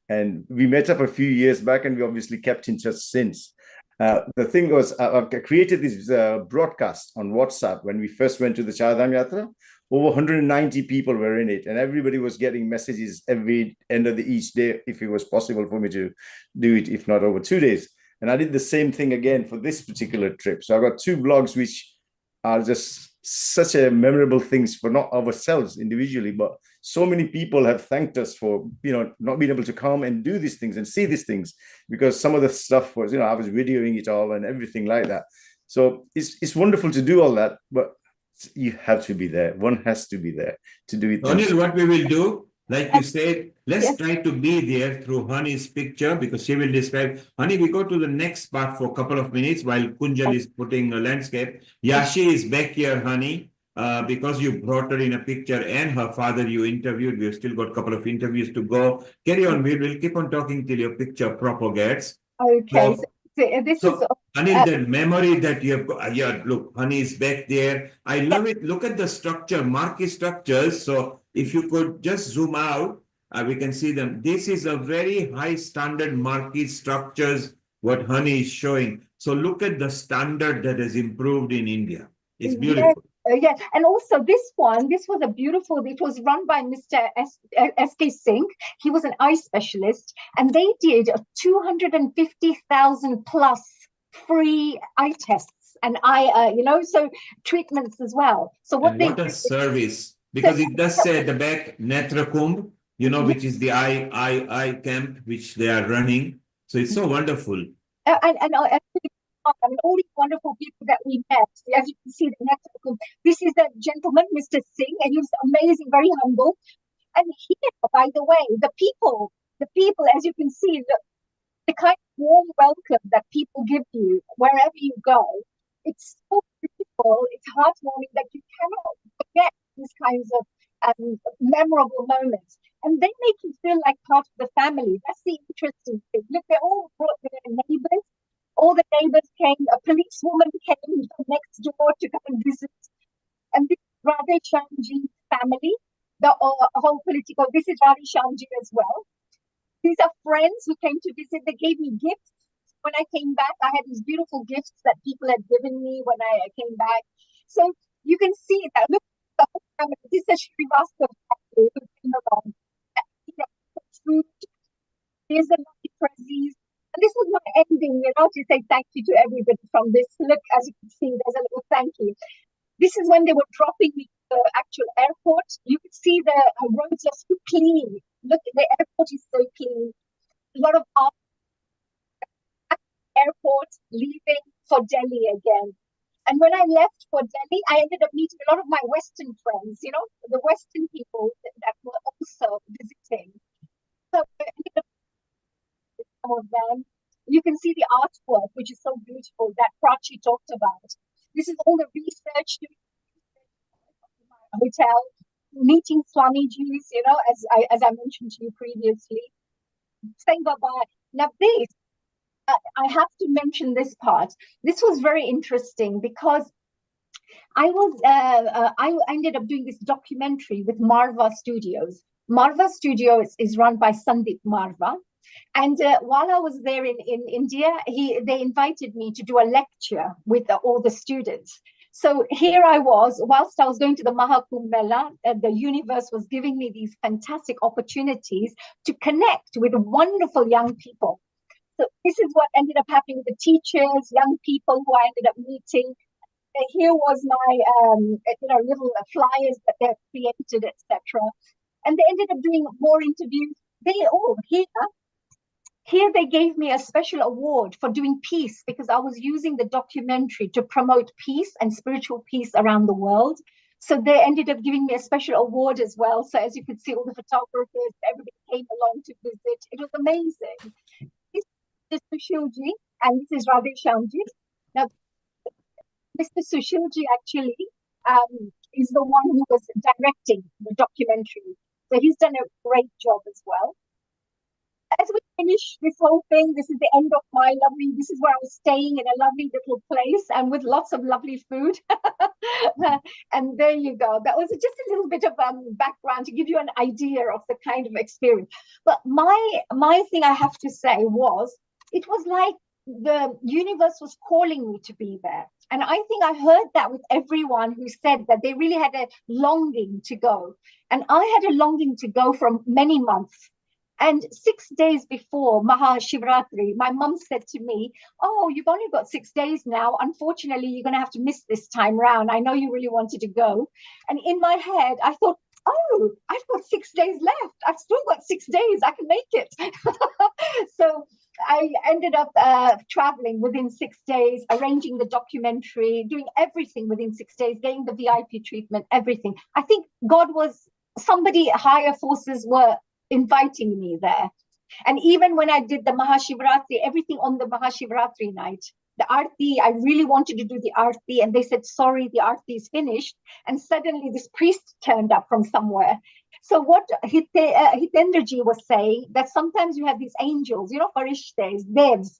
and we met up a few years back, and we obviously kept in touch since. The thing was, I've created this broadcast on WhatsApp when we first went to the Char Dham Yatra. Over 190 people were in it, and everybody was getting messages every end of each day if it was possible for me to do it, if not over 2 days. And I did the same thing again for this particular trip. So I've got 2 blogs which are just such a memorable things for not ourselves individually, but so many people have thanked us for, not being able to come and do these things and see these things, because some of the stuff was, I was videoing it all and everything like that. So it's wonderful to do all that, but you have to be there. One has to be there to do it. Anil, what we will do, like you said, let's try to be there through Honey's picture, because she will describe. Honey, we go to the next part for a couple of minutes while Kunjal is putting a landscape. Yashi is back here, Honey, because you brought her in a picture, and her father you interviewed. We've still got a couple of interviews to go. Carry on. We will keep on talking till your picture propagates. Okay. Anil, that memory that you have got, look, Honey is back there. I love it. Look at the structure, marquee structures. So if you could just zoom out, we can see them. This is a very high standard marquee structures, what Honey is showing. So look at the standard that has improved in India. It's beautiful. Yeah, and also this was it was run by Mr. S.K. Singh. He was an eye specialist, and they did 250,000 plus free eye tests and so treatments as well. So what a service, because it does say at the back Netra Kumbh, which is the eye camp which they are running. So it's so wonderful. And I mean, all these wonderful people that we met. As you can see, the network. This is the gentleman, Mr. Singh, and he was amazing, very humble. And here, by the way, the people, as you can see, the kind of warm welcome that people give you wherever you go, it's so beautiful, it's heartwarming that you cannot forget these kinds of memorable moments. And they make you feel like part of the family. That's the interesting thing. Look, they all brought their neighbors. All the neighbors came. A policewoman came from next door to come and visit. And this is Radhe Shyamji's family, the whole political. This is Radhe Shyamji as well. These are friends who came to visit. They gave me gifts. When I came back, I had these beautiful gifts that people had given me when I came back. So you can see that. Look, the whole family. This is Srivastava family who came along. Food. Here's the prezzies. And this was my ending, to say thank you to everybody from this. Look, as you can see, there's a little thank you. This is when they were dropping me to the actual airport. You could see the roads are so clean. Look, the airport is so clean. A lot of airport leaving for Delhi again. And when I left for Delhi, I ended up meeting a lot of my Western friends, the Western people that were also visiting. So I ended up with some of them. You can see the artwork, which is so beautiful, that Prachi talked about. This is all the research doing my hotel, meeting Swamiji's, as I mentioned to you previously, saying bye-bye. Now this, I have to mention this part. This was very interesting because I ended up doing this documentary with Marva Studios. Marva Studios is run by Sandeep Marva. And while I was there in India, they invited me to do a lecture with all the students. So here I was, whilst I was going to the Maha Kumbh Mela, the universe was giving me these fantastic opportunities to connect with wonderful young people. So this is what ended up happening with the teachers, young people who I ended up meeting. Here was my little flyers that they created, etc. And they ended up doing more interviews. Here they gave me a special award for doing peace because I was using the documentary to promote peace and spiritual peace around the world. So they ended up giving me a special award as well. So as you could see, all the photographers, everybody came along to visit. It was amazing. This is Sushilji and this is Radhe Shyamji. Now, Mr. Sushilji actually is the one who was directing the documentary. So he's done a great job as well. As we finish this whole thing, this is the end of this is where I was staying in a lovely little place and with lots of lovely food. And there you go. That was just a little bit of background to give you an idea of the kind of experience. But my thing I have to say was, it was like the universe was calling me to be there. And I think I heard that with everyone who said that they really had a longing to go. And I had a longing to go for many months. And 6 days before Maha Shivratri, my mum said to me, "Oh, you've only got 6 days now. Unfortunately, you're going to have to miss this time round. I know you really wanted to go." And in my head, I thought, "Oh, I've got 6 days left. I've still got 6 days. I can make it." So I ended up traveling within 6 days, arranging the documentary, doing everything within 6 days, getting the VIP treatment, everything. I think somebody, higher forces were inviting me there. And even when I did the Mahashivratri, everything on the Mahashivratri night, the Aarti, I really wanted to do the Aarti, and they said, "Sorry, the Aarti is finished." And suddenly this priest turned up from somewhere. So what Hitendraji was saying, that sometimes you have these angels, farishtes, devs,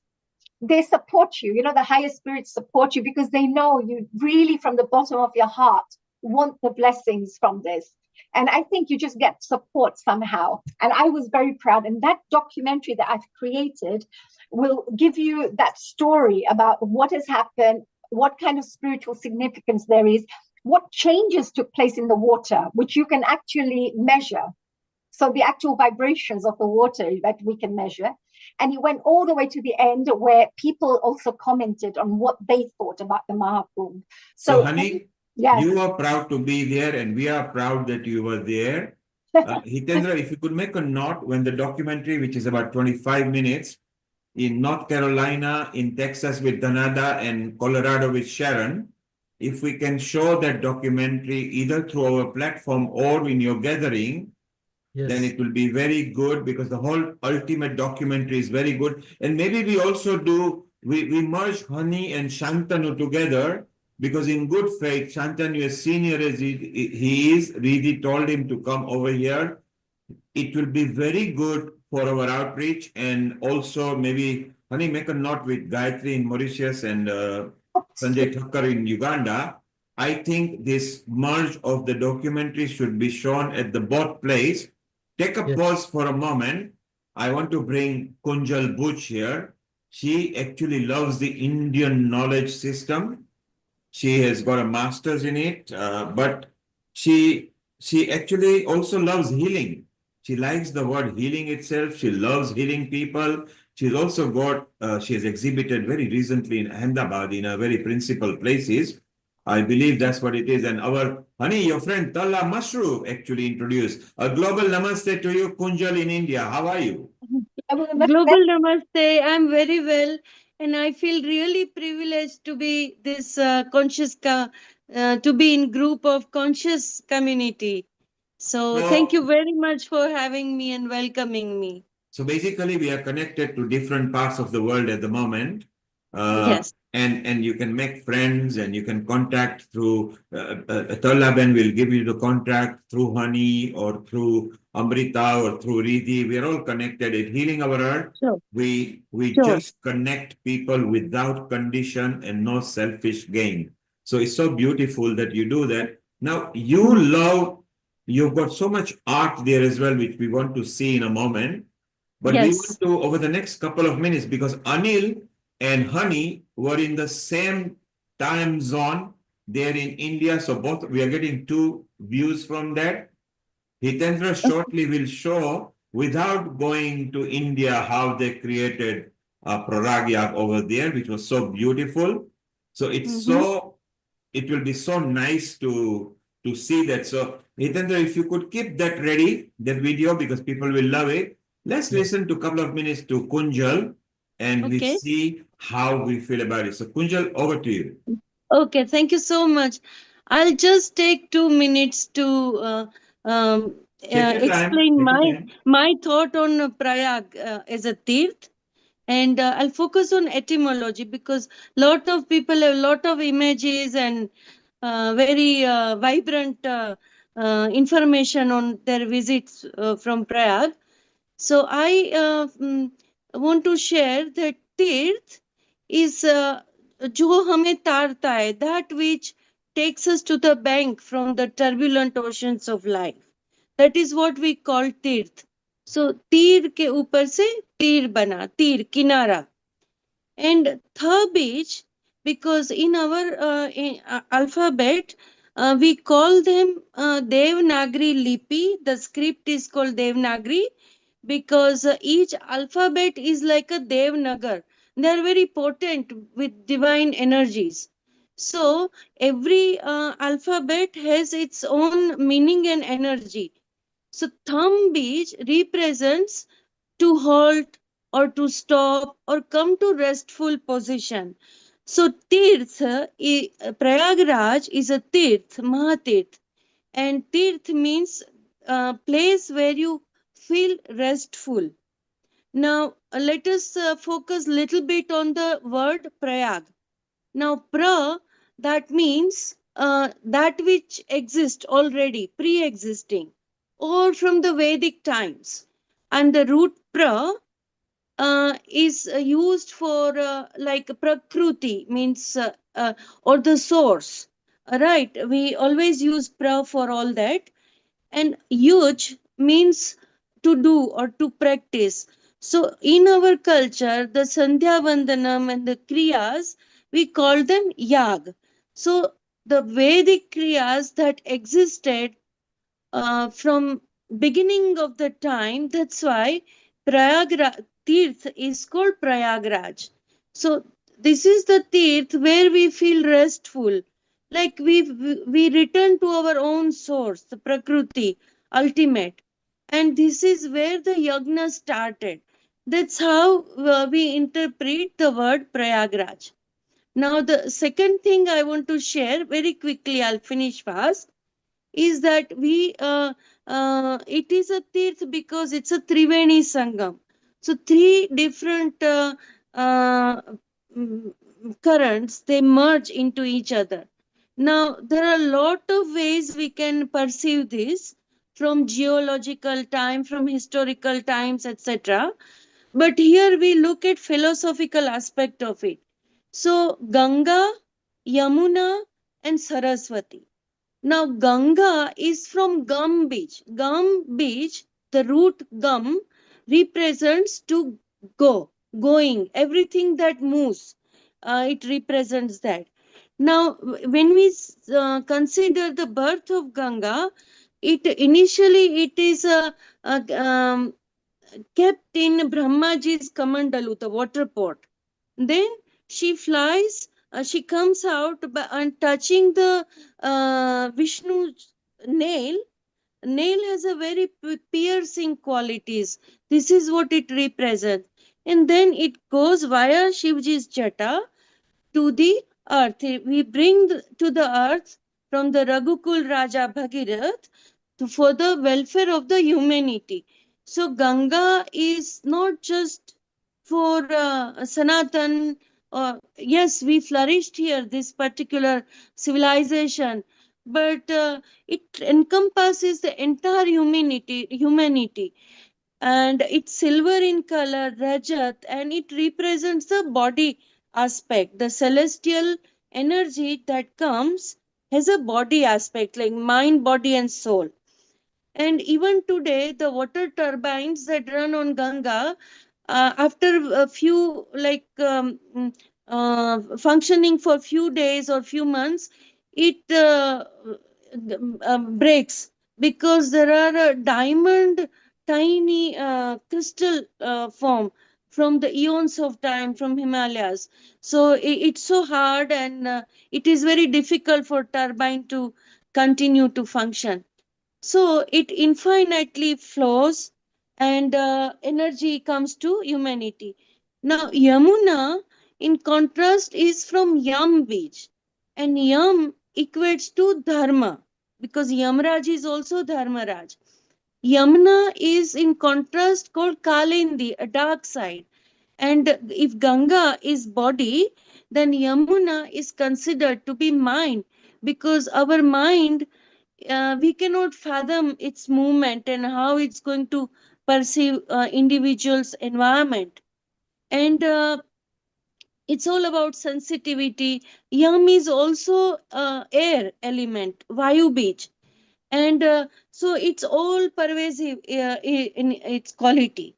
they support you, the higher spirits support you because they know you really from the bottom of your heart want the blessings from this. And I think you just get support somehow. And I was very proud. And that documentary that I've created will give you that story about what has happened, what kind of spiritual significance there is, what changes took place in the water, which you can actually measure. So the actual vibrations of the water that we can measure. And it went all the way to the end where people also commented on what they thought about the Maha Kumbh. So honey, yes. You are proud to be there, and we are proud that you were there. Hitendra, if you could make a note when the documentary, which is about 25 minutes, in North Carolina, in Texas with Danada, and Colorado with Sharon. If we can show that documentary either through our platform or in your gathering, then it will be very good, because the whole ultimate documentary is very good. And maybe we also we merge Hani and Shantanu together, because in good faith, Shantanu, as senior as he is, Riddhi told him to come over here. It will be very good for our outreach, and also maybe Hani make a note with Gayatri in Mauritius and Sanjay Thakkar in Uganda. I think this merge of the documentary should be shown at the both place. Take a pause for a moment. I want to bring Kunjal Butch here. She actually loves the Indian knowledge system. She has got a master's in it, but she actually also loves healing. She likes the word healing itself. She loves healing people. She's also got, she has exhibited very recently in Ahmedabad in a very principal places. I believe that's what it is. And our, honey, your friend Talla Mashru actually introduced. A global namaste to you, Kunjal in India. How are you? Global Namaste. I'm very well, and I feel really privileged to be this to be in group of conscious community. So thank you very much for having me and welcoming me. So basically, we are connected to different parts of the world at the moment. Yes. And you can make friends, and you can contact through Tolaben will give you the contact through Honey or through Amrita or through Riddhi. We are all connected at Healing Our Earth. Sure. We Sure. just connect people without condition and no selfish gain. So it's so beautiful that you do that. Now you've got so much art there as well, which we want to see in a moment. But we want to, over the next couple of minutes, because Anil and Honey were in the same time zone there in India. So both, we are getting two views from that. Hitendra shortly will show, without going to India, how they created Praragya over there, which was so beautiful. So it's it will be so nice to see that. So Hitendra, if you could keep that ready, that video, because people will love it. Let's listen to a couple of minutes to Kunjal, and we see how we feel about it. So Kunjal, over to you. Okay, thank you so much. I'll just take 2 minutes to explain my thought on Prayag as a tirth, and I'll focus on etymology, because lot of people have lot of images and very vibrant information on their visits from Prayag. So I want to share that tirth is जो हमें तारता है, that which takes us to the bank from the turbulent oceans of life. That is what we call tirth. So तीर के ऊपर से तीर बना, तीर किनारा. And tha beach, because in our alphabet we call them Devanagari Lipi. The script is called Devanagari because each alphabet is like a Devnagar. They are very potent with divine energies. So every alphabet has its own meaning and energy. So thumb beach represents to halt or to stop or come to restful position. So Tirth, Prayagraj is a Tirth, Mahatirth. And Tirth means place where you feel restful. Now let us focus little bit on the word Prayag. Now pra, that means that which exists already, pre-existing, or from the Vedic times. And the root pra is used for like prakruti, means or the source. Right, we always use pra for all that. And yuj means to do or to practice. So in our culture, the Sandhya Vandanam and the Kriyas, we call them yag. So the Vedic Kriyas that existed from beginning of the time, that's why Prayagraj Tirth is called Prayagraj. So this is the Tirth where we feel restful, like we return to our own source, the Prakruti, ultimate. And this is where the yagna started. That's how we interpret the word Prayagraj. Now, the second thing I want to share very quickly, I'll finish fast, is that it is a tirth because it's a Triveni Sangam. So three different uh, mm, currents, they merge into each other. Now, there are a lot of ways we can perceive this, from geological time, from historical times, etc. But here we look at philosophical aspect of it. So Ganga, Yamuna and Saraswati. Now, Ganga is from Gum beach. Gum beach, the root gum represents to go, going, everything that moves. It represents that. Now, when we consider the birth of Ganga, it is kept in Brahmaji's Kamandalu, the water pot. Then she flies, she comes out and touching the Vishnu's nail. Nail has a very piercing qualities. This is what it represents. And then it goes via Shivji's jata to the earth. We bring to the earth from the Raghukul Raja Bhagirath for the welfare of the humanity. So Ganga is not just for Sanatan. Yes, we flourished here, this particular civilization, but it encompasses the entire humanity, and it's silver in color, Rajat, and it represents the body aspect. The celestial energy that comes has a body aspect, like mind, body, and soul. And even today, the water turbines that run on Ganga, after a few functioning for few days or few months, it breaks because there are diamond tiny crystal form from the eons of time from Himalayas. So it's so hard, and it is very difficult for turbine to continue to function. So it infinitely flows, and energy comes to humanity. Now, Yamuna, in contrast, is from Yam beach, and Yam equates to Dharma because Yamraj is also Dharmaraj. Yamuna is in contrast called Kalendi, a dark side. And if Ganga is body, then Yamuna is considered to be mind, because our mind, we cannot fathom its movement and how it's going to perceive individual's environment. And it's all about sensitivity. Yam is also air element, Vayu beach. And so it's all pervasive in its quality.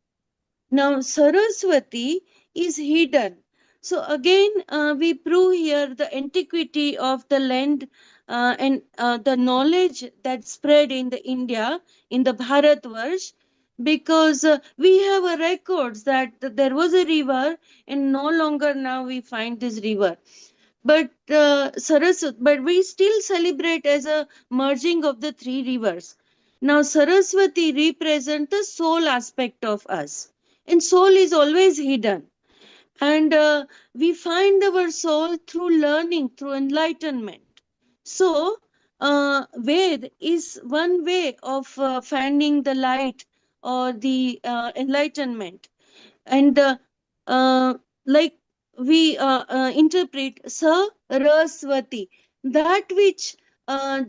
Now, Saraswati is hidden. So again, we prove here the antiquity of the land and the knowledge that spread in the India, in the Bharatvarsh, because we have a records that there was a river and no longer now we find this river. But but we still celebrate as a merging of the three rivers. Now, Saraswati represents the soul aspect of us, and soul is always hidden. And we find our soul through learning, through enlightenment. So, Ved is one way of finding the light or the enlightenment. And uh, like we interpret Saraswati, that which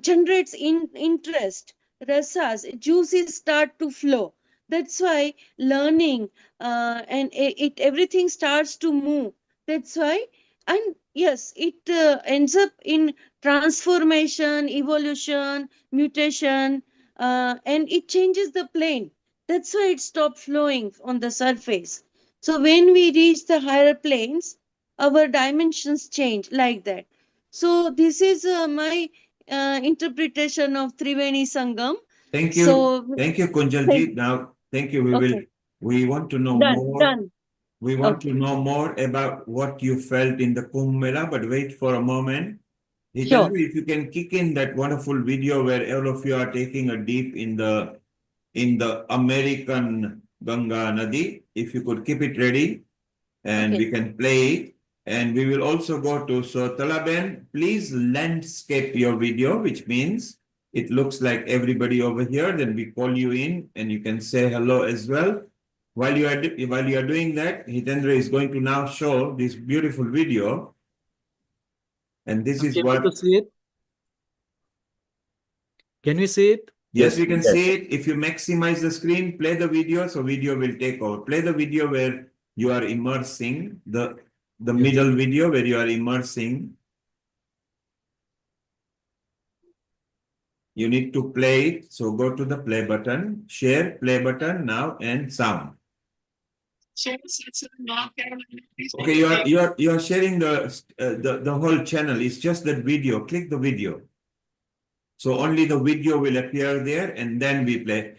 generates interest, rasas, juices start to flow. That's why learning and everything starts to move. That's why, and yes, it ends up in transformation, evolution, mutation, and it changes the plane. That's why it stopped flowing on the surface. So when we reach the higher planes, our dimensions change like that. So this is my interpretation of Triveni Sangam. Thank you. So Thank you, Kunjalji. Now, thank you. okay, We want to know done, more. done. We want Okay, to know more about what you felt in the Kumbh Mela, but wait for a moment. sure. Hitanju, if you can kick in that wonderful video where all of you are taking a deep in the American Ganga Nadi. If you could keep it ready and Okay. we can play it. And we will also go to, so Talaben, please landscape your video, which means it looks like everybody over here. Then we call you in and you can say hello as well. While you are doing that, Hitendra is going to now show this beautiful video. And this is able to what... see it? Can we see it? Yes, we can see it. If you maximize the screen, play the video, so video will take over. Play the video where you are immersing, the middle video where you are immersing. You need to play it. So go to the play button, share, play button now, and sound. Okay, you are sharing the whole channel. It's just that video. Click the video. So only the video will appear there, and then we play.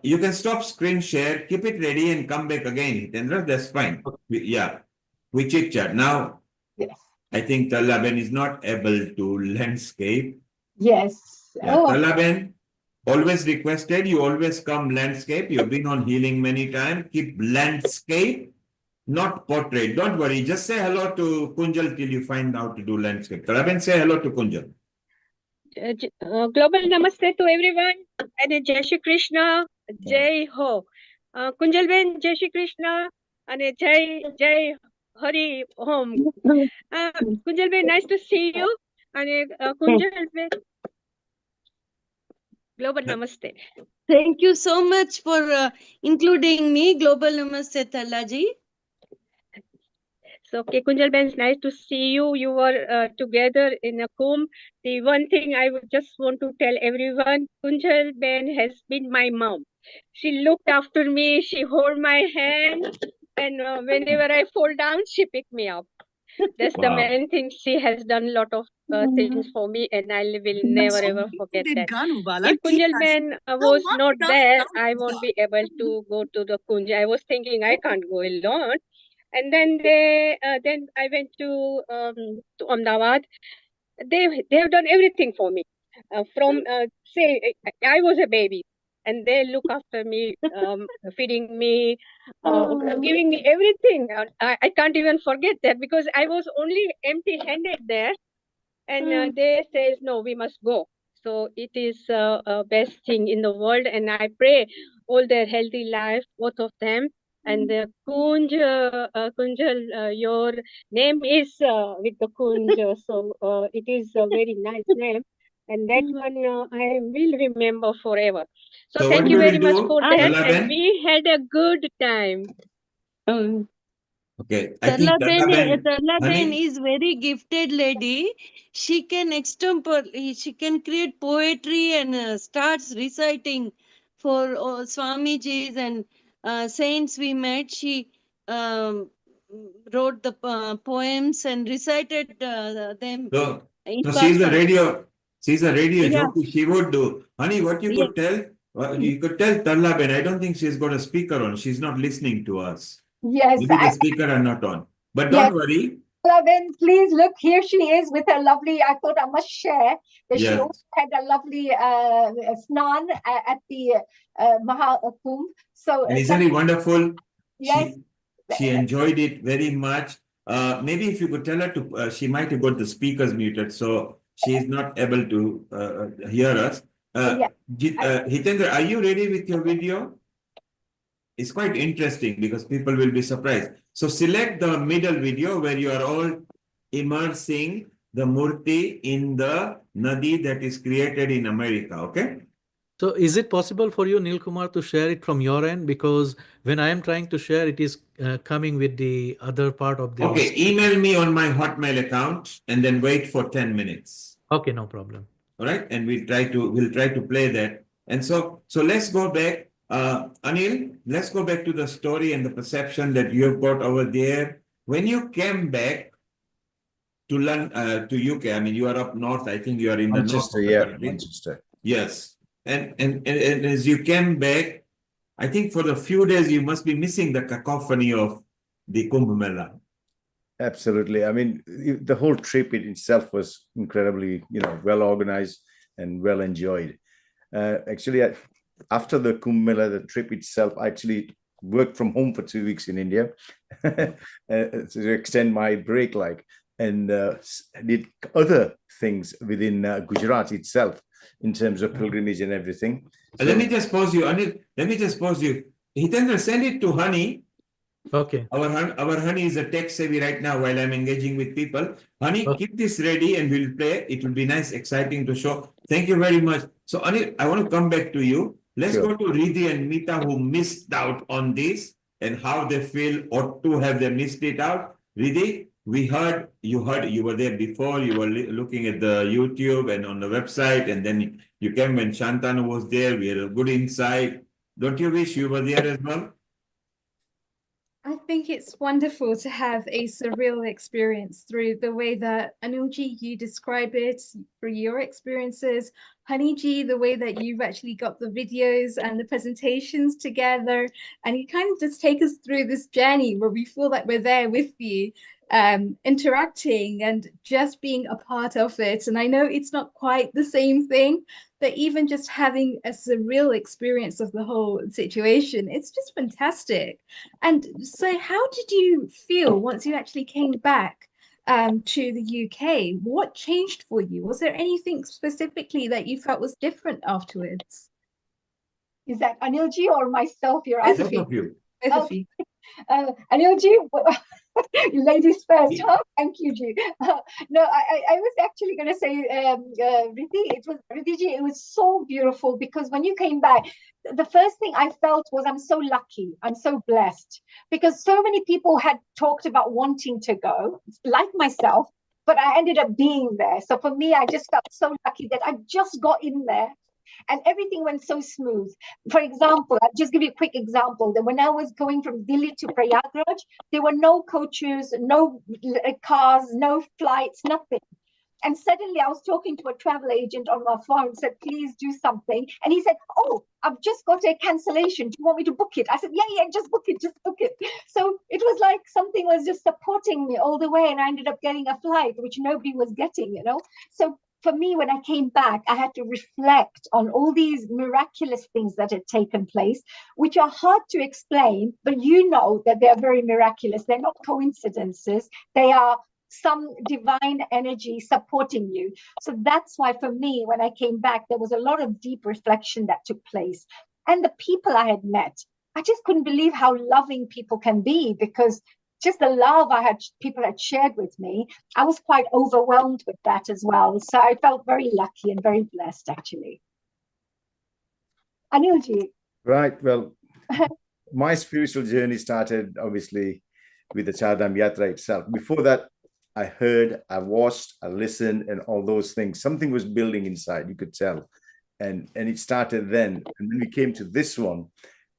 You can stop screen share, keep it ready, and come back again, Hitendra. That's fine. We chit chat now. Yes. I think Talaben is not able to landscape. Yes. Yeah, Talaben, always requested, you always come landscape. You've been on healing many times. Keep landscape, not portrait. Don't worry. Just say hello to Kunjal till you find out to do landscape. Talaben, say hello to Kunjal. Global namaste to everyone and Jai Shri Krishna, Jai Ho. Kunjal Ben, Jai Shri Krishna and Jai Hari Om. Kunjal Ben, nice to see you. And Kunjal Ben, Global Namaste. Thank you so much for including me. Global Namaste, Talaji. So, okay, Kunjal Ben, it's nice to see you. You were together in a Kumbh. The one thing I would just want to tell everyone, Kunjal Ben has been my mom. She looked after me. She held my hand. And whenever I fall down, she picked me up. That's the main thing. She has done a lot of things for me, and I will never ever forget that. If Kunjal Ben was not there, I won't be able to go to the Kunj. I was thinking I can't go alone. And then then I went to Ahmedabad. They have done everything for me. From say I was a baby, and they look after me, feeding me, giving me everything. I can't even forget that because I was only empty-handed there, and they says no, we must go. So it is best thing in the world, and I pray all their healthy life, both of them. And Kunjal, your name is with the Kunj, so it is a very nice name, and that one I will remember forever. So thank you very much for that, and we had a good time. Okay, I think Talaben is very gifted lady. She can she can create poetry and starts reciting for Swamijis and saints we met. She wrote the poems and recited them. So she's a radio Yeah. jockey. She would do. Honey, what you could tell, you could tell Talaben, I don't think she's got a speaker on. She's not listening to us. Yes. Maybe the speaker are not on. But don't worry. Lavin, please look, here she is with her lovely, I thought I must share that she also had a lovely snan at the Maha Kumbh. So, and isn't it wonderful? Yes. She enjoyed it very much. Maybe if you could tell her to, she might have got the speakers muted, so she is not able to hear us. Hitendra, are you ready with your video? It's quite interesting because people will be surprised. So select the middle video where you are all immersing the murti in the nadi that is created in America, okay? So is it possible for you, Neil Kumar, to share it from your end? Because when I am trying to share, it is coming with the other part of the... Okay, email me on my Hotmail account and then wait for 10 minutes. Okay, no problem. All right, and we'll try to play that. And so let's go back. Anil, let's go back to the story and the perception that you've got over there. When you came back to London, to UK, I mean, you are up north. I think you are in Manchester, the north. Manchester. Yes. And as you came back, I think for the few days you must be missing the cacophony of the Kumbh Mela. Absolutely. I mean, the whole trip in itself was incredibly, well organized and well enjoyed. Actually, after the Kumbh Mela, the trip itself, I actually worked from home for 2 weeks in India to extend my break, and did other things within Gujarat itself in terms of pilgrimage and everything. So, let me just pause you, Anil. Let me just pause you. Hitendra, send it to Honey. Okay. Our Honey is a tech savvy right now while I'm engaging with people. Honey, keep this ready and we'll play. It will be nice, exciting to show. Thank you very much. So, Anil, I want to come back to you. Let's go to Riddhi and Meeta, who missed out on this and how they feel or to have they missed it out. Riddhi, you were there before, you were looking at the YouTube and on the website, and then you came when Shantanu was there. We had a good insight. Don't you wish you were there as well? I think it's wonderful to have a surreal experience through the way that Anilji, you describe it, through your experiences. Honeyji, the way that you've actually got the videos and the presentations together, and you kind of just take us through this journey where we feel like we're there with you, interacting and just being a part of it. And I know it's not quite the same thing, but even just having a surreal experience of the whole situation, it's just fantastic. And so how did you feel once you actually came back to the UK? What changed for you? Was there anything specifically that you felt was different afterwards? Is that Anilji or myself you're asking? Both of you. Both of you. Anilji, ladies first, huh? Thank you, Ji. No, I was actually going to say, Riddhi, it was so beautiful because when you came back, the first thing I felt was I'm so lucky, I'm so blessed because so many people had talked about wanting to go, like myself, but I ended up being there. So for me, I just felt so lucky that I just got in there. And everything went so smooth. For example, I'll just give you a quick example that when I was going from Delhi to Prayagraj, there were no coaches, no cars, no flights, nothing. And suddenly I was talking to a travel agent on my phone, said, please do something. And he said, oh, I've just got a cancellation. Do you want me to book it? I said, yeah, just book it, just book it. So it was like something was just supporting me all the way. And I ended up getting a flight, which nobody was getting, So for me, when I came back, I had to reflect on all these miraculous things that had taken place, which are hard to explain, but you know that they're very miraculous. They're not coincidences. They are some divine energy supporting you. So that's why for me, when I came back, there was a lot of deep reflection that took place. And the people I had met, I just couldn't believe how loving people can be because just the love people had shared with me, I was quite overwhelmed with that as well. So I felt very lucky and very blessed, actually. Anilji. Right. Well, my spiritual journey started obviously with the Chardham Yatra itself. Before that, I heard, I watched, I listened, and all those things. Something was building inside, you could tell. And it started then. And when we came to this one,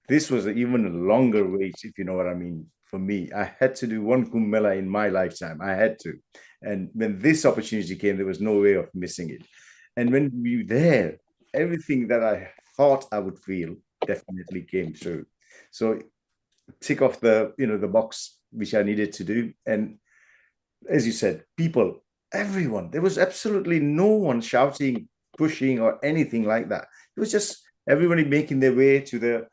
this was even a longer wait, if you know what I mean. For me, I had to do one Kumbh Mela in my lifetime. I had to. And when this opportunity came, there was no way of missing it. And when we were there, everything that I thought I would feel definitely came true. So tick off the box which I needed to do. And as you said, people, everyone, there was absolutely no one shouting, pushing, or anything like that. It was just everybody making their way to the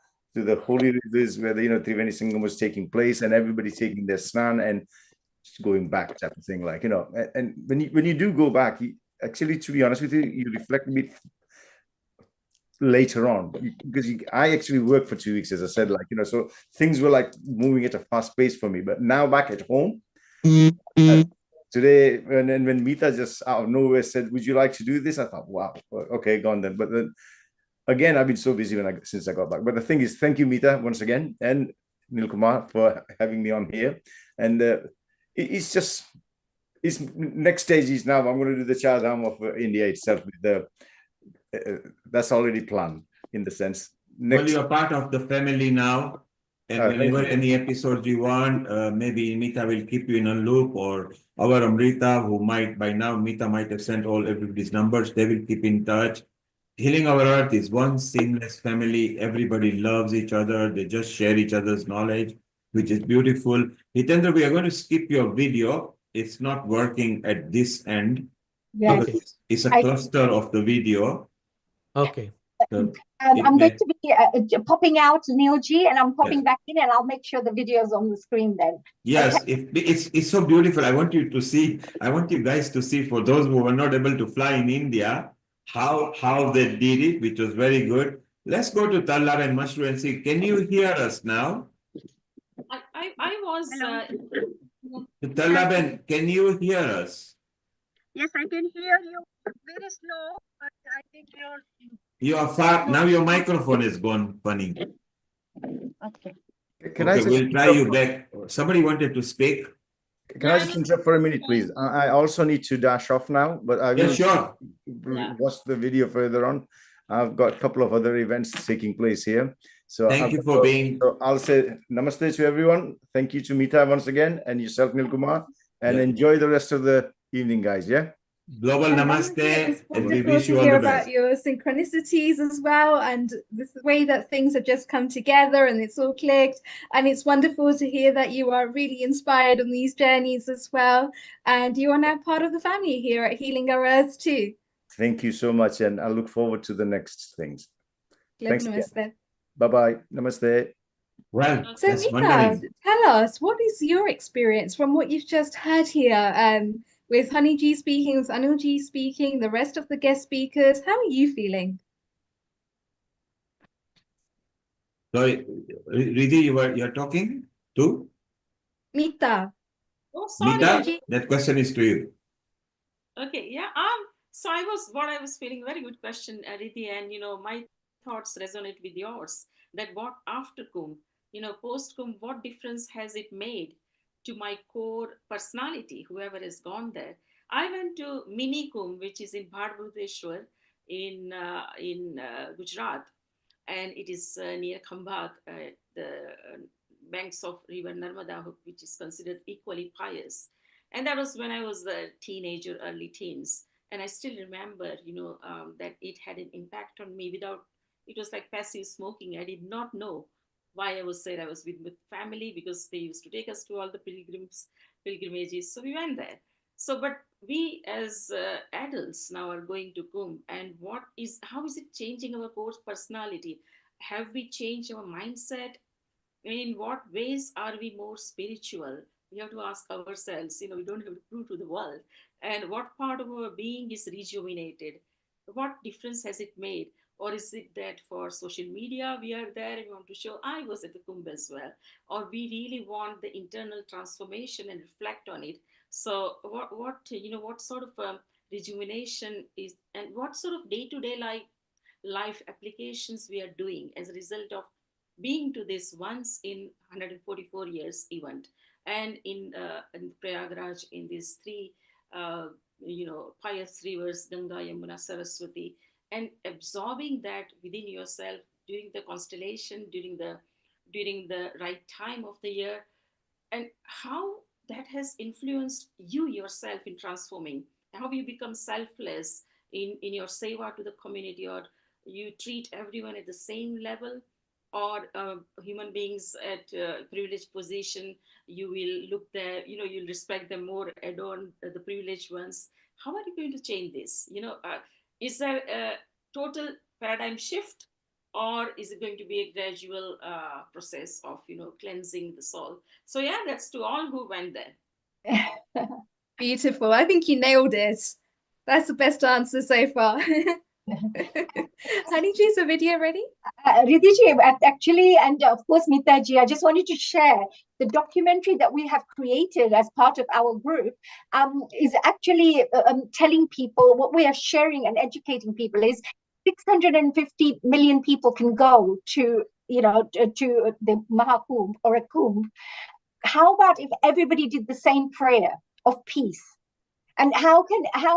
holy rivers where the Triveni Sangam was taking place, and everybody taking their snan and going back, type of thing. And when you do go back, actually, to be honest with you, you reflect a bit later on because I actually worked for 2 weeks, as I said, so things were moving at a fast pace for me. But now back at home, today, when Meeta just out of nowhere said, "Would you like to do this?" I thought, "Wow, okay, gone then." But then again, I've been so busy since I got back. But the thing is, thank you, Meeta, once again, and Nilkumar for having me on here. And it's next stage is now I'm going to do the Chardham of India itself. That's already planned in the sense. Well, you're part of the family now. And whenever any episodes you want, maybe Meeta will keep you in a loop, or our Amrita, who might by now, Meeta might have sent everybody's numbers. They will keep in touch. Healing Our Earth is one seamless family. Everybody loves each other. They just share each other's knowledge, which is beautiful. Hitendra, we are going to skip your video. It's not working at this end. Yes. It's a cluster of the video. Okay. So I'm going to be popping out, Neil G, and I'm popping yes. back in, and I'll make sure the video is on the screen then. Yes, Okay. it's so beautiful. I want you to see, I want you guys to see, for those who were not able to fly in India, how they did it, which was very good. Let's go to Tallab and Mashru and see, can you hear us now? I was Tallab, can you hear us? Yes, I can hear you. Very slow, but I think you're. You are far, now your microphone is gone funny. Okay. Can Okay, I just we'll try you back. Somebody wanted to speak. Can I just interrupt for a minute, please? I also need to dash off now, but I will sure. watch the video further on. I've got a couple of other events taking place here. So Thank you for being. So I'll say namaste to everyone. Thank you to Mita once again, and yourself, Nil Kumar, and enjoy the rest of the evening, guys. Yeah. Global namaste, It's and we wonderful wish to you all hear the about best. your synchronicities as well, and this way that things have just come together and it's all clicked. And it's wonderful to hear that you are really inspired on these journeys as well. And you are now part of the family here at Healing Our Earth too. Thank you so much, and I look forward to the next things. Thanks again. Bye-bye. Namaste. Well, so Mita, tell us, what is your experience from what you've just heard here, with Honey G speaking, with Anil G speaking, the rest of the guest speakers? How are you feeling? Sorry, Riddhi, you're talking to? Mita. Oh, sorry. Mita, that question is to you. Okay, yeah. So I was feeling, very good question, Riddhi, and my thoughts resonate with yours. That what after Kumbh, post Kumbh, what difference has it made to my core personality, whoever has gone there? I went to Mini Kumbh, which is in Bhadbudeshwar in Gujarat, and it is near Khambhat, the banks of river Narmada, which is considered equally pious. And that was when I was a teenager, early teens. And I still remember, that it had an impact on me without, it was like passive smoking. I did not know why I was said I was with family, because they used to take us to all the pilgrimages. So we went there. So, but we as adults now are going to Kumbh, and how is it changing our core personality? Have we changed our mindset? In what ways are we more spiritual? We have to ask ourselves. We don't have to prove to the world. And what part of our being is rejuvenated? What difference has it made? Or is it that for social media we are there and we want to show I was at the Kumbh as well? Or we really want the internal transformation and reflect on it? So what sort of rejuvenation is, and what sort of day-to-day life applications we are doing as a result of being to this once in 144 years event, and in Prayagraj, in these three pious rivers, Ganga, Yamuna, Saraswati, and absorbing that within yourself during the constellation, during the right time of the year, and how that has influenced you yourself in transforming, how you become selfless in your seva to the community, or you treat everyone at the same level, or human beings at privileged position, you will look there, you'll respect them more, adorn the privileged ones. How are you going to change this? Is there a total paradigm shift, or is it going to be a gradual process of cleansing the soul? So yeah, that's to all who went there. Beautiful. I think you nailed it. That's the best answer so far. Honey G, is the video ready? Riddhi ji, actually, and of course, Mita ji, I just wanted to share the documentary that we have created as part of our group is actually telling people, what we are sharing and educating people is 650 million people can go to, to the Maha Kumbh or a Kumbh. How about if everybody did the same prayer of peace? And how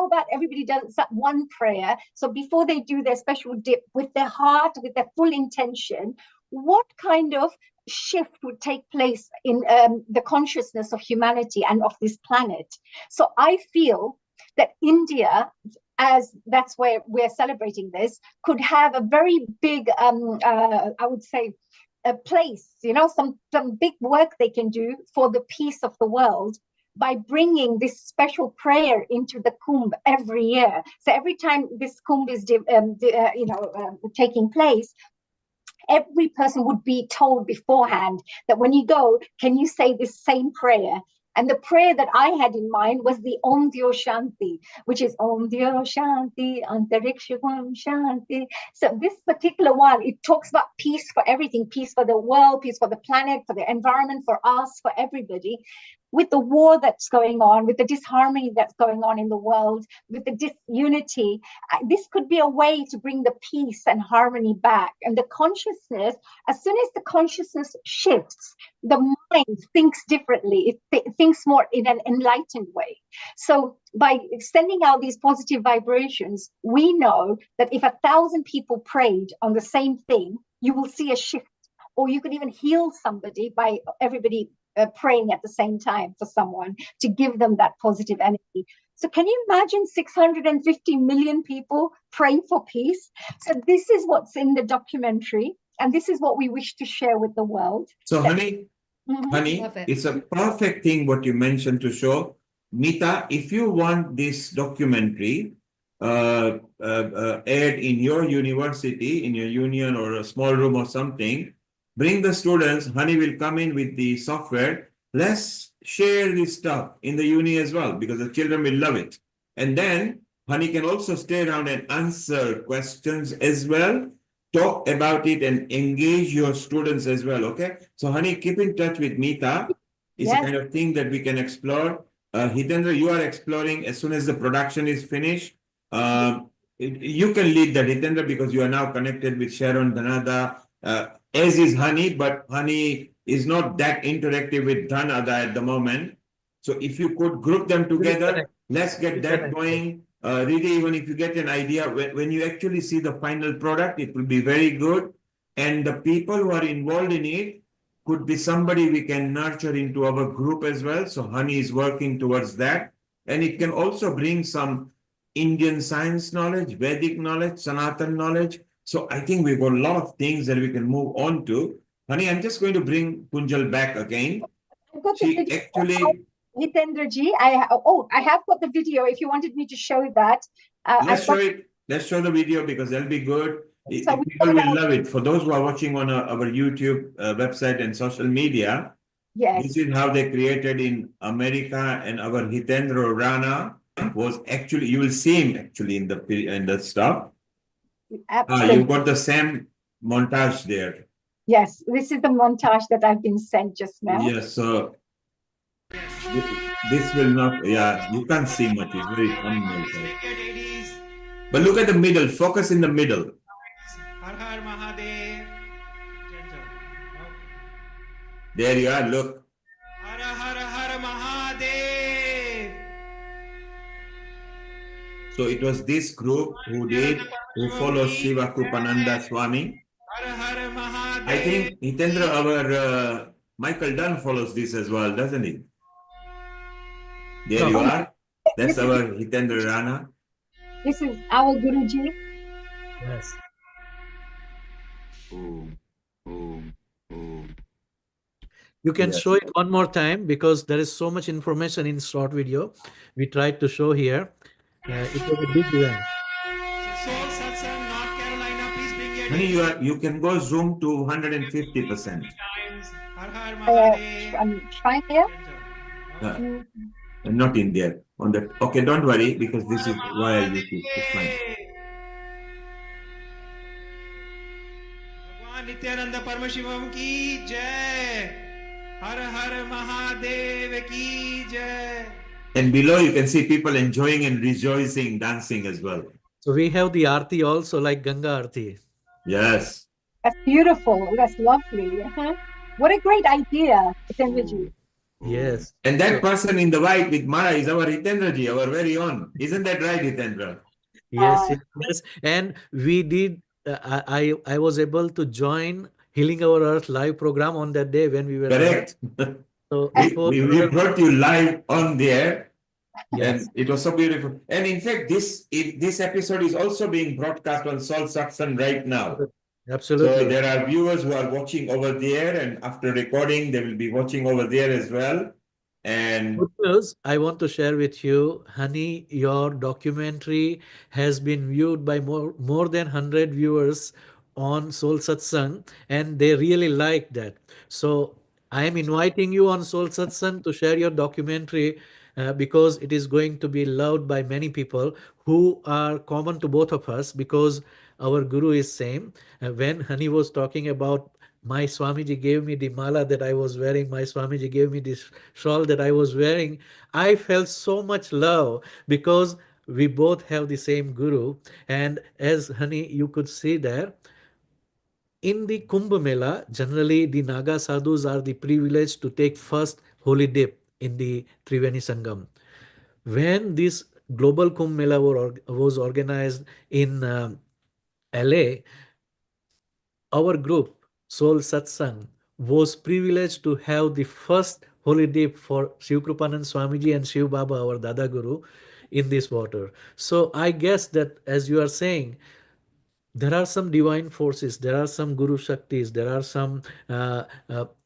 about everybody does one prayer? So before they do their special dip, with their heart, with their full intention, what kind of shift would take place in the consciousness of humanity and of this planet? So I feel that India, as that's where we're celebrating this, could have a very big, I would say, a place, some big work they can do for the peace of the world, by bringing this special prayer into the Kumbh every year. So every time this Kumbh is taking place, every person would be told beforehand that when you go, can you say this same prayer? And the prayer that I had in mind was the Om Dio Shanti, which is Om Dio Shanti, Antariksham Shanti. So this particular one, it talks about peace for everything, peace for the world, peace for the planet, for the environment, for us, for everybody. With the war that's going on, with the disharmony that's going on in the world, with the disunity, this could be a way to bring the peace and harmony back. And the consciousness, as soon as the consciousness shifts, the mind thinks differently. It thinks more in an enlightened way. So by sending out these positive vibrations, we know that if 1,000 people prayed on the same thing, you will see a shift. Or you could even heal somebody by everybody praying at the same time for someone to give them that positive energy. So can you imagine 650 million people praying for peace? So this is what's in the documentary, and this is what we wish to share with the world. So, honey, it's a perfect thing what you mentioned to show. Mita, if you want this documentary aired in your university, in your union or a small room or something, bring the students. Honey will come in with the software. Let's share this stuff in the uni as well, because the children will love it. And then Honey can also stay around and answer questions as well, talk about it and engage your students as well, okay? So Honey, keep in touch with Mita. It's a kind of thing that we can explore. Hitendra, you are exploring as soon as the production is finished. You can lead that, Hitendra, because you are now connected with Sharon Dhanada, as is Honey, but Honey is not that interactive with Dhanada at the moment. So if you could group them together, let's get that going. Really, even if you get an idea, when you actually see the final product, it will be very good. And the people who are involved in it could be somebody we can nurture into our group as well. So Honey is working towards that. And it can also bring some Indian science knowledge, Vedic knowledge, Sanatan knowledge. So I think we've got a lot of things that we can move on to. Honey, I'm just going to bring Kunjal back again. She actually... Hitendraji, I have got the video if you wanted me to show that. Let's show it. Let's show the video because that'll be good. So people will love it. For those who are watching on our YouTube website and social media, this is how they created in America, and our Hitendra Rana was actually, you will see him actually in the stuff. You've got the same montage there. Yes, this is the montage that I've been sent just now. Yes, so this will not, you can't see much. It's very thumbnail. But look at the middle, focus in the middle. There you are, look. So it was this group who follows Shiva Krupananda Swami. I think Hitendra, our Michael Dunn follows this as well, doesn't he? There you are. That's our Hitendra Rana. This is our Guruji. Yes. You can show it one more time because there is so much information in short video. We tried to show here. It was a big event. Honey, you can go zoom to 150%. I'm trying here. Not in there. On the okay, don't worry because this is via YouTube. It's fine. Nityanand Paramasivam की जय, हर हर महादेव की जय. And below you can see people enjoying and rejoicing, dancing as well. So we have the Aarti also, like Ganga Aarti. Yes. That's beautiful. That's lovely. What a great idea, Hitendraji. Yes. And that person in the white with Mara is our Hitendraji, our very own. Isn't that right, Hitendra? Yes, yes. And we did, I was able to join Healing Our Earth live program on that day when we were correct. So we brought you live on there. Yes. And it was so beautiful. And in fact, this episode is also being broadcast on Soul Satsang right now. Absolutely. So there are viewers who are watching over there, and after recording, they will be watching over there as well. And good news I want to share with you, Honey, your documentary has been viewed by more than 100 viewers on Soul Satsang, and they really like that. So I am inviting you on Soul Satsang to share your documentary, because it is going to be loved by many people who are common to both of us, because our Guru is same. When Hani was talking about my Swamiji gave me the mala that I was wearing, my Swamiji gave me this shawl that I was wearing, I felt so much love because we both have the same Guru. And as Hani, you could see there, in the Kumbh Mela, generally the Naga sadhus are the privileged to take first holy dip in the Triveni Sangam. When this global Kumbh Mela was organized in LA, our group, Soul Satsang, was privileged to have the first holy dip for Shiv Krupanand Swamiji and Shiv Baba, our Dada Guru, in this water. So I guess that, as you are saying, there are some divine forces, there are some Guru Shaktis, there are some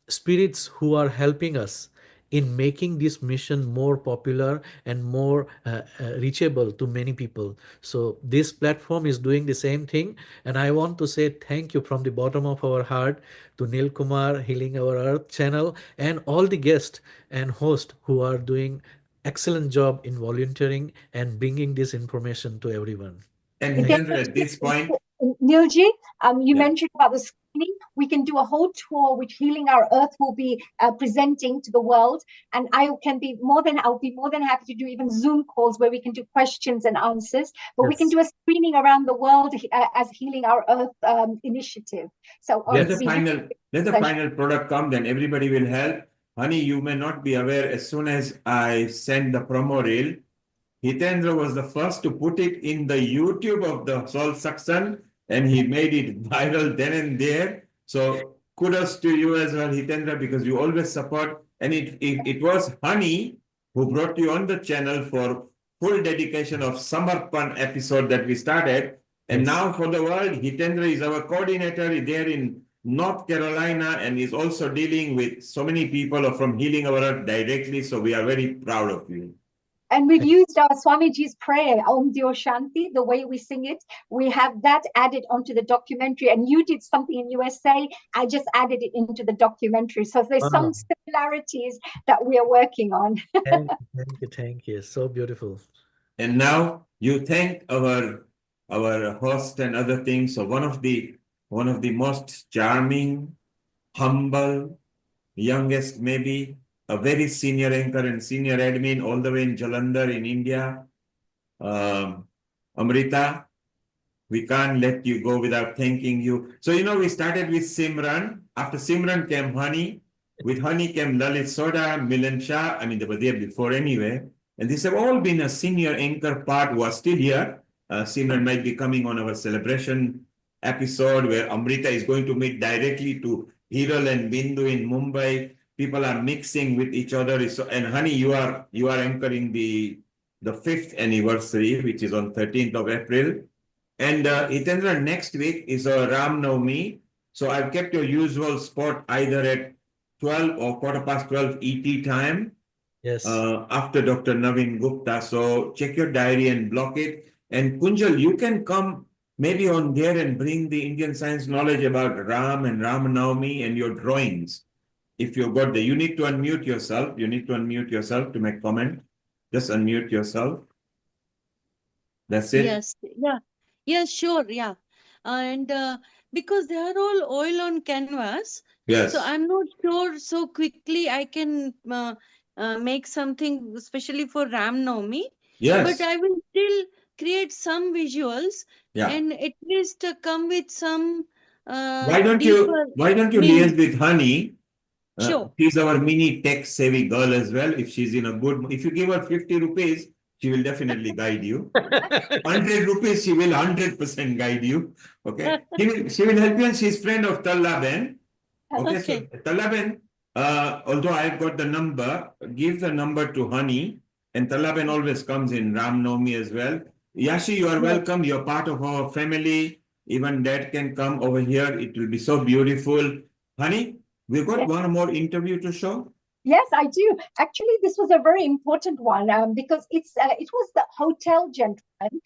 spirits who are helping us in making this mission more popular and more reachable to many people. So this platform is doing the same thing, and I want to say thank you from the bottom of our heart to Nil Kumar, Healing Our Earth channel, and all the guests and hosts who are doing excellent job in volunteering and bringing this information to everyone. And Again, Hitendra, at this point, Neilji, you yeah. mentioned about the screening. We can do a whole tour which Healing Our Earth will be presenting to the world, and I'll be more than happy to do even Zoom calls where we can do questions and answers. But we can do a screening around the world as Healing Our Earth initiative. So let the final product come, then everybody will help. Honey, you may not be aware, as soon as I send the promo reel, Hitendra was the first to put it in the YouTube of the Soul Satsang, and he made it viral then and there. So kudos to you as well, Hitendra, because you always support. And it was Honey who brought you on the channel for full dedication of Samarpan episode that we started. And now for the world, Hitendra is our coordinator there in North Carolina, and is also dealing with so many people from Healing Our Earth directly. So we are very proud of you. And we've used our Swamiji's prayer, Om Dio Shanti, the way we sing it. We have that added onto the documentary. And you did something in USA. I just added it into the documentary. So there's some similarities that we are working on. Thank you. So beautiful. And now you thank our host and other things. So one of the most charming, humble, youngest maybe, a very senior anchor and senior admin all the way in Jalandhar in India. Amrita, we can't let you go without thanking you. So, we started with Simran. After Simran came Honey. With Honey came Lalit Soda, Milan Shah. I mean, they were there before anyway. And these have all been a senior anchor part who are still here. Simran might be coming on our celebration episode where Amrita is going to meet directly to Hiral and Bindu in Mumbai. People are mixing with each other. And Honey, you are anchoring the 5th anniversary, which is on 13th of April. And Hitendra, next week is Ram Navami. So I've kept your usual spot either at 12 or 12:15 ET time. Yes. After Dr. Naveen Gupta. So check your diary and block it. And Kunjal, you can come maybe on there and bring the Indian science knowledge about Ram and Ram Navami and your drawings. If you got you need to unmute yourself. You need to unmute yourself to make comment. Just unmute yourself. That's it. Yes. Yeah. Yes, sure. Yeah. And because they are all oil on canvas. Yes. So I'm not sure so quickly I can make something especially for Ram Navami. Yes. But I will still create some visuals. Yeah. And at least come with some Why don't deeper you meaning. liaise with Honey? Sure. She's our mini tech savvy girl as well. If she's in a good, if you give her 50 rupees, she will definitely guide you. 100 rupees, she will 100% guide you. Okay. She will help you, and she's friend of Tallaben. Okay. So Tallaben, although I've got the number, give the number to Honey, and Tallaben always comes in Ram Navami as well. Yashi, you are welcome. You're part of our family. Even Dad can come over here. It will be so beautiful. Honey, we've got one more interview to show. Yes, I do. Actually, this was a very important one because it was the hotel gentleman,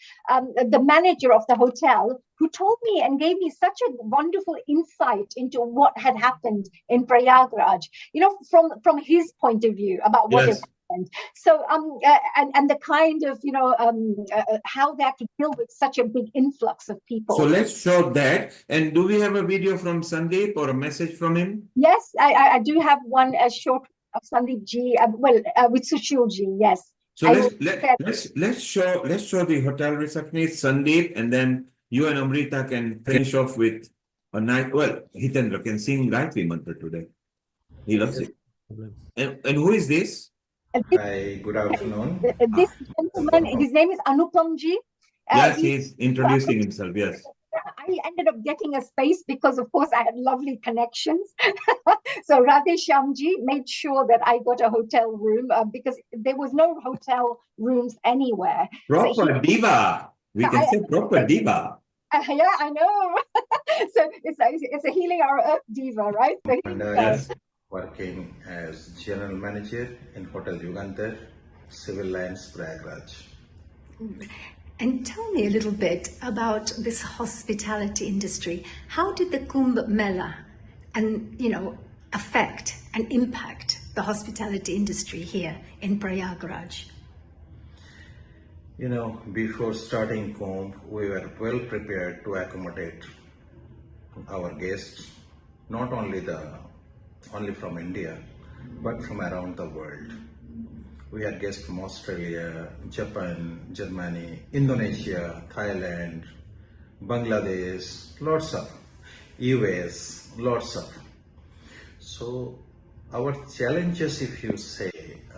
the manager of the hotel, who told me and gave me such a wonderful insight into what had happened in Prayagraj. From his point of view about what has happened. So, and the kind of how they have to deal with such a big influx of people. So let's show that. And do we have a video from Sandeep or a message from him? Yes, I do have one short of Sandeep ji, with Sushil ji, yes. So let's show the hotel receptionist Sandeep, and then you and Amrita can finish off with a night. Well, Hitendra can sing Gayatri Mantra today. He loves it. And who is this? Hi, good afternoon. This gentleman, his name is Anupam ji. Yes, he's introducing himself. Yes. I ended up getting a space because, of course, I had lovely connections. So Radhe Shyamji made sure that I got a hotel room because there was no hotel rooms anywhere. Proper diva. We can say proper diva. Yeah, I know. So it's a healing our earth diva, right? Yes. Working as general manager in Hotel Yugandhar, Civil Lines, Prayagraj. And tell me a little bit about this hospitality industry. How did the Kumbh Mela affect and impact the hospitality industry here in Prayagraj? Before starting Kumbh, we were well prepared to accommodate our guests, not only from India, but from around the world. We had guests from Australia, Japan, Germany, Indonesia, Thailand, Bangladesh, lots of, US, lots of. So our challenges, if you say,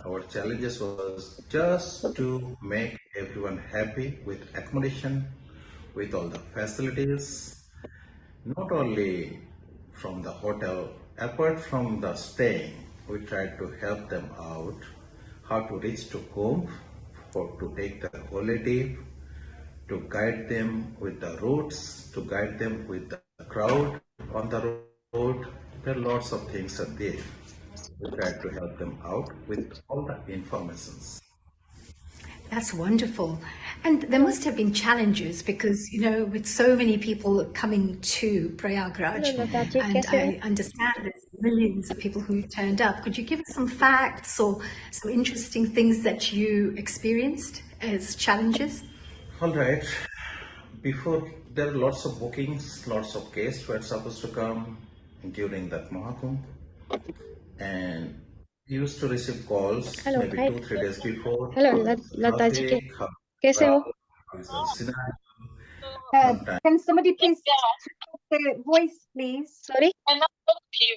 our challenges was just to make everyone happy with accommodation, with all the facilities, not only from the hotel, apart from the staying, we tried to help them out how to reach to Kumbh, to take the holiday, to guide them with the routes, to guide them with the crowd on the road. There are lots of things are there. We try to help them out with all the informations. That's wonderful. And there must have been challenges because, with so many people coming to Prayagraj, and I understand there's millions of people who turned up. Could you give us some facts or some interesting things that you experienced as challenges? All right. Before, there are lots of bookings, lots of guests who are supposed to come during that Maha Kumbh. And we used to receive calls maybe 2-3 days before. Hello, Lata ji. Kaise ho? Can somebody please switch the voice, please? Sorry?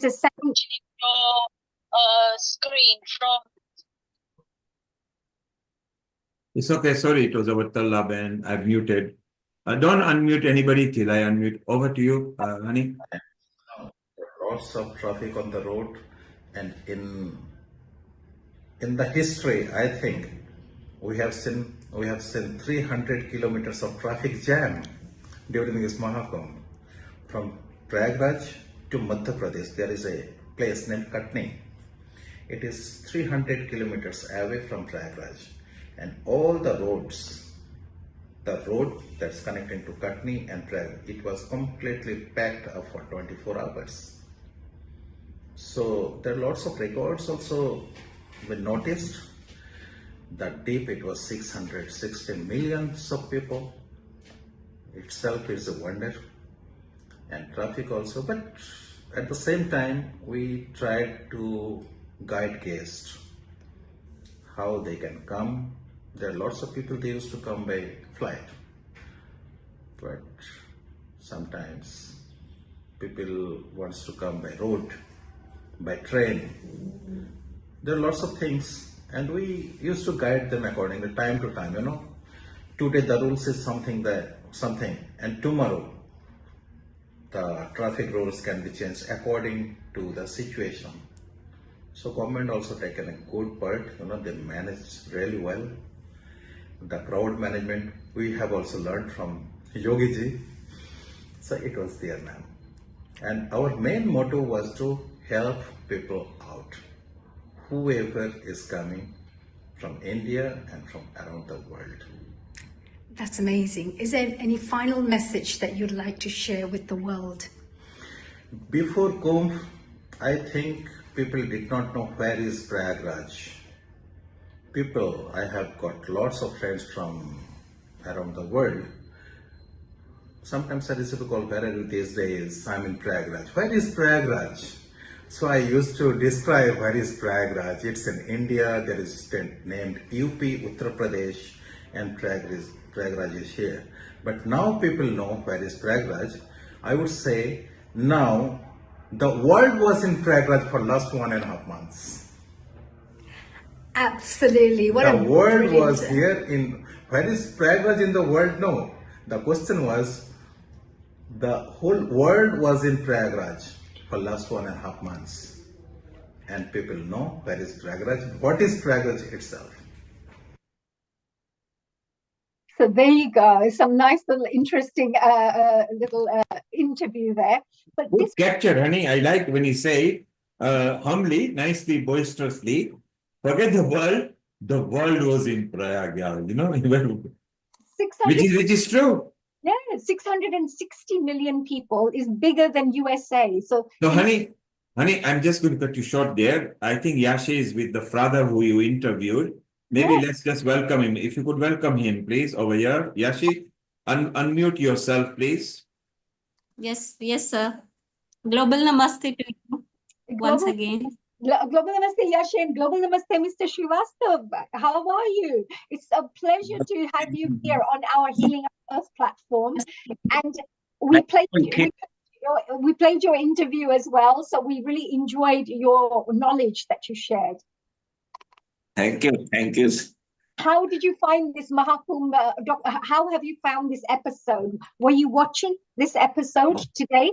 The second screen from. It's okay. Sorry, it was our Tallab and I've muted. Don't unmute anybody till I unmute. Over to you, Hani. Lots of traffic on the road, and in the history, I think we have seen 300 kilometers of traffic jam during this Maha Kumbh. From Prayagraj to Madhya Pradesh, there is a place named Katni. It is 300 kilometers away from Prayagraj, and all the roads, the road that's connecting to Katni and Prayagraj, it was completely packed up for 24 hours. So there are lots of records also we noticed. That deep, it was 660 millions of people. Itself is a wonder. And traffic also, but at the same time, we tried to guide guests, how they can come. There are lots of people, they used to come by flight. But sometimes people wants to come by road, by train. There are lots of things, and we used to guide them accordingly, time to time, Today the rules is something, and tomorrow the traffic rules can be changed according to the situation. So government also taken a good part, they manage really well. The crowd management, we have also learned from Yogi ji. So it was there now. And our main motto was to help people out whoever is coming from India and from around the world. That's amazing. Is there any final message that you'd like to share with the world? Before Kumbh, I think people did not know where is Prayagraj. I have got lots of friends from around the world. Sometimes I used to call, where are you these days? I'm in Prayagraj. Where is Prayagraj? So I used to describe where is Prayagraj. It's in India. There is a state named UP, Uttar Pradesh, and Prayagraj is here. But now people know where is Prayagraj. I would say now the world was in Prayagraj for last 1.5 months. Absolutely. The world was here in, where is Prayagraj in the world? No. The question was, the whole world was in Prayagraj for last 1.5 months. And people know where is Prayagraj, what is Prayagraj itself. So there you go. Some nice little interesting interview there. But good capture, honey. I like when you say humbly, nicely, boisterously, forget the world was in Prayagraj, you know, which is true. Yeah, 660 million people is bigger than USA. So honey, I'm just going to cut you short there. I think Yashi is with the father who you interviewed. Maybe let's just welcome him. If you could welcome him, please, over here. Yashi, unmute yourself, please. Yes, sir. Global Namaste to you once again. Global Namaste, Yashi, and Global Namaste, Mr. Srivastav. How are you? It's a pleasure to have you here on our Healing Our Earth platform. And we played your interview as well, so we really enjoyed your knowledge that you shared. Thank you. How did you find this Maha Kumbh? How have you found this episode? Were you watching this episode today?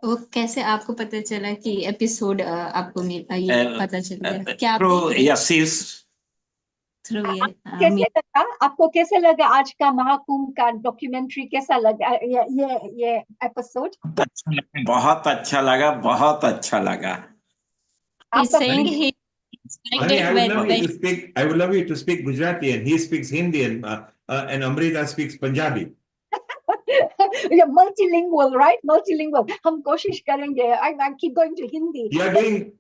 वो कैसे आपको पता चला कि episode आपको पता चल गया क्या आपको कैसे लगा आज का महाकुंभ का डॉक्यूमेंट्री कैसा लगा ये एपिसोड बहुत अच्छा लगा I would love you to speak Gujarati, and he speaks Hindi, and Amrita speaks Punjabi. You're multilingual, right? Multilingual. हम कोशिश करेंगे. I keep going to Hindi.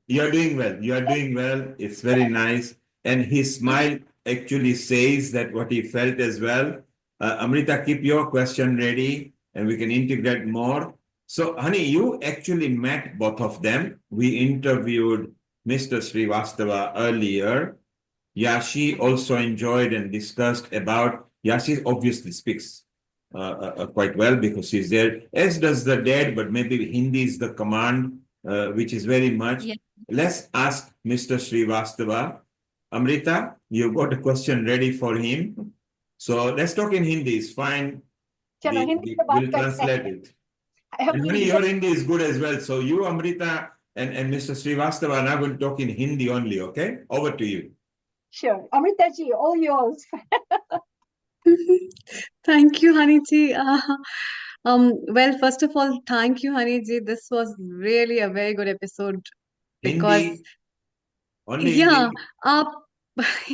You're doing well. It's very nice. And his smile actually says that what he felt as well. Amrita, keep your question ready, and we can integrate more. So, honey, you actually met both of them. We interviewed Mr. Srivastava earlier. Yashi also enjoyed and discussed about. Yashi obviously speaks quite well because she's there, as does the dad, but maybe Hindi is the command, which is very much. Yeah. Let's ask Mr. Srivastava. Amrita, you got a question ready for him. So let's talk in Hindi. It's fine. We'll translate it. And your Hindi is good as well. So you, Amrita, and Mr. Srivastava are now going to talk in Hindi only, okay? Over to you. Sure. Amrita ji, all yours. Thank you, Hani ji. Well, first of all, thank you, Hani ji. This was really a very good episode because Hindi. Only yeah,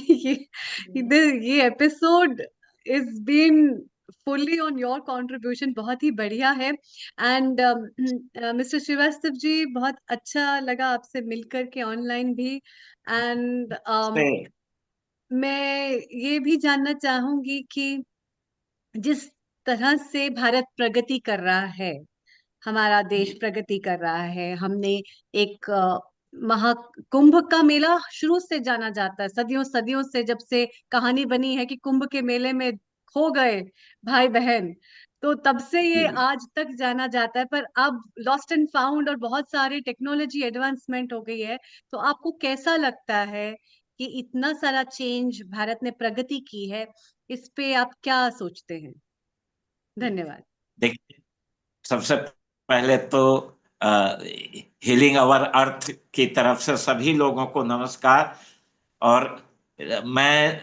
Hindi. ये episode is been fully on your contribution. बहुत ही बढ़िया है. And Mr. Srivastav जी, बहुत अच्छा लगा आपसे मिलकर के online भी. And मैं ये भी जानना चाहूंगी कि जिस तरह से भारत प्रगति कर रहा है, हमारा देश प्रगति कर रहा है, हमने एक महाकुंभ का मेला शुरू से जाना जाता है, सदियों से जब से कहानी बनी है कि कुंभ के मेले में खो गए भाई बहन, तो तब से ये आज तक जाना जाता है. पर अब लॉस्ट एंड फाउंड और बहुत सारी टेक्नोलॉजी एडवांसमेंट हो गई है. तो आपको कैसा लगता है कि इतना सारा चेंज भारत ने प्रगति की है, इस पे आप क्या सोचते हैं? धन्यवाद. देखिए, सबसे पहले तो हीलिंग अवर अर्थ की तरफ से सभी लोगों को नमस्कार. और मैं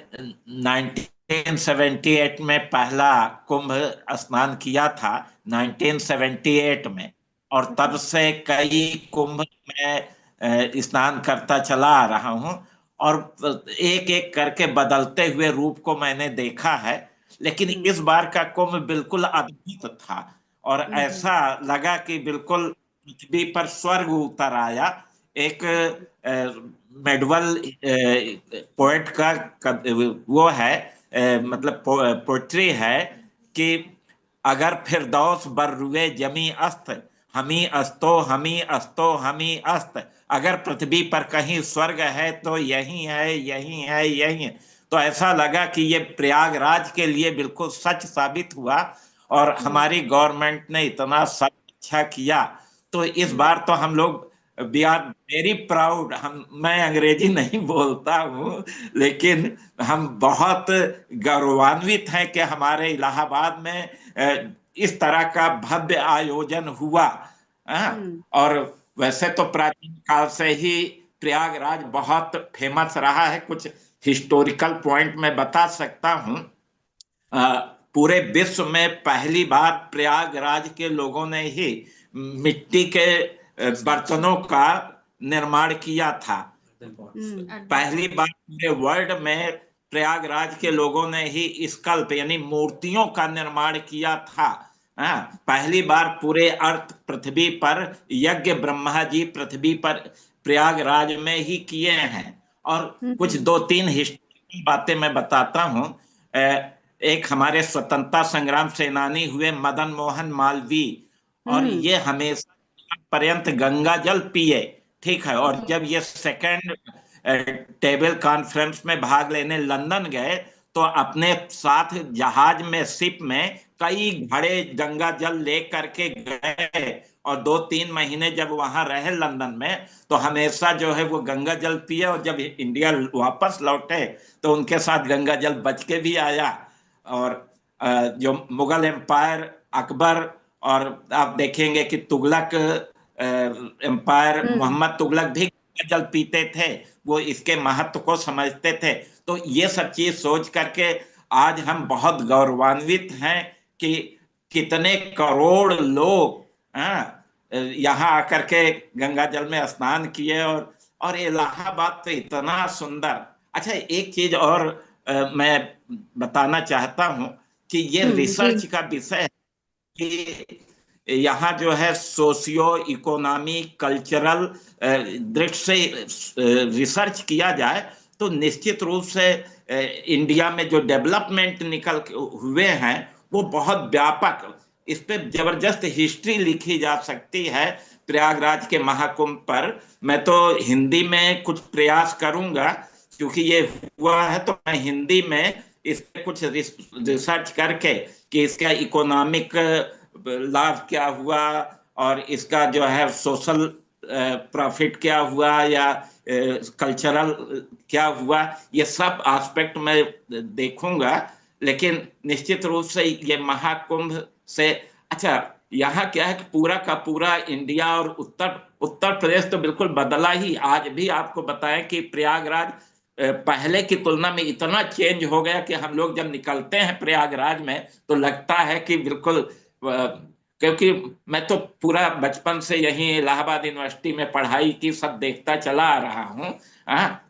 1978 में पहला कुंभ स्नान किया था, 1978 में, और तब से कई कुंभ में स्नान करता चला आ रहा हूं और एक एक करके बदलते हुए रूप को मैंने देखा है। लेकिन इस बार का कुंभ बिल्कुल अद्भुत था और ऐसा लगा कि बिल्कुल पृथ्वी पर स्वर्ग उतर आया। एक मेडवल पोएट का वो है, मतलब पोएट्री है कि अगर फिरदौस बर रुए जमी अस्त, हमी अस्तो हमी अस्तो हमी अस्त, अगर पृथ्वी पर कहीं स्वर्ग है तो यही है यही है यही है। तो ऐसा लगा कि ये प्रयागराज के लिए बिल्कुल सच साबित हुआ और हमारी गवर्नमेंट ने इतना सब अच्छा किया। तो इस बार तो हम लोग वी आर वेरी प्राउड। मैं अंग्रेजी नहीं बोलता हूँ लेकिन हम बहुत गौरवान्वित हैं कि हमारे इलाहाबाद में इस तरह का भव्य आयोजन हुआ। और वैसे तो प्राचीन काल से ही प्रयागराज बहुत फेमस रहा है। कुछ हिस्टोरिकल पॉइंट मैं बता सकता हूँ। पूरे विश्व में पहली बार प्रयागराज के लोगों ने ही मिट्टी के बर्तनों का निर्माण किया था। पहली बार पूरे वर्ल्ड में प्रयागराज के लोगों ने ही स्कल्प यानी मूर्तियों का निर्माण किया था। पहली बार पूरे अर्थ पृथ्वी पर यज्ञ ब्रह्मा जी पृथ्वी पर प्रयागराज में ही किए हैं। और कुछ दो तीन हिस्ट्री बातें मैं बताता हूँ। एक हमारे स्वतंत्रता संग्राम सेनानी हुए मदन मोहन मालवीय, और ये हमेशा पर्यंत गंगा जल पिए, ठीक है। और जब ये सेकंड टेबल कॉन्फ्रेंस में भाग लेने लंदन गए तो अपने साथ जहाज में शिप में कई घड़े गंगा जल ले करके गए और 2-3 महीने जब वहां रहे लंदन में तो हमेशा जो है वो गंगा जल पिए। और जब इंडिया वापस लौटे तो उनके साथ गंगा जल बच के भी आया। और जो मुगल एम्पायर अकबर, और आप देखेंगे कि तुगलक एम्पायर मोहम्मद तुगलक भी जल पीते थे, वो इसके महत्व को समझते थे। तो ये सब चीज सोच करके आज हम बहुत गौरवान्वित हैं कि कितने करोड़ लोग यहाँ आकर के गंगा जल में स्नान किए। और इलाहाबाद तो इतना सुंदर। अच्छा, एक चीज और मैं बताना चाहता हूँ कि ये रिसर्च का विषय है कि यहाँ जो है सोशियो इकोनॉमी कल्चरल दृष्टि से रिसर्च किया जाए तो निश्चित रूप से इंडिया में जो डेवलपमेंट निकल हुए हैं वो बहुत व्यापक, इस पे जबरदस्त हिस्ट्री लिखी जा सकती है प्रयागराज के महाकुंभ पर। मैं तो हिंदी में कुछ प्रयास करूंगा क्योंकि ये हुआ है, तो मैं हिंदी में इस पे कुछ रिसर्च करके कि इसका इकोनॉमिक लाभ क्या हुआ और इसका जो है सोशल प्रॉफिट क्या हुआ या कल्चरल क्या हुआ, ये सब एस्पेक्ट मैं देखूंगा। लेकिन निश्चित रूप से ये महाकुंभ से, अच्छा यहाँ क्या है कि पूरा का पूरा इंडिया और उत्तर प्रदेश तो बिल्कुल बदला ही। आज भी आपको बताएं कि प्रयागराज पहले की तुलना में इतना चेंज हो गया कि हम लोग जब निकलते हैं प्रयागराज में तो लगता है कि बिल्कुल, क्योंकि मैं तो पूरा बचपन से यहीं इलाहाबाद यूनिवर्सिटी में पढ़ाई की सब देखता चला आ रहा हूँ।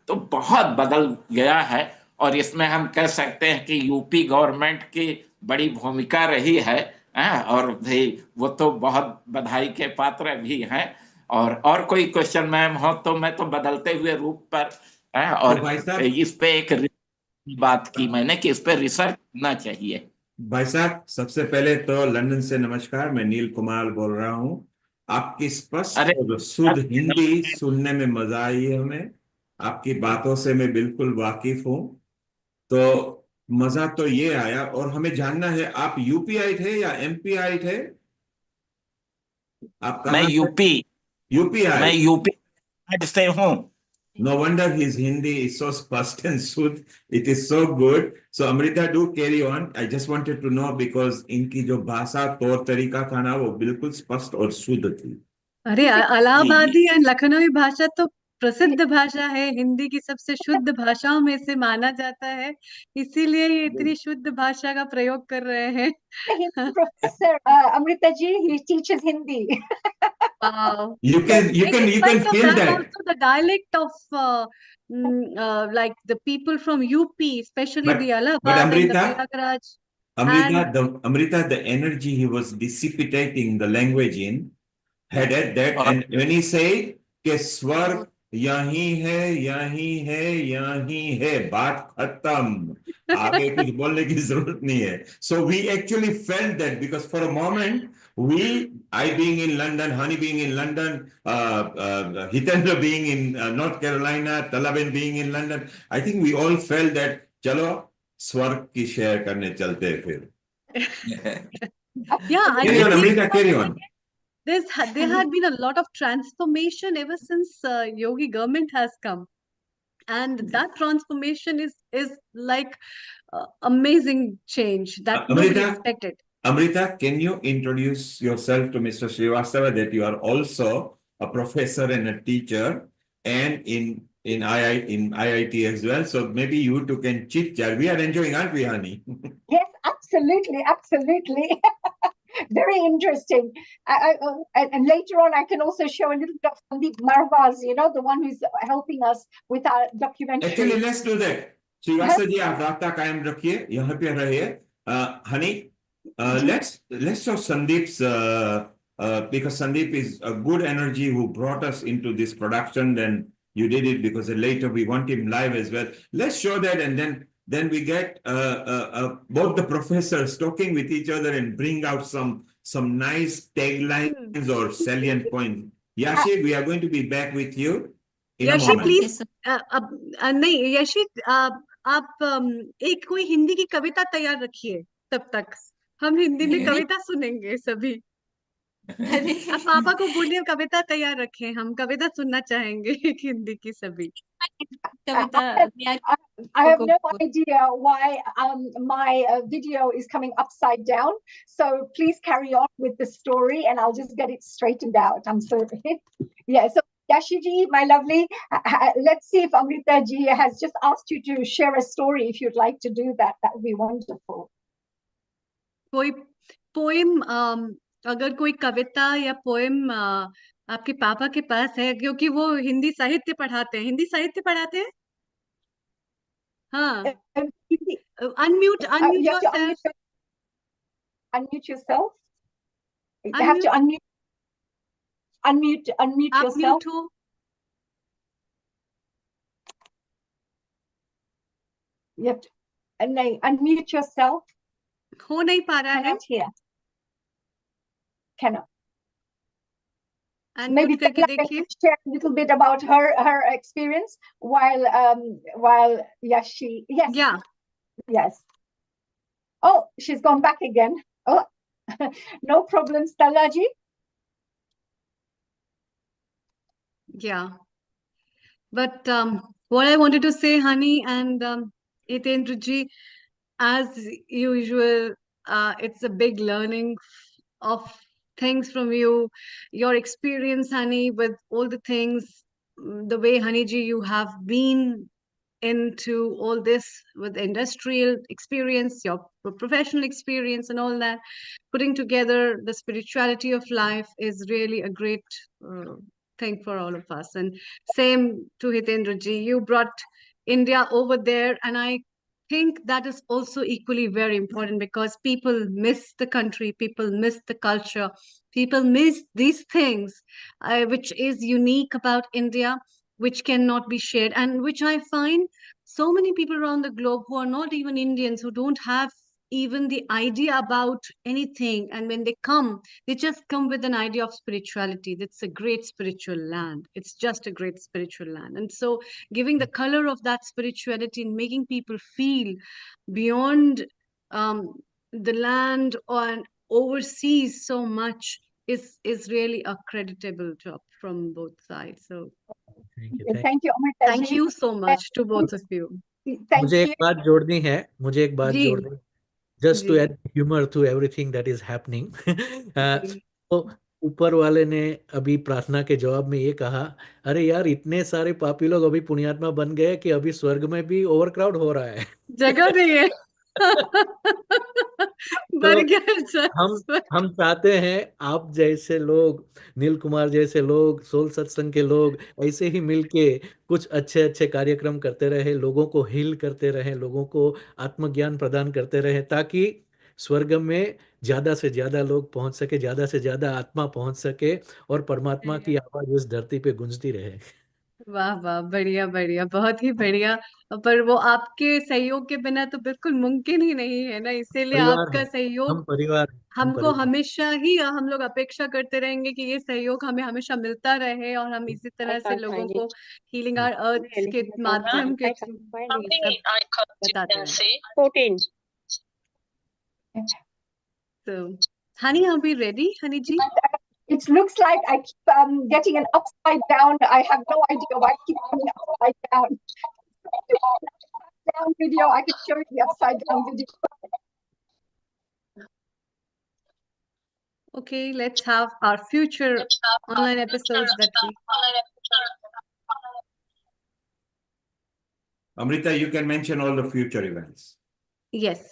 तो बहुत बदल गया है और इसमें हम कह सकते हैं कि यूपी गवर्नमेंट की बड़ी भूमिका रही है। और भाई वो तो बहुत बधाई के पात्र भी हैं। और कोई क्वेश्चन मैम हो तो मैं तो बदलते हुए रूप पर और तो इस पे एक बात की मैंने कि इस पे रिसर्च करना चाहिए। भाई साहब, सबसे पहले तो लंदन से नमस्कार। मैं नील कुमार बोल रहा हूँ। आपकी स्पष्ट और शुद्ध हिंदी सुनने में मजा आई है हमें। आपकी बातों से मैं बिल्कुल वाकिफ हूँ। तो मजा तो ये आया। और हमें जानना है, आप यूपीआई थे या एमपीआई थे? आप मैं कहाँ यूपी से हूँ। No wonder his Hindi is so spust and sooth. It is so good. So Amrita, do carry on. I just wanted to know because इनकी जो भाषा तौर तरीका था ना वो बिल्कुल स्पष्ट और शुद्ध थी। अरे इलाहाबादी और लखनवी भाषा तो प्रसिद्ध भाषा है, हिंदी की सबसे शुद्ध भाषाओं में से माना जाता है, इसीलिए ये इतनी शुद्ध भाषा का प्रयोग कर रहे हैं। Hindi professor, Amrita ji, he teaches Hindi. Wow. You can It's like a feel map that. also the dialect of like the people from UP, especially But the Allahabad and the Prayagraj. And Amrita, the energy he was dissipating the language in had that, and when he say कि स्वर्ग यहीं है यहीं है, बात खत्म, आगे कुछ बोलने की जरूरत नहीं है. So we actually felt that, because for a moment I being in London, Hani being in London, Hitendra being in North Carolina, Talaben being in London, I think we all felt that चलो स्वर्ग की share करने चलते हैं फिर. yeah, I Carry on, think Amrita, carry on. there had been a lot of transformation ever since Yogi government has come, and that transformation is like amazing change that nobody expected. Amrita, can you introduce yourself to Mr. Srivastava, that you are also a professor and a teacher, and in IIT as well? So maybe you two can chit chat. We are enjoying, aren't we, Hani? Yes, absolutely. Very interesting. And later on, I can also show a little bit of Sandeep Marvaz, the one who's helping us with our documentary. Actually, let's do that. Srivastava ji, आप रास्ता कायम रखिए, यहाँ पे रहिए. Hani, let's show Sandeep's, because Sandeep is a good energy who brought us into this production. Then you did it because later we want him live as well. Let's show that, and then we get both the professors talking with each other and bring out some nice taglines or salient points. Yashi, we are going to be back with you in a Yashi, moment. please. नहीं यशी, आप एक कोई हिंदी की कविता तैयार रखिए, तब तक हम हिंदी में कविता सुनेंगे सभी. आप पापा को बोलिए कविता तैयार रखें, हम कविता सुनना चाहेंगे एक हिंदी की सभी. I have no idea why my video is coming upside down. So please carry on with the story and I'll just get it straightened out. I'm sorry. Yeah, so Yashi ji, my lovely, let's see if Amrita ji has just asked you to share a story. If you'd like to do that, that would be wonderful. कोई poem, अगर कोई कविता या poem आपके पापा के पास है, क्योंकि वो हिंदी साहित्य पढ़ाते हैं. हाँ. Unmute yourself. Unmute yourself. You have to unmute yourself. हो. You have to unmute yourself. हो नहीं पा रहा है. Cannot. And maybe Tala can share a little bit about her experience while Yashi. Yes. Yeah. Yes. Oh, she's gone back again. Oh, no problems, Talaji. Yeah. But what I wanted to say, Hani and Hitendra ji, as usual, it's a big learning of things from you, your experience, Hani, with all the things, the way, Hani ji, you have been into all this with industrial experience, your professional experience and all that. Putting together the spirituality of life is really a great thing for all of us. And same to Hitendra ji, you brought India over there, and I think that is also equally very important, because people miss the country, people miss the culture, people miss these things which is unique about India, which cannot be shared, and which I find so many people around the globe who are not even Indians, who don't have even the idea about anything, and when they come, they just come with an idea of spirituality. That's a great spiritual land. It's just a great spiritual land. And so giving the color of that spirituality and making people feel beyond the land or overseas so much is really a creditable job from both sides. So thank you, Amrita. Thank you so much to both of you. मुझे एक बात जोड़नी है, just to add humor to everything that is happening. तो ऊपर वाले ने अभी प्रार्थना के जवाब में ये कहा, अरे यार इतने सारे पापी लोग अभी पुण्यात्मा बन गए कि अभी स्वर्ग में भी ओवरक्राउड हो रहा है. जगह नहीं है. हम चाहते हैं आप जैसे लोग, नील कुमार जैसे लोग, सोल सत्संग के लोग ऐसे ही मिलके कुछ अच्छे अच्छे कार्यक्रम करते रहे, लोगों को हील करते रहे, लोगों को आत्मज्ञान प्रदान करते रहे, ताकि स्वर्ग में ज्यादा से ज्यादा लोग पहुंच सके, ज्यादा से ज्यादा आत्मा पहुंच सके और परमात्मा की आवाज इस धरती पे गूंजती रहे। वाह वाह, बढ़िया बढ़िया, बहुत ही बढ़िया। पर वो आपके सहयोग के बिना तो बिल्कुल मुमकिन ही नहीं है ना, इसीलिए परिवार आपका है, हम सहयोग परिवार, हम हमको परिवार। हमेशा ही, हम लोग अपेक्षा करते रहेंगे कि ये सहयोग हमें हमेशा मिलता रहे और हम इसी I तरह से can't लोगों find को it. हीलिंग आवर अर्थ के माध्यम के I can't find ये it. सब बताते रहे। 14. So, honey, are we ready, honey ji? It looks like I keep getting an upside down. I have no idea why I keep coming upside down. Upside down video. I could show you the upside down video. Okay, let's have our future online episodes that we. Amrita, you can mention all the future events. Yes.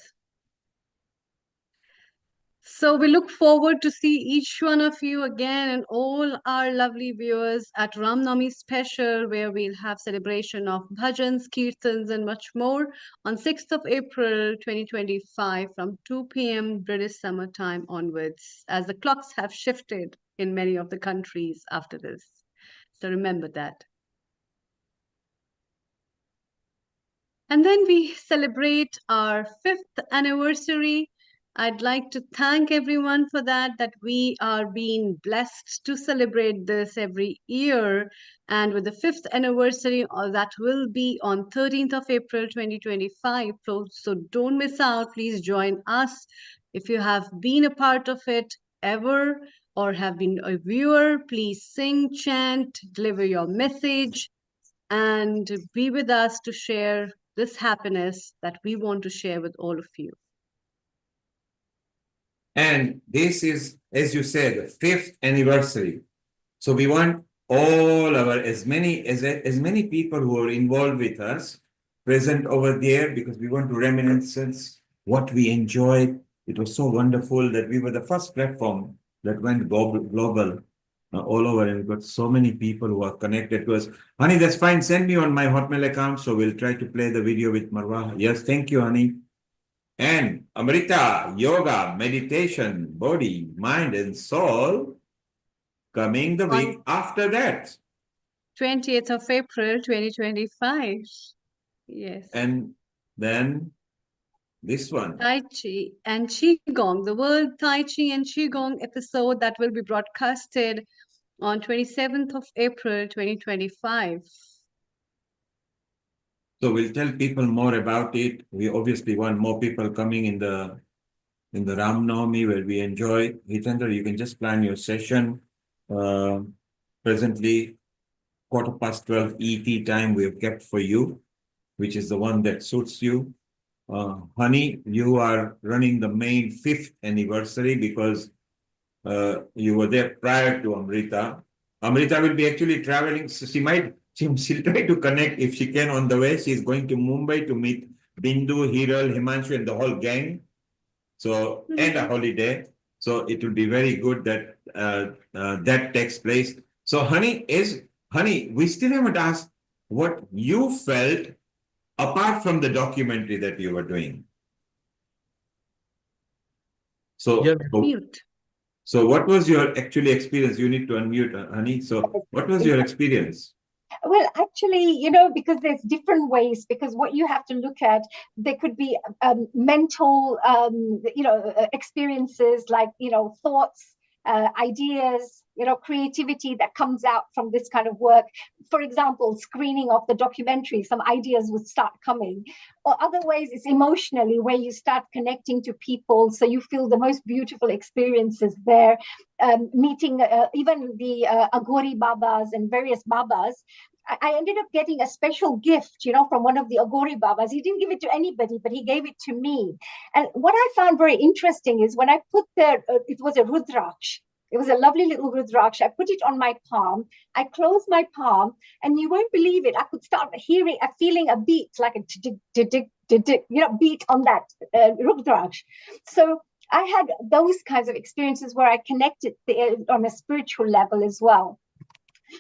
So we look forward to see each one of you again and all our lovely viewers at Ram Navami special, where we'll have celebration of bhajans, kirtans and much more on 6th of April 2025 from 2 p.m. British Summer Time onwards, as the clocks have shifted in many of the countries after this. So remember that. And then we celebrate our 5th anniversary. I'd like to thank everyone for that we are being blessed to celebrate this every year. And with the 5th anniversary, that will be on 13th of April 2025. So don't miss out. Please join us. If you have been a part of it ever or have been a viewer, please sing, chant, deliver your message, and be with us to share this happiness that we want to share with all of you. And this is, as you said, the 5th anniversary. So we want all our, as many people who are involved with us present over there, because we want to reminiscence what we enjoyed. It was so wonderful that we were the first platform that went global all over, and we've got so many people who are connected to us. Honey, that's fine. Send me on my Hotmail account, so we'll try to play the video with Marwa. Yes, thank you, honey. And Amrita, yoga, meditation, body, mind, and soul coming the week after that. 20th of April 2025. Yes. And then this one. Tai Chi and Qigong, the World Tai Chi and Qigong episode that will be broadcasted on 27th of April 2025. So we'll tell people more about it. We obviously want more people coming in the Ram Navami, where we enjoy. Hitendra, you can just plan your session. Presently, 12:15 ET time we have kept for you, which is the one that suits you. Honey, you are running the main 5th anniversary because you were there prior to Amrita. Amrita will be actually traveling, so she'll try to connect if she can on the way. She's going to Mumbai to meet Bindu, Hiral, Himanshu, and the whole gang. So, and a holiday. So it will be very good that that takes place. So, honey, we still haven't asked what you felt apart from the documentary that you were doing. So, so what was your actually experience? You need to unmute, honey. So what was your experience? Well, actually, because there's different ways, because what you have to look at, there could be mental, experiences like, thoughts, ideas, creativity that comes out from this kind of work. For example, screening of the documentary, some ideas would start coming. Or other ways, it's emotionally, where you start connecting to people, so you feel the most beautiful experiences there. Meeting even the Aghori Babas and various Babas. I ended up getting a special gift, from one of the Aghori Babas. He didn't give it to anybody, but he gave it to me. And what I found very interesting is when I put there, it was a Rudraksh. It was a lovely little Rudraksh. I put it on my palm. I closed my palm, and you won't believe it. I could start feeling a beat, like a beat on that Rudraksh. So I had those kinds of experiences where I connected on a spiritual level as well.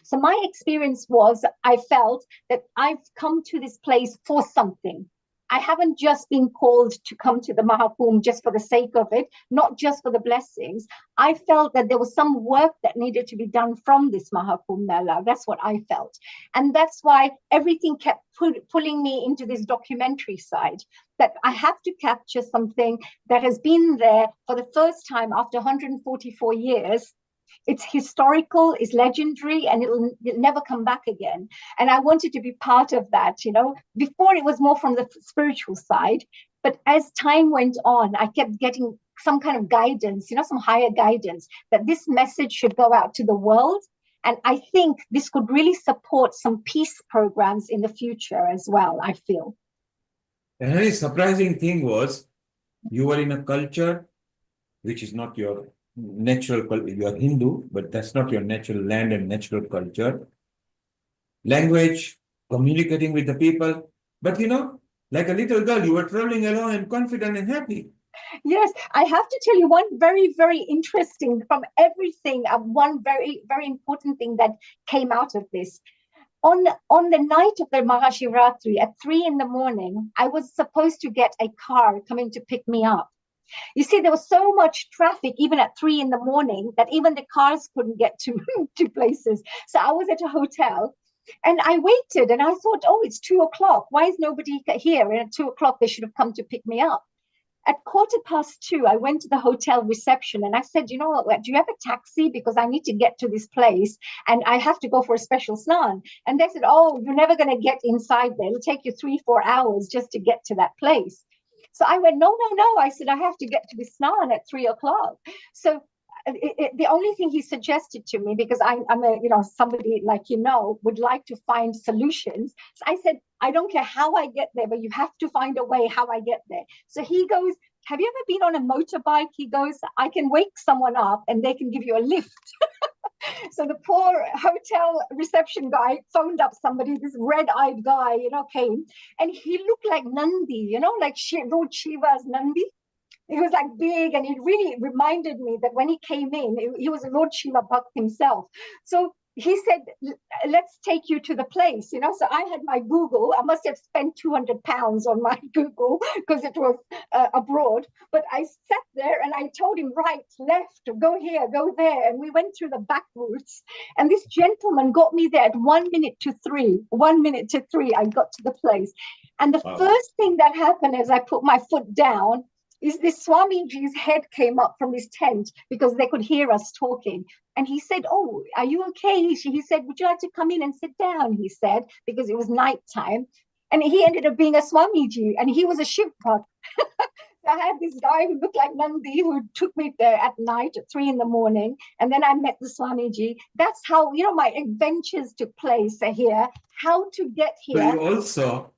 So my experience was, I felt that I've come to this place for something. I haven't just been called to come to the Maha Kumbh just for the sake of it, not just for the blessings. I felt that there was some work that needed to be done from this Maha Kumbh Mela. That's what I felt. And that's why everything kept pulling me into this documentary side, that I have to capture something that has been there for the first time after 144 years. It's historical, it's legendary, and it'll never come back again. And I wanted to be part of that, you know. Before it was more from the spiritual side, but as time went on, I kept getting some kind of guidance, you know, some higher guidance, that this message should go out to the world. And I think this could really support some peace programs in the future as well, I feel. A very surprising thing was, you were in a culture which is not your natural culture. You are Hindu, but that's not your natural land and natural culture. Language, communicating with the people. But you know, like a little girl, you were traveling along and confident and happy. Yes, I have to tell you one very, very interesting from everything, one very, very important thing that came out of this. On the night of the Mahashivratri at 3 a.m, I was supposed to get a car coming to pick me up. You see, there was so much traffic, even at 3 a.m, that even the cars couldn't get to places. So I was at a hotel and I waited and I thought, oh, it's 2 o'clock. Why is nobody here? And at 2 o'clock, they should have come to pick me up. At 2:15, I went to the hotel reception and I said, you know what, do you have a taxi? Because I need to get to this place and I have to go for a special snan. And they said, oh, you're never going to get inside there. It'll take you 3-4 hours just to get to that place. So I went, no. I said, I have to get to the snan at 3 o'clock. So the only thing he suggested to me, because I'm a, you know, somebody like, you know, would like to find solutions. So I said, I don't care how I get there, but you have to find a way how I get there. So he goes, have you ever been on a motorbike? He goes, I can wake someone up and they can give you a lift. So the poor hotel reception guy phoned up somebody, this red-eyed guy, you know, came, and he looked like Nandi, you know, like Lord Shiva's Nandi. He was like big, and it really reminded me that when he came in, he was a Lord Shiva Bhakt himself. So he said, let's take you to the place, you know. So I had my Google. I must have spent 200 pounds on my Google because it was abroad. But I sat there and I told him, right, left, go here, go there. And we went through the back routes. And this gentleman got me there at 1 minute to 3. 1 minute to 3, I got to the place. And the first thing that happened as I put my foot down is this Swamiji's head came up from his tent because they could hear us talking. And he said, oh, are you okay? He said, would you like to come in and sit down? He said, because it was nighttime. And he ended up being a Swamiji, and he was a Shiv Bhakt. I had this guy who looked like Nandi who took me there at night at 3 a.m. And then I met the Swamiji. That's how, you know, my adventures took place here. How to get here. So you also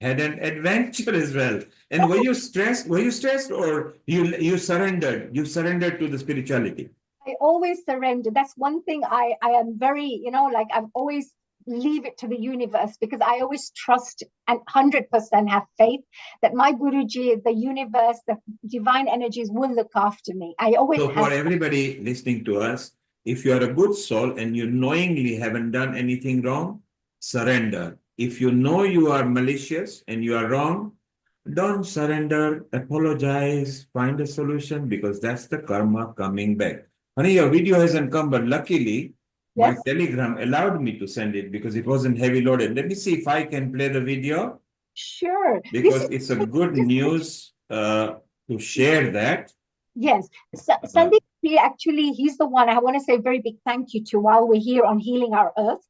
had an adventure as well. And were you stressed? Or you surrendered? You surrendered to the spirituality? I always surrender. That's one thing I am very, you know, like I've always leave it to the universe, because I always trust and 100% have faith that my Guruji, the universe, the divine energies will look after me. I always So for everybody listening to us, if you are a good soul and you knowingly haven't done anything wrong, surrender. If you know you are malicious and you are wrong, don't surrender, apologize, find a solution, because that's the karma coming back. Honey, your video hasn't come, but luckily, my Telegram allowed me to send it because it wasn't heavy loaded. Let me see if I can play the video. Sure. Because it's a good news to share that. Yes. Sandeep, actually, he's the one I want to say a very big thank you to while we're here on Healing Our Earth.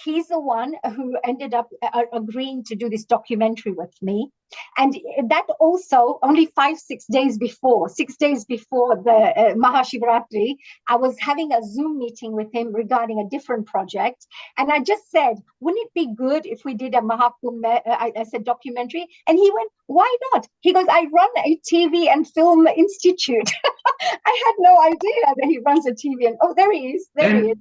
he's the one who ended up agreeing to do this documentary with me. And that also only 6 days before the Mahashivratri, I was having a Zoom meeting with him regarding a different project. And I just said, wouldn't it be good if we did a Maha Kumbh Mela, I said documentary? And he went, why not? He goes, I run a TV and film institute. I had no idea that he runs a TV. And oh, there he is. There he is.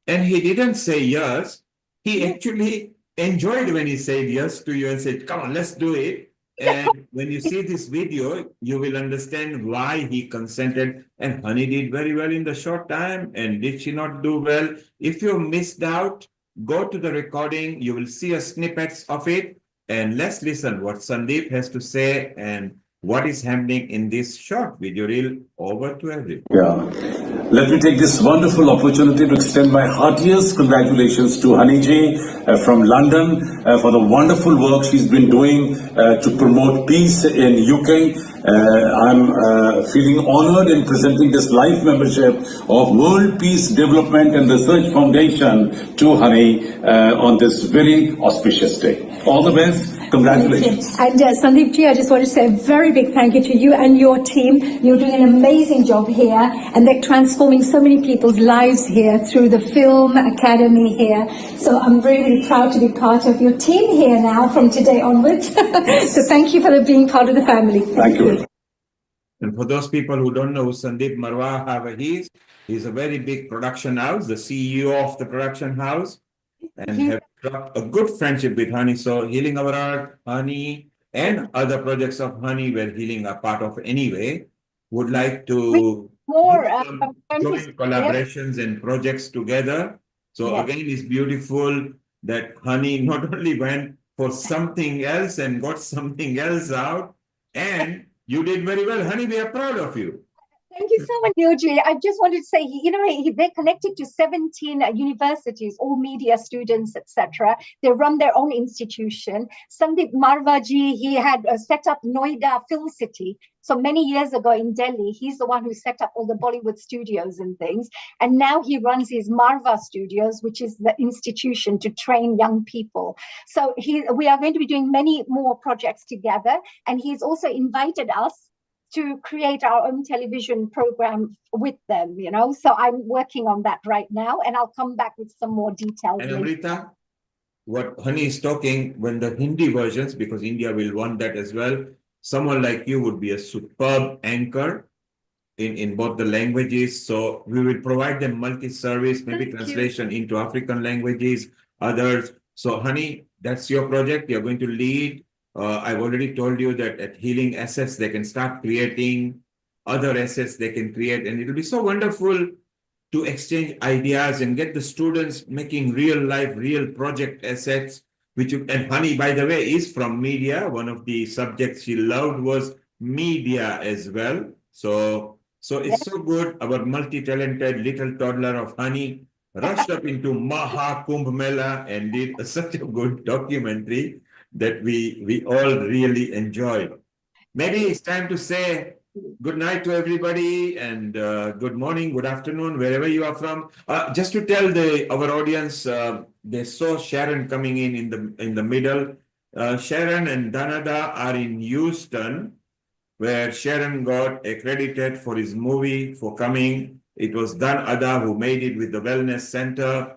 And he didn't say yes. He actually enjoyed when he said yes to you and said, come on, let's do it. And when you see this video, you will understand why he consented. And Honey did very well in the short time. And did she not do well? If you missed out, go to the recording. You will see a snippets of it. And let's listen what Sandeep has to say and what is happening in this short video reel. Over to everyone. Yeah. Let me take this wonderful opportunity to extend my heartiest congratulations to Honey Ji from London for the wonderful work she's been doing to promote peace in UK. I'm feeling honored in presenting this life membership of World Peace Development and Research Foundation to Honey on this very auspicious day. All the best. Congratulations. And Sandeep Ji, I just want to say a very big thank you to you and your team. You're doing an amazing job here, and they're transforming so many people's lives here through the Film Academy here. So I'm really proud to be part of your team here now from today onwards. So thank you for being part of the family. Thank you. And for those people who don't know who Sandeep Marwa is, he's a very big production house, the CEO of the production house, and have got a good friendship with Honey. So Healing Our Art, Honey, and other projects of Honey where Healing are part of anyway, would like to joint collaborations and projects together. So again, it's beautiful that Honey not only went for something else and got something else out, and you did very well. Honey, we are proud of you. Thank you so much, Yoji. I just wanted to say, they're connected to 17 universities, all media students, etc. They run their own institution. Sandeep Marwaji, he had set up Noida Film City. So many years ago in Delhi, he's the one who set up all the Bollywood studios and things. And now he runs his Marwa Studios, which is the institution to train young people. So we are going to be doing many more projects together. And he's also invited us to create our own television program with them, So I'm working on that right now, and I'll come back with some more details. And Amrita, what Honey is talking, when the Hindi versions, because India will want that as well, someone like you would be a superb anchor in both the languages. So we will provide them multi-service, maybe translation into African languages, others. So Honey, that's your project. You're going to lead. I've already told you that at Healing Assets, they can start creating other assets they can create. And it'll be so wonderful to exchange ideas and get the students making real life, real project assets. And Honey, by the way, is from media. One of the subjects she loved was media as well. So it's so good. Our multi-talented little toddler of Honey rushed up into Maha Kumbh Mela and did such a good documentary that we all really enjoyed. Maybe it's time to say good night to everybody and good morning, good afternoon, wherever you are from. Just to tell our audience, they saw Sharon coming in the middle. Sharon and Danada are in Houston, where Sharon got accredited for his movie for coming. It was Dan Ada who made it with the Wellness Center.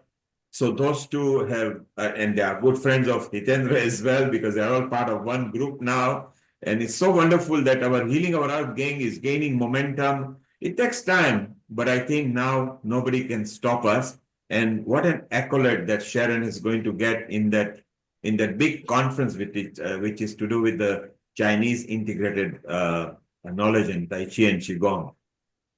So those two have, and they are good friends of Hitendra as well, because they are all part of one group now. And it's so wonderful that our Healing Our Art gang is gaining momentum. It takes time, but I think now nobody can stop us. And what an accolade that Sharon is going to get in that big conference which is to do with the Chinese integrated knowledge in Tai Chi and Qigong.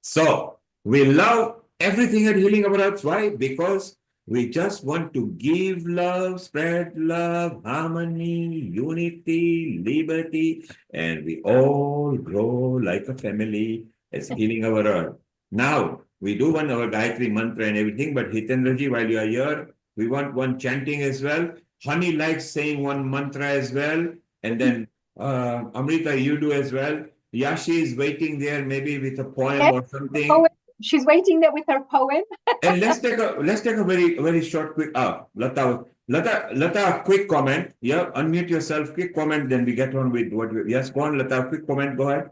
So we love everything at Healing Our Arts. Why? Because we just want to give love, spread love, harmony, unity, liberty, and we all grow like a family as Healing Our Earth. Now, we do want our Gayatri mantra and everything, but Hitendraji, while you are here, we want one chanting as well. Honey likes saying one mantra as well, and then Amrita, you do as well. Yashi is waiting there, maybe with a poem or something. she's waiting there with her poem. And let's take a very short quick Lata, quick comment. Yeah, unmute yourself, quick comment, then we get on with yes, go on, Lata, quick comment, go ahead.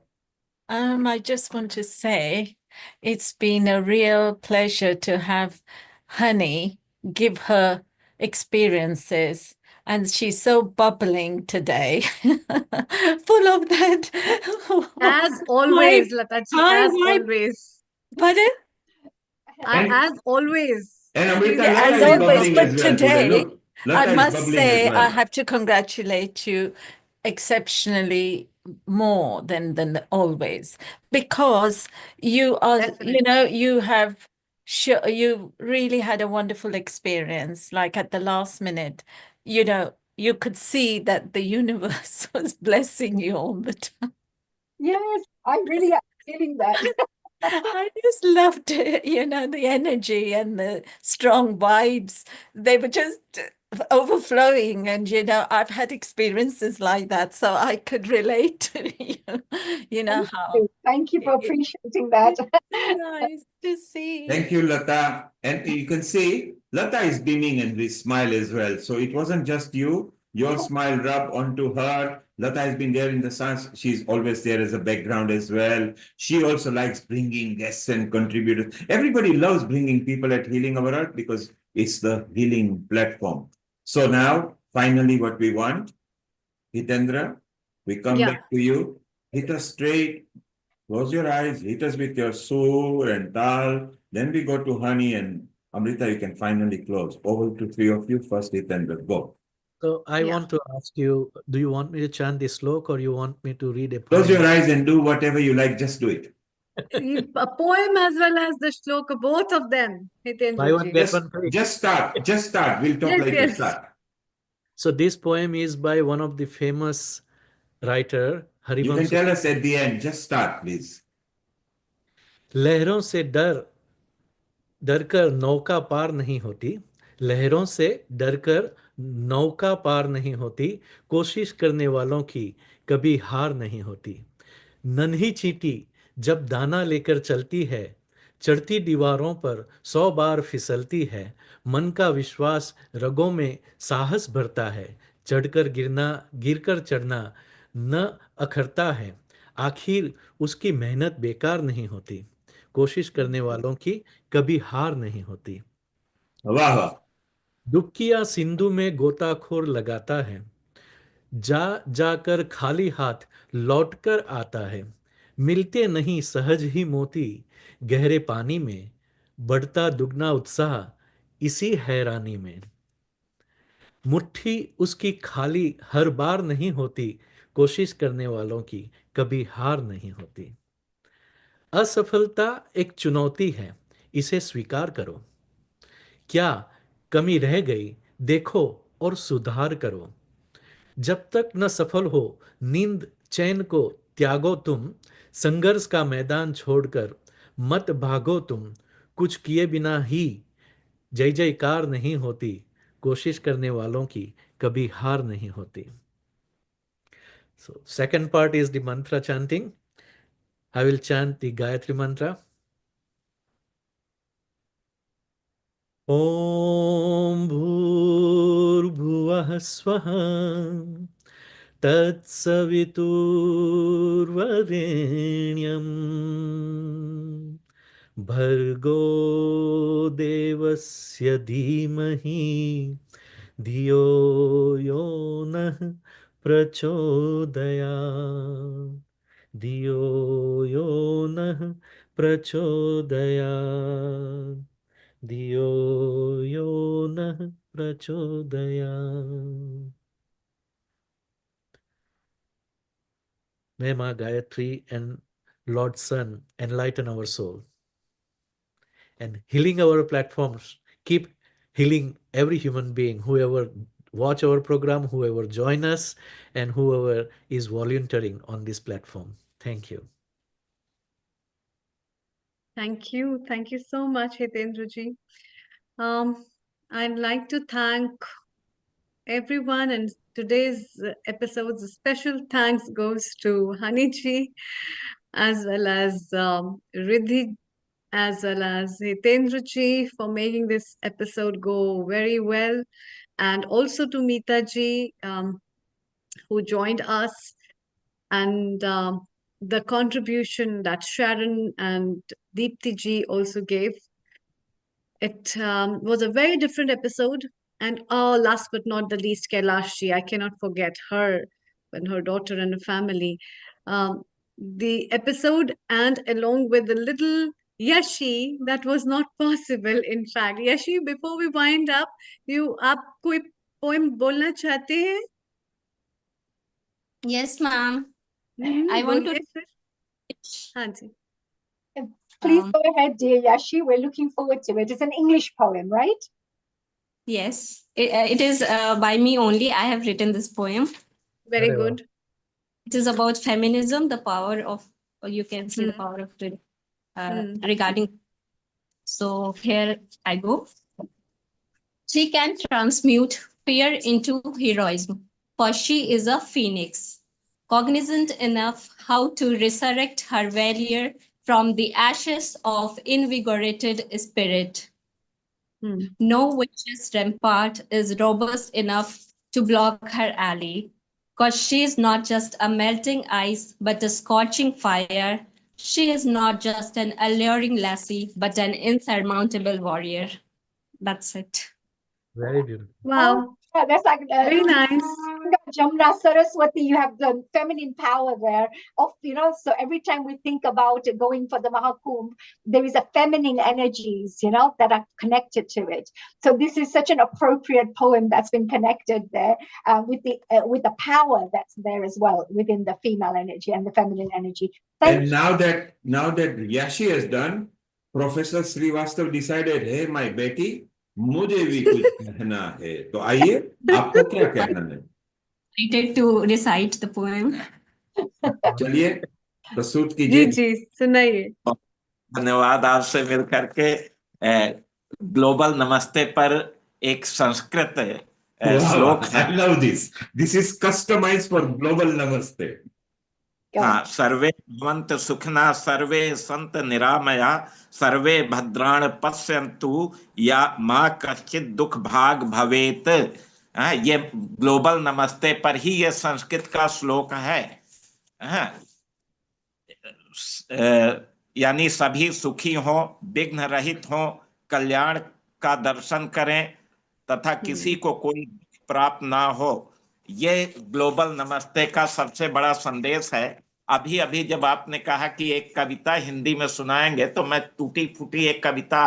I just want to say it's been a real pleasure to have Honey give her experiences. And she's so bubbling today, full of that. As always, Lataji, as always. Pardon? As always. And Amrita, As Lata is always, bubbling but as well today, Look, Lata I is must bubbling say, as well. I have to congratulate you exceptionally more than always, because you are, you know, you have you really had a wonderful experience. Like at the last minute, you know, you could see that the universe was blessing you all the time. Yes, I really am feeling that. I just loved it, you know, the energy and the strong vibes. They were just overflowing. And, you know, I've had experiences like that, so I could relate to you, you know, how. Thank you for appreciating that. Nice to see. Thank you, Lata. And you can see Lata is beaming and we smile as well. So it wasn't just you. Your smile rubbed onto her. Lata has been there in the sun. She's always there as a background as well. She also likes bringing guests and contributors. Everybody loves bringing people at Healing Our Earth because it's the healing platform. So now, finally, what we want, Hitendra, we come back to you. Hit us straight. Close your eyes, hit us with your sur and tal. Then we go to Honey and Amrita, you can finally close. Over to three of you. First, Hitendra, go. So I want to ask you, do you want me to chant this slok or you want me to read a poem? Close your eyes and do whatever you like. Just do it. A poem as well as the shloka, both of them. Buy one, get one free. Just start. Just start. We'll talk later. Start. So this poem is by one of the famous writer, Harivansh. You can tell us at the end. Just start, please. लहरों से डरकर नौका पार नहीं होती, लहरों से डरकर नौका पार नहीं होती, कोशिश करने वालों की कभी हार नहीं होती। नन्ही चींटी जब दाना लेकर चलती है, चढ़ती दीवारों पर 100 बार फिसलती है, मन का विश्वास रगों में साहस भरता है, गिरकर चढ़ना न अखरता है, आखिर उसकी मेहनत बेकार नहीं होती, कोशिश करने वालों की कभी हार नहीं होती। वाह वाह। डुबकियां सिंधु में गोताखोर लगाता है, जाकर खाली हाथ लौटकर आता है, मिलते नहीं सहज ही मोती गहरे पानी में, बढ़ता दुगना उत्साह इसी हैरानी में। मुट्ठी उसकी खाली हर बार नहीं होती, कोशिश करने वालों की कभी हार नहीं होती। असफलता एक चुनौती है, इसे स्वीकार करो। क्या कमी रह गई देखो और सुधार करो। जब तक न सफल हो नींद चैन को त्यागो तुम, संघर्ष का मैदान छोड़कर मत भागो तुम, कुछ किए बिना ही जय जयकार नहीं होती, कोशिश करने वालों की कभी हार नहीं होती। So second part is the mantra chanting. I will chant the Gayatri mantra. Om Bhurbhuvah Swaha Tatsaviturvarenyam Bhargo Devasya Dhimahi Dhiyo Yonah Prachodayat Dhiyo Yonah Prachodayat Dhiyo Yonah Prachodayat. May Ma Gayatri and Lord Sun enlighten our soul. And healing our platforms, keep healing every human being, whoever watch our program, whoever join us, and whoever is volunteering on this platform. Thank you. Thank you. Thank you so much, Hitendraji. I'd like to thank everyone, and today's episode's special thanks goes to Haniji as well as Riddhi as well as Hitendra ji for making this episode go very well, and also to Meeta ji, who joined us, and the contribution that Sharon and Deepti ji also gave. It was a very different episode. And last but not the least, Kailash ji, I cannot forget her and her daughter and her family. The episode, and along with the little Yashi, that was not possible, in fact. Yashi, before we wind up, आप कोई poem बोलना चाहते हैं? Yes, ma'am. I want to. हाँ जी. Please go ahead, dear Yashi. We're looking forward to it. It's an English poem, right? Yes, it is by me only. I have written this poem. Very good. It is about feminism, the power of, or you can see the power of regarding. So here I go. She can transmute fear into heroism, for she is a phoenix, cognizant enough how to resurrect her valor from the ashes of invigorated spirit. No witch's rampart is robust enough to block her alley, because she is not just a melting ice, but a scorching fire. She is not just an alluring lassie, but an insurmountable warrior. That's it. Very beautiful. Wow. Yeah, that's like very nice. Jamna Saraswati, you have the feminine power there. So every time we think about going for the Maha Kumbh, there is a feminine energies, that are connected to it. So this is such an appropriate poem that's been connected there with the power that's there as well within the female energy and the feminine energy. And now that Yashi has done, Professor Srivastav decided, hey, my Betty, मुझे भी कुछ कहना है. तो आइए, आपको क्या कहना है? Excited to recite the poem. चलिए, प्रस्तुत कीजिए. जी, सुनाइए. धन्यवाद. आपसे मिल करके ग्लोबल नमस्ते पर एक संस्कृत श्लोक है. I love this. This is customized for global namaste. हाँ, सर्वे भवन्तु सुखिनः, सर्वे सन्तु निरामया, सर्वे भद्राणि पश्यन्तु या मा कश्चित् दुख भाग भवेत. ये ग्लोबल नमस्ते पर ही ये संस्कृत का श्लोक है. यानी सभी सुखी हो, विघ्न रहित हो, कल्याण का दर्शन करें तथा किसी को कोई प्राप्त ना हो. ये ग्लोबल नमस्ते का सबसे बड़ा संदेश है. अभी अभी जब आपने कहा कि एक कविता हिंदी में सुनाएंगे, तो मैं टूटी फूटी एक कविता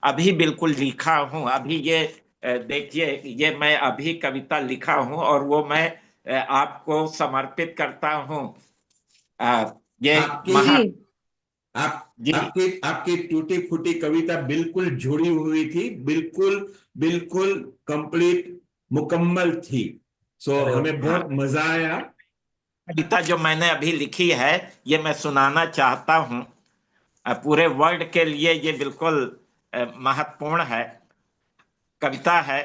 अभी बिल्कुल लिखा हूं. अभी ये देखिए, ये मैं अभी कविता लिखा हूं और वो मैं आपको समर्पित करता हूं. ये आपकी टूटी फूटी कविता बिल्कुल जुड़ी हुई थी, बिल्कुल कंप्लीट मुकम्मल थी. सो हमें बहुत मजा आया. कविता जो मैंने अभी लिखी है, ये मैं सुनाना चाहता हूं. पूरे वर्ल्ड के लिए ये बिल्कुल महत्वपूर्ण है. कविता है,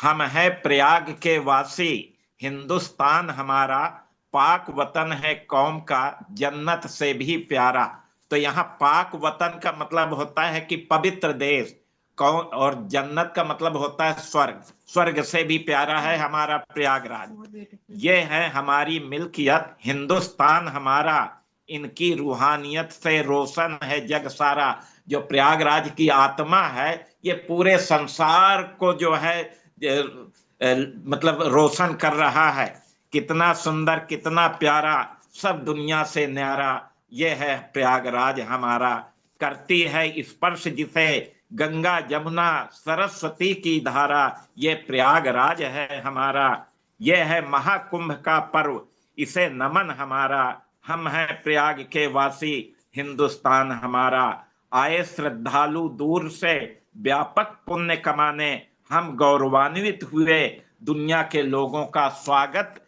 हम है प्रयाग के वासी, हिंदुस्तान हमारा, पाक वतन है कौम का, जन्नत से भी प्यारा. तो यहाँ पाक वतन का मतलब होता है कि पवित्र देश, और जन्नत का मतलब होता है स्वर्ग. स्वर्ग से भी प्यारा है हमारा प्रयागराज. ये है हमारी मिल्कियत, हिंदुस्तान हमारा, इनकी रूहानियत से रोशन है जग सारा. जो प्रयागराज की आत्मा है, ये पूरे संसार को जो है मतलब रोशन कर रहा है. कितना सुंदर, कितना प्यारा, सब दुनिया से न्यारा. ये है प्रयागराज हमारा. करती है स्पर्श जिसे गंगा जमुना सरस्वती की धारा, ये प्रयागराज है हमारा. ये है महाकुंभ का पर्व, इसे नमन हमारा. हम हैं प्रयाग के वासी, हिंदुस्तान हमारा. आए श्रद्धालु दूर से व्यापक पुण्य कमाने, हम गौरवान्वित हुए दुनिया के लोगों का स्वागत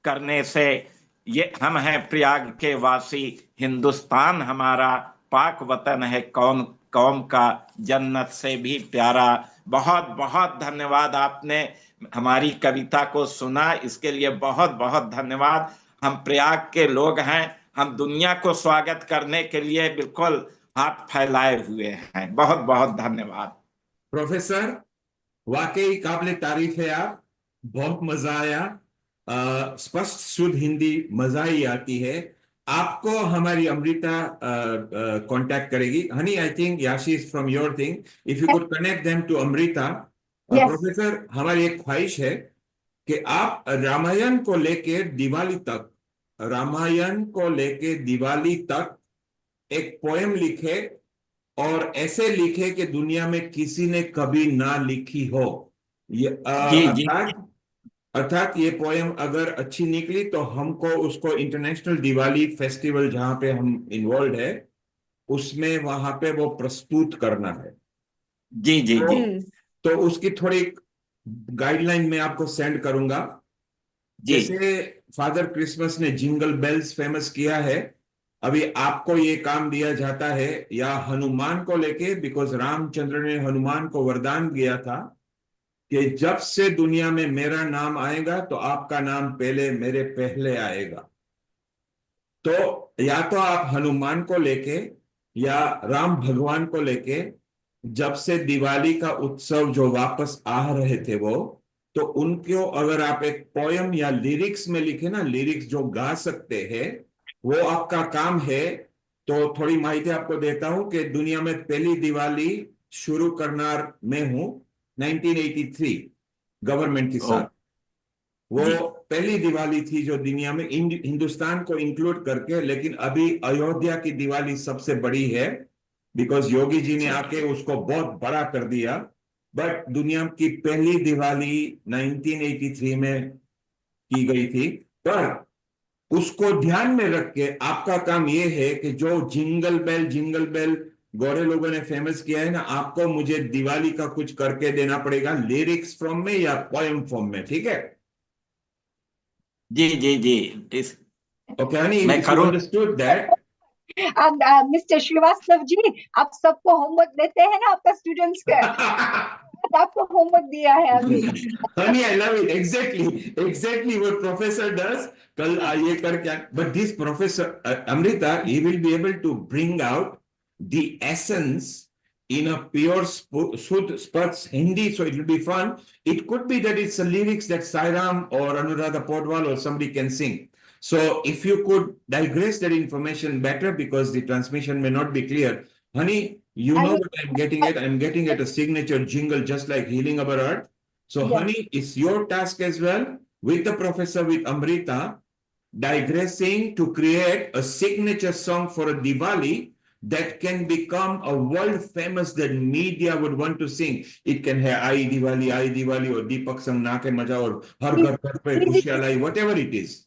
करने से. ये हम हैं प्रयाग के वासी, हिंदुस्तान हमारा, पाक वतन है कौम का, जन्नत से भी प्यारा. बहुत बहुत धन्यवाद. आपने हमारी कविता को सुना, इसके लिए बहुत बहुत धन्यवाद. हम प्रयाग के लोग हैं, हम दुनिया को स्वागत करने के लिए बिल्कुल हाथ फैलाए हुए हैं। बहुत बहुत धन्यवाद। प्रोफेसर, वाकई काबिल तारीफ है आप, बहुत मजा आया। स्पष्ट शुद्ध हिंदी मजा ही आती है। आपको हमारी अमृता कांटेक्ट करेगी। Honey, I think Yashi is from your thing, if you could connect them to Amrita. Professor, हमारी एक ख्वाहिश है कि आप रामायण को लेकर दिवाली तक, रामायण को लेके दिवाली तक एक पोएम लिखे, और ऐसे लिखे कि दुनिया में किसी ने कभी ना लिखी हो। ये अर्थात ये पोएम अगर अच्छी निकली तो हमको उसको इंटरनेशनल दिवाली फेस्टिवल जहां पे हम इन्वॉल्व है उसमें वहां पे वो प्रस्तुत करना है। जी जी जी। तो उसकी थोड़ी गाइडलाइन मैं आपको सेंड करूंगा। जैसे फादर क्रिसमस ने जिंगल बेल्स फेमस किया है, अभी आपको ये काम दिया जाता है, या हनुमान को लेके, बिकॉज रामचंद्र ने हनुमान को वरदान दिया था कि जब से दुनिया में मेरा नाम आएगा तो आपका नाम पहले मेरे पहले आएगा। तो या तो आप हनुमान को लेके या राम भगवान को लेके, जब से दिवाली का उत्सव जो वापस आ रहे थे वो, तो उनको अगर आप एक पोयम या लिरिक्स में लिखे ना, लिरिक्स जो गा सकते हैं, वो आपका काम है। तो थोड़ी माहिती आपको देता हूं कि दुनिया में पहली दिवाली शुरू करनार मैं हूं 1983 गवर्नमेंट के साथ। वो पहली दिवाली थी जो दुनिया में हिंदुस्तान को इंक्लूड करके, लेकिन अभी अयोध्या की दिवाली सबसे बड़ी है, बिकॉज योगी जी ने आके उसको बहुत बड़ा कर दिया। बट दुनिया की पहली दिवाली 1983 में की गई थी। पर उसको ध्यान में रख के आपका काम ये है कि जो जिंगल बेल गोरे लोगों ने फेमस किया है ना, आपको मुझे दिवाली का कुछ करके देना पड़ेगा, लिरिक्स फॉर्म में या पोएम फॉर्म में, ठीक है? जी जी जी। ओके हनी, मैं if you understood that. Mister Srivastava ji, आप सबको होमवर्क देते हैं ना आपका स्टूडेंट्स के? आपको होमवर्क दिया है अभी। Honey, I love it. Exactly what professor does. कल ये कर क्या? But this professor, Amrita, he will be able to bring out the essence in a pure Spuds Hindi, so it will be fun. It could be that it's a lyrics that Sairam or Anuradha Podwal or somebody can sing. So if you could digress that information better, because the transmission may not be clear. Honey, you know what I'm getting at. I'm getting at a signature jingle, just like Healing Our Earth. So, honey, it's your task as well, with the professor, with Amrita, digressing to create a signature song for a Diwali that can become a world famous, that media would want to sing. It can have Ai Diwali, or Deepak Sang Na Ke Maja, or Har Ghar Ghar Pe Khushiyan Lai, whatever it is.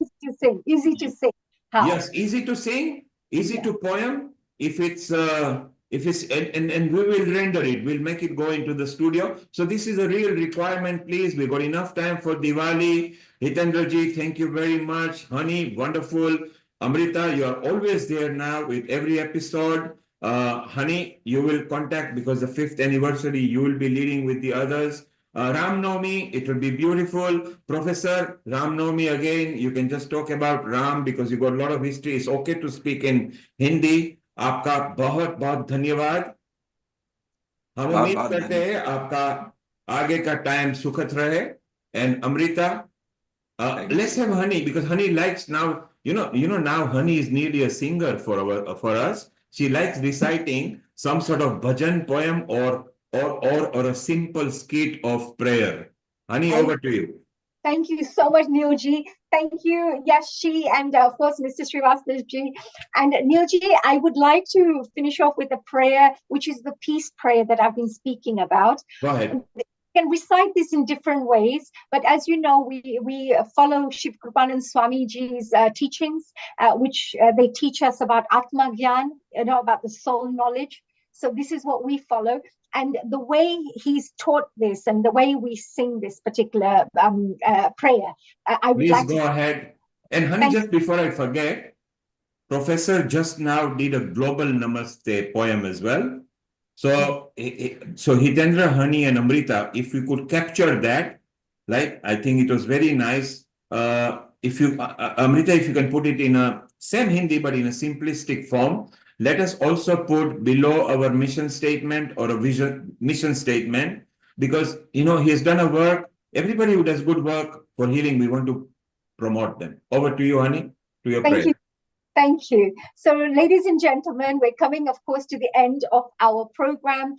Easy to sing. Yes, easy to sing, easy to poem. If it's and we will render it, we'll make it go into the studio. So this is a real requirement, please. We've got enough time for Diwali. Hitendra ji, thank you very much. Honey, wonderful. Amrita, you are always there now with every episode. Honey, you will contact, because the 5th anniversary, you will be leading with the others. Ram Navami, it will be beautiful. Professor, Ram Navami again, you can just talk about Ram because you got a lot of history. It's okay to speak in Hindi. आपका बहुत बहुत धन्यवाद। हम उम्मीद करते हैं आपका आगे का टाइम सुखद रहे। And Amrita, let's have Honey, because Honey likes now, you know now Honey is nearly a singer for us. She likes reciting some sort of bhajan poem or a simple skit of prayer. Honey, over to you. Thank you so much, Neilji. Thank you, Yashi, and of course, Mr. Srivastavaji. And Neilji, I would like to finish off with a prayer, which is the peace prayer that I've been speaking about. Go ahead. You can recite this in different ways, but as you know, we follow Shiv Kripanand Swamiji's teachings, which they teach us about Atma Gyan, about the soul knowledge. So this is what we follow. And the way he's taught this and the way we sing this particular prayer, I would Please like go ahead. And Honey, just before I forget, Professor just now did a global Namaste poem as well. So Hitendra, Honey, and Amrita, if you could capture that, like, I think it was very nice. If you, Amrita, if you can put it in a same Hindi, but in a simplistic form, let us also put below our mission statement or a mission statement, because he has done a work. Everybody who does good work for healing, we want to promote them. Over to you, Honey, to your Thank prayer. you. Thank you. So, ladies and gentlemen, we're coming, of course, to the end of our program.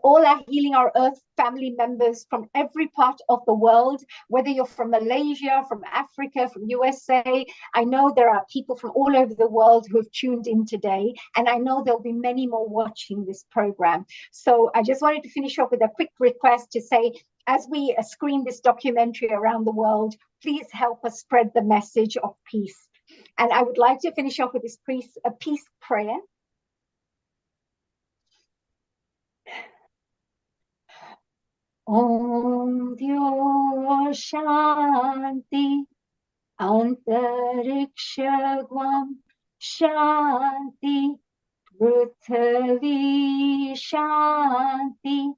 All our Healing Our Earth family members from every part of the world, whether you're from Malaysia, from Africa, from USA, I know there are people from all over the world who have tuned in today, and I know there'll be many more watching this program. So I just wanted to finish off with a quick request to say, as we screen this documentary around the world, please help us spread the message of peace. And I would like to finish off with this peace prayer. Om Dyo Shanti Antarikshagvam Shanti Prithvi Shanti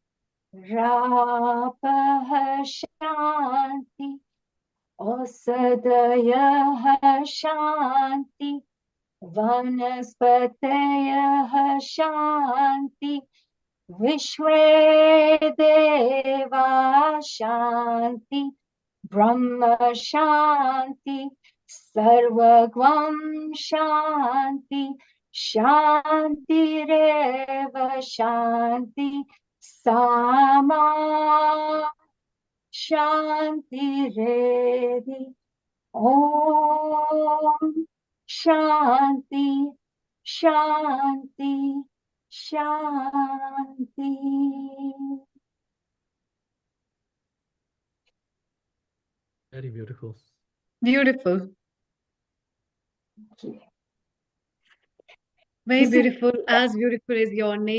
Rapah Shanti Osadaya Shanti Vanaspataya Shanti Vishwe Deva Shanti Brahma Shanti Sarvagvam Shanti Shanti Reva Shanti Sama Shanti Redi Om Shanti Shanti Shanti. Very beautiful. Beautiful. Very beautiful. As beautiful as your name.